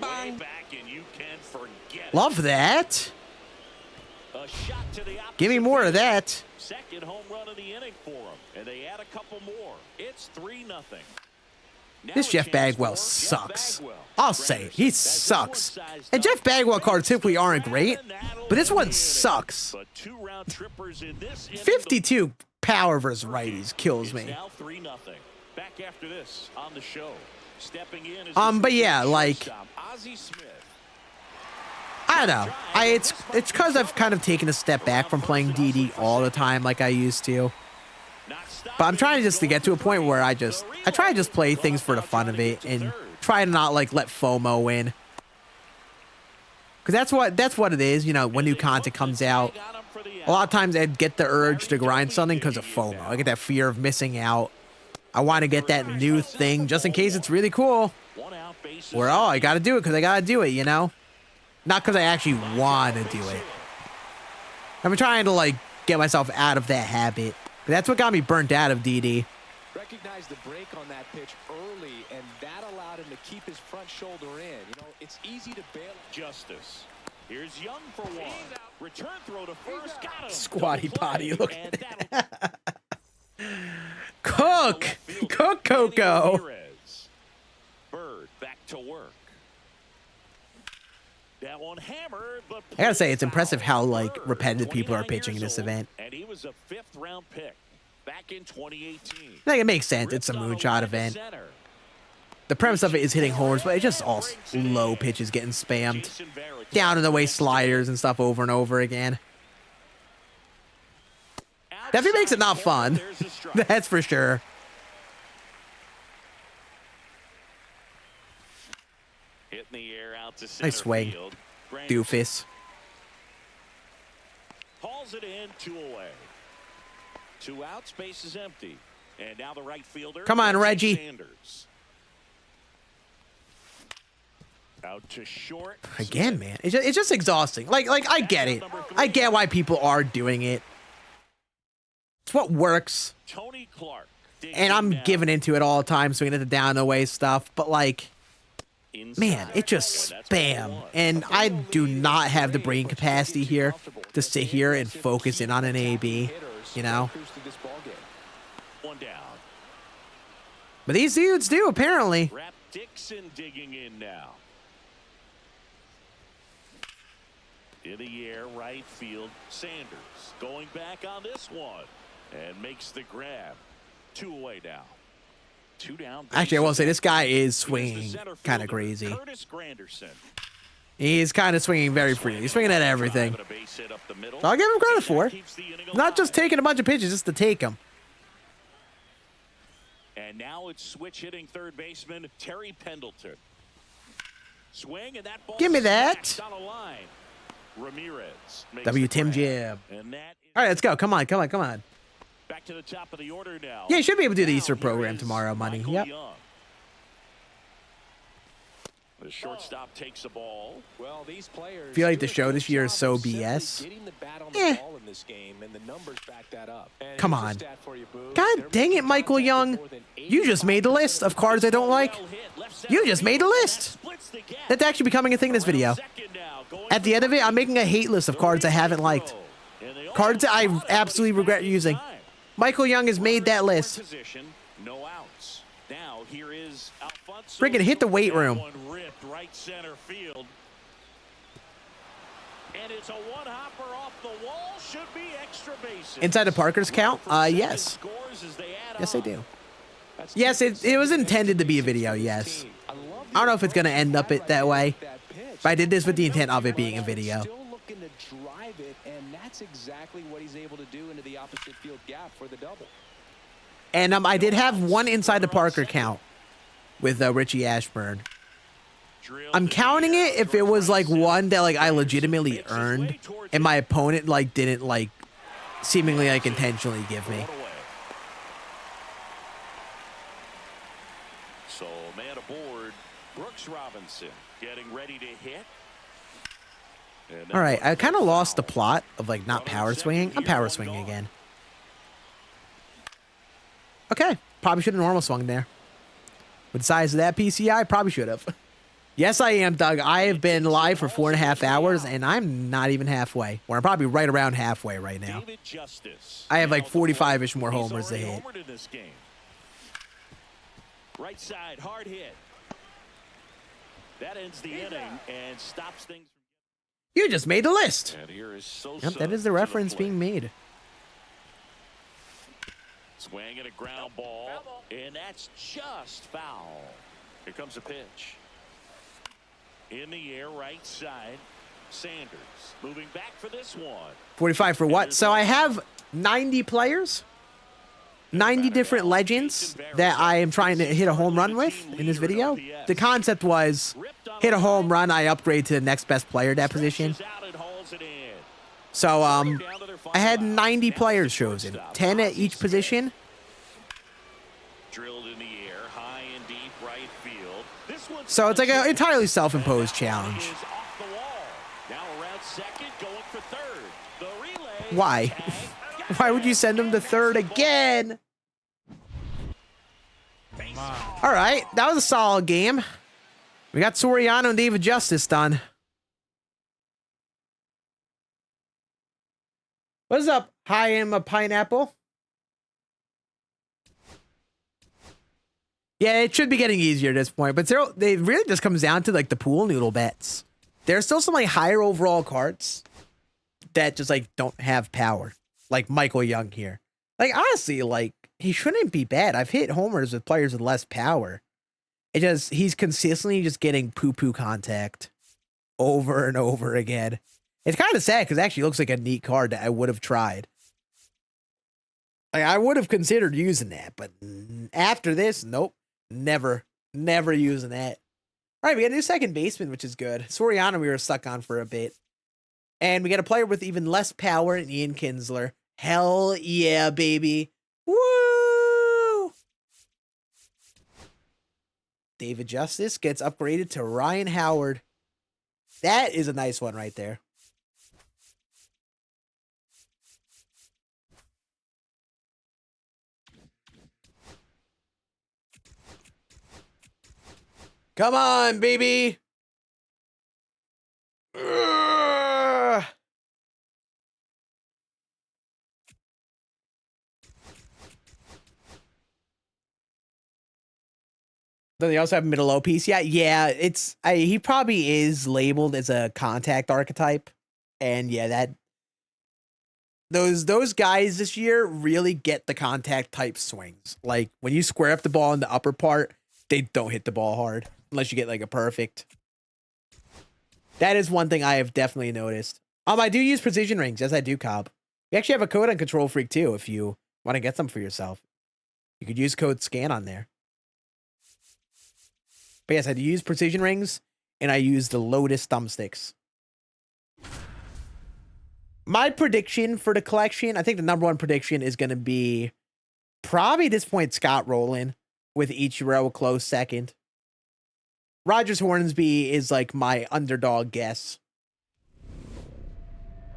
S1: Love that. Give me more of that.
S3: Second home run of the inning for him, and they add a couple more. It's 3-0.
S1: This Jeff Bagwell sucks. I'll say it. He sucks. And Jeff Bagwell cards typically aren't great, but this one sucks. 52 power versus righties kills me.
S3: Back after this on the show. Stepping in
S1: But yeah, like, I don't know. It's because I've kind of taken a step back from playing DD all the time like I used to. But I'm trying just to get to a point where I try to just play things for the fun of it and try to not like let FOMO in. Because that's what it is. You know, when new content comes out, a lot of times I'd get the urge to grind something because of FOMO. I get that fear of missing out. I want to get that new thing just in case it's really cool. Or, oh, I got to do it because I got to do it, you know? Not because I actually want to do it. I'm trying to, like, get myself out of that habit. That's what got me burnt out of DD.
S4: Recognized the break on that pitch early, and that allowed him to keep his front shoulder in. You know, it's easy to bail.
S3: Justice. Here's Young for one. Return throw to first. Got him.
S1: Squatty potty. Look at that. Cook. Cook, Coco.
S3: Bird back to work. That one hammered, but
S1: I gotta say, it's impressive how, like, repetitive people are pitching in this event.
S3: And he was a 5th-round pick back in 2018.
S1: Like, it makes sense. It's a Moonshot event. The premise of it is hitting homers, but it's just all low pitches getting spammed. Down and away sliders and stuff over and over again. Definitely makes it not fun. That's for sure.
S3: Hitting the air out to center
S1: Nice swing,
S3: field.
S1: doofus.
S3: Hauls it in, 2 away. 2 out, space is empty. And now the right fielder.
S1: Come on, Reggie.
S3: Sanders. Out to short.
S1: Again, man. It's just exhausting. Like I get it. I get why people are doing it. It's what works.
S3: Tony Clark.
S1: And I'm giving into it all the time, swinging at the down and away stuff. But, like, man, it just spam. And I do not have the brain capacity here to sit here and focus in on an AB, you know?
S3: One down.
S1: But these dudes do, apparently.
S3: Rap Dixon digging in now. In the air, right field, Sanders going back on this one and makes the grab. 2 away now. 2 down.
S1: Actually, I will say this guy is swinging kind of crazy.
S3: Curtis Granderson.
S1: He's kind of swinging very freely. He's swinging at everything. So I'll give him credit for it. Not just taking a bunch of pitches just to take them.
S3: And now it's switch hitting third baseman Terry Pendleton. Swing and that ball.
S1: Give me that.
S3: On a line. Ramirez.
S1: W. Tim Jim. All right, let's go. Come on.
S3: Back to the top of the order now.
S1: Yeah, you should be able to do the Easter program tomorrow, Money. Yep.
S3: The shortstop takes the ball.
S4: Well, these players
S1: Feel like the show this year is so BS. Come on. God dang it, Michael Young. You just made the list of cards I don't like. You just made the list. That's actually becoming a thing in this video. At the end of it, I'm making a hate list of cards I haven't liked. Cards that I absolutely regret using. Michael Young has made that list.
S3: No outs. Now here is Alfonso.
S1: Friggin' hit the weight room.
S3: One ripped right center field. And it's a one-hopper off the wall. Should be extra bases.
S1: Inside the Parkers count? Yes. Yes, they do. Yes, it was intended to be a video, yes. I don't know if it's going to end up that way. But I did this with the intent of it being a video.
S4: That's exactly what he's able to do into the opposite field gap for the double.
S1: And I did have one inside the Parker count with Richie Ashburn. I'm counting it if it was like one that like I legitimately earned and my opponent like didn't like seemingly like intentionally give me.
S3: So man aboard, Brooks Robinson getting ready to hit.
S1: All right, I kind of lost the plot of like not power swinging. I'm power swinging again. Okay, probably should have normal swung there. With the size of that PCI, probably should have. Yes, I am, Doug. I have been live for 4.5 hours, and I'm not even halfway. Or I'm probably right around halfway right now. I have like 45-ish more homers to hit.
S3: Right side, hard hit. That ends the inning and stops things.
S1: You just made the list.
S3: Yep,
S1: that is the reference being made.
S3: Swing at a ground ball, and that's just foul. Here comes a pitch. In the air, right side. Sanders moving back for this one.
S1: 45 for what? So I have 90 players. 90 different legends that I am trying to hit a home run with in this video. The concept was hit a home run, I upgrade to the next best player at that position. So I had 90 players chosen, 10 at each position.
S3: Drilled in the air, high and deep right field. This one's
S1: So it's like an entirely self-imposed challenge.
S3: is off the wall. Now around second, going for third. The relay.
S1: Why?
S3: Tag.
S1: Why would you send him to third again? All right, that was a solid game. We got Soriano and David Justice done. What's up? Hi, I'm a pineapple. Yeah, it should be getting easier at this point, but they really just comes down to like the pool noodle bets. There's still some like higher overall cards that just like don't have power, like Michael Young here. Like honestly, like he shouldn't be bad. I've hit homers with players with less power. He's consistently just getting poo-poo contact over and over again. It's kind of sad because it actually looks like a neat card that I would have tried. Like I would have considered using that, but after this, nope. Never using that. All right, we got a new second baseman, which is good. Soriano we were stuck on for a bit. And we got a player with even less power in Ian Kinsler. Hell yeah, baby. Woo! David Justice gets upgraded to Ryan Howard. That is a nice one right there. Come on, baby. Ugh. Then they also have middle low piece. Yeah, he probably is labeled as a contact archetype. And yeah, those guys this year really get the contact type swings. Like when you square up the ball in the upper part, they don't hit the ball hard unless you get like a perfect. That is one thing I have definitely noticed. I do use precision rings. Yes, I do, Cobb. We actually have a code on Control Freak too. If you want to get some for yourself, you could use code SCAN on there. But yes, I do use precision rings and I use the Lotus thumbsticks. My prediction for the collection, I think the number one prediction is going to be probably at this point Scott Rowland with Ichiro a close second. Rogers Hornsby is like my underdog guess.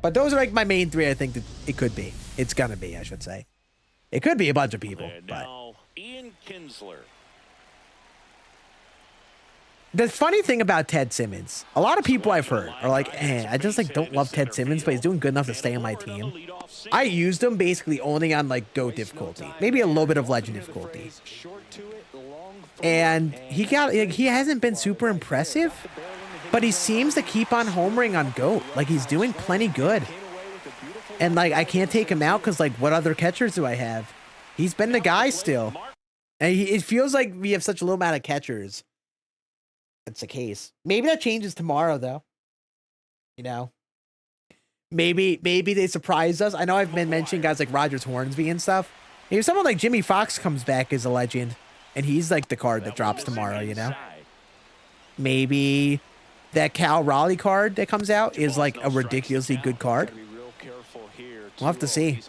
S1: But those are like my main three I think that it could be. It's going to be, I should say. It could be a bunch of people.
S3: And now Ian Kinsler.
S1: The funny thing about Ted Simmons, a lot of people I've heard are like, I just like don't love Ted Simmons, but he's doing good enough to stay on my team. I used him basically only on like GOAT difficulty, maybe a little bit of Legend difficulty. And he hasn't been super impressive, but he seems to keep on homering on GOAT. Like he's doing plenty good. And like I can't take him out because like what other catchers do I have? He's been the guy still. And it feels like we have such a little amount of catchers. That's the case. Maybe that changes tomorrow, though. You know, maybe they surprise us. I know I've been mentioning guys like Rogers Hornsby and stuff. Maybe someone like Jimmy Fox comes back as a legend, and he's like the card that drops tomorrow. You know, maybe that Cal Raleigh card that comes out is like a ridiculously good card. We'll have to see.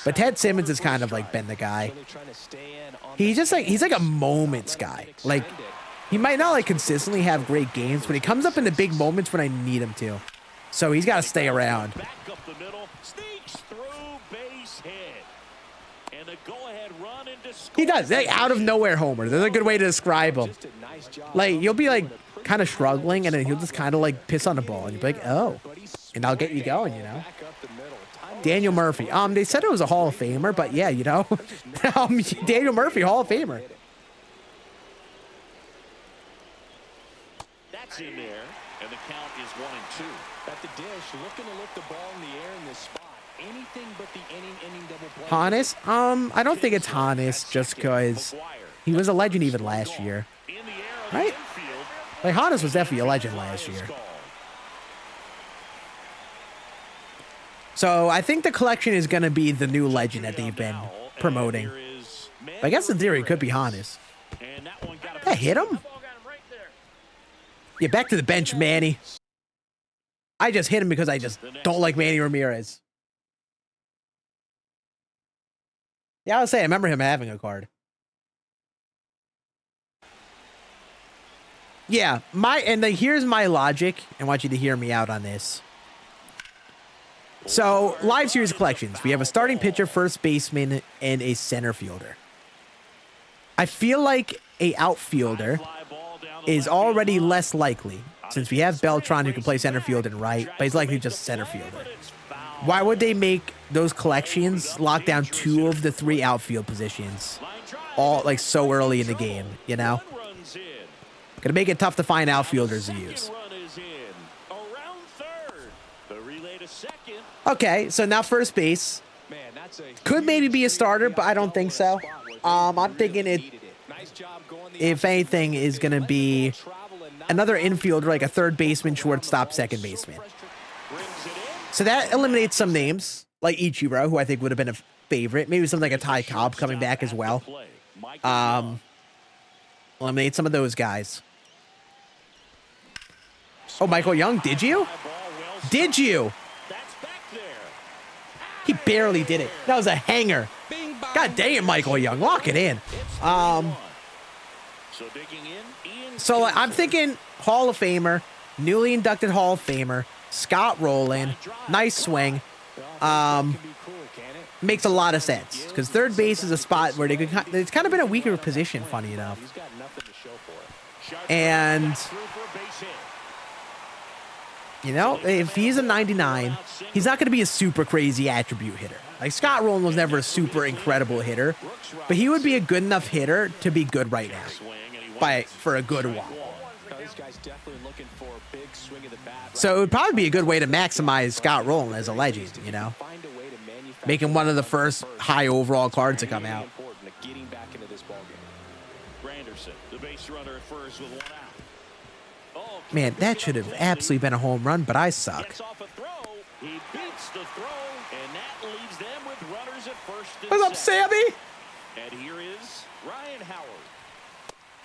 S1: But Ted Simmons has kind of like been the guy. He's like a moments guy. Like he might not like consistently have great games, but he comes up in the big moments when I need him to. So he's got to stay around. He does. Like, out of nowhere homer. That's a good way to describe him. Like you'll be like kind of struggling, and then he'll just kind of like piss on the ball, and you'll be like, oh, and I'll get you going, you know. Daniel Murphy. They said it was a Hall of Famer, but yeah, you know, Daniel Murphy, Hall of Famer.
S3: That's in there, and the count is 1-2.
S4: At the dish, looking to lift the ball in the air in this spot. Anything but the inning double play.
S1: Hannes? I don't think it's Hannes just because he was a legend even last year, right? Like Hannes was definitely a legend last year. So I think the collection is going to be the new legend that they've been promoting. But I guess in theory it could be Hannes. That hit him? Yeah, back to the bench, Manny. I just hit him because I just don't like Manny Ramirez. Yeah, I was saying, I remember him having a card. Yeah, here's my logic. I want you to hear me out on this. So, live series collections. We have a starting pitcher, first baseman, and a center fielder. I feel like a outfielder is already less likely, since we have Beltran who can play center field and right, but he's likely just a center fielder. Why would they make those collections lock down 2 of the 3 outfield positions all like so early in the game, you know? Gonna make it tough to find outfielders to use. Okay, so now first base. Could maybe be a starter, but I don't think so. I'm thinking it, if anything, is gonna be another infielder, like a third baseman, shortstop, second baseman. So that eliminates some names, like Ichiro, who I think would have been a favorite. Maybe something like a Ty Cobb coming back as well. Eliminate some of those guys. Oh, Michael Young, did you? Did you? He barely did it. That was a hanger. God damn, Michael Young, lock it in. So I'm thinking Hall of Famer, newly inducted Hall of Famer, Scott Rowland, nice swing. Makes a lot of sense because third base is a spot where it's kind of been a weaker position, funny enough. And you know, if he's a 99, he's not going to be a super crazy attribute hitter. Like Scott Rowland was never a super incredible hitter, but he would be a good enough hitter to be good right now, for a good while. So it would probably be a good way to maximize Scott Rowland as a legend, you know, make him one of the first high overall cards to come out. Man, that should have absolutely been a home run, but I suck. What's up, Sammy?
S3: And here is Ryan Howard.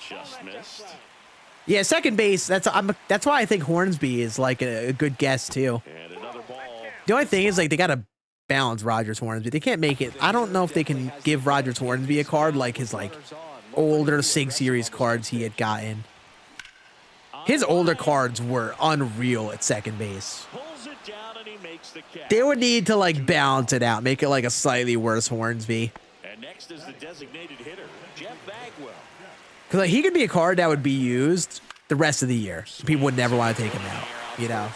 S3: Just missed.
S1: Yeah, second base. That's why I think Hornsby is like a good guess too.
S3: And another ball.
S1: The only thing is like they gotta balance Rogers Hornsby. They can't make it. I don't know if they can give Rogers Hornsby a card like his like older Sig Series cards he had gotten. His older cards were unreal at second base. They would need to like balance it out, make it like a slightly worse Hornsby.
S3: And next is the designated hitter, Jeff Bagwell.
S1: Because like, he could be a card that would be used the rest of the year. People would never want to take him out, you know.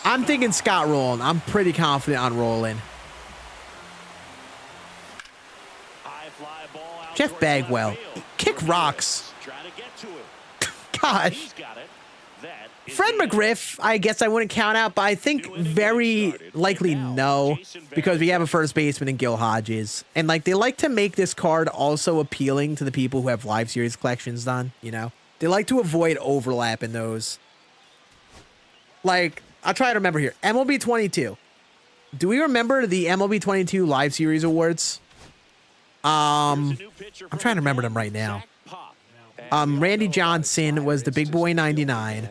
S1: I'm thinking Scott Rowland. I'm pretty confident on Rowland. Jeff Bagwell. Kick rocks. Gosh. Fred McGriff, I guess I wouldn't count out, but I think very likely no, because we have a first baseman in Gil Hodges. And like they like to make this card also appealing to the people who have live series collections done, you know? They like to avoid overlap in those. Like, I'll try to remember here. MLB 22. Do we remember the MLB 22 live series awards? I'm trying to remember them right now. Randy Johnson was the big boy 99.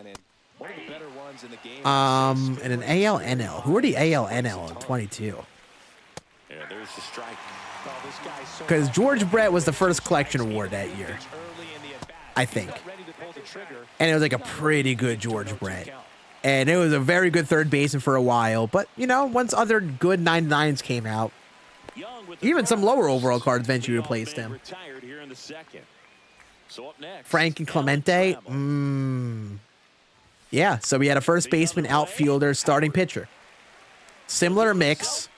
S1: And an ALNL. Who are the ALNL in 22? Because George Brett was the first collection award that year, I think. And it was like a pretty good George Brett. And it was a very good third baseman for a while. But, you know, once other good 99s came out, even some lower overall cards eventually replaced him. Frank and Clemente. Yeah, so we had a first baseman, outfielder, starting pitcher. Similar mix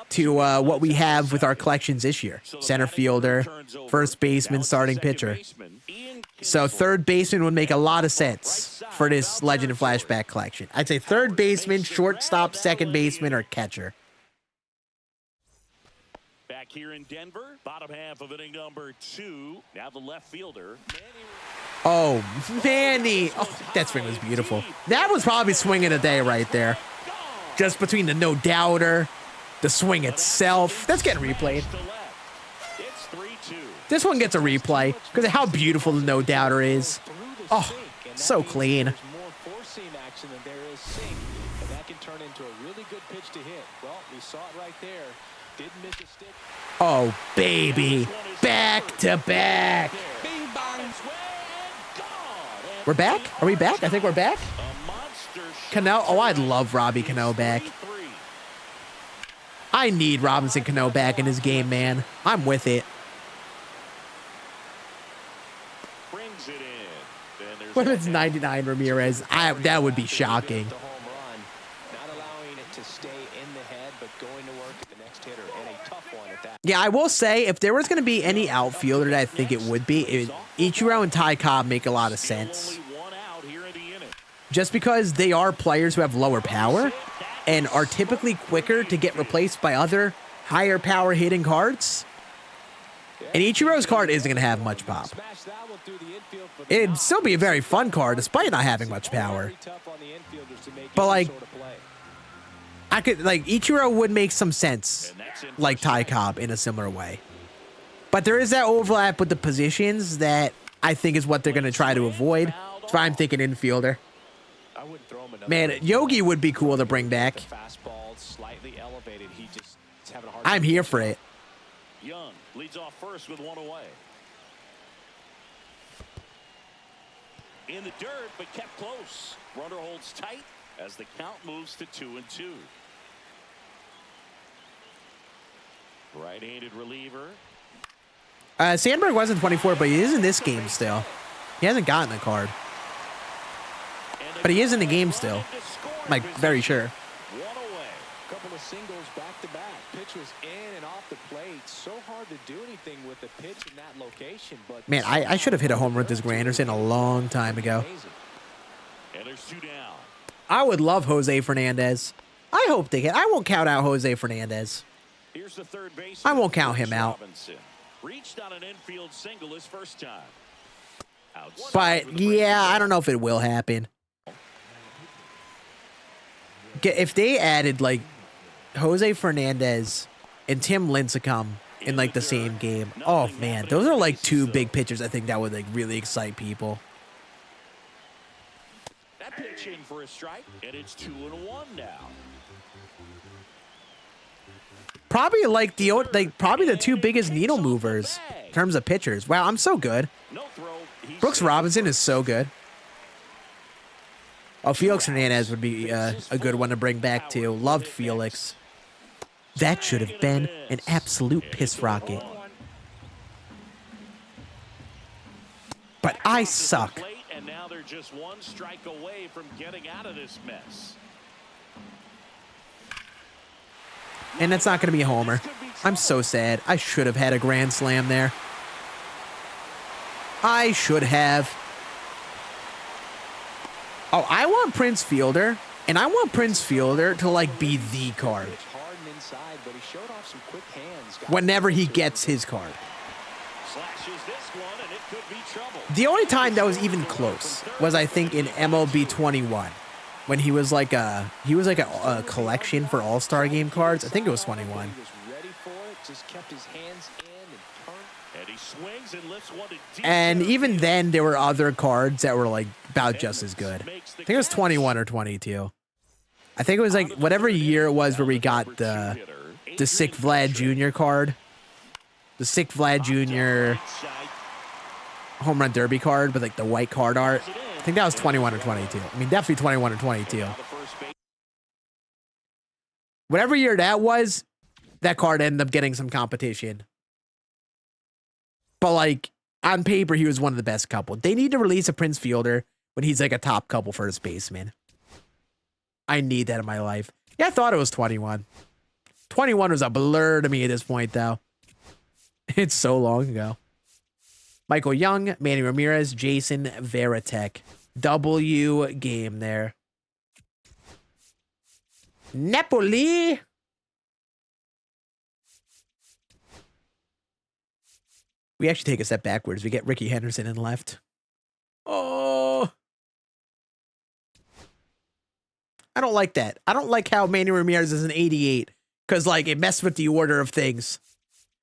S1: to what we have with our collections this year. Center fielder, first baseman, starting pitcher. So third baseman would make a lot of sense for this Legend and Flashback collection. I'd say third baseman, shortstop, second baseman, or catcher.
S3: Back here in Denver, bottom half of inning number 2. Now the left fielder,
S1: Oh, Manny. Oh, that swing was beautiful. That was probably swing of the day right there. just between the no doubter, the swing itself. That's getting replayed.
S3: It's 3-2.
S1: This one gets a replay because of how beautiful the no doubter is. Oh, so clean.
S4: There's more four-seam action than there is sink, and that can turn into a really good pitch to hit. Well, we saw it right there. Didn't miss a stick.
S1: Oh, baby. Back to back.
S4: Bing bong.
S1: We're back? Are we back? I think we're back. Cano. Oh, I'd love Robbie Cano back. I need Robinson Cano back in his game, man. I'm with it.
S3: Brings it in. And there's
S1: What if it's 99 Ramirez? That would be shocking.
S4: The home run, not allowing it to stay in the head, but going to work at the next hitter, and a tough one at that.
S1: Yeah, I will say, if there was going to be any outfielder that I think it would be, Ichiro and Ty Cobb make a lot of sense.
S3: only one out here in the inning.
S1: Just because they are players who have lower power and are typically quicker to get replaced by other higher power hitting cards. And Ichiro's card isn't going to have much pop.
S4: Smash that one through the infield for the
S1: It'd
S4: knock.
S1: still be a very fun card despite not having much power.
S4: Very tough on the infielders to make
S1: But,
S4: any
S1: like,
S4: sort of play.
S1: I could, like, Ichiro would make some sense,
S3: And that's in
S1: like
S3: for
S1: Ty Cobb, in a similar way. But there is that overlap with the positions that I think is what they're going to try to avoid. That's why I'm thinking infielder.
S4: I wouldn't throw him another
S1: Man,
S4: one.
S1: Yogi would be cool to bring back.
S4: The fastball slightly elevated. He just is having a hard
S1: I'm
S4: time.
S1: here for it.
S3: Young leads off first with one away. In the dirt, but kept close. Runner holds tight as the count moves to 2-2. Right-handed reliever.
S1: Sandberg wasn't 24, but he is in this game still. He hasn't gotten a card. But he is in the game still. Like, very sure.
S3: One away.
S4: Couple of singles back to back. Pitch was in and off the plate. So hard to do anything with the pitch in that location. But
S1: Man, I should have hit a home run with this Granderson a long time ago.
S4: amazing.
S3: And there's two down.
S1: I would love Jose Fernandez. I hope they get. I won't count out Jose Fernandez.
S3: Here's the third base.
S1: I won't count him out.
S3: Robinson reached on an infield single his first time. Outside
S1: But
S3: with the
S1: yeah,
S3: breaking
S1: I don't know if it will happen. If they added like Jose Fernandez and Tim Lincecum in like the same game, oh man, those are like two big pitchers. I think that would like really excite people.
S3: That pitch in for a strike, and it's 2-1 now.
S1: Probably like probably the two biggest needle movers in terms of pitchers. Wow, I'm so good.
S3: No throw. He's
S1: Brooks
S3: safe.
S1: Robinson is so good. Oh, Felix Hernandez would be a good one to bring back too. Loved Felix. That should have been an absolute piss rocket. But I suck.
S3: Plate, and now they're just one strike away from getting out of this mess.
S1: And that's not going to be a homer. I'm so sad. I should have had a grand slam there. I should have. Oh, I want Prince Fielder. And I want Prince Fielder to, like, be the card.
S4: Pitch hard and inside, but he showed off some quick hands. Got
S1: Whenever he gets his card.
S3: Slashes this one, and it could be trouble.
S1: The only time that was even close was, I think, in MLB 21. When he was like a collection for All-Star game cards. I think it was 21.
S4: He was ready for it, just kept his hands in and turned.
S3: And he swings and lifts one to deep
S1: And
S3: center
S1: even
S3: field.
S1: then, there were other cards that were like about just as good. I think it was 21 or 22. I think it was like whatever year it was where we got the Sick Vlad Jr. card. The Sick Vlad Jr. Home Run Derby card with like the white card art. I think that was 21 or 22. I mean, definitely 21 or 22. Whatever year that was, that card ended up getting some competition. But like on paper, he was one of the best couple. They need to release a Prince Fielder when he's like a top couple first baseman. I need that in my life. Yeah, I thought it was 21. 21 was a blur to me at this point, though. It's so long ago. Michael Young, Manny Ramirez, Jason Varitek. W game there. Napoli. We actually take a step backwards. We get Ricky Henderson in left. Oh. I don't like that. I don't like how Manny Ramirez is an 88 because, like, it messed with the order of things.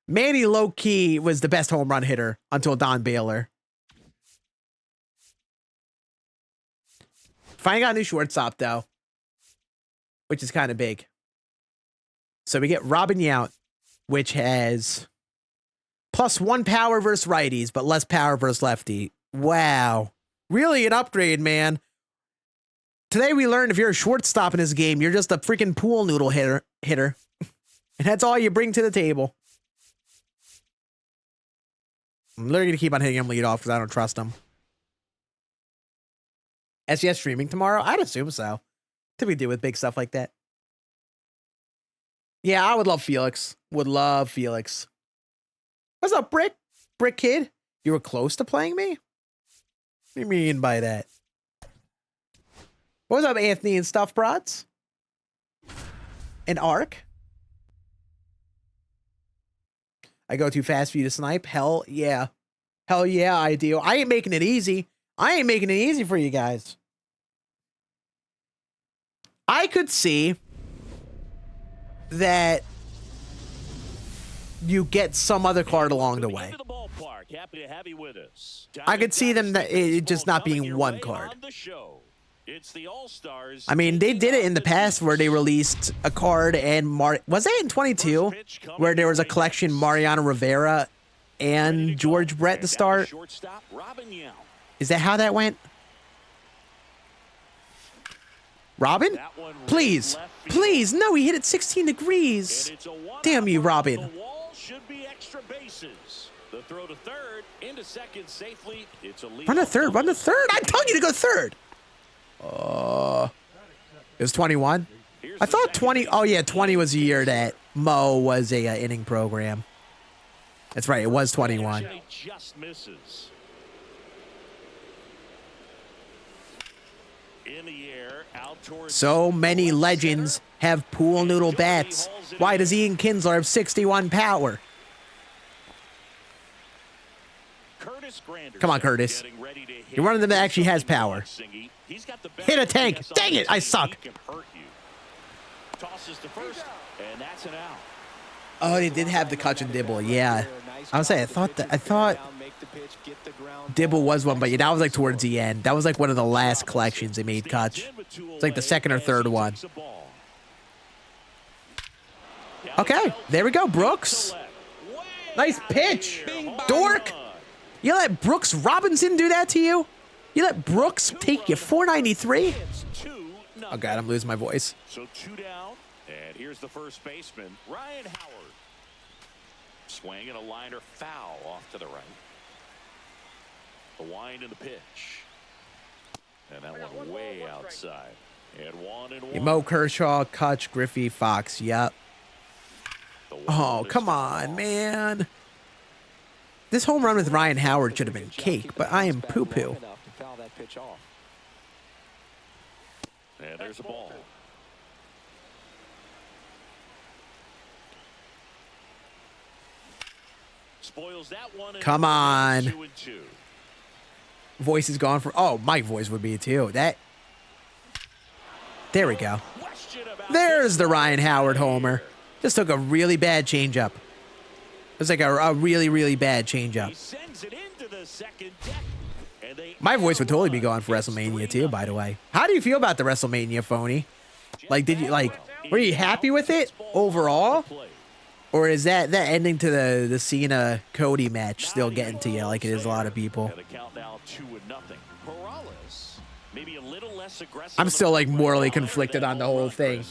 S1: Manny low-key was the best home run hitter until Don Baylor. Finally got a new shortstop, though, which is kind of big. So we get Robin Yount, which has +1 power versus righties, but less power versus lefty. Wow. Really an upgrade, man. Today we learned if you're a shortstop in this game, you're just a freaking pool noodle hitter. And that's all you bring to the table. I'm literally going to keep on hitting him lead off because I don't trust him. SES streaming tomorrow? I'd assume so. Typically do with big stuff like that. Yeah, I would love Felix. Would love Felix. What's up, Brick? Brick Kid? You were close to playing me? What do you mean by that? What's up, Anthony and Stuff Broads? An Arc? I go too fast for you to snipe? Hell yeah. Hell yeah, I do. I ain't making it easy. I ain't making it easy for you guys. I could see that you get some other card along the way. I could see them that it just not being one card. I mean, they did it in the past where they released a card and was it in 22 where there was a collection Mariano Rivera and George Brett to start? Is that how that went? Robin? Please. Please. No, he hit it 16 degrees. Damn you, Robin. Run to third. Run to third. I told you to go third. It was 21. I thought 20. Oh, yeah. 20 was the year that Mo was a inning program. That's right. It was 21.
S3: Just misses. In the air, out towards
S1: so many legends have pool noodle bats. Why does Ian Kinsler have 61 power? Come on, Curtis. You're one of them that actually has power. Hit a tank. Dang it, I suck. Oh, they did have the catch and dibble. Yeah. I was saying, I thought Dibble was one, but yeah, that was like towards the end. That was like one of the last collections they made Kutch. It's like the second or third one. Okay, there we go, Brooks. Nice pitch, dork. You let Brooks Robinson do that to you? You let Brooks take you 493? Oh God, I'm losing my voice.
S3: So 2 down, and here's the first baseman, Ryan Howard. Swing and a liner foul off to the right. The wind and the pitch. And that one way outside. And 1-1.
S1: Mo Kershaw, Kutch, Griffey, Fox. Yep. Oh, come on, man. This home run with Ryan Howard should have been cake, but I am poo-poo.
S3: And there's a ball. Spoils that one.
S1: Come on. Voice is gone for. Oh, my voice would be too. That. There we go. There's the Ryan Howard homer. Just took a really bad changeup. It was like a really, really bad changeup. My voice would totally be gone for WrestleMania too, by the way. How do you feel about the WrestleMania, Phony? Like, were you happy with it overall? Or is that ending to the Cena Cody match still getting to you like it is a lot of people? I'm still like morally conflicted on the whole thing.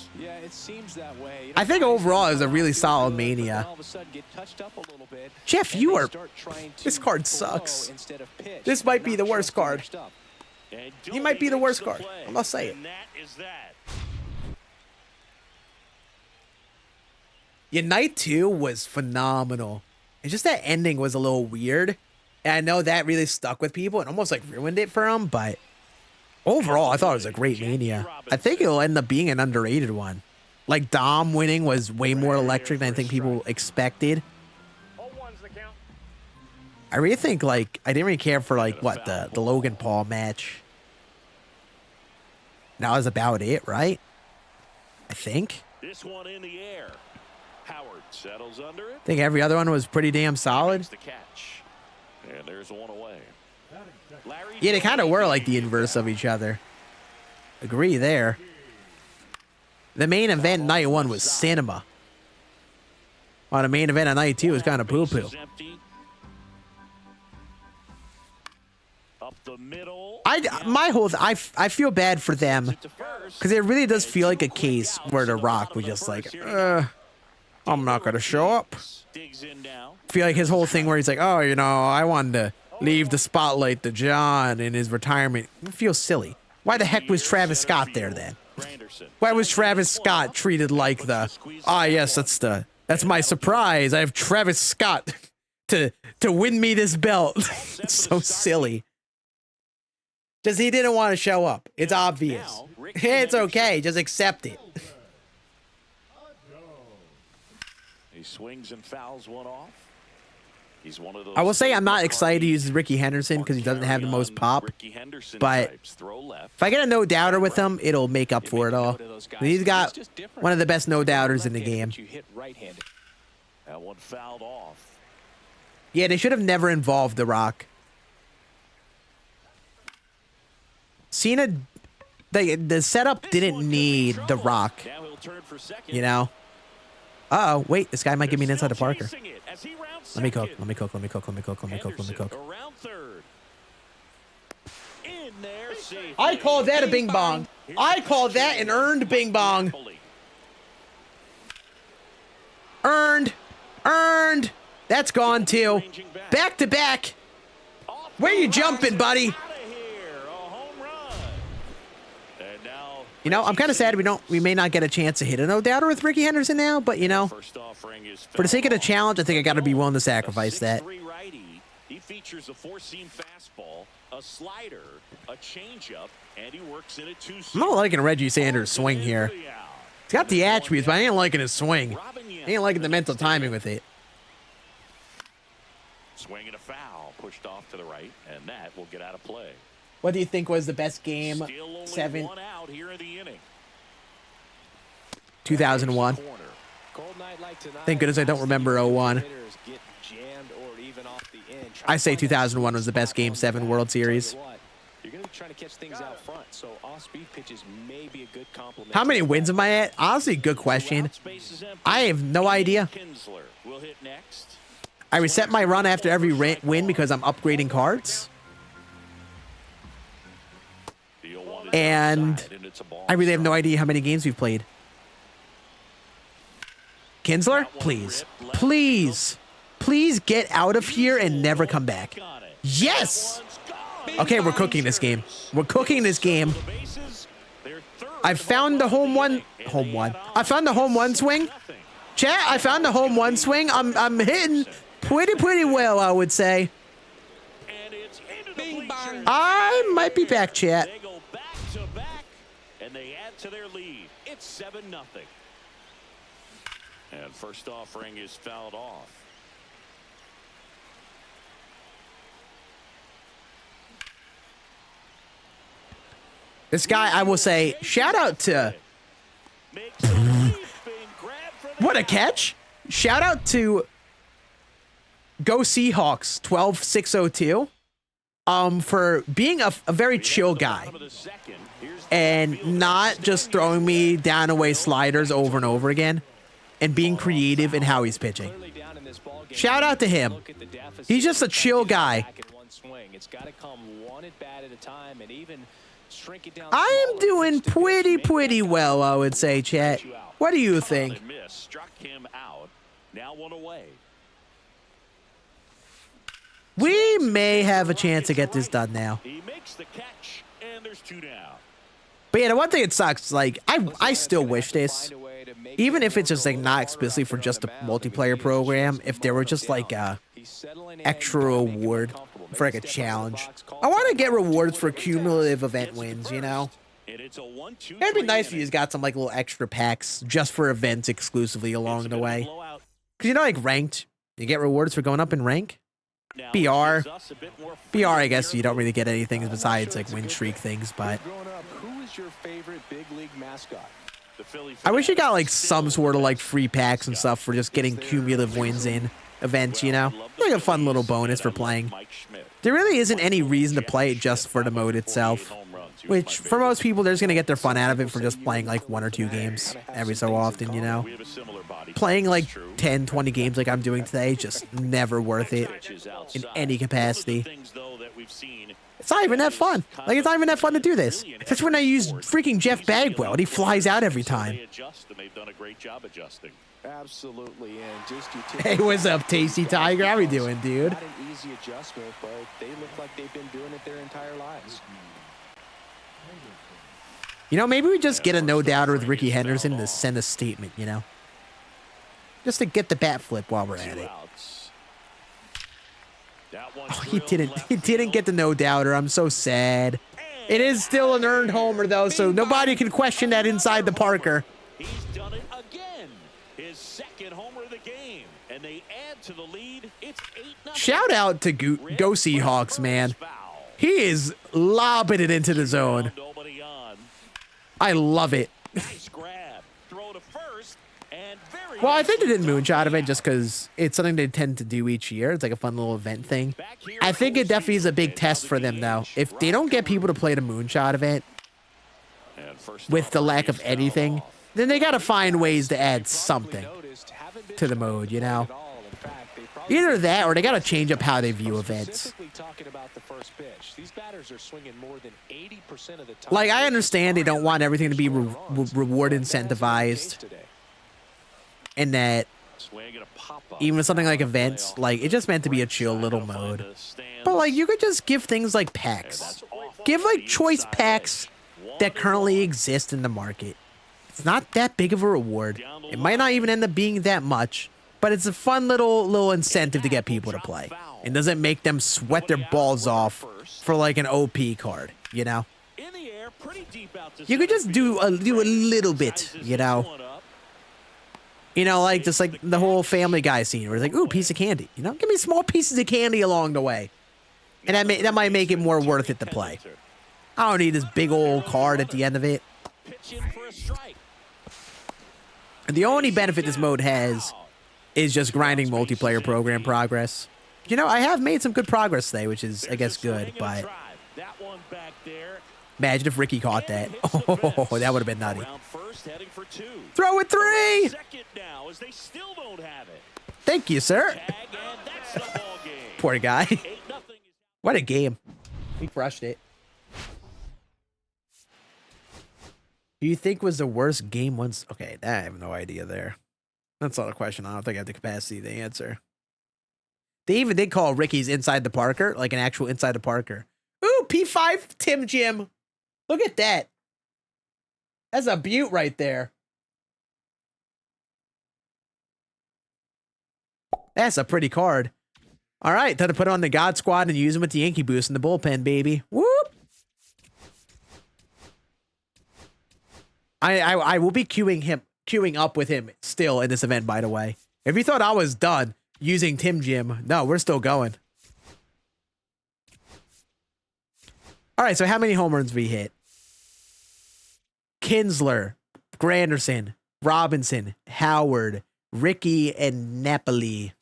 S1: I think overall it was a really solid Mania. Jeff, this card sucks. This might be the worst card. He might be the worst card. I'm gonna say it. Yeah, night 2 was phenomenal. It's just that ending was a little weird. And I know that really stuck with people and almost like ruined it for them, but overall, I thought it was a great Mania. I think it'll end up being an underrated one. Like, Dom winning was way more electric than I think people expected. I really think, like, I didn't really care for, like, what, the Logan Paul match. That was about it, right? I think.
S3: This one in the air. Howard settles under it.
S1: I think every other one was pretty damn solid.
S3: The catch. And there's one away. Larry
S1: Yeah, they kind of were like the inverse of each other. Agree there. The main event night one was cinema. While the main event of night two was kind of poo-poo.
S3: Up the middle.
S1: I feel bad for them because it really does feel like a case where The Rock was just like, I'm not gonna show up.
S3: Digs in now.
S1: I feel like his whole thing where he's like, oh, you know, I wanted to leave the spotlight to John in his retirement. It feels silly. Why the heck was Travis Scott there then? Why was Travis Scott treated like the, yes, that's my surprise. I have Travis Scott to win me this belt. It's so silly. Just he didn't want to show up. It's obvious. It's okay. Just accept it.
S3: He swings and fouls one off. He's one of those.
S1: I will say I'm not excited to use Ricky Henderson because he doesn't have the most pop. But if I get a no-doubter with him, it'll make up for it all. He's got one of the best no-doubters in the game.
S3: That one fouled off.
S1: Yeah, they should have never involved The Rock. Cena, the setup didn't need The Rock. You know? Uh-oh, wait, this guy might give me an inside to Parker. Let me cook. I call that a bing bong. I call that an earned bing bong. Earned. That's gone too. Back to back. Where you jumping, buddy? You know, I'm kind of sad we may not get a chance to hit a no-doubter with Ricky Henderson now, but you know, for the sake of the challenge, I think I got to be willing to sacrifice that.
S3: He features a four-seam fastball, a slider, a changeup, and he works in a two-seam.
S1: I'm not liking Reggie Sanders' swing here. He's got the attributes, but I ain't liking his swing. I ain't liking the mental timing with it.
S3: Swing and a foul, pushed off to the right, and that will get out of play.
S1: What do you think was the best game? 2001. Thank goodness I don't remember 01. I say 2001 was the best Game 7 World Series. How many wins am I at? Honestly, good question. I have no idea. I reset my run after every win because I'm upgrading cards. And I really have no idea how many games we've played. Kinsler, please. Please get out of here and never come back. Yes! Okay, we're cooking this game. I found the home one. I found the home one swing. Chat, I found the home one swing. I'm hitting pretty well, I would say. I might be back, chat.
S3: And they add to their lead. It's 7-0. And first offering is fouled off.
S1: This guy, I will say, shout out to... What a catch. Shout out to Go Seahawks 12602 for being a very chill guy. And not just throwing me down away sliders over and over again. And being creative in how he's pitching. Shout out to him. He's just a chill guy. I am doing pretty well, I would say, chat. What do you think? We may have a chance to get this done now. But yeah, the one thing that sucks, like, I still wish this, even if it's just like not explicitly for just a multiplayer program, if there were just like a extra reward for like a challenge. I want to get rewards for cumulative event wins, you know? It'd be nice if you just got some like little extra packs just for events exclusively along the way. Because you know, like ranked, you get rewards for going up in rank. BR, I guess you don't really get anything besides like win streak things, but
S4: Growing up, who is your favorite big league mascot?
S1: I wish you got like some sort of like free packs and stuff for just getting cumulative wins in events, you know? Like a fun little bonus for playing. There really isn't any reason to play it just for the mode itself. Which, for most people, they're just going to get their fun out of it for just playing like 1 or 2 games every so often, you know? Playing like 10, 20 games like I'm doing today, just never worth it in any capacity. It's not even that fun. Like, it's not even that fun to do this. That's when I use freaking Jeff Bagwell, and he flies out every time.
S4: Absolutely, and just
S1: Hey, what's up, Tasty Tiger? How we doing, dude?
S4: not an easy adjustment, but they look like they've been doing it their entire lives.
S1: You know, maybe we just get a no-doubter with Ricky Henderson to send a statement, you know? Just to get the bat flip while we're at it. Oh, he didn't get the no-doubter. I'm so sad. It is still an earned homer, though, so nobody can question that inside the Parker.
S3: He's done it again. His second homer of the game. And they add to the lead. It's 8-0.
S1: Shout out to Go Seahawks, man. He is lobbing it into the zone. I love it.
S3: Nice grab. Throw to first. And very
S1: Well, I think they did Moonshot Event just because it's something they tend to do each year. It's like a fun little event thing. I think it definitely is a big test for them, though. If they don't get people to play the Moonshot Event with the lack of anything, then they got to find ways to add something to the mode, you know? Either that or they got to change up how they view events. Like, I understand they don't want everything to be reward incentivized. And that even with something like events, like, it's just meant to be a chill little mode. But, like, you could just give things like packs. Give, like, choice packs that currently exist in the market. It's not that big of a reward. It might not even end up being that much. But it's a fun little incentive to get people to play. It doesn't make them sweat their balls off for like an OP card, you know? You could just do a little bit, you know? You know, like just like the whole Family Guy scene where it's like, ooh, piece of candy, you know? Give me small pieces of candy along the way. And that might make it more worth it to play. I don't need this big old card at the end of it. And the only benefit this mode has is just grinding multiplayer program progress. You know, I have made some good progress today, which is, I guess, good, but imagine if Ricky caught that. Oh, that would have been nutty. Throw it 3! Thank you, sir. Poor guy. What a game. He crushed it. Who you think was the worst game once? Okay, I have no idea there. That's not a question I don't think I have the capacity to answer. They even did call Ricky's Inside the Parker, like an actual Inside the Parker. Ooh, P5 Tim Jim. Look at that. That's a beaut right there. That's a pretty card. All right, time to put on the God Squad and use him with the Yankee Boost in the bullpen, baby. Whoop. I will be queuing up with him still in this event, by the way. If you thought I was done using Tim Jim, no, we're still going. All right, so how many home runs we hit? Kinsler, Granderson, Robinson, Howard, Ricky, and Napoli.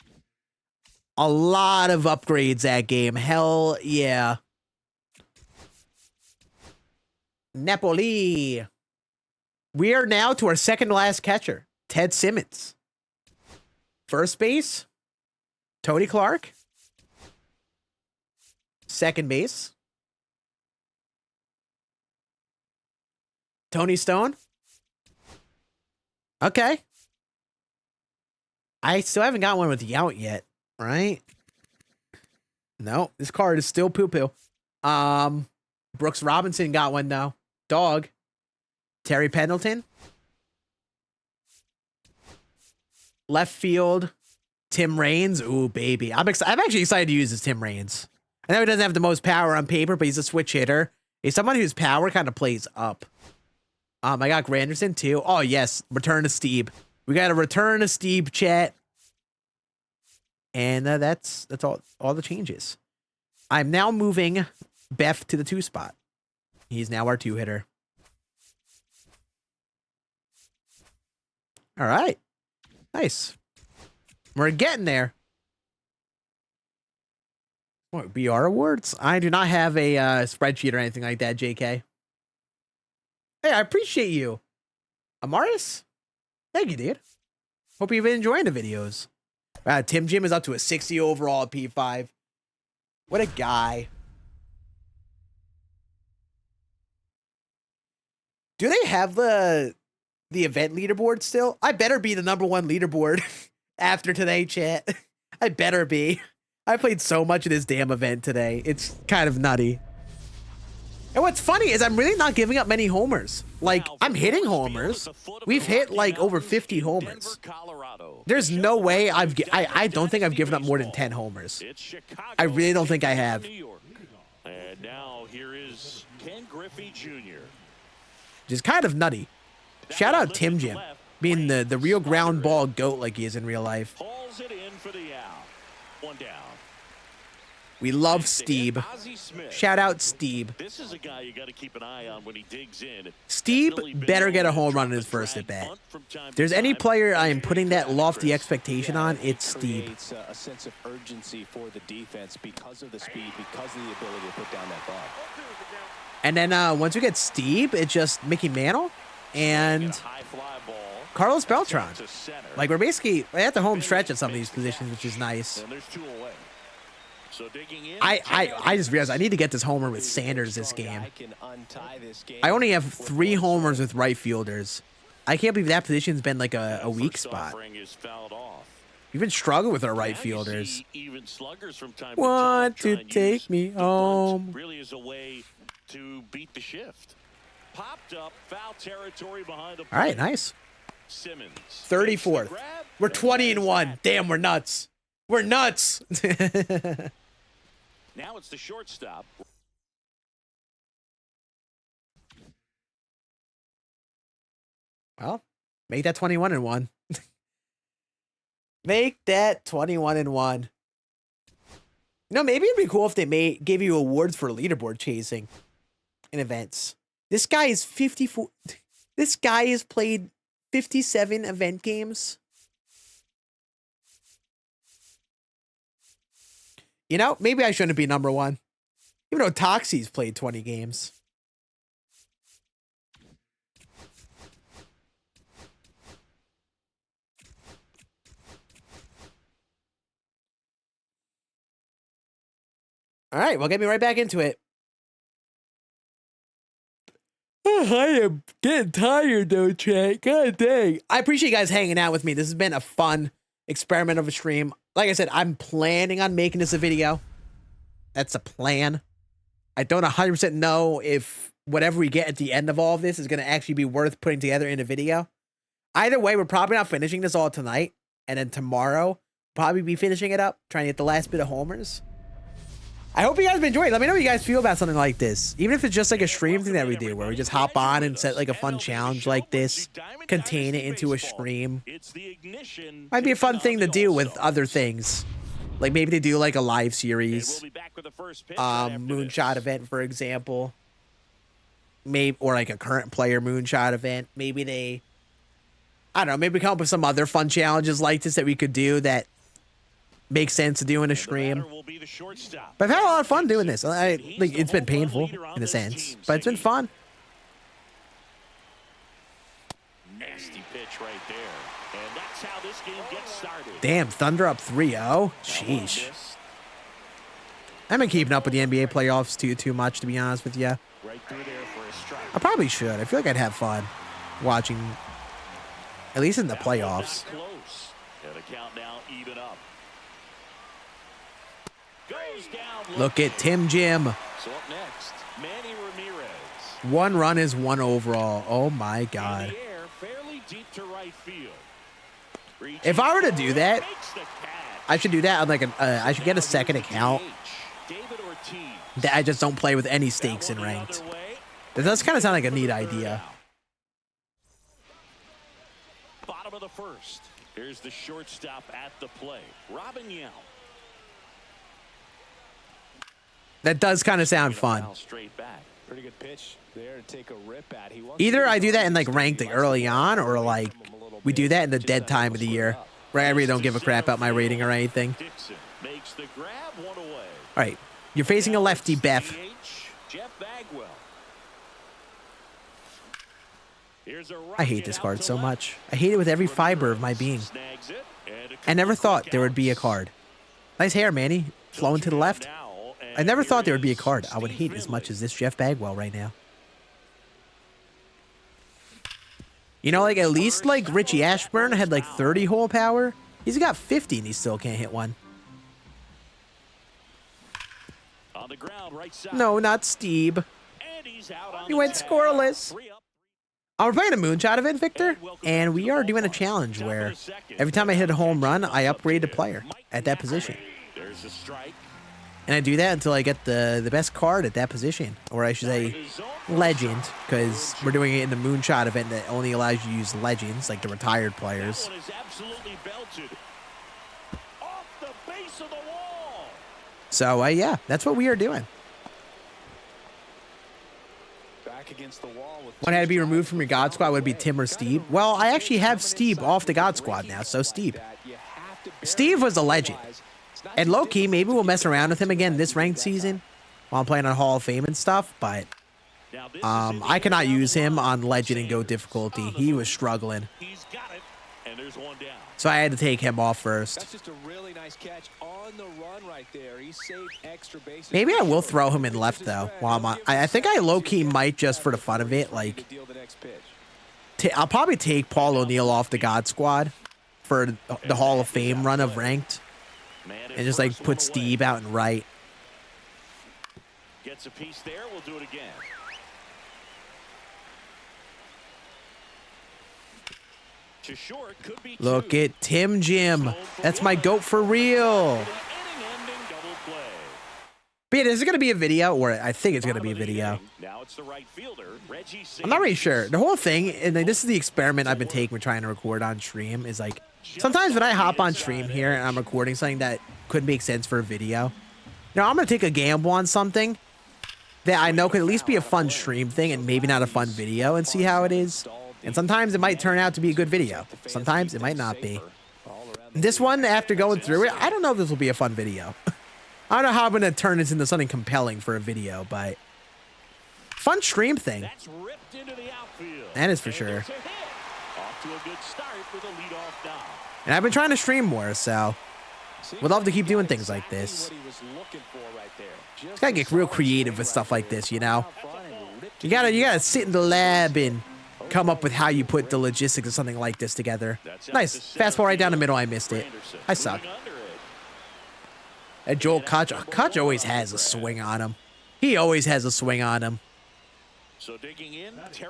S1: A lot of upgrades that game. Hell yeah. Napoli. We are now to our second to last catcher, Ted Simmons. First base, Tony Clark. Second base, Tony Stone. Okay. I still haven't got one with the out yet, right? No, this card is still poo-poo. Brooks Robinson got one now. Dog. Terry Pendleton. Left field, Tim Raines. Ooh, baby. I'm actually excited to use this Tim Raines. I know he doesn't have the most power on paper, but he's a switch hitter. He's someone whose power kind of plays up. I got Granderson too. Oh, yes. Return to Steve. We got a return to Steve, chat. And that's all the changes. I'm now moving Beth to the 2 spot. He's now our 2 hitter. All right. Nice. We're getting there. What, BR awards? I do not have a spreadsheet or anything like that, JK. Hey, I appreciate you. Amaris? Thank you, dude. Hope you've been enjoying the videos. Tim Jim is up to a 60 overall at P5. What a guy. Do they have the event leaderboard still? I better be the #1 leaderboard after today, chat. I better be. I played so much of this damn event today. It's kind of nutty. And what's funny is I'm really not giving up many homers. Like, I'm hitting homers. We've hit like over 50 homers. There's no way I don't think I've given up more than 10 homers. I really don't think I have.
S3: And now here is Ken Griffey Jr.
S1: Just kind of nutty. Shout out Tim Jim, being the real ground ball goat like he is in real life.
S3: Pulls it in for the out. One down.
S1: We love Steve. Shout out Steve.
S3: This is a guy you got to keep an eye on when he digs in.
S1: Steve better get a home run in his first at bat. If there's any player I am putting that lofty expectation on, it's Steve.
S4: A sense of urgency for the defense because of the speed, because of the ability to put down that ball.
S1: And then once we get Steve, it's just Mickey Mantle and Carlos Beltran. Like, we're basically at the home stretch at some of these positions, which is nice.
S3: And there's 2 away. So digging in,
S1: I just realized I need to get this homer with Sanders this game. I only have 3 homers with right fielders. I can't believe that position's been like a weak spot. We've been struggling with our right fielders. Want to take me home?
S3: Really is a way to beat the shift. Popped up foul territory behind the plate.
S1: All right, nice.
S3: Simmons
S1: 34th. We're 20-1. Damn, we're nuts. We're nuts.
S3: Now it's the shortstop.
S1: Well, make that 21-1. Make that 21-1. You know, maybe it'd be cool if they gave you awards for leaderboard chasing in events. This guy is 54. This guy has played 57 event games. You know, maybe I shouldn't be #1. Even though Toxie's played 20 games. All right, well, get me right back into it. I am getting tired, though, chat. God dang. I appreciate you guys hanging out with me. This has been a fun experiment of a stream. Like I said, I'm planning on making this a video. That's a plan. I don't 100% know if whatever we get at the end of all of this is going to actually be worth putting together in a video. Either way, we're probably not finishing this all tonight. And then tomorrow, probably be finishing it up, trying to get the last bit of homers. I hope you guys have enjoyed. Let me know what you guys feel about something like this. Even if it's just like a stream thing that we do, where we just hop on and set like a fun challenge like this, contain it into a stream. Might be a fun thing to do with other things. Like maybe they do like a live series. Moonshot Event, for example. Maybe, or like a current player Moonshot Event. Maybe they, I don't know, maybe come up with some other fun challenges like this that we could do that makes sense to do in a stream. But I've had a lot of fun doing this. Like, it's been painful in a sense, but it's been fun.
S3: Nasty pitch right there. And that's how this game gets started.
S1: Damn, Thunder up 3-0. Sheesh. I haven't been keeping up with the NBA playoffs too much, to be honest with you.
S3: Right through there for a strike.
S1: I probably should. I feel like I'd have fun watching, at least in the playoffs.
S3: Close. And the count now even up. Goes down.
S1: Look at Tim Jim.
S3: So up next, Manny Ramirez.
S1: 1 run is 1 overall. Oh my God.
S3: In the air, fairly deep to right field.
S1: If I were to do that, I should do that on like I should get a second account that I just don't play with any stakes in ranked. That does kind of sound like a neat idea.
S3: Bottom of the first. Here's the shortstop at the plate. Robin Yount.
S1: That does kind of sound fun.
S3: Straight back.
S4: Pretty good pitch there to take a rip at.
S1: Either I do that in like ranked like early on, or like we do that in the dead time of the year, where I really don't give a crap about my rating or anything.
S3: Makes the grab, one away.
S1: All right, you're facing a lefty, Beth. I hate this card so much. I hate it with every fiber of my being. I never thought there would be a card. Nice hair, Manny. Flowing to the left. I never thought there would be a card I would hate as much as this Jeff Bagwell right now. You know, like at least like Richie Ashburn had like 30 hole power. He's got 50 and he still can't hit one. No, not Steve. He went scoreless. We're playing a Moonshot Event, Victor, and we are doing a challenge where every time I hit a home run, I upgrade a player at that position. And I do that until I get the best card at that position, or I should say legend, because we're doing it in the Moonshot Event that only allows you to use legends, like the retired players. So, yeah, that's what we are doing.
S4: Against the wall with
S1: One had to be removed from your God Squad would be Tim or Steve. Well, I actually have Steve off the God Squad now, so Steve. Steve was a legend. And low-key, maybe we'll mess around with him again this ranked season while I'm playing on Hall of Fame and stuff, but I cannot use him on Legend and Go difficulty. He was struggling. So I had to take him off first.
S4: That's just a really nice catch on the run right there. He saved extra bases.
S1: Maybe I will throw him in left, though, while I'm on. I think I low-key might just for the fun of it. Like, I'll probably take Paul O'Neill off the God Squad for the Hall of Fame run of ranked. And just, like, put Steve out and right.
S3: Gets a piece there. We'll do it again.
S1: Look at Tim Jim. That's my GOAT for real. But yeah, this is going to be a video, or I think it's going to be a video. I'm not really sure. The whole thing, and this is the experiment I've been taking with trying to record on stream, is like, sometimes when I hop on stream here and I'm recording something that could make sense for a video, now I'm going to take a gamble on something that I know could at least be a fun stream thing and maybe not a fun video and see how it is. And sometimes it might turn out to be a good video. Sometimes it might not be. This one, after going through it, I don't know if this will be a fun video. I don't know how I'm going to turn this into something compelling for a video, but fun stream thing. That is for sure. And I've been trying to stream more, so would love to keep doing things like this. Just gotta get real creative with stuff like this, you know? You gotta sit in the lab and come up with how you put the logistics of something like this together. Nice. Fastball right down the middle. I missed it. I suck. And Joel Koch. Koch always has a swing on him. He always has a swing on him.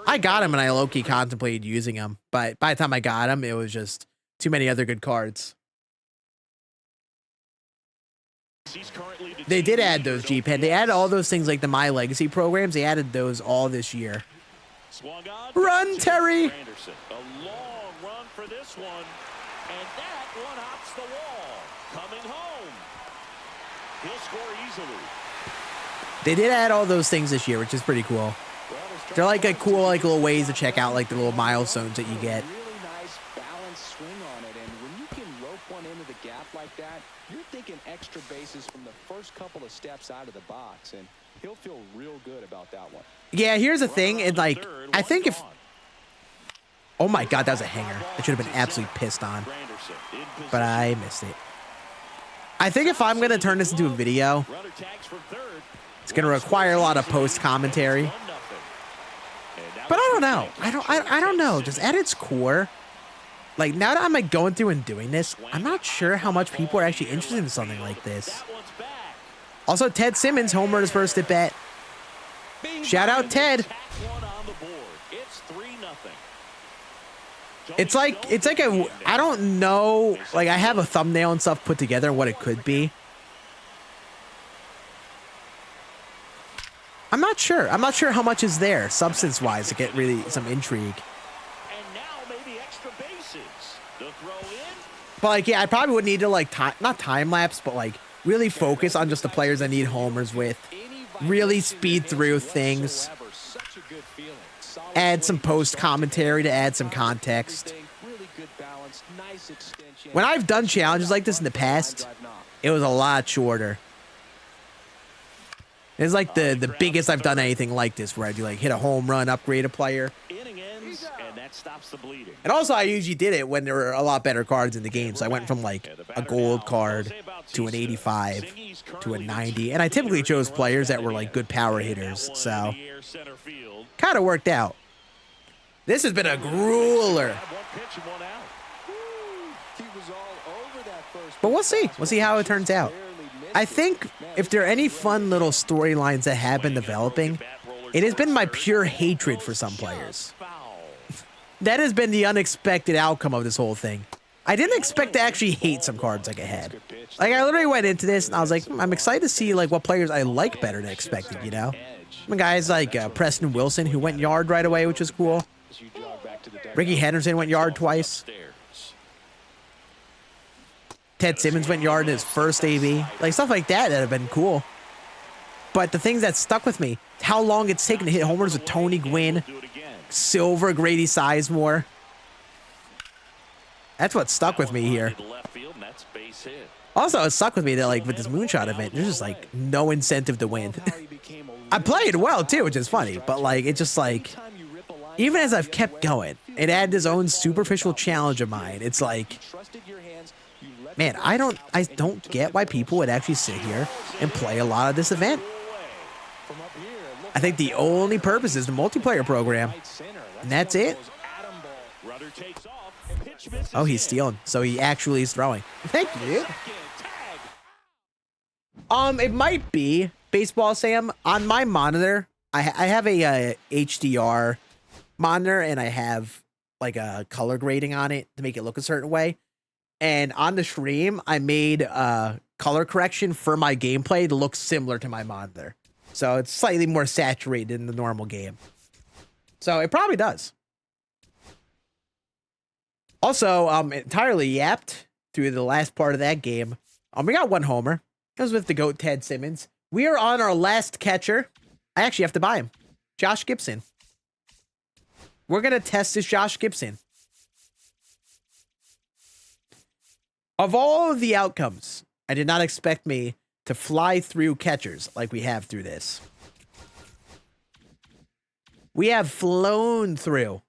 S1: I got him and I low-key contemplated using him. But by the time I got him, it was just too many other good cards. They did add those, G-Pen. They added all those things like the My Legacy programs. They added those all this year. Run, Terry!
S3: A long run for this one, and that one hops the wall. Coming home. He'll score easily.
S1: They did add all those things this year, which is pretty cool. They're like a cool like little ways to check out like the little milestones that you get.
S4: Really nice balanced swing on it, and when you can rope one into the gap like that, you're thinking extra bases from the first couple of steps out of the box, and he'll feel real good about that one.
S1: Yeah, here's the thing, and like I think if oh my god, that was a hanger. I should have been absolutely pissed on, but I missed it. I think if I'm gonna turn this into a video, it's gonna require a lot of post commentary. But I don't know. I don't know. Just at its core, like now that I'm like going through and doing this, I'm not sure how much people are actually interested in something like this. Also, Ted Simmons homered his first at bat. Shout out Ted. It's like a I don't know. Like I have a thumbnail and stuff put together and what it could be. I'm not sure. I'm not sure how much is there substance-wise to get really some intrigue.
S3: And now maybe extra bases. The throw in.
S1: But like, yeah, I probably would need to like not time lapse, but like really focus on just the players I need homers with. really speed through things. Add some post commentary to add some context. When I've done challenges like this in the past, it was a lot shorter. It's like the biggest I've done anything like this, where I do like hit a home run, upgrade a player. And also I usually did it when there were a lot better cards in the game. So I went from like a gold card to an 85 to a 90. And I typically chose players that were like good power hitters. So kind of worked out. This has been a grueler. But we'll see. We'll see how it turns out. I think if there are any fun little storylines that have been developing, it has been my pure hatred for some players. That has been the unexpected outcome of this whole thing. I didn't expect to actually hate some cards like I had. Like, I literally went into this and I was like, I'm excited to see like what players I like better than expected, you know? Some guys like Preston Wilson, who went yard right away, which was cool. Ricky Henderson went yard twice. Ted Simmons went yard in his first AB. Like, stuff like that have been cool. But the things that stuck with me, how long it's taken to hit homers with Tony Gwynn, Silver, Grady Sizemore. That's what stuck with me here. Also, it stuck with me that, like, with this Moonshot event, there's just, like, no incentive to win. I played well, too, which is funny. But, like, it's just, like, even as I've kept going, it added its own superficial challenge of mine. It's like, man, I don't get why people would actually sit here and play a lot of this event. I think the only purpose is the multiplayer program, and that's it. Oh, he's stealing, so he actually is throwing. Thank you. It might be Baseball Sam. On my monitor, I have a HDR monitor, and I have like a color grading on it to make it look a certain way. And on the stream, I made a color correction for my gameplay to look similar to my monitor. So it's slightly more saturated in the normal game. So it probably does. Also, entirely yapped through the last part of that game. We got one homer. It was with the GOAT Ted Simmons. We are on our last catcher. I actually have to buy him. Josh Gibson. We're going to test this Josh Gibson. Of all of the outcomes, I did not expect me to fly through catchers like we have through this. We have flown through.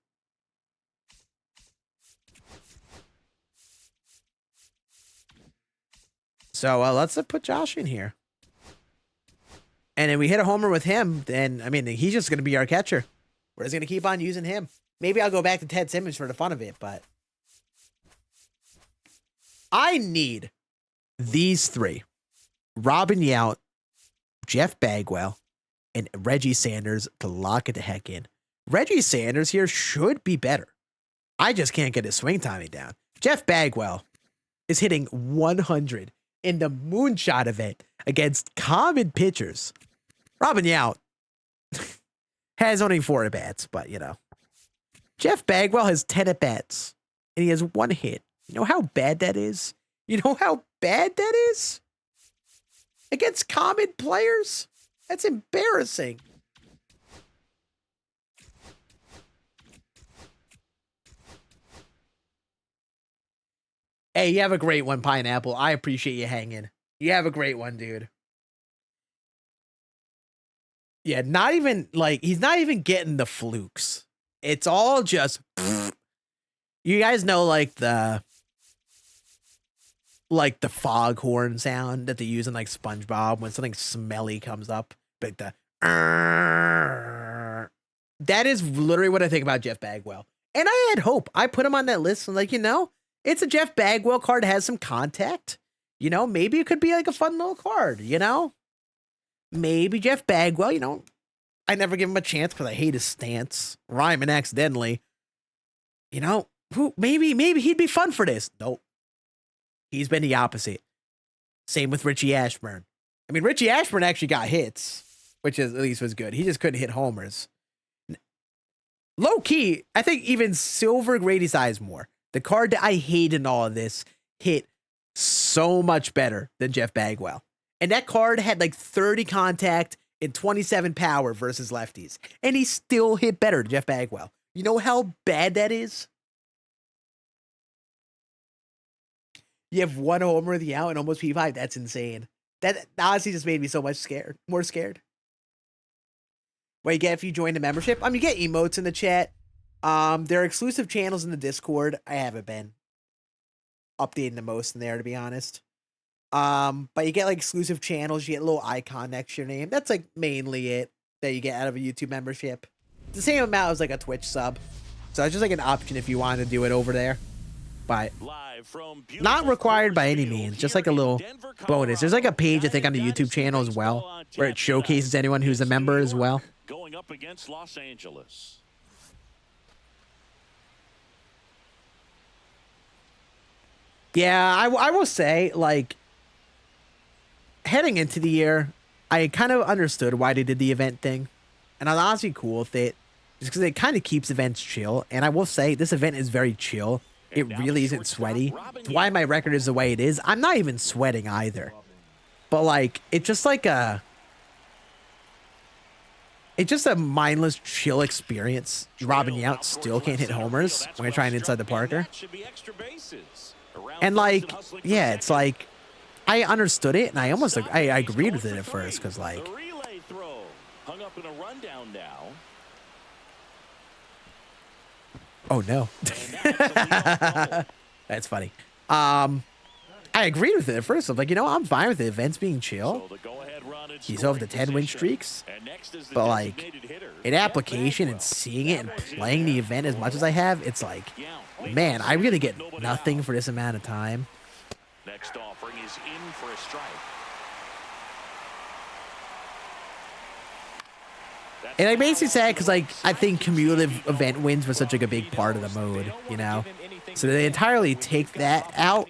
S1: So let's put Josh in here. And then we hit a homer with him, then, I mean, he's just going to be our catcher. We're just going to keep on using him. Maybe I'll go back to Ted Simmons for the fun of it, but I need these three: Robin Yount, Jeff Bagwell, and Reggie Sanders to lock it the heck in. Reggie Sanders here should be better. I just can't get his swing timing down. Jeff Bagwell is hitting 100 in the Moonshot event against common pitchers. Robin Yount has only 4 at-bats, but, you know. Jeff Bagwell has 10 at-bats, and he has 1 hit. You know how bad that is? You know how bad that is? Against common players? That's embarrassing. Hey, you have a great one, Pineapple. I appreciate you hanging. You have a great one, dude. Yeah, not even, like, he's not even getting the flukes. It's all just, you guys know, like the foghorn sound that they use in, like, SpongeBob when something smelly comes up. Like the, that is literally what I think about Jeff Bagwell. And I had hope. I put him on that list and, like, you know, it's a Jeff Bagwell card that has some contact. You know, maybe it could be like a fun little card, you know? Maybe Jeff Bagwell, you know, I never give him a chance because I hate his stance. Rhyming accidentally. You know, maybe he'd be fun for this. Nope. He's been the opposite. Same with Richie Ashburn. I mean, Richie Ashburn actually got hits, which is at least was good. He just couldn't hit homers. Low key, I think even Silver Grady Sizemore, the card that I hate in all of this, hit so much better than Jeff Bagwell. And that card had like 30 contact in 27 power versus lefties. And he still hit better than Jeff Bagwell. You know how bad that is? You have one homer of the out and almost P5. That's insane. That honestly just made me so much more scared. What you get if you join the membership? You get emotes in the chat. There are exclusive channels in the Discord. I haven't been updating the most in there, to be honest. But you get like exclusive channels. You get a little icon next to your name. That's like mainly it that you get out of a YouTube membership. It's the same amount as like a Twitch sub. So it's just like an option if you wanted to do it over there. But not required by any means. Just like a little bonus. There's like a page, I think, on the YouTube channel as well, where it showcases anyone who's a member as well.
S3: Going up against Los Angeles.
S1: Yeah, I will say, like, heading into the year, I kind of understood why they did the event thing. And I'm honestly cool with it. Just because it kind of keeps events chill. And I will say, this event is very chill. It really isn't sweaty. It's why my record is the way it is. I'm not even sweating either. But, like, it's just like a... It's just a mindless, chill experience. Robbing you out, still can't hit homers when you're trying inside the Parker. And, like, yeah, it's like... I understood it, and I agreed with it at first, because, like...
S3: Hung up in a rundown now.
S1: Oh, no. That's funny. I agreed with it at first. I'm like, you know, I'm fine with the events being chill. He's over the 10-win streaks. But, like, in application and seeing it and playing the event as much as I have, it's like, man, I really get nothing for this amount of time.
S3: Next offering is in for a strike.
S1: And I basically say because, like, I think cumulative event wins was such like a big part of the mode, you know? So they entirely take that out,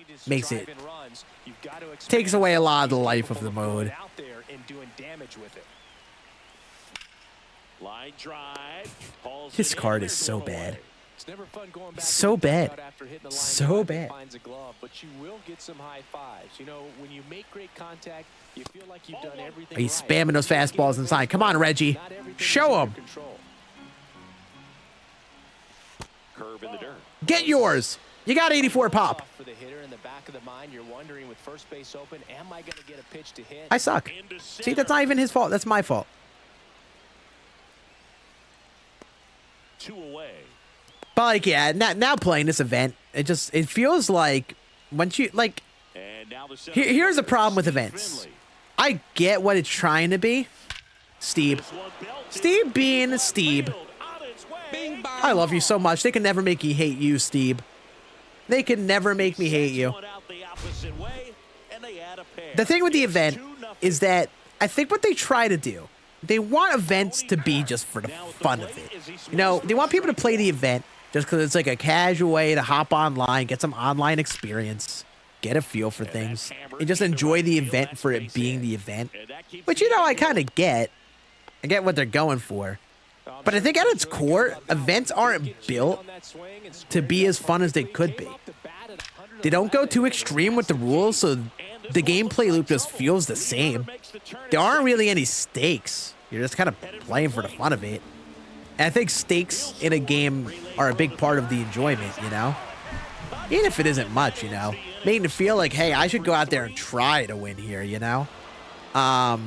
S1: takes away a lot of the life of the mode. This card is so bad. So bad. So bad.
S4: But you will get some high fives. You know, when you make great contact, you feel like you've done everything.
S1: He's spamming those fastballs inside. Come on, Reggie. Show him.
S3: Curve in the dirt.
S1: Get yours. You got 84 pop.
S4: For the hitter in the back of the mind, you're wondering with first base open, am I going to get a pitch to hit?
S1: I suck. See, that's not even his fault. That's my fault.
S3: 2 away.
S1: But, like, yeah, now playing this event, it feels like once you, like, here's the problem with events. I get what it's trying to be. Steve being Steve. I love you so much. They can never make me hate you, Steve. They can never make me hate you. The thing with the event is that I think what they try to do, they want events to be just for the fun of it. You know, they want people to play the event just because it's like a casual way to hop online, get some online experience, get a feel for things, and just enjoy the event for it being the event. Which, you know, I kind of get. I get what they're going for. But I think at its core, events aren't built to be as fun as they could be. They don't go too extreme with the rules, so the gameplay loop just feels the same. There aren't really any stakes. You're just kind of playing for the fun of it. And I think stakes in a game are a big part of the enjoyment, you know? Even if it isn't much, you know? Making it feel like, hey, I should go out there and try to win here, you know?
S3: Back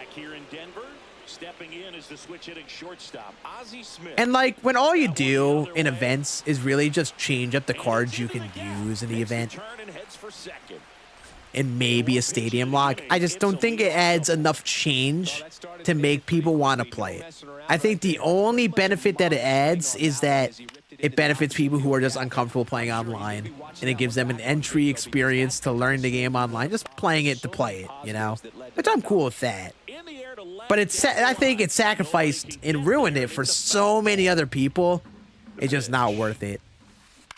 S3: here in Denver, stepping in as the switch hitting shortstop, Ozzie Smith.
S1: And, like, when all you do in events is really just change up the cards you can use in the event and maybe a stadium lock, I just don't think it adds enough change to make people want to play it. I think the only benefit that it adds is that it benefits people who are just uncomfortable playing online, and it gives them an entry experience to learn the game online, just playing it to play it, you know? Which I'm cool with that. But I think it's sacrificed and ruined it for so many other people. It's just not worth it.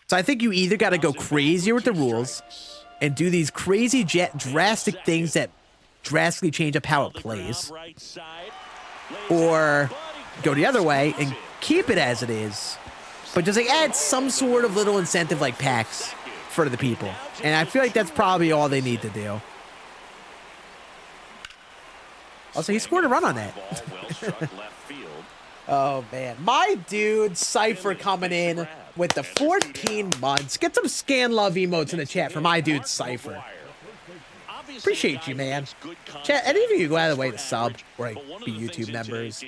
S1: So I think you either got to go crazier with the rules and do these crazy drastic things that drastically change up how it plays, or go the other way and keep it as it is, but just like add some sort of little incentive like packs for the people. And I feel like that's probably all they need to do. Also, he scored a run on that. Oh, man. My dude, Cypher, coming in with the 14 months. Get some scan love emotes in the chat for my dude, Cypher. Appreciate you, man. Chat, any of you go out of the way to sub or like, be YouTube members,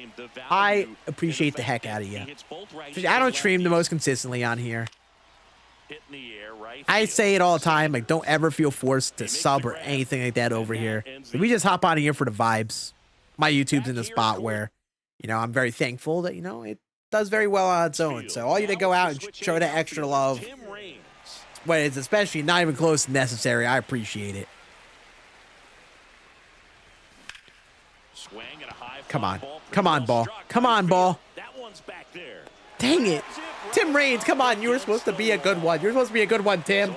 S1: I appreciate the heck out of you. I don't stream the most consistently on here. I say it all the time, like, don't ever feel forced to sub or anything like that over here. We just hop on here for the vibes. My YouTube's in a spot where, you know, I'm very thankful that, you know, it does very well on its own. So all you to go out and show that extra love, when it's especially not even close to necessary, I appreciate it. Come on. Come on, ball. Come on, ball. Dang it. Tim Raines, come on. You were supposed to be a good one. You're supposed to be a good one, Tim.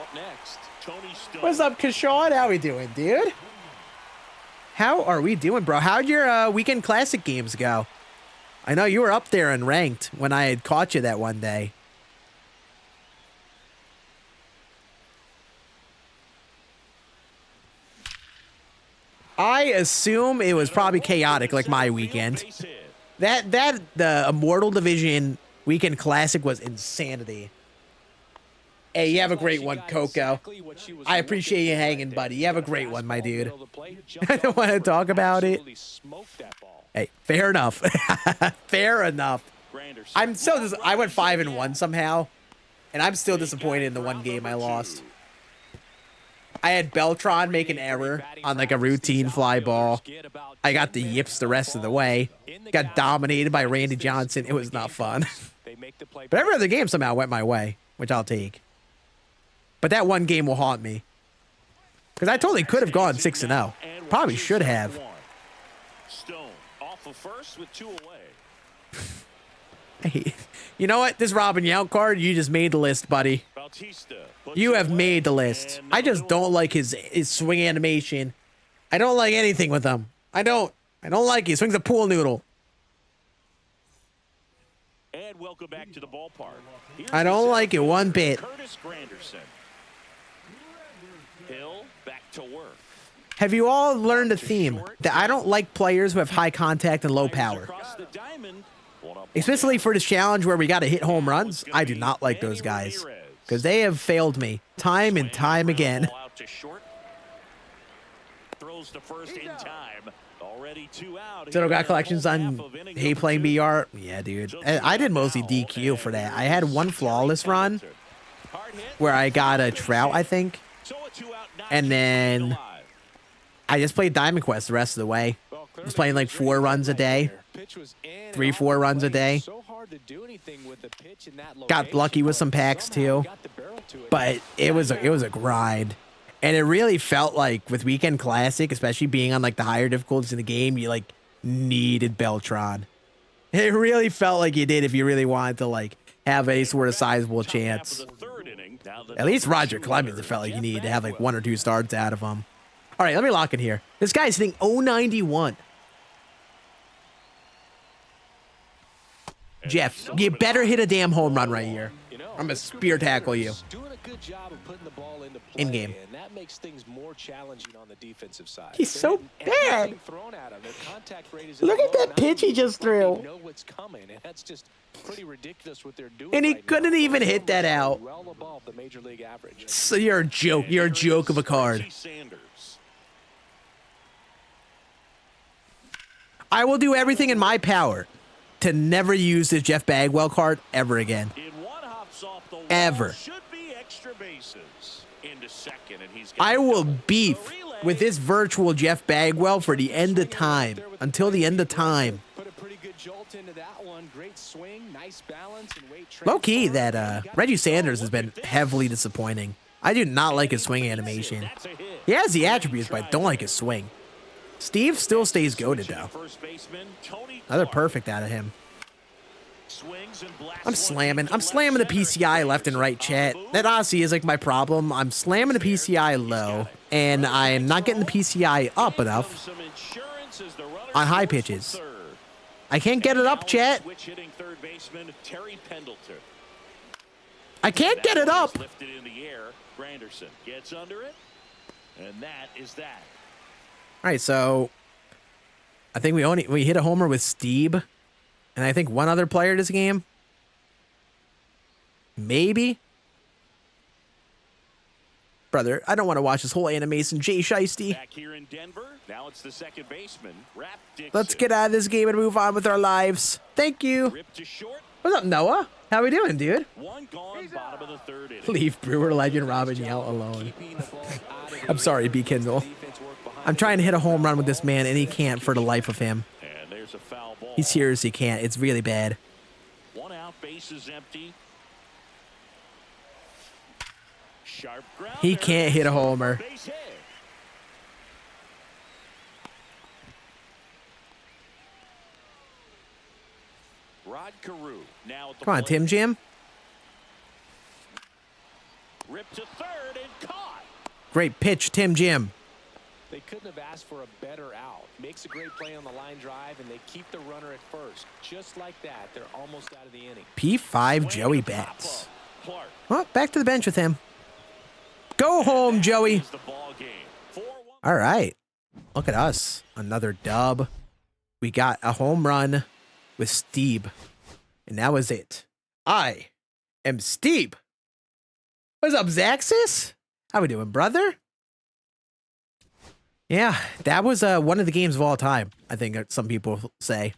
S1: What's up, Kashawn? How we doing, dude? How are we doing, bro? How'd your weekend classic games go? I know you were up there and ranked when I had caught you that one day. I assume it was probably chaotic like my weekend. The Immortal Division weekend classic was insanity. Hey, you have a great one, Coco. I appreciate you hanging, buddy. You have a great one, my dude. I don't want to talk about it. Hey, fair enough. Fair enough. I'm so I went 5-1 somehow, and I'm still disappointed in the one game I lost. I had Beltron make an error on like a routine fly ball. I got the yips the rest of the way. Got dominated by Randy Johnson. It was not fun. But every other game somehow went my way, which I'll take. But that one game will haunt me. Because I totally could have gone 6-0. Probably should have.
S3: Stone off of first with 2 away.
S1: Hey, you know what? This Robin Yount card, you just made the list, buddy. You have made the list. I just don't like his swing animation. I don't like anything with him. I don't like it. He swings a pool noodle.
S3: And welcome back to the ballpark.
S1: I don't like it one bit.
S3: Hill back to work.
S1: Have you all learned a theme that I don't like players who have high contact and low power? Especially for this challenge where we got to hit home runs, I do not like those guys. Because they have failed me time and time again. Still got collections on Hey Playing BR? Yeah, dude. I did mostly DQ for that. I had one flawless run where I got a Trout, I think. And then I just played Diamond Quest the rest of the way. I was playing like 4 runs a day. 3-4 runs a day. Got lucky with some packs too. But it was a grind. And it really felt like with Weekend Classic, especially being on like the higher difficulties in the game, you like needed Beltron. It really felt like you did if you really wanted to like have any sort of sizable chance. At least Roger Clemens, it felt like you needed to have like 1 or 2 starts out of him. All right, let me lock in here. This guy's hitting 091. Jeff, you better hit a damn home run right here. I'm gonna spear tackle you. In game.
S4: And that makes things more challenging on the defensive side.
S1: He's so bad. Look at that pitch he just threw.
S4: Know what's coming, and that's just pretty ridiculous what they're doing.
S1: And he
S4: right
S1: couldn't
S4: now.
S1: even hit that out.
S4: Well above the major league average.
S1: So you're a joke. You're a joke of a card. I will do everything in my power to never use this Jeff Bagwell card ever again. Ever. I will beef with this virtual Jeff Bagwell for the end of time. Until the end of time.
S4: Put a pretty good jolt into that one. Great swing, nice balance, and weight
S1: Low key, that Reggie Sanders has been heavily disappointing. I do not like his swing animation. He has the attributes, but I don't like his swing. Steve still stays goated though. Another perfect out of him. I'm slamming the PCI left and right, chat. That honestly is like my problem. I'm slamming the PCI low, and I'm not getting the PCI up enough on high pitches. I can't get it up, chat. I can't get it up. All right, so I think we hit a homer with Steve, and I think one other player this game. Maybe. Brother, I don't want to watch this whole animation, Jay Shiesty.
S3: Back here in Denver. Now it's the second baseman, Rap Dixon.
S1: Let's get out of this game and move on with our lives. Thank you.
S3: Ripped to short.
S1: What's up, Noah? How we doing, dude?
S3: One gone, bottom of the third inning.
S1: Leave Brewer legend Robin Yount alone. I'm sorry, B. Kindle. I'm trying to hit a home run with this man, and he can't for the life of him.
S3: And there's a foul ball.
S1: He seriously can't. It's really bad.
S3: One out, base is empty. Sharp ground.
S1: He can't hit a homer.
S3: Base hit. Rod Carew now at the
S1: Come on,
S3: plate.
S1: Tim Jam.
S3: Ripped to third and caught.
S1: Great pitch, Tim Jam.
S4: They couldn't have asked for a better out. Makes a great play on the line drive, and they keep the runner at first. Just like that, they're almost out of the inning.
S1: P5 Joey
S3: Swing and a
S1: Bats.
S3: pop-up. Clark
S1: Well, back to the bench with him. Go home, Joey.
S3: is the ball game. 4-1.
S1: All right. Look at us. Another dub. We got a home run with Steve. And that was it. I am Steve. What's up, Zaxis? How we doing, brother? Yeah, that was one of the games of all time, I think some people say.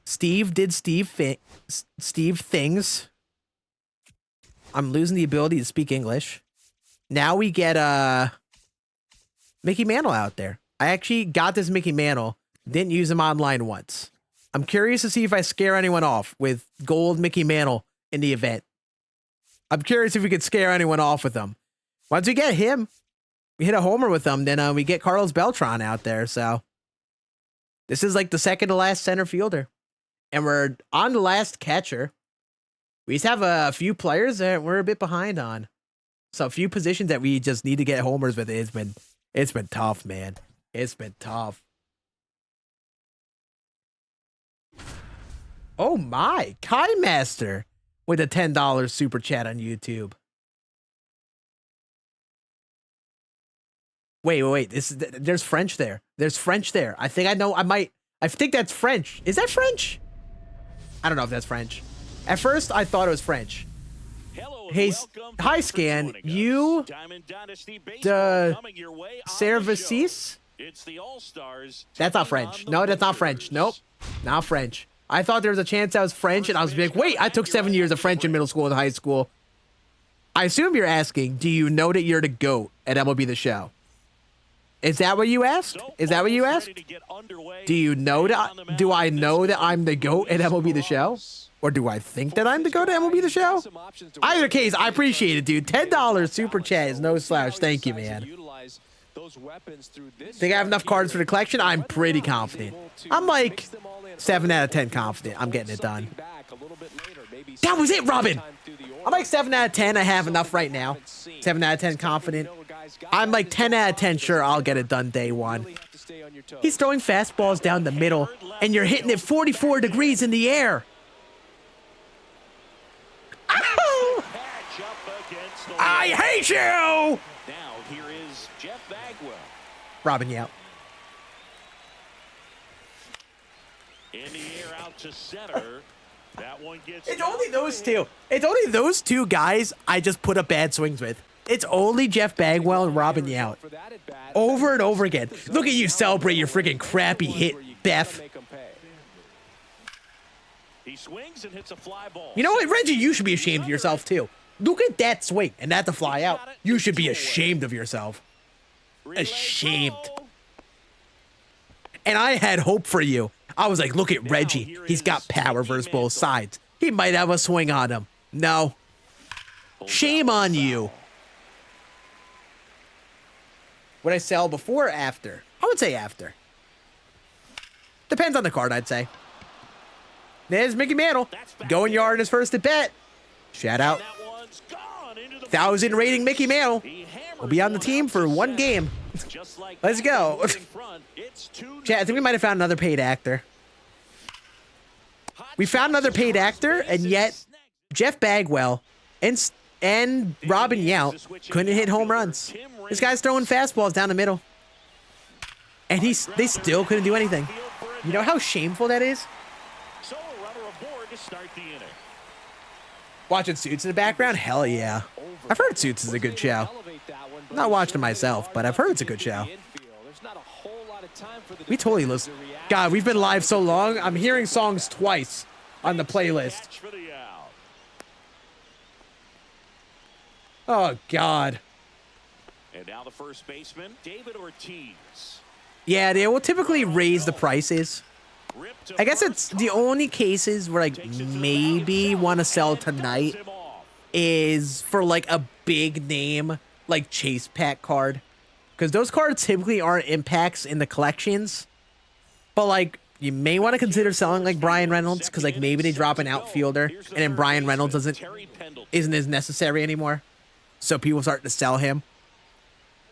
S1: Steve did Steve things. I'm losing the ability to speak English. Now we get Mickey Mantle out there. I actually got this Mickey Mantle. Didn't use him online once. I'm curious to see if I scare anyone off with gold Mickey Mantle in the event. I'm curious if we could scare anyone off with them. Once we get him, we hit a homer with them, then we get Carlos Beltran out there. So this is like the second to last center fielder. And we're on the last catcher. We just have a few players that we're a bit behind on. So a few positions that we just need to get homers with. It's been tough, man. It's been tough. Oh my, Kai Master with a $10 super chat on YouTube. Wait. There's French there. There's French there. I think that's French. Is that French? I don't know if that's French. At first, I thought it was French.
S3: Hello and
S1: Hey,
S3: welcome.
S1: hi,
S3: Thanks for
S1: Scan.
S3: joining us.
S1: You,
S3: Diamond Dynasty Baseball coming your way on the show.
S1: Services?
S3: It's the All-Stars.
S1: That's not
S3: taking
S1: French.
S3: on the
S1: No, that's not French.
S3: Lakers.
S1: Nope. Not French. I thought there was a chance I was French, and I was like, wait, I took 7 years of French in middle school and high school. I assume you're asking, do you know that you're the GOAT at MLB The Show? Is that what you asked? Is that what you asked? Do you know that? Do I know that I'm the GOAT at MLB The Show? Or do I think that I'm the GOAT at MLB The Show? Either case, I appreciate it, dude. $10 super chat is no slouch. Thank you, man. Think I have enough cards for the collection? I'm pretty confident. I'm like 7 out of 10 confident I'm getting it done. That was it, Robin. I'm like 7 out of 10. I have enough right now. 7 out of 10 confident. I'm like 10 out of 10 sure I'll get it done day one. He's throwing fastballs down the middle, and you're hitting it 44 degrees in the air. Ow! I hate you!
S3: Now here is Jeff Bagwell.
S1: Robin Yount.
S3: In the air out to center. That one gets.
S1: It's only those two. It's only those two guys I just put up bad swings with. It's only Jeff Bagwell and Robin Yount. Over and over again. Look at you celebrate your freaking crappy hit, Beth.
S3: He swings and hits a fly ball.
S1: You know what, Reggie? You should be ashamed of yourself, too. Look at that swing, and that's a fly out. You should be ashamed of yourself. Ashamed. And I had hope for you. I was like, look at Reggie. He's got power versus both sides. He might have a swing on him. No. Shame on you. Would I sell before or after? I would say after. Depends on the card, I'd say. There's Mickey Mantle. Going yard in his first at bat. Shout out. 1,000 rating Mickey Mantle. Will be on the team for one game. Let's go. Chat, I think we might have found another paid actor. We found another paid actor, and yet Jeff Bagwell and Robin Yount couldn't hit home runs. This guy's throwing fastballs down the middle. And they still couldn't do anything. You know how shameful that is?
S3: So a runner aboard to start the inning.
S1: Watching Suits in the background? Hell yeah. I've heard Suits is a good show. I'm not watching it myself, but I've heard it's a good show. We totally listen. God, we've been live so long, I'm hearing songs twice on the playlist.
S3: Catch for the out.
S1: Oh, God.
S3: And now the first baseman, David Ortiz.
S1: Yeah, they will typically raise the prices.
S3: Ripped to
S1: I guess
S3: first,
S1: it's the only cases where, like,
S3: takes it to the
S1: maybe
S3: mound,
S1: want to sell
S3: and
S1: tonight
S3: dumps him off.
S1: is for, like, a big name, like Chase Pack card. Because those cards typically aren't impacts in the collections. But, like, you may want to consider selling, like, Brian Reynolds. Because, like, maybe they drop an outfielder. And then Brian Reynolds isn't as necessary anymore. So people start to sell him.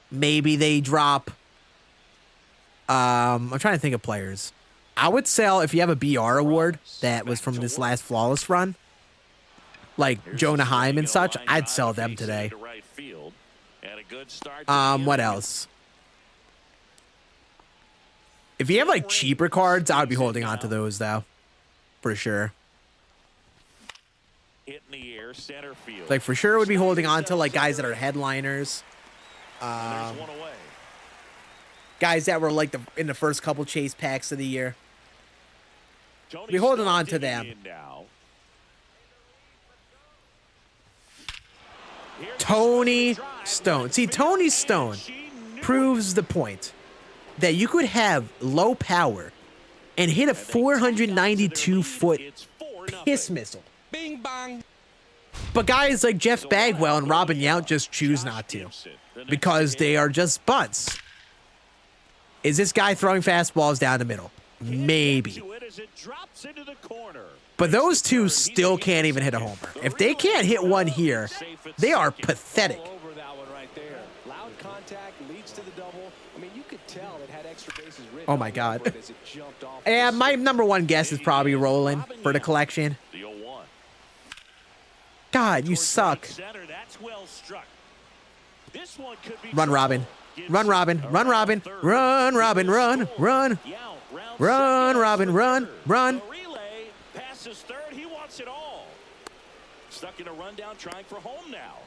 S1: Maybe they drop... I'm trying to think of players. I would sell, if you have a BR award that was from this last Flawless run, like Jonah Heim and such, I'd sell them today. What else? If you have, like, cheaper cards, I would be holding on to those, though. For sure. Like, for sure, would be holding on to, like, guys that are headliners. Guys that were, like, in the first couple chase packs of the year. Be holding on to them. Tony Stone. See, Tony Stone proves the point that you could have low power and hit a 492-foot piss missile.
S4: Bing bang.
S1: But guys like Jeff Bagwell and Robin Yount just choose not to because they are just bunts. Is this guy throwing fastballs down the middle? Maybe. But those two still can't even hit a homer. If they can't hit one here, they are pathetic. Oh my God. And my number one guess is probably Roland for the collection. God, you suck. Run, Robin. Run, Robin. Run, Robin. Run, Robin. Run, run. Run, Robin. Run, run.
S3: Passes third. He wants it all. Stuck in a rundown, trying for home now.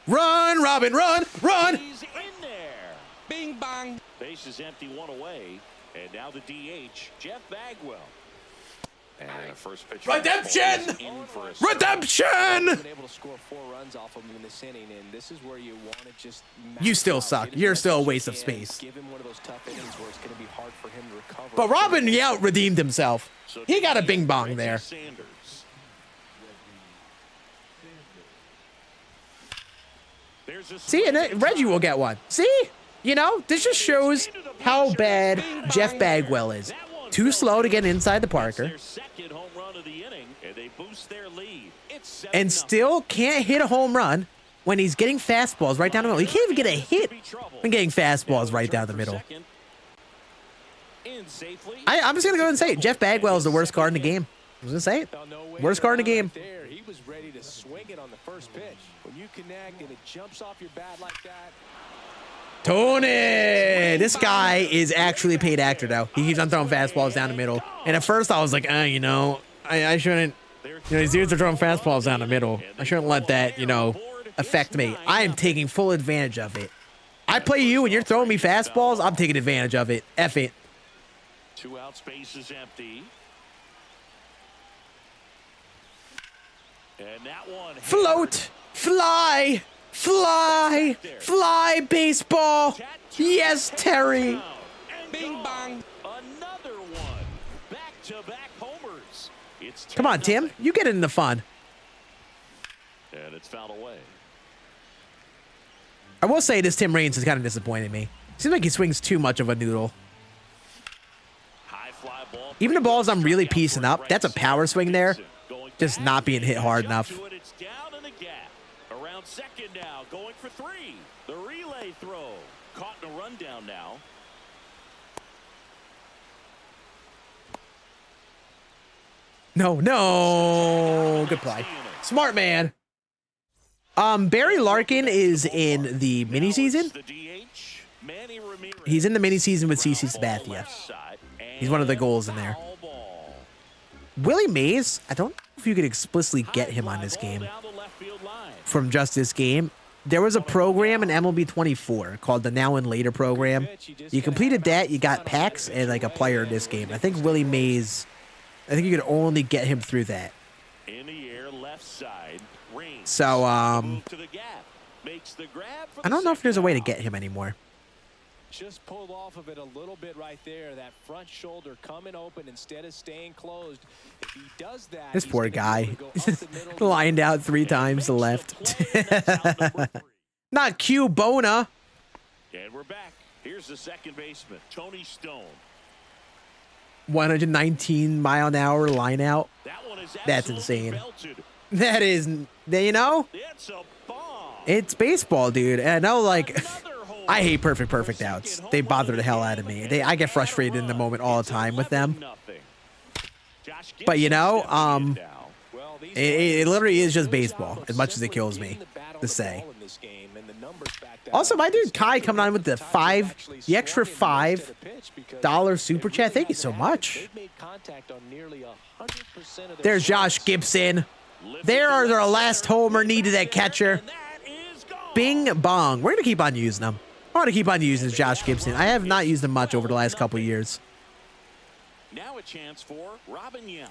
S1: Run, Robin. Run, run.
S3: He's in there.
S4: Bing bang.
S3: Base is empty, one away. And now the DH, Jeff Bagwell. And first pitch.
S1: Redemption! Redemption!
S4: Been able to score 4 runs off of him in this inning, and this is where you want to just.
S1: You still suck. You're still a waste of space.
S4: Give him one of those tough innings where it's going to be hard for him to recover.
S1: But Robin Yount redeemed himself. He got a bing bong there. See, and Reggie will get one. See? You know, this just shows how bad Jeff Bagwell is. Too slow to get inside the Parker. And still can't hit a home run when he's getting fastballs right down the middle. He can't even get a hit when getting fastballs right down the middle. I'm just going to go and say it. Jeff Bagwell is the worst card in the game. I was going to say it. Worst card in the game.
S4: He was ready to swing it on the first pitch. When you connect and it jumps off your bat like that.
S1: Tony! This guy is actually a paid actor, though. He keeps on throwing fastballs down the middle. And at first, I was like, you know, I shouldn't. You know, these dudes are throwing fastballs down the middle. I shouldn't let that, you know, affect me. I am taking full advantage of it. I play you and you're throwing me fastballs, I'm taking advantage of it. F it.
S3: 2 out, space is empty. And that one.
S1: Float! Fly! Fly! Fly, baseball! Yes, Terry!
S4: Bing bang.
S3: Another one. Back-to-back homers.
S1: Come on, Tim. You get in the fun.
S3: And it's fouled away.
S1: I will say this Tim Raines has kind of disappointed me. Seems like he swings too much of a noodle.
S3: High fly ball.
S1: Even the balls I'm really piecing up, that's a power swing there. Just not being hit hard enough.
S3: It's down in the gap. Around second now, going for 3. The relay throw. Caught in a rundown now.
S1: No. Good play. Smart man. Barry Larkin is in the mini season. He's in the mini season with CC Sabathia. He's one of the goals in there. Willie Mays, I don't know if you could explicitly get him on this game from just this game. There was a program in MLB 24 called the Now and Later program. You completed that, you got packs and like a player in this game. I think Willie Mays, I think you could only get him through that. So, I don't know if there's a way to get him anymore.
S4: Just pulled off of it a little bit right there. That front shoulder coming open instead of staying closed. If he does that,
S1: this poor guy lined out 3 times to the left. Not Q Bona.
S3: And we're back. Here's the second baseman, Tony Stone.
S1: 119-mile-an-hour line out. That's insane.
S3: Belted.
S1: That is, you know,
S3: It's a bomb.
S1: it's baseball, dude. And I know, like, I hate perfect outs. They bother the hell out of me. I get frustrated in the moment all the time with them. But you know, it literally is just baseball, as much as it kills me to say. Also, my dude Kai coming on with the extra $5 super chat. Thank you so much. There's Josh Gibson. There are their last homer needed that catcher. Bing bong. We're gonna keep on using them. I want to keep on using Josh Gibson. I have not used him much over the last couple of years.
S3: Now a chance for Robin Yount.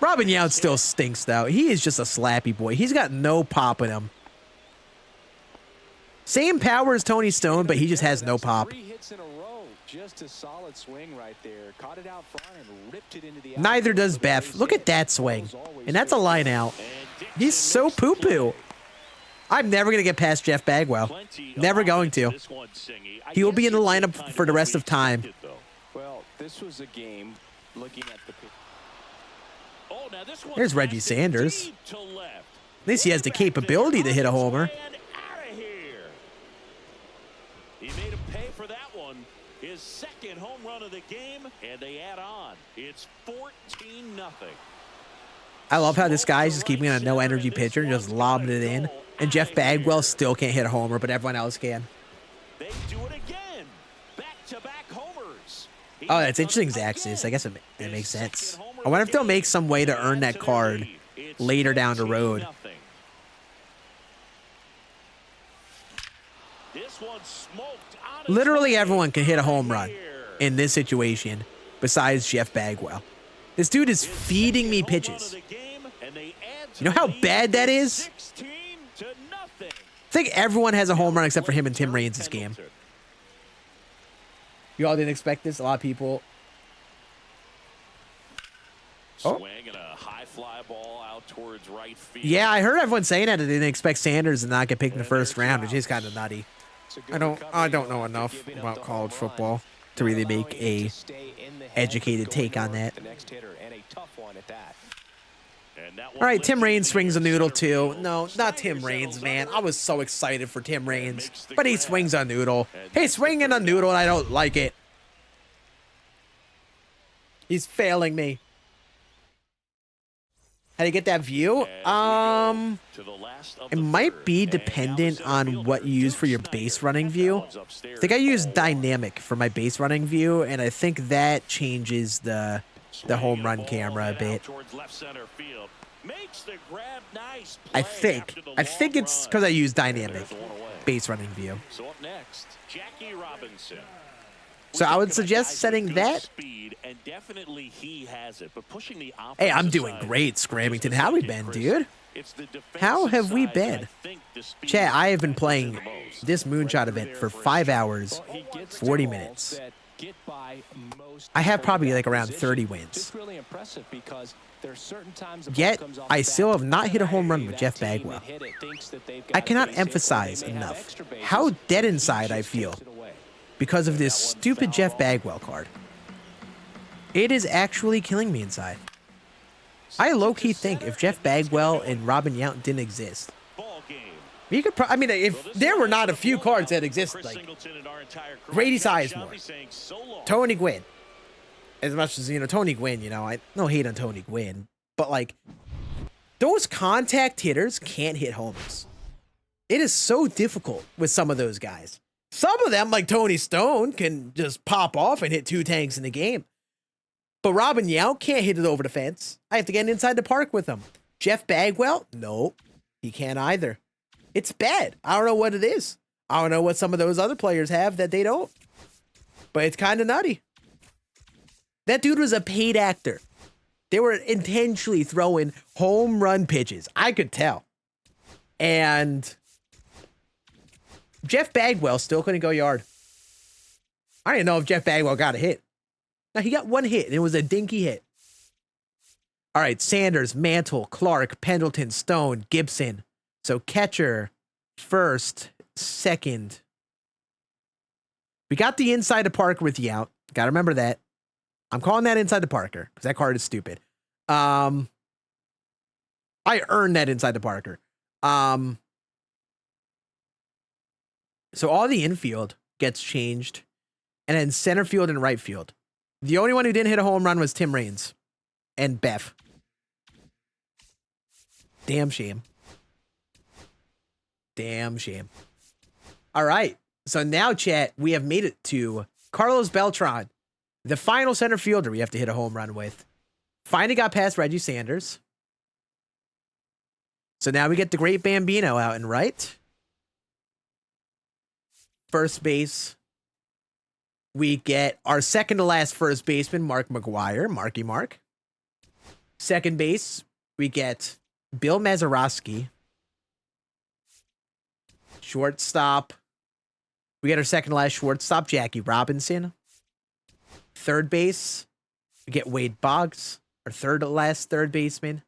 S1: Robin Yount still stinks, though. He is just a slappy boy. He's got no pop in him. Same power as Tony Stone, but he just has no pop.
S4: 3 hits in a row. Just a solid swing right there. Caught it out front and ripped it into the
S1: Neither does Beth. Look at that swing. And that's a line out. He's so poo-poo. I'm never going to get past Jeff Bagwell. Never going to. He will be in the lineup for the rest of time.
S4: Well, this was a game looking at the
S1: There's Reggie Sanders. At least he has the capability to hit a homer.
S3: He made him pay for that one. His second home run of the game, and they add on. It's 14-0.
S1: I love how this guy's just keeping a no-energy pitcher and just lobbing it in. And Jeff Bagwell still can't hit a homer, but everyone else can.
S3: They do it again. Back-to-back homers.
S1: Oh, that's interesting, Zaxxus. I guess it makes sense. I wonder if they'll make some way to earn that card later down the road. Literally everyone can hit a home run in this situation besides Jeff Bagwell. This dude is feeding me pitches. You know how bad that is? I think everyone has a home run except for him and Tim Raines this game. You all didn't expect this? A lot of people. Oh. Yeah, I heard everyone saying that they didn't expect Sanders to not get picked in the first round, which is kind of nutty. I don't know enough about college football to really make a educated take on that. All right, Tim Raines swings a noodle too. No, not Tim Raines, man. I was so excited for Tim Raines, but he swings a noodle. He's swinging a noodle, and I don't like it. He's failing me. How do you get that view? It might be dependent on what you use for your base running view. I think I use dynamic for my base running view, and I think that changes the home run camera a bit. I think it's because I use dynamic base running view. So I would suggest setting that. Hey, I'm doing great, Scramington. How we been, dude? How have we been? Chat, I have been playing this Moonshot event for 5 hours, 40 minutes. I have probably like around 30 wins. Yet, I still have not hit a home run with Jeff Bagwell. I cannot emphasize enough how dead inside I feel because of this stupid Jeff Bagwell card. It is actually killing me inside. I low-key think if Jeff Bagwell and Robin Yount didn't exist, you could I mean, if there were not a few cards that exist, like Grady Sizemore, Tony Gwynn, as much as, you know, Tony Gwynn, you know, I no hate on Tony Gwynn, but like, those contact hitters can't hit homers. It is so difficult with some of those guys. Some of them, like Tony Stone, can just pop off and hit 2 tanks in the game. But Robin Yount can't hit it over the fence. I have to get inside the park with him. Jeff Bagwell? Nope. He can't either. It's bad. I don't know what it is. I don't know what some of those other players have that they don't. But it's kind of nutty. That dude was a paid actor. They were intentionally throwing home run pitches. I could tell. And Jeff Bagwell still couldn't go yard. I don't even know if Jeff Bagwell got a hit. No, he got 1 hit, and it was a dinky hit. All right, Sanders, Mantle, Clark, Pendleton, Stone, Gibson. So catcher, first, second. We got the inside the Parker with Yount. Got to remember that. I'm calling that inside the Parker because that card is stupid. I earned that inside the Parker. So all the infield gets changed, and then center field and right field. The only one who didn't hit a home run was Tim Raines and Beth. Damn shame. Damn shame. All right. So now, chat, we have made it to Carlos Beltran, the final center fielder we have to hit a home run with. Finally got past Reggie Sanders. So now we get the great Bambino out and right. First base. We get our second to last first baseman, Mark McGuire, Marky Mark. Second base, we get Bill Mazeroski. Shortstop, we get our second to last shortstop, Jackie Robinson. Third base, we get Wade Boggs, our third to last third baseman.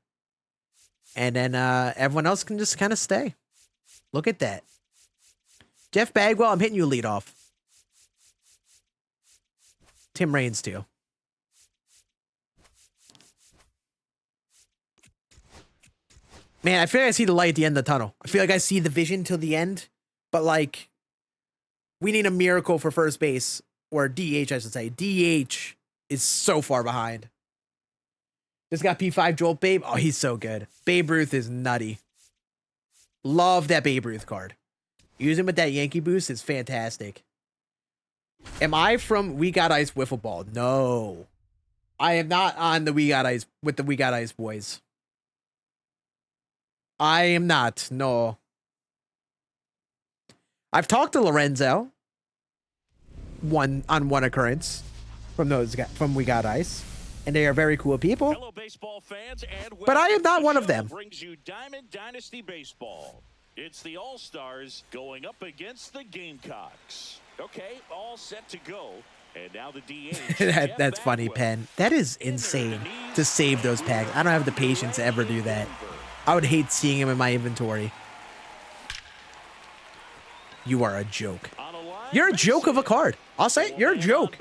S1: And then everyone else can just kind of stay. Look at that. Jeff Bagwell, I'm hitting you lead off. Tim Raines too. Man, I feel like I see the light at the end of the tunnel. I feel like I see the vision till the end. But like, we need a miracle for first base. Or DH, I should say. DH is so far behind. Just got P5 Jolt Babe. Oh, he's so good. Babe Ruth is nutty. Love that Babe Ruth card. Using with that Yankee boost is fantastic. Am I from We Got Ice Wiffle Ball? No. I am not on the We Got Ice with the We Got Ice boys. I am not. No. I've talked to Lorenzo on one occurrence from We Got Ice, and they are very cool people.
S3: Hello, baseball fans, and
S1: but I am not one of them.
S3: Brings you Diamond Dynasty Baseball. It's the All-Stars going up against the Gamecocks. Okay, all set to go. And now the DH.
S1: That's funny, Penn. That is insane to save those packs. I don't have the patience to ever do that. I would hate seeing him in my inventory. You are a joke. You're a joke of a card. I'll say it. You're a joke.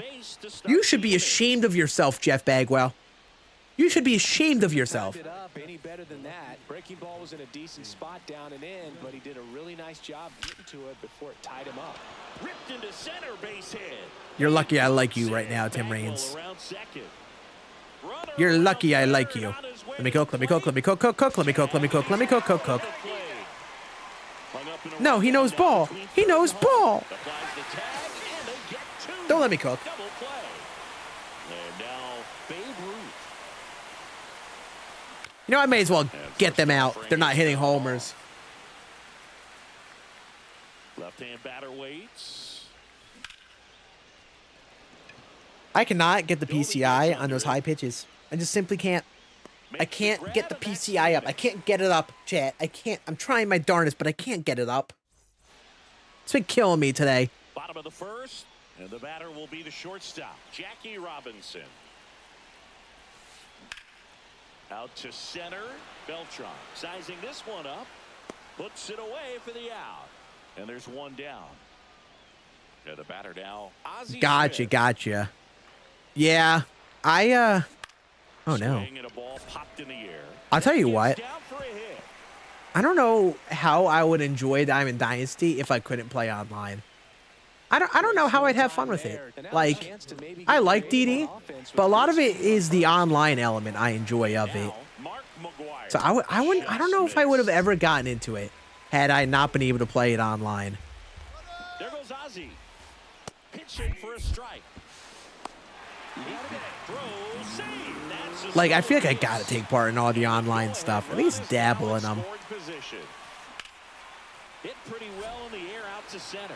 S1: You should be ashamed of yourself, Jeff Bagwell. You should be ashamed of yourself.
S4: Any better than that. Breaking ball was in a decent spot down and in, but he did a really nice job getting to it before it tied him up.
S3: Ripped into center base hit.
S1: You're lucky I like you right now, Tim Raines. You're lucky I like you. Let me cook, let me cook, let me cook, cook, cook, let me cook, let me cook, let me cook, cook, cook. No, he knows ball. He knows ball. Don't let me cook. You know, I may as well get them out. They're not hitting homers.
S3: Left-hand batter waits.
S1: I cannot get the PCI on those high pitches. I just simply can't. I can't get the PCI up. I can't get it up, chat. I can't. I'm trying my darndest, but I can't get it up. It's been killing me today.
S3: Bottom of the first, and the batter will be the shortstop, Jackie Robinson. Out to center, Beltran sizing this one up, puts it away for the out, and there's one down. Yeah, the batter now. Ozzie
S1: gotcha,
S3: Smith.
S1: Gotcha. Yeah, oh no. I'll tell you what. I don't know how I would enjoy Diamond Dynasty if I couldn't play online. I don't know how I'd have fun with it. Like, I like DD, but a lot of it is the online element I enjoy of it. So I don't know if I would have ever gotten into it had I not been able to play it online.
S3: There goes Ozzie. Pitching for a strike.
S1: Like, I feel like I gotta take part in all the online stuff. At least dabble in them.
S3: Hit pretty well in the air out to center.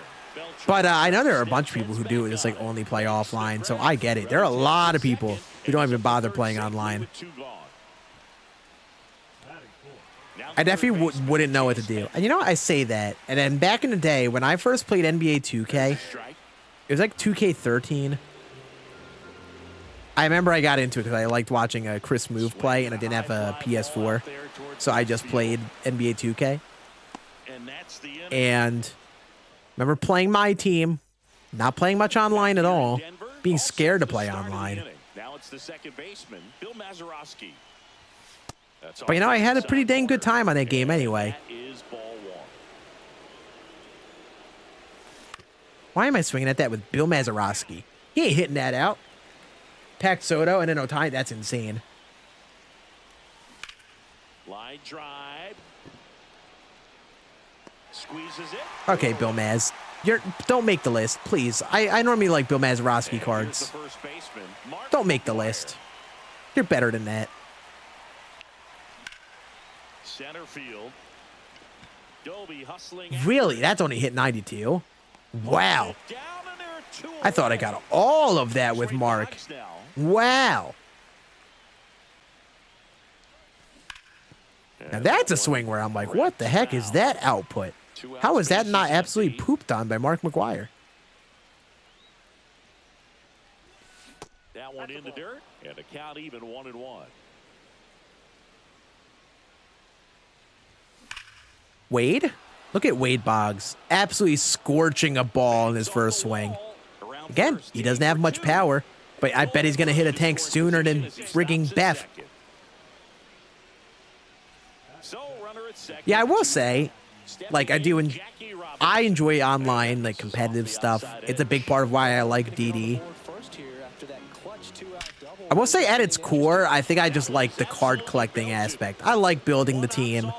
S1: But I know there are a bunch of people who do just like only play offline, so I get it. There are a lot of people who don't even bother playing online. I definitely wouldn't know what to do. And you know what? I say that. And then back in the day, when I first played NBA 2K, it was like 2K13. I remember I got into it because I liked watching Chris Move play, and I didn't have a PS4. So I just played NBA 2K. And remember playing my team, not playing much online at all, being scared to play online.
S3: Now it's the second baseman, Bill Mazeroski.
S1: But you know, I had a pretty dang good time on that game anyway. Why am I swinging at that with Bill Mazeroski? He ain't hitting that out. Pack Soto and then Otani, that's insane.
S3: Line drive. Squeezes it.
S1: Okay, Bill Maz. Don't make the list, please. I normally like Bill Mazeroski cards. Don't make the list. You're better than that.
S3: Center field. Doby hustling.
S1: Really? That's only hit 92? Wow. I thought I got all of that with Mark. Wow. Now that's a swing where I'm like, what the heck is that output? How is that not absolutely pooped on by Mark McGwire?
S3: That one in the dirt, and a count even 1-1.
S1: Wade? Look at Wade Boggs. Absolutely scorching a ball in his first swing. Again, he doesn't have much power, but I bet he's going to hit a tank sooner than frigging Beth. Yeah, I will say, like, I enjoy online, like, competitive stuff. It's a big part of why I like DD. I will say, at its core, I think I just like the card collecting aspect. I like building the team,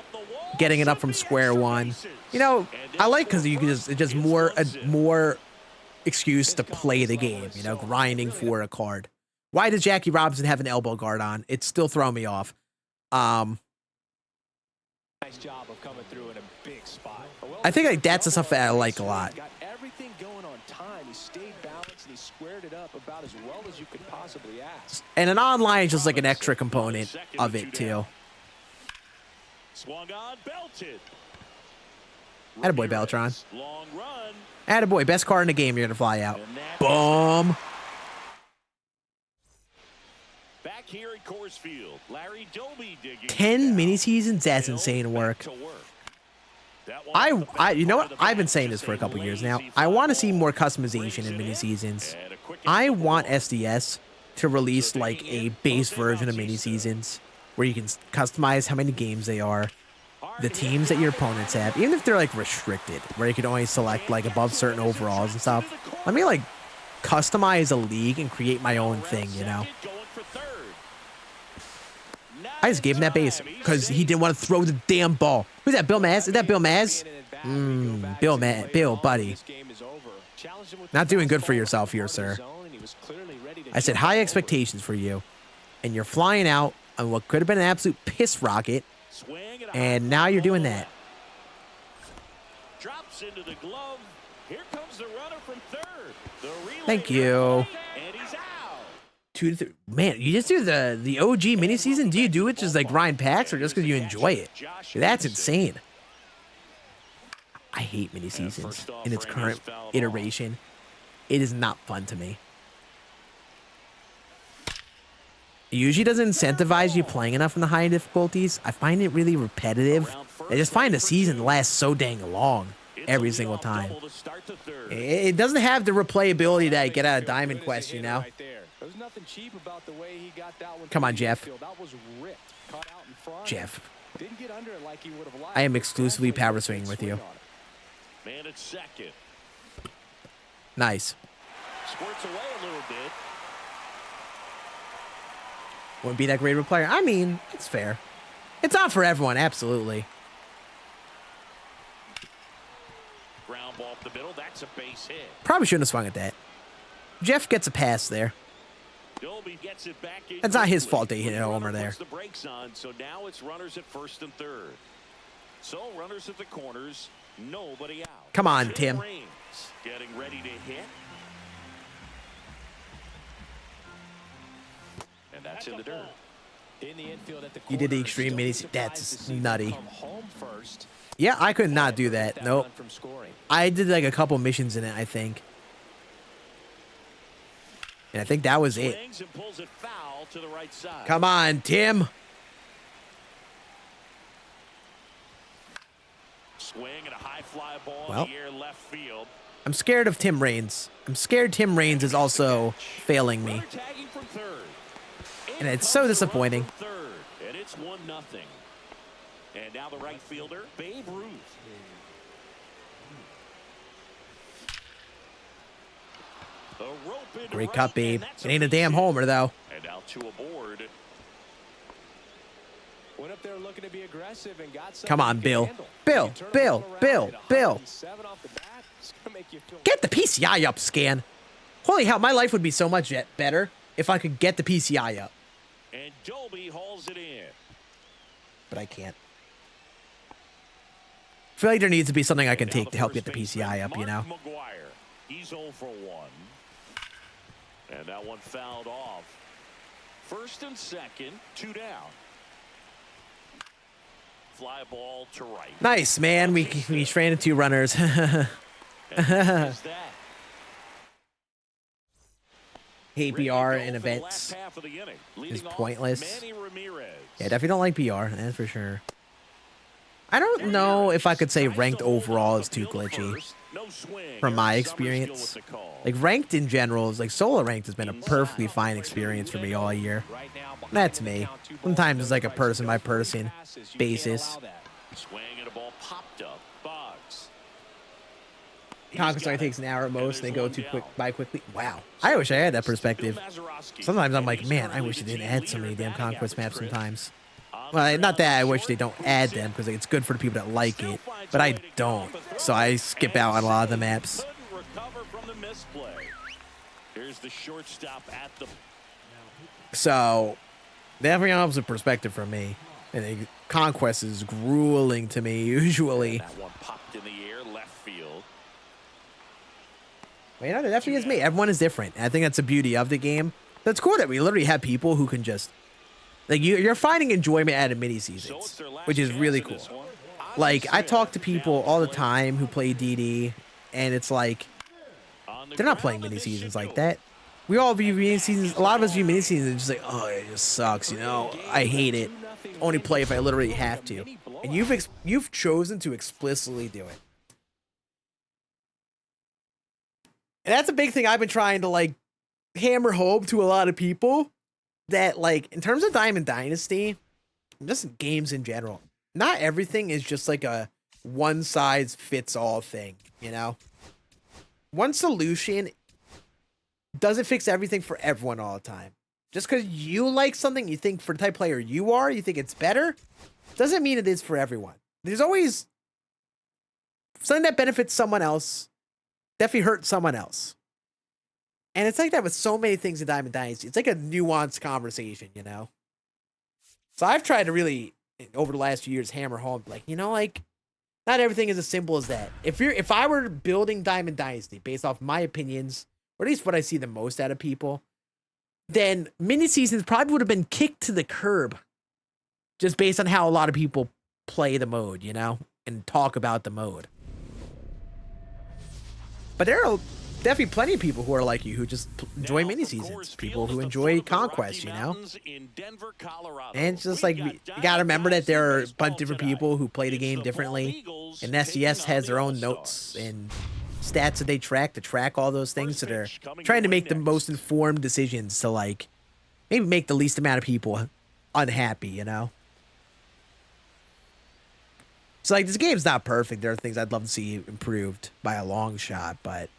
S1: getting it up from square one. You know, I like because you can it's just more excuse to play the game, you know, grinding for a card. Why does Jackie Robinson have an elbow guard on? It's still throwing me off.
S4: Nice job of coming through in a big spot.
S1: I think like that's the stuff that I like a lot.
S4: Got everything going on time. He stayed balanced and he squared it up about as well as you could possibly ask.
S1: And an online is just like an extra component of it too.
S3: Swung on, belted.
S1: Attaboy, Beltron.
S3: Long run.
S1: Attaboy, best card in the game, you're gonna fly out. Boom.
S3: Back here at Coors Field, Larry Doby digging
S1: 10 mini seasons, that's insane work. You know what? I've been saying this for a couple years now. I want to see more customization in mini seasons. I want SDS to release like a base version of mini seasons where you can customize how many games they are, the teams that your opponents have, even if they're like restricted, where you can only select like above certain overalls and stuff. Let me like customize a league and create my own thing, you know? I just gave him that base because he didn't want to throw the damn ball. Who's that, Bill Maz? Is that Bill Maz? Bill, buddy. Not doing good for yourself here, sir. I said high expectations for you, and you're flying out on what could have been an absolute piss rocket, and now you're doing that.
S3: Drops into the glove. Here comes the runner from third.
S1: Thank you. Man, you just do the OG mini season? Do you do it just like grind packs or just because you enjoy it? That's insane. I hate mini seasons in its current iteration. It is not fun to me. It usually doesn't incentivize you playing enough in the high difficulties. I find it really repetitive. I just find the season lasts so dang long every single time. It doesn't have the replayability that I get out of Diamond Quest, you know?
S4: There's nothing cheap about the way he got that one.
S1: Come on, Jeff.
S4: That was ripped, cut out in front.
S1: Jeff.
S4: Didn't get under it like he would have liked.
S1: I am exclusively power swinging with you.
S3: Man at second.
S1: Nice.
S3: Squirts away a little bit.
S1: Wouldn't be that great of a player. I mean, it's fair. It's not for everyone, absolutely.
S3: Ground ball up the middle. That's a base hit.
S1: Probably shouldn't have swung at that. Jeff gets a pass there.
S3: Dolby gets it back in
S1: That's not his
S3: quickly.
S1: fault that he hit a homer there.
S3: Puts the brakes on, so now it's runners at first and third. So runners at the corners, nobody out.
S1: Come on, Tim.
S3: Raines getting ready to hit. And that's in the dirt.
S4: In the infield at the
S1: You did the
S4: corner,
S1: extreme
S4: still
S1: mini.
S4: surprised
S1: That's
S4: to see them
S1: nutty.
S4: come home first.
S1: Yeah, I could not do
S4: Prevent
S1: that. Nope.
S4: run from scoring.
S1: I did like a couple missions in it, I think. And I think that was it.
S3: Swings and pulls it foul to the right side.
S1: Come on, Tim.
S3: Swing and a high fly ball
S1: Well.
S3: in the air left field.
S1: I'm scared of Tim Raines. I'm scared Tim Raines is also failing me.
S3: Runner tagging from third.
S1: And it's so disappointing.
S3: From third, and it's 1-0. And now the right fielder, Babe Ruth. A rope into
S1: Great
S3: right,
S1: cut,
S3: and
S1: Babe.
S3: that's
S1: It ain't a damn
S3: base hit.
S1: homer, though.
S3: And now to a board.
S4: Went up there looking to be aggressive and got something
S1: Come on,
S4: he can
S1: Bill.
S4: handle.
S1: Bill,
S4: You turn
S1: Bill,
S4: the ball around,
S1: Bill,
S4: hit
S1: Bill.
S4: 107 off the bat, it's gonna make you feel
S1: Get the PCI up, Scan. Holy hell, my life would be so much better if I could get the PCI up.
S3: And Dolby hauls it in.
S1: But I can't. I feel like there needs to be something I can
S3: Now
S1: take to help
S3: first
S1: get the
S3: baseman,
S1: PCI up, you know?
S3: Mark McGuire. He's 0 for 1. And that one fouled off. First and second, 2 down. Fly ball to right.
S1: Nice, man. We stranded 2 runners.
S3: And there's that.
S1: Hate
S3: Ready to
S1: BR
S3: go
S1: in
S3: for the
S1: events.
S3: last half of the inning.
S1: Is
S3: Leading off,
S1: pointless.
S3: Manny Ramirez.
S1: Yeah, definitely don't like BR, that's for sure. I don't know if I could say ranked overall is too glitchy.
S3: No swing.
S1: From my
S3: Eric Summerskill
S1: experience.
S3: with the call.
S1: Like, ranked in general is like solo ranked has been a perfectly fine experience for me all year. That's me. Sometimes it's like a person by person basis.
S3: Swing and a ball popped up. Boggs.
S1: Conquest only takes an hour at most, and they go too quick by quickly. Wow. I wish I had that perspective. Sometimes I'm like, man, I wish they didn't add so many damn conquest maps sometimes. Well, not that I wish they don't add them, because it's good for the people that like it, but I don't. So I skip out on a lot of the maps.
S3: Couldn't recover from the misplay. Here's the shortstop at the.
S1: So, definitely helps a perspective for me. And Conquest is grueling to me, usually.
S3: That one popped in the air, left field.
S1: Well, you know, it definitely is me. Everyone is different. And I think that's the beauty of the game. That's cool that we literally have people who can just... Like, you're finding enjoyment out of mini-seasons, which is really cool. Like, I talk to people all the time who play DD, and it's like, they're not playing mini-seasons like that. We all view mini-seasons, a lot of us view mini-seasons and just like, oh, it just sucks, you know? I hate it. Only play if I literally have to. And you've chosen to explicitly do it. And that's a big thing I've been trying to, like, hammer home to a lot of people. That, like, in terms of Diamond Dynasty, just games in general, not everything is just like a one-size-fits-all thing, you know? One solution doesn't fix everything for everyone all the time. Just because you like something, you think for the type of player you are, you think it's better, doesn't mean it is for everyone. There's always something that benefits someone else, definitely hurts someone else. And it's like that with so many things in Diamond Dynasty. It's like a nuanced conversation, you know? So I've tried to really, over the last few years, hammer home, like, you know, like, not everything is as simple as that. If I were building Diamond Dynasty based off my opinions, or at least what I see the most out of people, then mini seasons probably would have been kicked to the curb just based on how a lot of people play the mode, you know, and talk about the mode. But there are definitely plenty of people who are like you who just enjoy mini seasons. People who enjoy Conquest, you know? And it's just like, you gotta remember that there are a bunch of different people who play the game differently. And SES has their own notes and stats that they track to track all those things. So they're trying to make the most informed decisions to, like, maybe make the least amount of people unhappy, you know? So, like, this game's not perfect. There are things I'd love to see improved by a long shot, but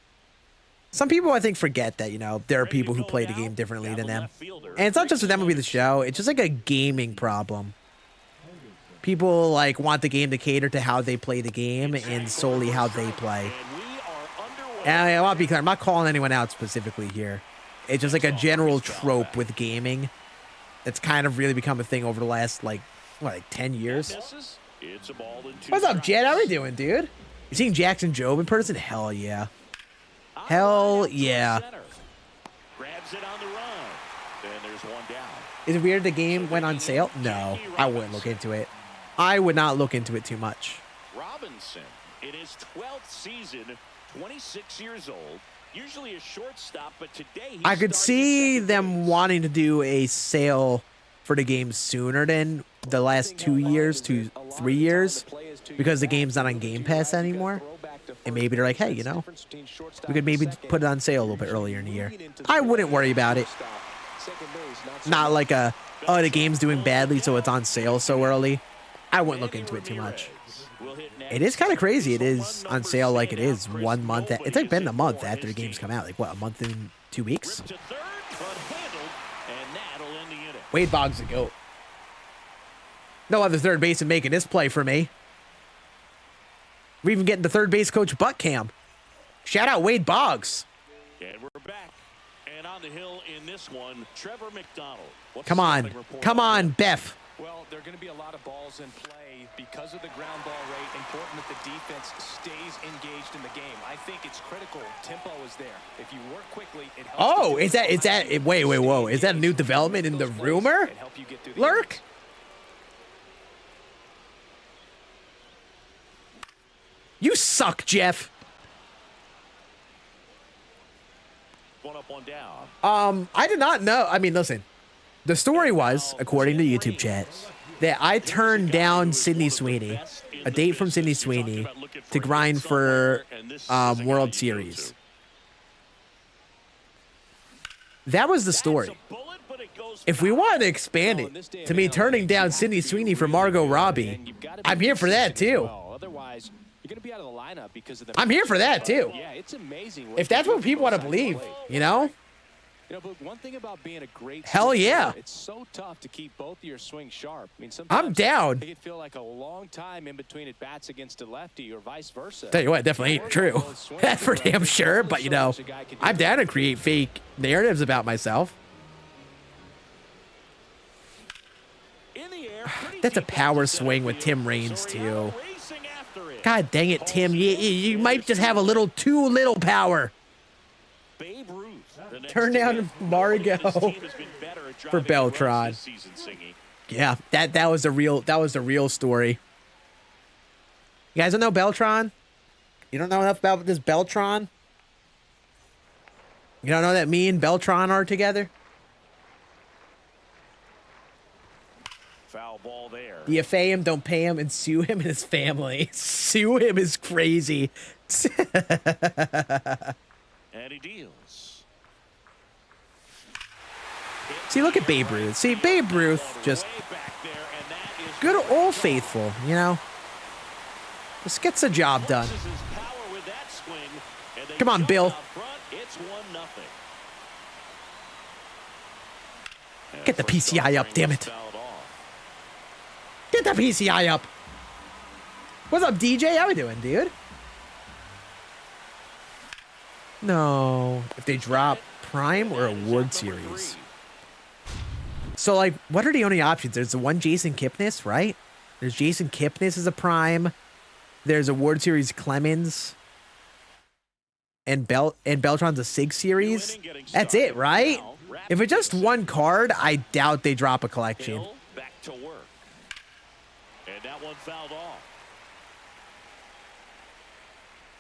S1: some people, I think, forget that, you know, there are people who play the game differently than them. And it's not just with MLB The Show. It's just like a gaming problem. People, like, want the game to cater to how they play the game and solely how they play. And I want to be clear, I'm not calling anyone out specifically here. It's just like a general trope with gaming that's kind of really become a thing over the last, like, what, like 10 years? What's up, Jed? How we doing, dude? You seeing Jackson Jobe in person? Hell yeah. Hell yeah.
S3: Grabs it on the run. Then there's one down.
S1: Is it weird the game went on sale? No, I wouldn't look into it. I would not look into it too much.
S3: Robinson, in his 12th season, 26 years old, usually a shortstop, but today
S1: I could see them wanting to do a sale for the game sooner than the last 2 years to 3 years because the game's not on Game Pass anymore. And maybe they're like, hey, you know, we could maybe put it on sale a little bit earlier in the year. I wouldn't worry about it. Not like oh, the game's doing badly, so it's on sale so early. I wouldn't look into it too much. It is kind of crazy. It is on sale like it is 1 month. It's like been a month after the game's come out. Like, what, a month and 2 weeks? Wade Boggs the GOAT. No other third baseman making this play for me. We're even getting the third base coach butt cam. Shout out Wade Boggs.
S3: And we're back. And on the hill in this one, Trevor McDonald.
S1: Come on. Come on, Beth.
S4: Well, there are going to be a lot of balls in play because of the ground ball rate. Important that the defense stays engaged in the game. I think it's critical. Tempo is there. If you work quickly, it helps.
S1: Oh, is that wait, whoa. Is that a new development in the rumor? Lurk? You suck, Jeff.
S3: One up, one down.
S1: I did not know. I mean, listen. The story was, according to YouTube chat, that I turned down Sydney Sweeney, a date from Sydney Sweeney, to grind for World Series. That was the story. If we wanted to expand it to me turning down Sydney Sweeney for Margot Robbie, I'm here for that too.
S4: Otherwise, you're going to be out of the lineup because of the
S1: I'm here for that too.
S4: Yeah, it's amazing.
S1: If that's what people want to believe, you know?
S4: You know, but one thing about being a great
S1: hell yeah,
S4: it's so tough to keep both of your swings sharp. I mean,
S1: I'm down.
S4: It could feel like a long time in between at bats against a lefty or vice versa.
S1: Tell you what, definitely ain't true. That's for damn sure. But you know, I'm down to create fake narratives about myself. That's a power swing with Tim Raines too. God dang it, Tim! You might just have a little too little power. Turn down Margot for Beltran. Yeah, that was the real story. You guys don't know Beltran? You don't know enough about this Beltran? You don't know that me and Beltran are together?
S3: Foul ball there.
S1: You pay him, don't pay him, and sue him and his family. Sue him is crazy.
S3: And he deals.
S1: See, look at Babe Ruth. See, Babe Ruth just good old faithful, you know? Just gets the job done. Come on, Bill. Get the PCI up, damn it. Get the PCI up. What's up, DJ? How we doing, dude? No. If they drop Prime or Award Series. So, like, what are the only options? There's the one Jason Kipnis, right? There's Jason Kipnis as a Prime. There's Award Series Clemens. And Beltran's a SIG Series. That's it, right? If it's just one card, I doubt they drop a collection.
S3: Back to work. And that one fouled off.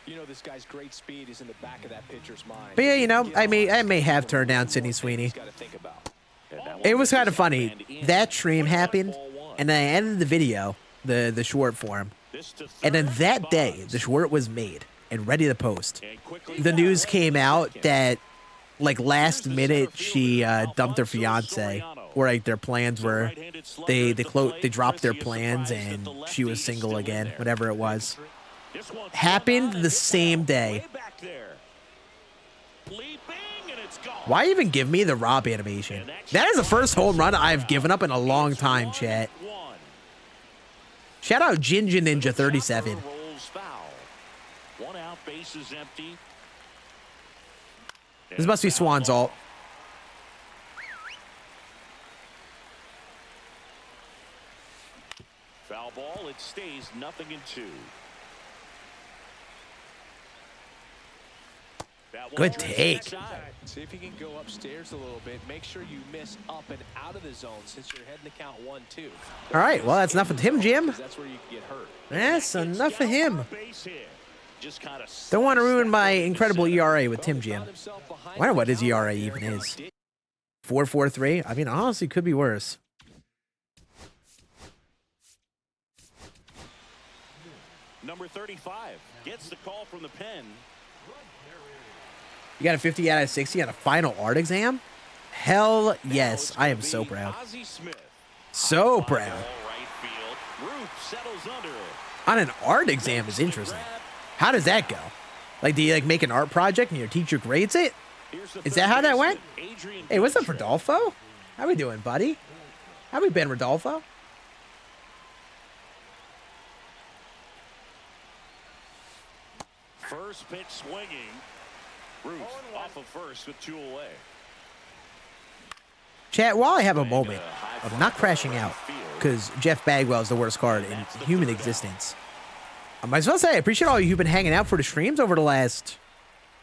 S4: You know, this guy's great speed is in the back of that pitcher's mind.
S1: But yeah, you know, I may have turned down Sydney Sweeney. It was kind of funny. That stream happened, and then I ended the video, the short form, and then that day, the short was made and ready to post. The news came out that, like, last minute, she dumped her fiance, or like their plans were, they dropped their plans, and she was single again, whatever it was. Happened the same day. Why even give me the Rob animation? That is the first home run I've given up in a long time, chat. Shout out Ginger Ninja 37.
S3: One out, base is empty.
S1: This must be Swan's ult.
S3: Foul ball. It stays 0-2.
S1: Good take.
S4: See if you can go upstairs a little bit. Make sure you miss up and out of the zone since you're heading to count 1-2.
S1: All right, well, that's enough of him, Jim.
S4: That's where you can get hurt.
S1: That's enough of him. Don't want to ruin my incredible ERA with Tim Jim. I wonder what his ERA even is. 4.43? I mean, honestly, could be worse.
S3: Number 35 gets the call from the pen.
S1: You got a 50 out of 60 on a final art exam? Hell yes. I am so proud. So proud. On an art exam is interesting. How does that go? Like, do you like make an art project and your teacher grades it? Is that how that went? Hey, what's up, Rodolfo? How we doing, buddy? How we been, Rodolfo?
S3: First pitch swinging. Ruth off of first with 2 away.
S1: Chat, while I have a moment of not crashing out, because Jeff Bagwell is the worst card in human existence, I might as well say I appreciate all you who've been hanging out for the streams over the last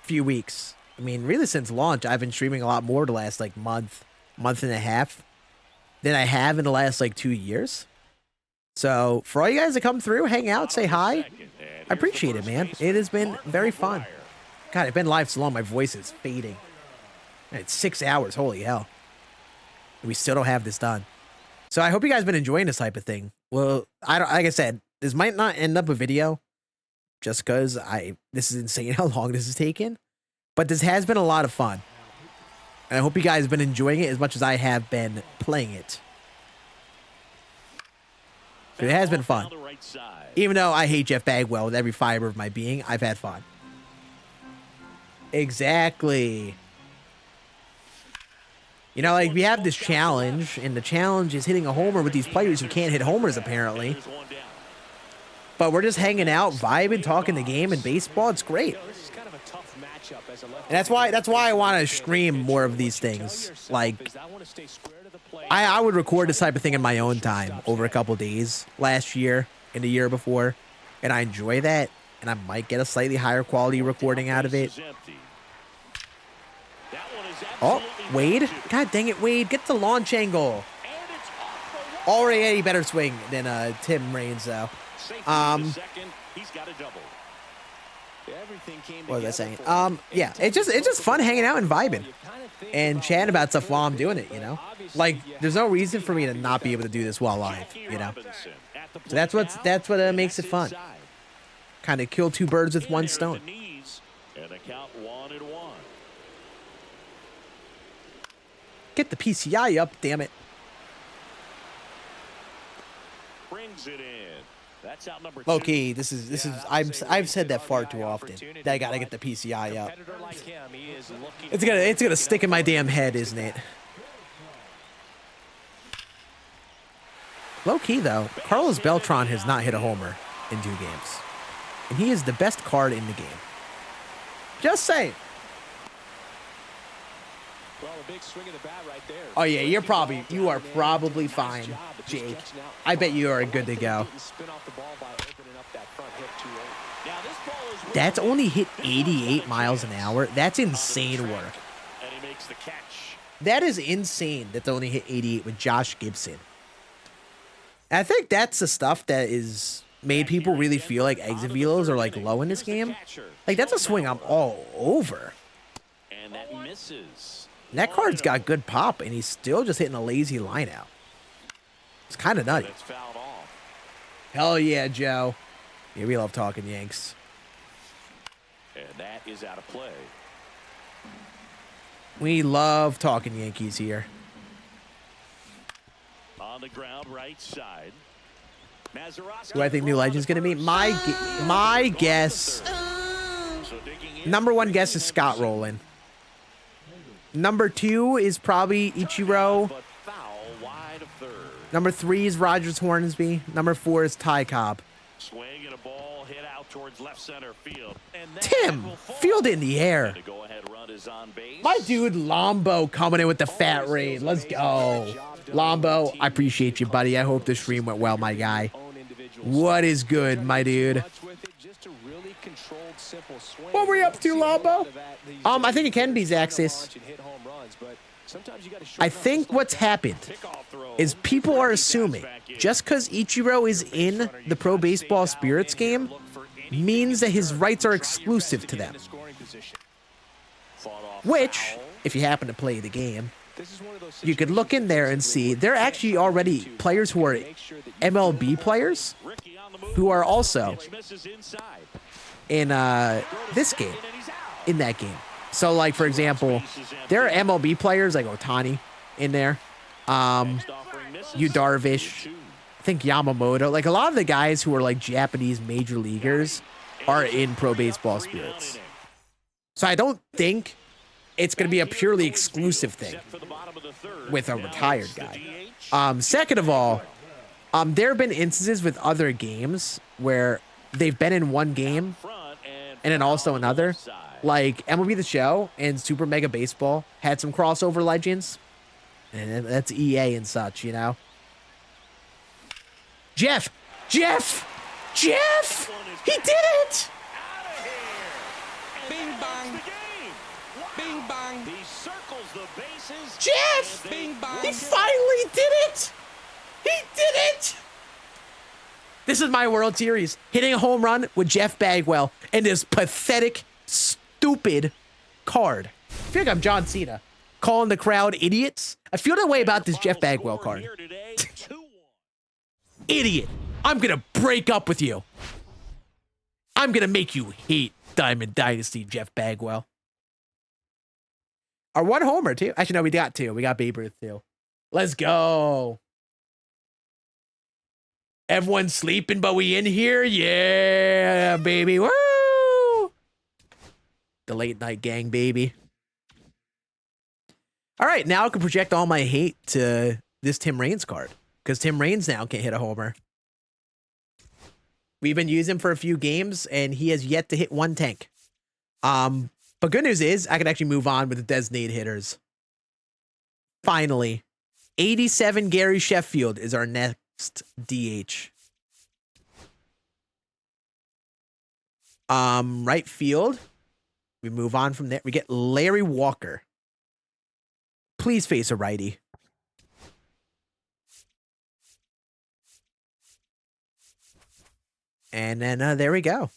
S1: few weeks. I mean, really since launch, I've been streaming a lot more the last, like, month and a half than I have in the last, like, 2 years. So, for all you guys that come through, hang out, say hi, I appreciate it, man. It has been very fun. God, I've been live so long, my voice is fading. It's 6 hours, holy hell. And we still don't have this done. So I hope you guys have been enjoying this type of thing. Well, like I said, this might not end up a video just because this is insane how long this has taken. But this has been a lot of fun. And I hope you guys have been enjoying it as much as I have been playing it. It has been fun. Even though I hate Jeff Bagwell with every fiber of my being, I've had fun. Exactly. You know, like, we have this challenge, and the challenge is hitting a homer with these players who can't hit homers, apparently. But we're just hanging out, vibing, talking the game and baseball. It's great. And that's why I want to stream more of these things. Like, I would record this type of thing in my own time over a couple days last year and the year before, and I enjoy that, and I might get a slightly higher quality recording out of it. Oh, Wade. God dang it, Wade. Get the launch angle. Already better swing than Tim Raines, though. What was I saying? Yeah, it's just fun hanging out and vibing and chatting about stuff while I'm doing it, you know? Like, there's no reason for me to not be able to do this while live, you know? So that's what makes it fun. Kind of kill 2 birds with 1 stone. Get the PCI up, damn it.
S3: Brings it in. That's out number 2.
S1: Okay, this is I've said that far too often. That I gotta get the PCI up. It's gonna stick in my damn head, isn't it? Low key though, Carlos Beltran has not hit a homer in 2 games, and he is the best card in the game. Just saying.
S4: Well, a big swing of the bat right there.
S1: Oh yeah, you are probably fine, Jake. I bet you are good to go. That's only hit 88 miles an hour. That's insane work. That is insane. That's only hit 88 with Josh Gibson. And I think that's the stuff that is made people really feel like exit velos are like low in this game. Like, that's a swing I'm all over.
S3: And that misses.
S1: And that card's got good pop, and he's still just hitting a lazy line out. It's kind of nutty. Hell yeah, Joe. Yeah, we love talking Yanks.
S3: And that is out of play.
S1: We love talking Yankees here.
S3: On the ground, right side.
S1: Who I think new legend's gonna be? My guess. Number 1 guess is Scott Rowland. Number 2 is probably Ichiro. Number 3 is Rogers Hornsby. Number 4 is Ty Cobb.
S3: Swing and a ball hit out towards left center field. And that
S1: Tim,
S3: will fall.
S1: field in the air.
S3: And the go-ahead run is on base.
S1: My dude Lombo coming in with the fat raid. Let's go. Lombo, I appreciate you, buddy. I hope the stream went well, my guy. What is good, my dude? What were you up to, Lombo? I think it can be Zaxxas. I think what's happened is people are assuming just because Ichiro is in the Pro Baseball Spirits game means that his rights are exclusive to them. Which, if you happen to play the game, you could look in there and see there are actually already players who are MLB players who are also in this game, in that game. So, like, for example, there are MLB players like Otani in there, Yu Darvish, I think Yamamoto. Like, a lot of the guys who are, like, Japanese major leaguers are in Pro Baseball Spirits. So I don't think it's going to be a purely exclusive thing with a retired guy. Second of all, there have been instances with other games where they've been in one game and then also another. Like MLB The Show and Super Mega Baseball had some crossover legends. And that's EA and such, you know? Jeff! He did it!
S4: Bing bang. Bing bang.
S3: He circles the bases.
S1: Jeff!
S4: Bing bang.
S1: He finally did it! He did it! This is my World Series. Hitting a home run with Jeff Bagwell and this pathetic, stupid card. I feel like I'm John Cena. Calling the crowd idiots. I feel that way about this Jeff Bagwell card. Idiot. I'm gonna break up with you. I'm gonna make you hate Diamond Dynasty Jeff Bagwell. Our one homer, too. Actually, no, we got two. We got Babe Ruth, too. Let's go. Everyone's sleeping, but we in here? Yeah, baby. Woo! The late night gang, baby. All right, now I can project all my hate to this Tim Raines card. Because Tim Raines now can hit a homer. We've been using him for a few games, and he has yet to hit one tank. But good news is, I can actually move on with the designated hitters. Finally, 87 Gary Sheffield is our next DH. Right field. We move on from there. We get Larry Walker. Please face a righty. And then there we go.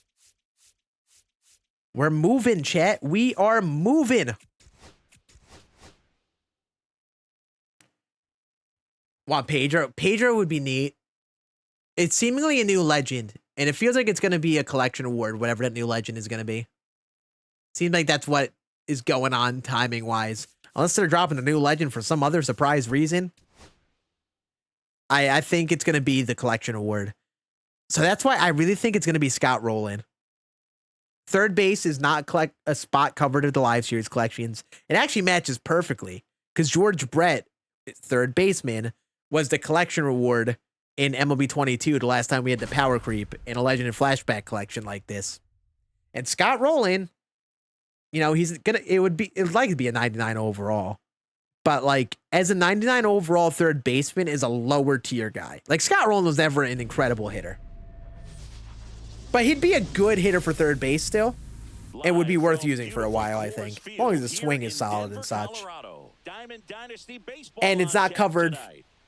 S1: We're moving, chat. We are moving. Want Pedro? Pedro would be neat. It's seemingly a new legend, and it feels like it's going to be a collection award, whatever that new legend is going to be. Seems like that's what is going on timing-wise. Unless they're dropping a new legend for some other surprise reason. I think it's going to be the collection award. So that's why I really think it's going to be Scott Rowland. Third base is not a spot covered in the live series collections. It actually matches perfectly because George Brett, third baseman, was the collection reward in MLB 22 the last time we had the power creep in a Legend and Flashback collection like this. And Scott Rowland, you know, it would like to be a 99 overall. But like as a 99 overall third baseman is a lower tier guy. Like Scott Rowland was never an incredible hitter. But he'd be a good hitter for third base still. It would be worth using for a while, I think. As long as the swing is solid and such. And it's not covered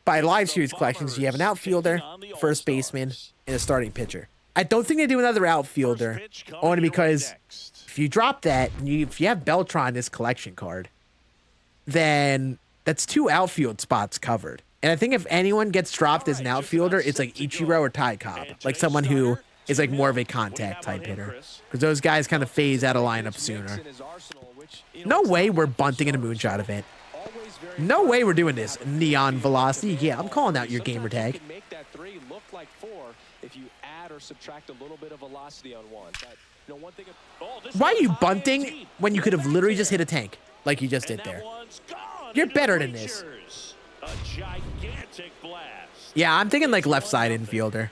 S1: by live series collections. You have an outfielder, first baseman, and a starting pitcher. I don't think they do another outfielder. Only because if you drop that, if you have Beltran this collection card, then that's two outfield spots covered. And I think if anyone gets dropped as an outfielder, it's like Ichiro or Ty Cobb. Like someone who is like more of a contact type hitter. Because those guys kind of phase out of lineup sooner. No way we're bunting in a Moonshot event. No way we're doing this. Neon Velocity. Yeah, I'm calling out your gamer tag. Why are you bunting when you could have literally just hit a tank like you just did there? You're better than this. Yeah, I'm thinking like left side infielder.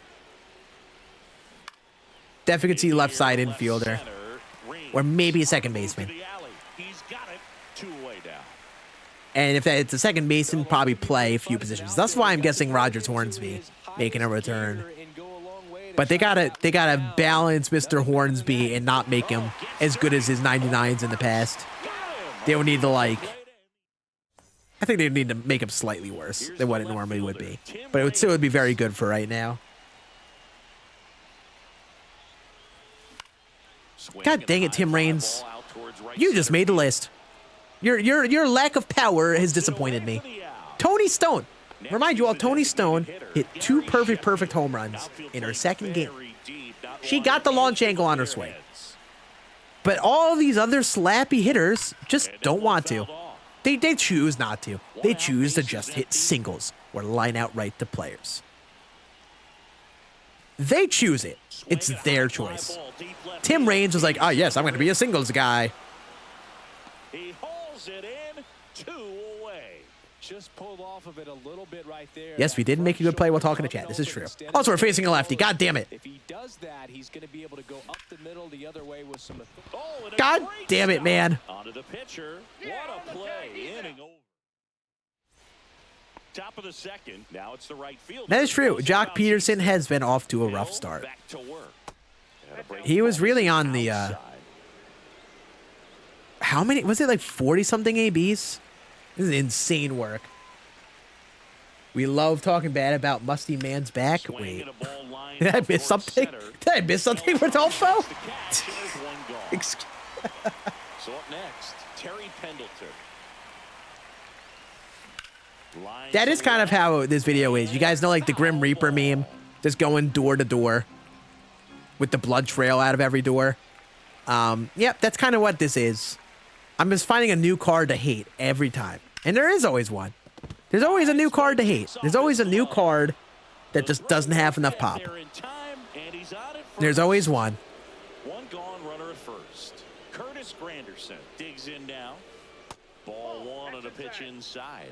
S1: Definitely could see left side infielder. Or maybe a second baseman.
S3: He's got it. Two-way down.
S1: And if it's a second baseman, probably play a few positions. That's why I'm guessing Rogers Hornsby making a return. But they gotta balance Mr. Hornsby and not make him as good as his 99s in the past. They would need to I think they need to make him slightly worse than what it normally would be. But it would still be very good for right now. God dang it, Tim Raines. You just made the list. Your lack of power has disappointed me. Tony Stone. Remind you all, Tony Stone hit 2 perfect home runs in her second game. She got the launch angle on her swing. But all these other slappy hitters just don't want to. They choose not to. They choose to just hit singles or line out right to players. They choose it. It's their choice. Tim Raines was like, oh yes, I'm going to be a singles guy.
S3: He hauls it in, 2 away.
S4: Just pulled off of it a little bit right there.
S1: Yes, we did make a good play while talking to chat. This is true. Also, we're facing a lefty. God damn it.
S4: If he does that, he's going to be able to go up the middle the other way with some.
S1: God damn it, man.
S3: Onto the pitcher. What a play. Inning over. Top of the second. Now it's the right field.
S1: That is true. Jock Peterson has been off to a rough start.
S3: Back to work.
S1: He was really on the how many was it, like 40 something ABs? This is insane work. We love talking bad about Musty Man's back. Wait. Did I miss something? Did I miss something with Rodolfo?
S3: So up next, Terry Pendleton.
S1: That is kind of how this video is. You guys know, like the Grim Reaper meme, just going door to door with the blood trail out of every door. Yep, that's kind of what this is. I'm just finding a new card to hate every time. And there is always one. There's always a new card to hate. There's always a new card that just doesn't have enough pop. There's always one.
S3: One gone, runner at first. Curtis Granderson digs in now. Ball 1 on a pitch inside.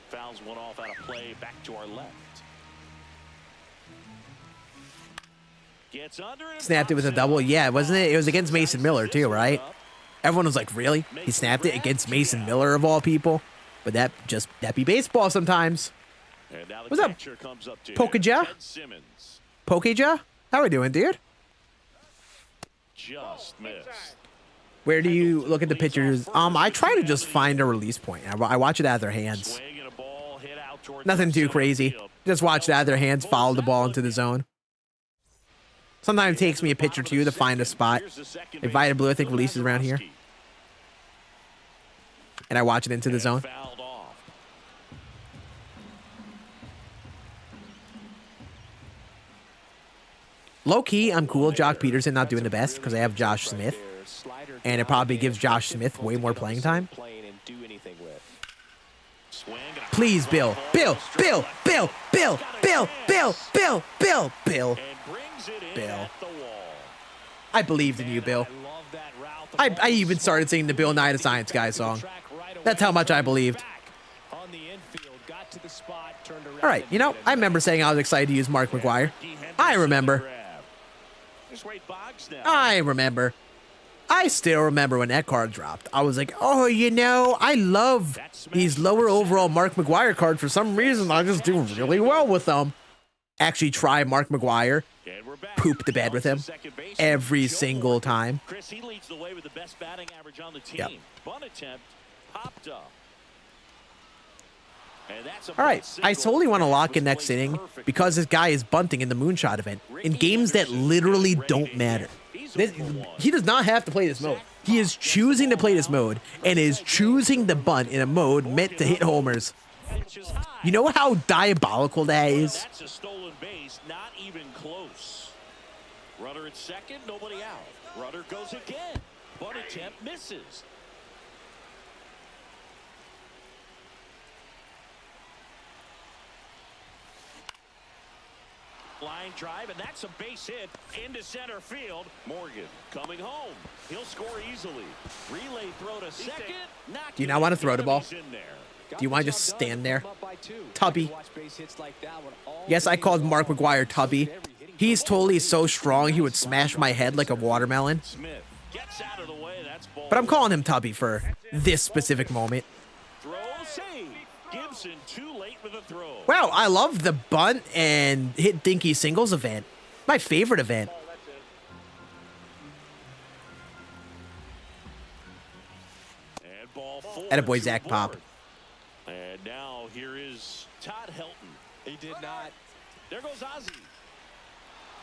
S3: Fouls one off out of play, back to our left. Gets under it.
S1: Snapped it with a double. Yeah, wasn't it? It was against Mason Miller too, right? Everyone was like, really? He snapped it against Mason Miller of all people? But that be baseball sometimes. What's up, Pokeja? Pokeja? How are we doing, dude?
S3: Just missed.
S1: Where do you look at the pitchers? I try to just find a release point. I watch it out of their hands. Nothing too crazy. Just watch it out of their hands, follow the ball into the zone. Sometimes it takes me a pitch or two to find a spot. Like Vita Blue, I think, releases around here. And I watch it into the zone. Low-key, I'm cool. Jock Peterson not doing the best because I have Josh Smith. And it probably gives Josh Smith way more playing time. Please, Bill. Bill. Bill. Bill. Bill. Bill. Bill. Bill. Bill. Bill. Bill. I believed in you, Bill. I even started singing the Bill Nye the Science Guy song. That's how much I believed. All right, you know, I remember saying I was excited to use Mark McGwire. I remember. I still remember when that card dropped. I was like, oh, you know, I love these lower overall Mark McGwire cards. For some reason, I just do really well with them. Actually try Mark McGwire. Poop the bed with him every single time.
S3: Chris, he leads the way with the best batting average on the team.
S1: Yep.
S3: Bunt attempt popped up.
S1: All right, I solely want to lock in next inning because this guy is bunting in the Moonshot event in games that literally don't matter. He does not have to play this mode. He is choosing to play this mode and is choosing the bunt in a mode meant to hit homers. You know how diabolical that is?
S3: That's a stolen base, not even close. Runner at second, nobody out. Runner goes again. Bunt attempt misses. Line drive, and that's a base hit into center field. Morgan coming home. He'll score easily. Relay throw to second.
S1: Do you not want to throw the ball? Do you want to just stand there? Tubby. Yes, I called Mark McGuire Tubby. He's totally so strong he would smash my head like a watermelon. But I'm calling him Tubby for this specific moment. Wow, I love the bunt and hit dinky singles event. My favorite event. Attaboy, Zach Pop.
S3: And now here is Todd Helton. He did not. There goes Ozzie.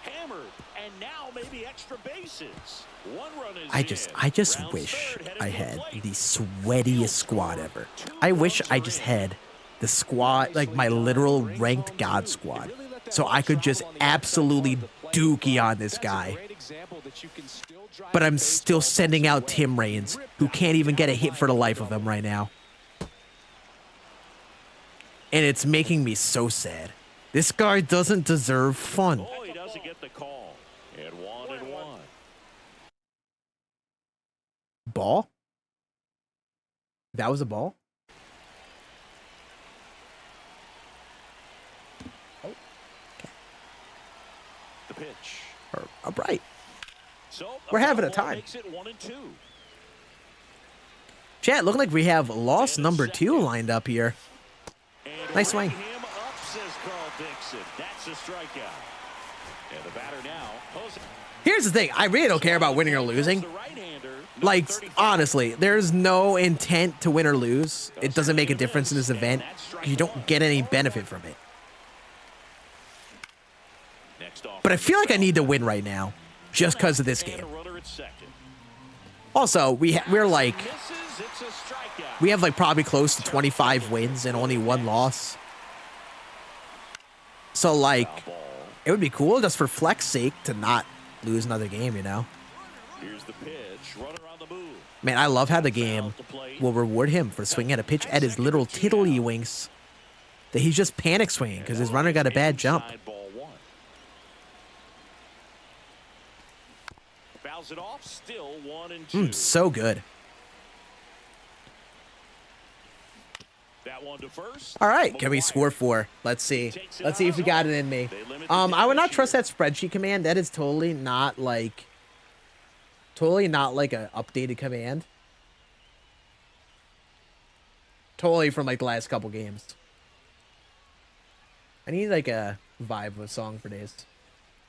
S3: Hammered, and now maybe extra bases. One run is
S1: I just wish I had the sweatiest squad ever. I wish I just had the squad, like my literal ranked God squad, so I could just absolutely dookie on this guy. But I'm still sending out Tim Raines, who can't even get a hit for the life of him right now. And it's making me so sad. This guy doesn't deserve fun.
S3: Oh, he doesn't get the call. And 1-1.
S1: Ball? That was a ball? Oh. Okay.
S3: The pitch.
S1: All right.
S3: So
S1: we're having a time.
S3: Makes it 1-2.
S1: Chat, looking like we have loss number 2 lined up here.
S3: And
S1: nice swing.
S3: Him up, says Carl Dixon. That's a strikeout. And the batter now.
S1: Here's the thing. I really don't care about winning or losing. Like, honestly, there's no intent to win or lose. It doesn't make a difference in this event. You don't get any benefit from it. But I feel like I need to win right now, just because of this game. Also, we're like, we have like probably close to 25 wins and only 1 loss. So like, it would be cool just for flex sake to not lose another game, you know?
S3: Here's the pitch. Runner on the move.
S1: Man, I love how the game will reward him for swinging at a pitch at his little tiddlywinks that he's just panic swinging because his runner got a bad jump.
S3: Fouls it off, still 1-2.
S1: So good.
S3: That one to first.
S1: All right, can we score 4? Let's see. Let's see if we got it in me. I would not trust that spreadsheet command. That is totally not like a updated command. Totally from like the last couple games. I need like a vibe of a song for days.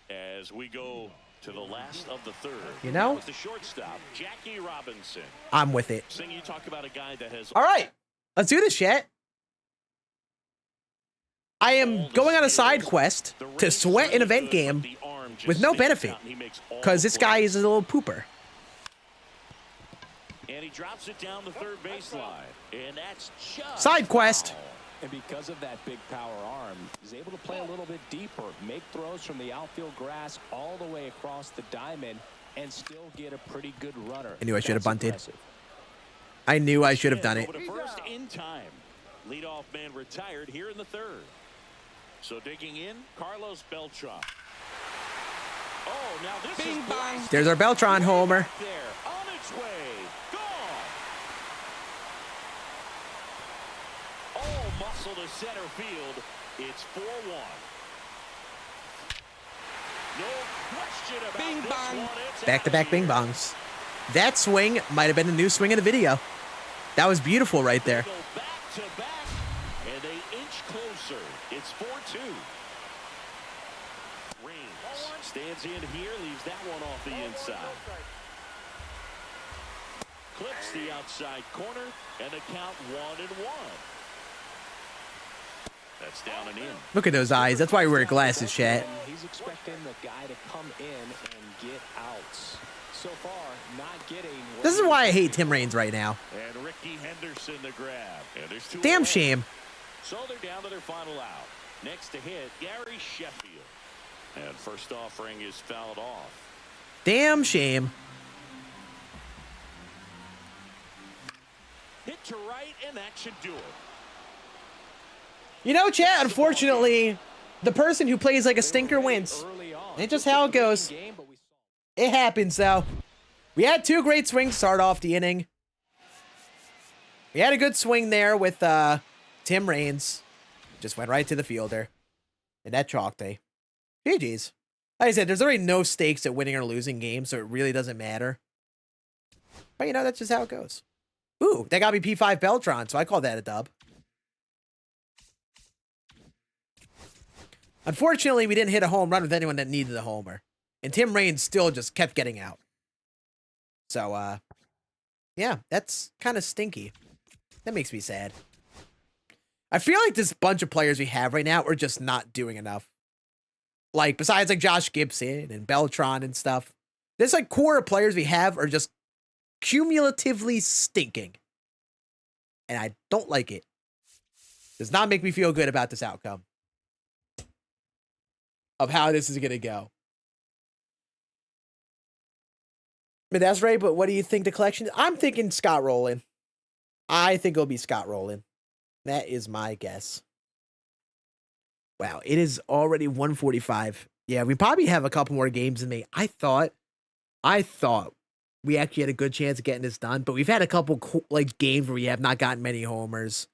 S3: As we go to the last of the third.
S1: You know?
S3: With the shortstop, Jackie Robinson.
S1: I'm with it.
S3: Sing, you talk about a guy that has.
S1: All right, let's do this, chat. I am going on a side quest to sweat an event game with no benefit because this guy is a little pooper.
S3: And he drops it down the third baseline. And that's just
S1: side quest.
S4: And because of that big power arm, he's able to play a little bit deeper, make throws from the outfield grass all the way across the diamond, and still get a pretty good runner.
S1: I knew I should have bunted. I knew I should have done it.
S3: First in time. Leadoff man retired here in the third. So digging in, Carlos Beltran. Oh, now this is bang.
S1: There's our Beltran homer.
S3: There, on its way. Gone. Oh, muscle to center field. It's 4-1. No question about
S4: bing
S3: this
S4: bang.
S3: one.
S1: Back-to-back bing bongs. That swing might have been the new swing in the video. That was beautiful right there.
S3: Go back to back, and they inch closer. It's 4-2. Raines stands in here, leaves that one off the inside. Clips the outside corner, and the count 1-1. That's down and in.
S1: Look at those eyes. That's why we wear glasses, chat.
S4: He's expecting the guy to come in and get outs. So far, not getting.
S1: This is why I hate Tim Raines right now.
S3: And Ricky Henderson the grab. And there's 2
S1: Damn
S3: away.
S1: shame.
S3: So they're down to their final out. Next to hit, Gary Sheffield. And first offering is fouled off.
S1: Damn shame.
S3: Hit to right, and that should do it.
S1: You know, chat, unfortunately, the person who plays like a stinker wins. It's just how it goes. It happens, though. We had 2 great swings to start off the inning. We had a good swing there with Tim Raines. Just went right to the fielder. And that chalked a. GG's. Like I said, there's already no stakes at winning or losing games, so it really doesn't matter. But, you know, that's just how it goes. Ooh, that got me P5 Beltron, so I call that a dub. Unfortunately, we didn't hit a home run with anyone that needed a homer. And Tim Raines still just kept getting out. So, yeah, that's kind of stinky. That makes me sad. I feel like this bunch of players we have right now are just not doing enough. Like, besides, like, Josh Gibson and Beltron and stuff. This, like, core of players we have are just cumulatively stinking. And I don't like it. Does not make me feel good about this outcome. Of how this is going to go. But that's right, but what do you think the collection is? I'm thinking Scott Rowland. I think it'll be Scott Rowland. That is my guess. Wow, it is already 1:45. Yeah, we probably have a couple more games in me. I thought we actually had a good chance of getting this done, but we've had a couple like games where we have not gotten many homers.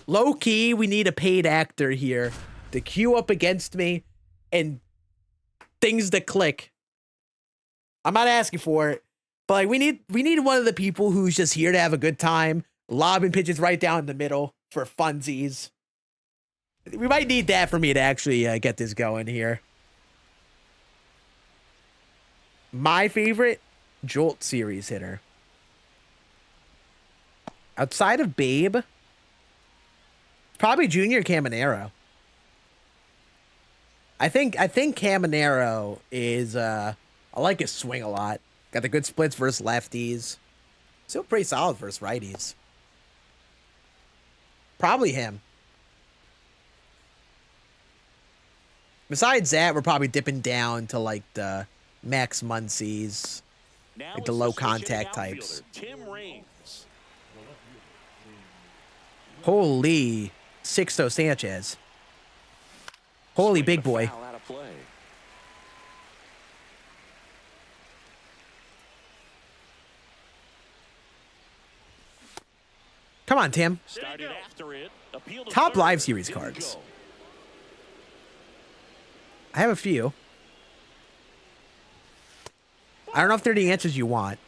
S1: Low key, we need a paid actor here to queue up against me and things to click. I'm not asking for it, but like we need one of the people who's just here to have a good time, lobbing pitches right down the middle for funsies. We might need that for me to actually get this going here. My favorite Jolt series hitter. Outside of Babe, probably Junior Caminero. I think Caminero is I like his swing a lot. Got the good splits versus lefties. Still pretty solid versus righties. Probably him. Besides that, we're probably dipping down to like the Max Muncies, like the low contact types.
S3: Tim Raines.
S1: Holy Sixto Sanchez. Holy big boy. Come on, Tim. Top live series cards. I have a few. I don't know if they're the answers you want,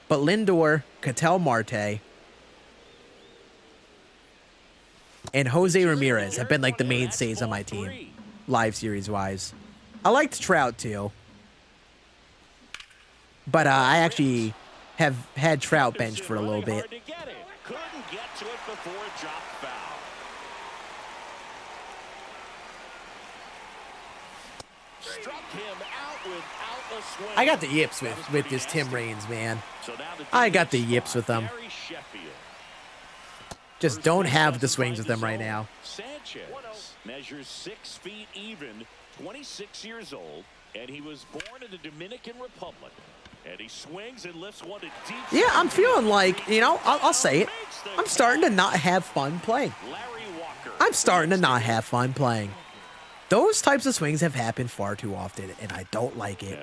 S1: but Lindor, Ketel Marte, and Jose Ramirez have been like the mainstays on my team, live series wise. I liked Trout too, but I actually have had Trout benched for a little bit.
S3: Couldn't get to it before it dropped foul. Struck him out without a swing.
S1: I got the yips with this Tim Raines, man. I got the yips with them. Just don't have the swings with them right now.
S3: Sanchez measures 6 feet even, 26 years old, and he was born in the Dominican Republic. And he swings and lifts one to deep.
S1: Yeah, I'm feeling like, you know, I'll say it. I'm starting to not have fun playing. I'm starting to not have fun playing. Those types of swings have happened far too often, and I don't like it.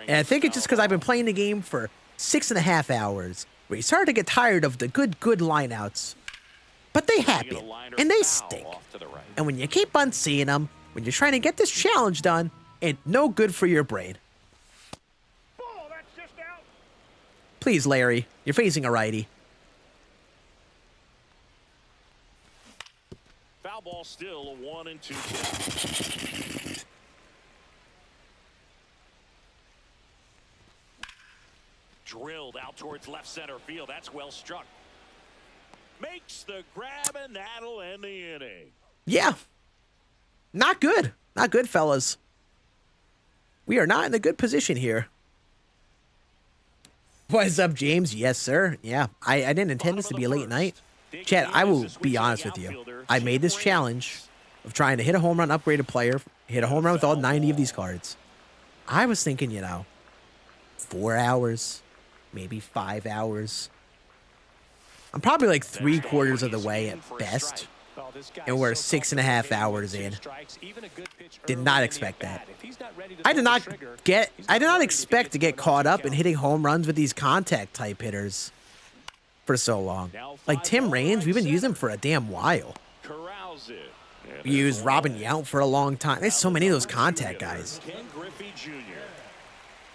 S1: And I think it's just because I've been playing the game for 6.5 hours, where you start to get tired of the good lineouts. But they happen, and they stink. And when you keep on seeing them, when you're trying to get this challenge done, it's no good for your brain. Please, Larry, you're facing a righty.
S3: Foul ball still a 1-2. Drilled out towards left center field. That's well struck. Makes the grab, and that'll end the inning.
S1: Yeah. Not good. Not good, fellas. We are not in a good position here. What's up, James? Yes, sir. Yeah, I didn't intend this to be a late night. Chad, I will be honest with you. I made this challenge of trying to hit a home run upgraded player, hit a home run with all 90 of these cards. I was thinking, you know, 4 hours, maybe 5 hours. I'm probably like 3/4 of the way at best. And we're 6.5 hours in. Did not expect that. I did not expect to get caught up in hitting home runs with these contact type hitters for so long. Like Tim Raines, we've been using him for a damn while.
S3: Corrals it.
S1: We used Robin Yount for a long time. There's so many of those contact guys
S3: Ken Griffey Jr.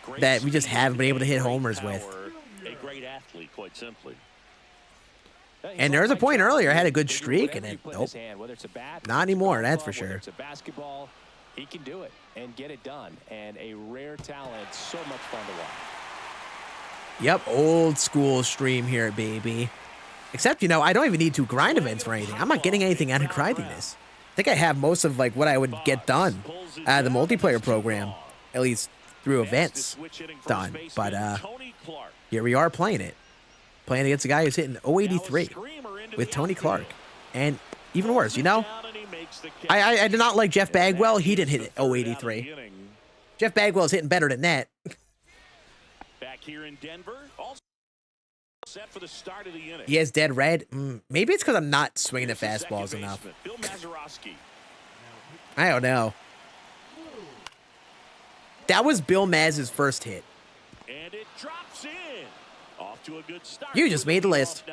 S3: Great
S1: that we just
S3: speed
S1: haven't been able to hit
S3: and great
S1: homers with.
S3: power. A great athlete, quite simply.
S1: And there was a point earlier I had a good streak, and it, nope,
S4: Whether it's a bat,
S1: not anymore, that's for
S4: whether
S1: sure.
S4: it's a basketball, he can do it and get it done. And a rare talent, so much fun to watch.
S1: Yep, old school stream here, baby. Except, you know, I don't even need to grind events for anything. I'm not getting anything out of grinding this. I think I have most of, like, what I would get done out of the multiplayer program, at least through events, done. But, here we are playing it. Playing against a guy who's hitting 083 with Tony Clark. And even worse, you know, I did not like Jeff Bagwell. He didn't hit 083. Jeff Bagwell's hitting better than that.
S3: Back here in Denver, all set for the start of the inning.
S1: He has dead red. Maybe it's because I'm not swinging the fastballs enough.
S3: Bill Mazeroski.
S1: I don't know. That was Bill Maz's first hit.
S3: And it drops in. Off to a good start.
S1: You just made the list.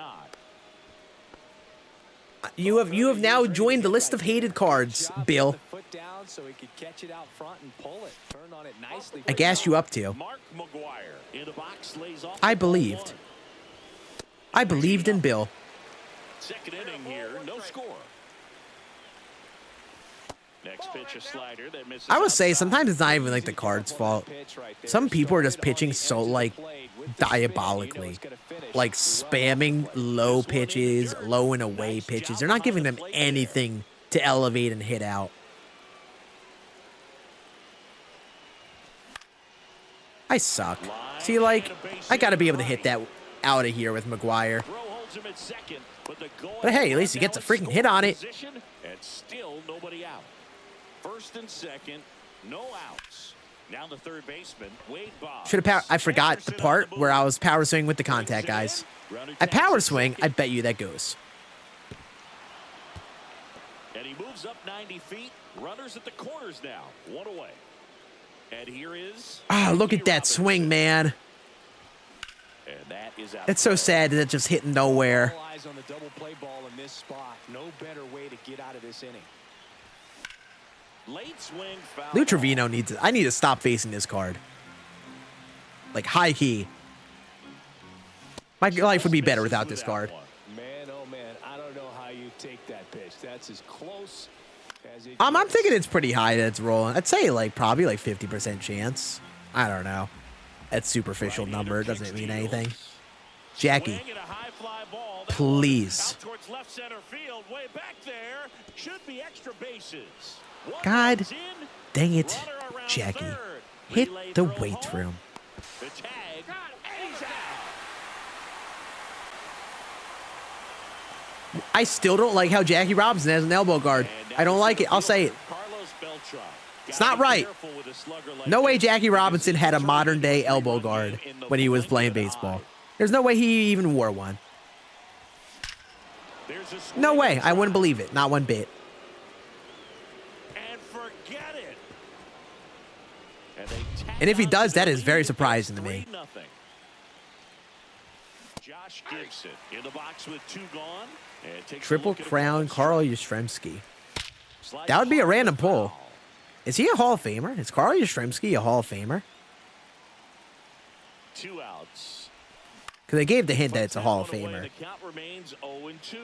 S1: You have now joined the list of hated cards, Bill. I gassed you up to. I believed. I believed in Bill.
S3: Second inning here, no score. Next pitch, a slider that misses.
S1: I would say
S3: outside.
S1: sometimes it's not even like the cards' fault. Some people are just pitching so like diabolically, like spamming low pitches, low and away pitches. They're not giving them anything to elevate and hit out. I suck. See, like, I gotta be able to hit that out of here with McGuire. But hey, at least he gets a freaking hit on it.
S3: And still nobody out. First and second, no outs. Now the third baseman, Wade Boggs.
S1: I forgot the part where I was power swinging with the contact guys. I power swing, I bet you that goes.
S3: And he moves up 90 feet. Runners at the corners now. One away. And here is.
S1: Ah, look at that swing, man.
S3: And that is out.
S1: It's so sad that it just hit nowhere.
S4: All eyes on the double play ball in this spot. No better way to get out of this inning.
S3: Late swing foul.
S1: Lou Trevino needs it. I need to stop facing this card. Like, high key. My life would be better without this card.
S4: Man, oh man, I don't know how you take that pitch. That's as close as it
S1: I'm
S4: gets.
S1: thinking it's pretty high that it's rolling. I'd say like probably like 50% chance. I don't know. That superficial number doesn't mean anything. Jackie,
S3: Swing and a high fly ball.
S1: please.
S3: Out towards left center field. Way back there. Should be extra bases. One
S1: God
S3: runs in,
S1: dang it,
S3: runner around
S1: Jackie.
S3: third.
S1: Hit
S3: Relay
S1: the
S3: throw
S1: weight
S3: home.
S1: room.
S3: The tag. And he's out.
S1: I still don't like how Jackie Robinson has an elbow guard. I don't like it. I'll say it.
S3: Carlos Beltran.
S1: It's not right. No way Jackie Robinson had a modern day elbow guard when he was playing baseball. There's no way he even wore one. No way. I wouldn't believe it. Not one bit.
S3: And forget it.
S1: And if he does, that is very surprising to me.
S3: 3-0. Josh Gibson in the box with two gone. And takes a
S1: Triple
S3: look at a
S1: crown
S3: call.
S1: Carl Yastrzemski.
S3: Slides
S1: That would be a
S3: hard
S1: random
S3: for
S1: pull.
S3: foul.
S1: Is he a Hall of Famer? Is Carl Yastrzemski a Hall of Famer?
S3: 2 outs.
S1: Because they gave the hint that it's a Hall of
S3: One away,
S1: Famer.
S3: The count remains 0-2.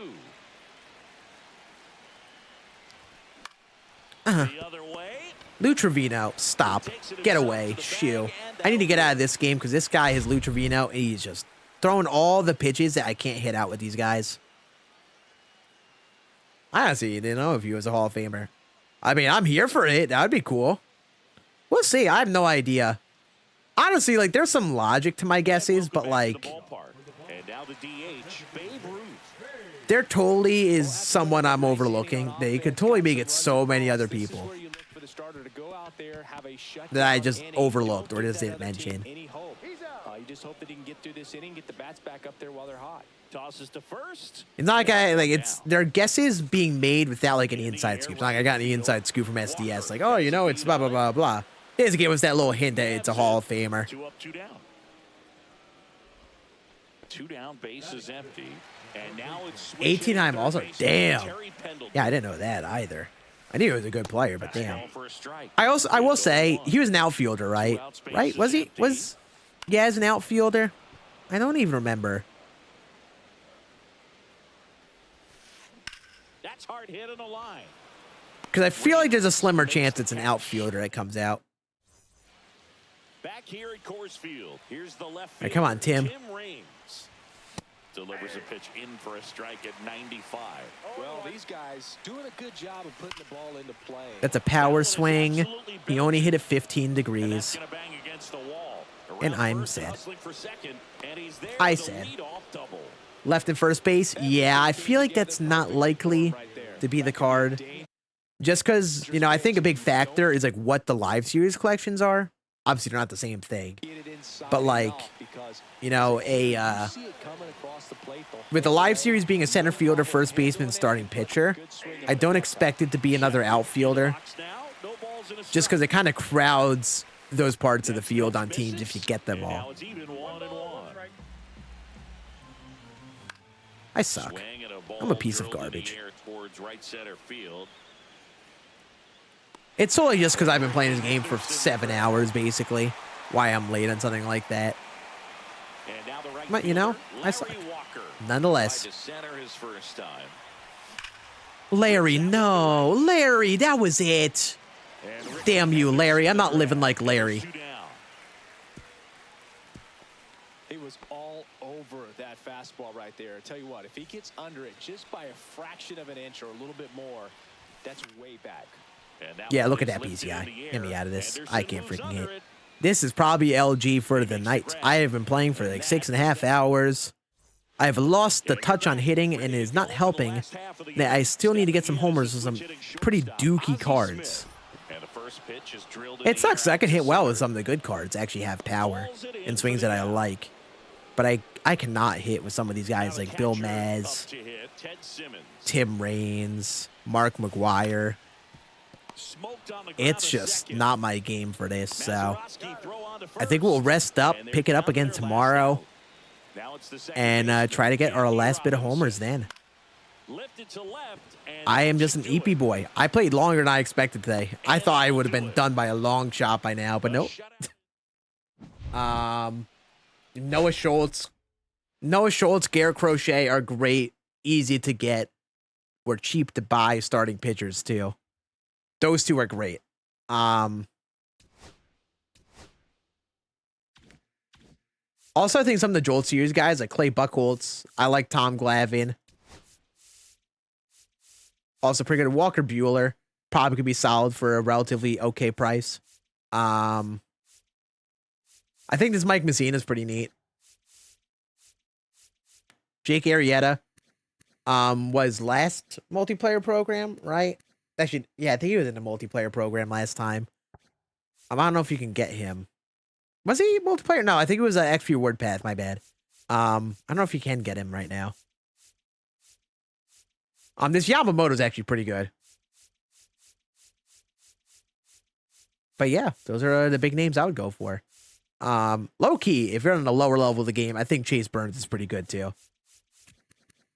S3: The other way.
S1: Lou Trevino, stop. Get away. Shoo. I need to get out of this game because this guy is Lou Trevino and he's just throwing all the pitches that I can't hit out with these guys. I honestly didn't know if he was a Hall of Famer. I mean, I'm here for it. That would be cool. We'll see. I have no idea. Honestly, like, there's some logic to my guesses, but, like,
S3: And now the DH, Babe Ruth.
S1: there totally is someone I'm overlooking. They could totally make it so many other people that I just overlooked or just didn't mention.
S4: You just hope that he can get through this inning, get the bats back up there while they're hot.
S3: Tosses to first.
S1: It's not like it's their guesses being made without like any inside scoop. It's not like I got any inside scoop from SDS. Like, oh, you know, it's blah blah blah blah. They just give us that little hint that it's a Hall of Famer.
S3: 2 up, 2 down. 2 down, base is empty. And now it's
S1: 18 time also. Damn.
S3: Terry Pendleton.
S1: Yeah, I didn't know that either. I knew he was a good player, but damn.
S3: Fastball for a strike.
S1: I will say he was an outfielder, right? Right? Was he? Yeah, as an outfielder. I don't even remember.
S3: That's hard hit on the line.
S1: Because I feel like there's a slimmer chance it's an outfielder that comes out.
S3: Back here at Coors Field. Here's the left
S1: Hey,
S3: field.
S1: come on, Tim.
S3: Tim Raines delivers a pitch in for a strike at 95.
S4: Well, these guys doing a good job of putting the ball into play.
S1: That's a power swing. He only hit it 15 degrees.
S3: Gonna bang against the wall.
S1: And
S3: Around
S1: I'm
S3: first,
S1: sad.
S3: hustling for second, and he's there
S1: I
S3: with a
S1: said.
S3: leadoff double.
S1: Left in first base? Yeah, I feel like that's not likely to be the card. Just because, you know, I think a big factor is like what the live series collections are. Obviously, they're not the same thing. But like, you know, with the live series being a center fielder, first baseman, starting pitcher, I don't expect it to be another outfielder. Just because it kind of crowds those parts of the field on teams if you get them all. I suck. I'm a piece of garbage. It's solely just because I've been playing this game for 7 hours, basically. Why I'm late on something like that. But, you know, I suck. Nonetheless. Larry, no. Larry, that was it. Damn you, Larry. I'm not living like Larry.
S4: He was all over that fastball right there. I tell you what, if he gets under it just by a fraction of an inch or a little bit more, that's way back.
S1: Yeah, look at that PCI. Get me out of this. I can't freaking hit. This is probably LG for the night. I have been playing for like 6.5 hours. I've lost the touch on hitting and it is not helping. That I still need to get some homers with some pretty dookie cards. It sucks. I can hit well with some of the good cards. Actually have power and swings that I like. But I cannot hit with some of these guys like Bill Maz, Tim Raines, Mark McGuire. It's just not my game for this, so I think we'll rest up, pick it up again tomorrow, and try to get our last bit of homers then. I am just an EP boy. I played longer than I expected today. I thought I would have been done by a long shot by now, but nope. Noah Schultz, Garrett Crochet are great, easy to get. We're cheap to buy starting pitchers too. Those two are great. Also, I think some of the Jolt series guys like Clay Buchholz. I like Tom Glavine. Also pretty good. Walker Buehler probably could be solid for a relatively okay price. I think this Mike Messina is pretty neat. Jake Arrieta was last multiplayer program, right? Actually, yeah, I think he was in the multiplayer program last time. I don't know if you can get him. Was he multiplayer? No, I think it was an XP Word Path. My bad. I don't know if you can get him right now. This Yamamoto is actually pretty good. But yeah, those are the big names I would go for. Low key, if you're on the lower level of the game, I think Chase Burns is pretty good too.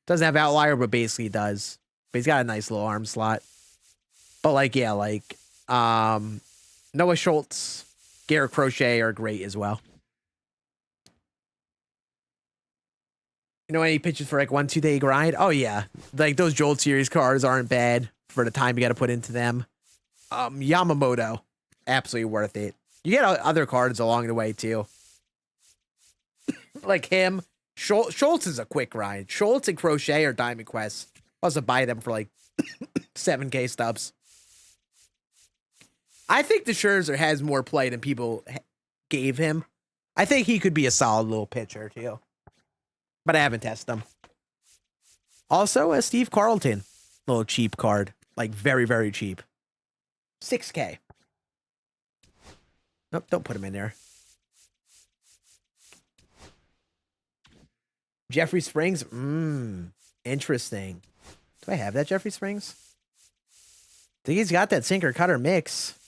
S1: Doesn't have outlier, but basically does. But he's got a nice little arm slot. But like, yeah, like Noah Schultz, Garrett Crochet are great as well. You know any pitches for like 1-2 day grind? Oh yeah. Like those Jolt series cards aren't bad for the time you got to put into them. Yamamoto, absolutely worth it. You get other cards along the way too. Like him. Schultz is a quick grind. Schultz and Crochet are Diamond Quests. Also buy them for like 7K stubs. I think the Scherzer has more play than people gave him. I think he could be a solid little pitcher too. But I haven't tested him. Also, a Steve Carlton. Little cheap card. Like very, very cheap. 6K. Nope, don't put him in there. Jeffrey Springs? Interesting. Do I have that Jeffrey Springs? I think he's got that sinker cutter mix.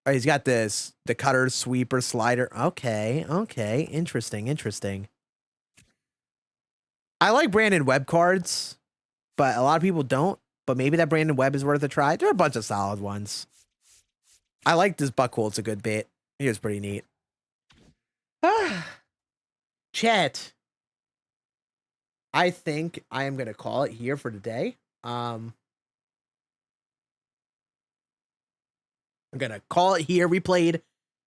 S1: Oh, he's got this, the cutter, sweeper, slider. Okay. Interesting. I like Brandon Webb cards, but a lot of people don't. but maybe that Brandon Webb is worth a try. There are a bunch of solid ones. I like this Buckholz a good bit. He was pretty neat. Chat. I think I am going to call it here for today. I'm going to call it here. We played,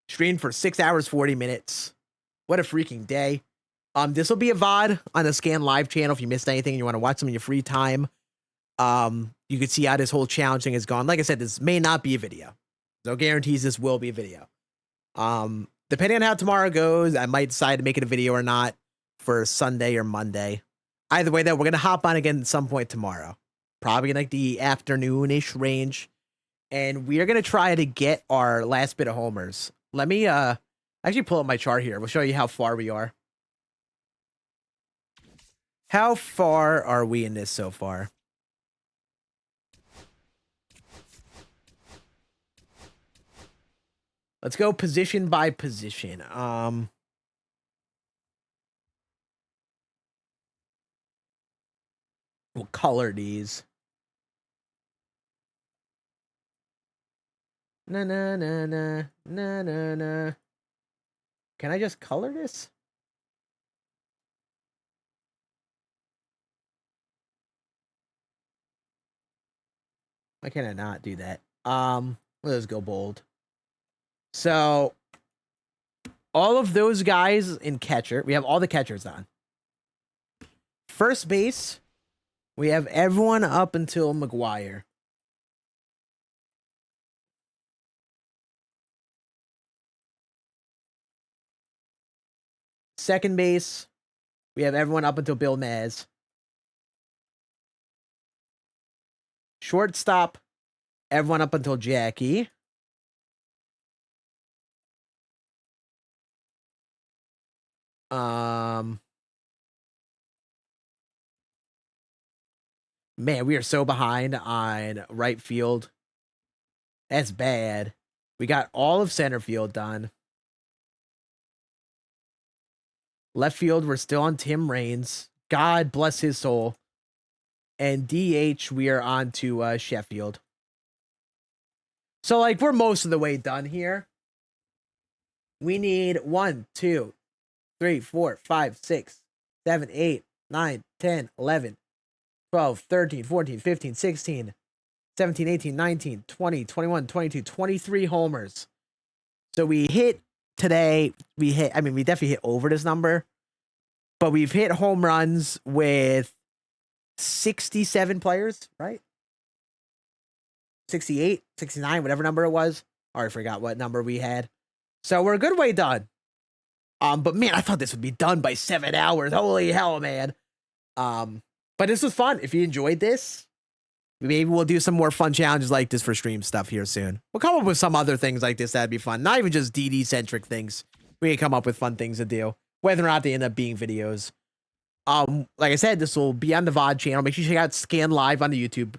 S1: streamed for 6 hours, 40 minutes. What a freaking day. This will be a VOD on the Scan Live channel. If you missed anything and you want to watch them in your free time, you can see how this whole challenge thing has gone. Like I said, this may not be a video. No guarantees this will be a video. Depending on how tomorrow goes, I might decide to make it a video or not for Sunday or Monday. Either way, though, we're going to hop on again at some point tomorrow. Probably in like the afternoon-ish range. And we are going to try to get our last bit of homers. Let me actually pull up my chart here. We'll show you how far we are. How far are we in this so far? Let's go position by position. We'll color these. Na na na na na na na. Can I just color this? Why can I not do that? Let's go bold. So all of those guys in catcher, we have all the catchers on. First base, we have everyone up until McGuire. Second base, we have everyone up until Bill Maz. Shortstop, everyone up until Jackie. Man, we are so behind on right field. That's bad. We got all of center field done. Left field, we're still on Tim Raines. God bless his soul. And DH, we are on to Sheffield. So, like, we're most of the way done here. We need 1, 2, 3, 4, 5, 6, 7, 8, 9, 10, 11, 12, 13, 14, 15, 16, 17, 18, 19, 20, 21, 22, 23 homers. So we hit today, we definitely hit over this number, but we've hit home runs with 67 players, right? 68, 69, whatever number it was. I already forgot what number we had. So we're a good way done. But man, I thought this would be done by 7 hours. Holy hell, man. But this was fun. If you enjoyed this, maybe we'll do some more fun challenges like this for stream stuff here soon. We'll come up with some other things like this that'd be fun. Not even just DD-centric things. We can come up with fun things to do, whether or not they end up being videos. Like I said, this will be on the VOD channel. Make sure you check out Scan Live on the YouTube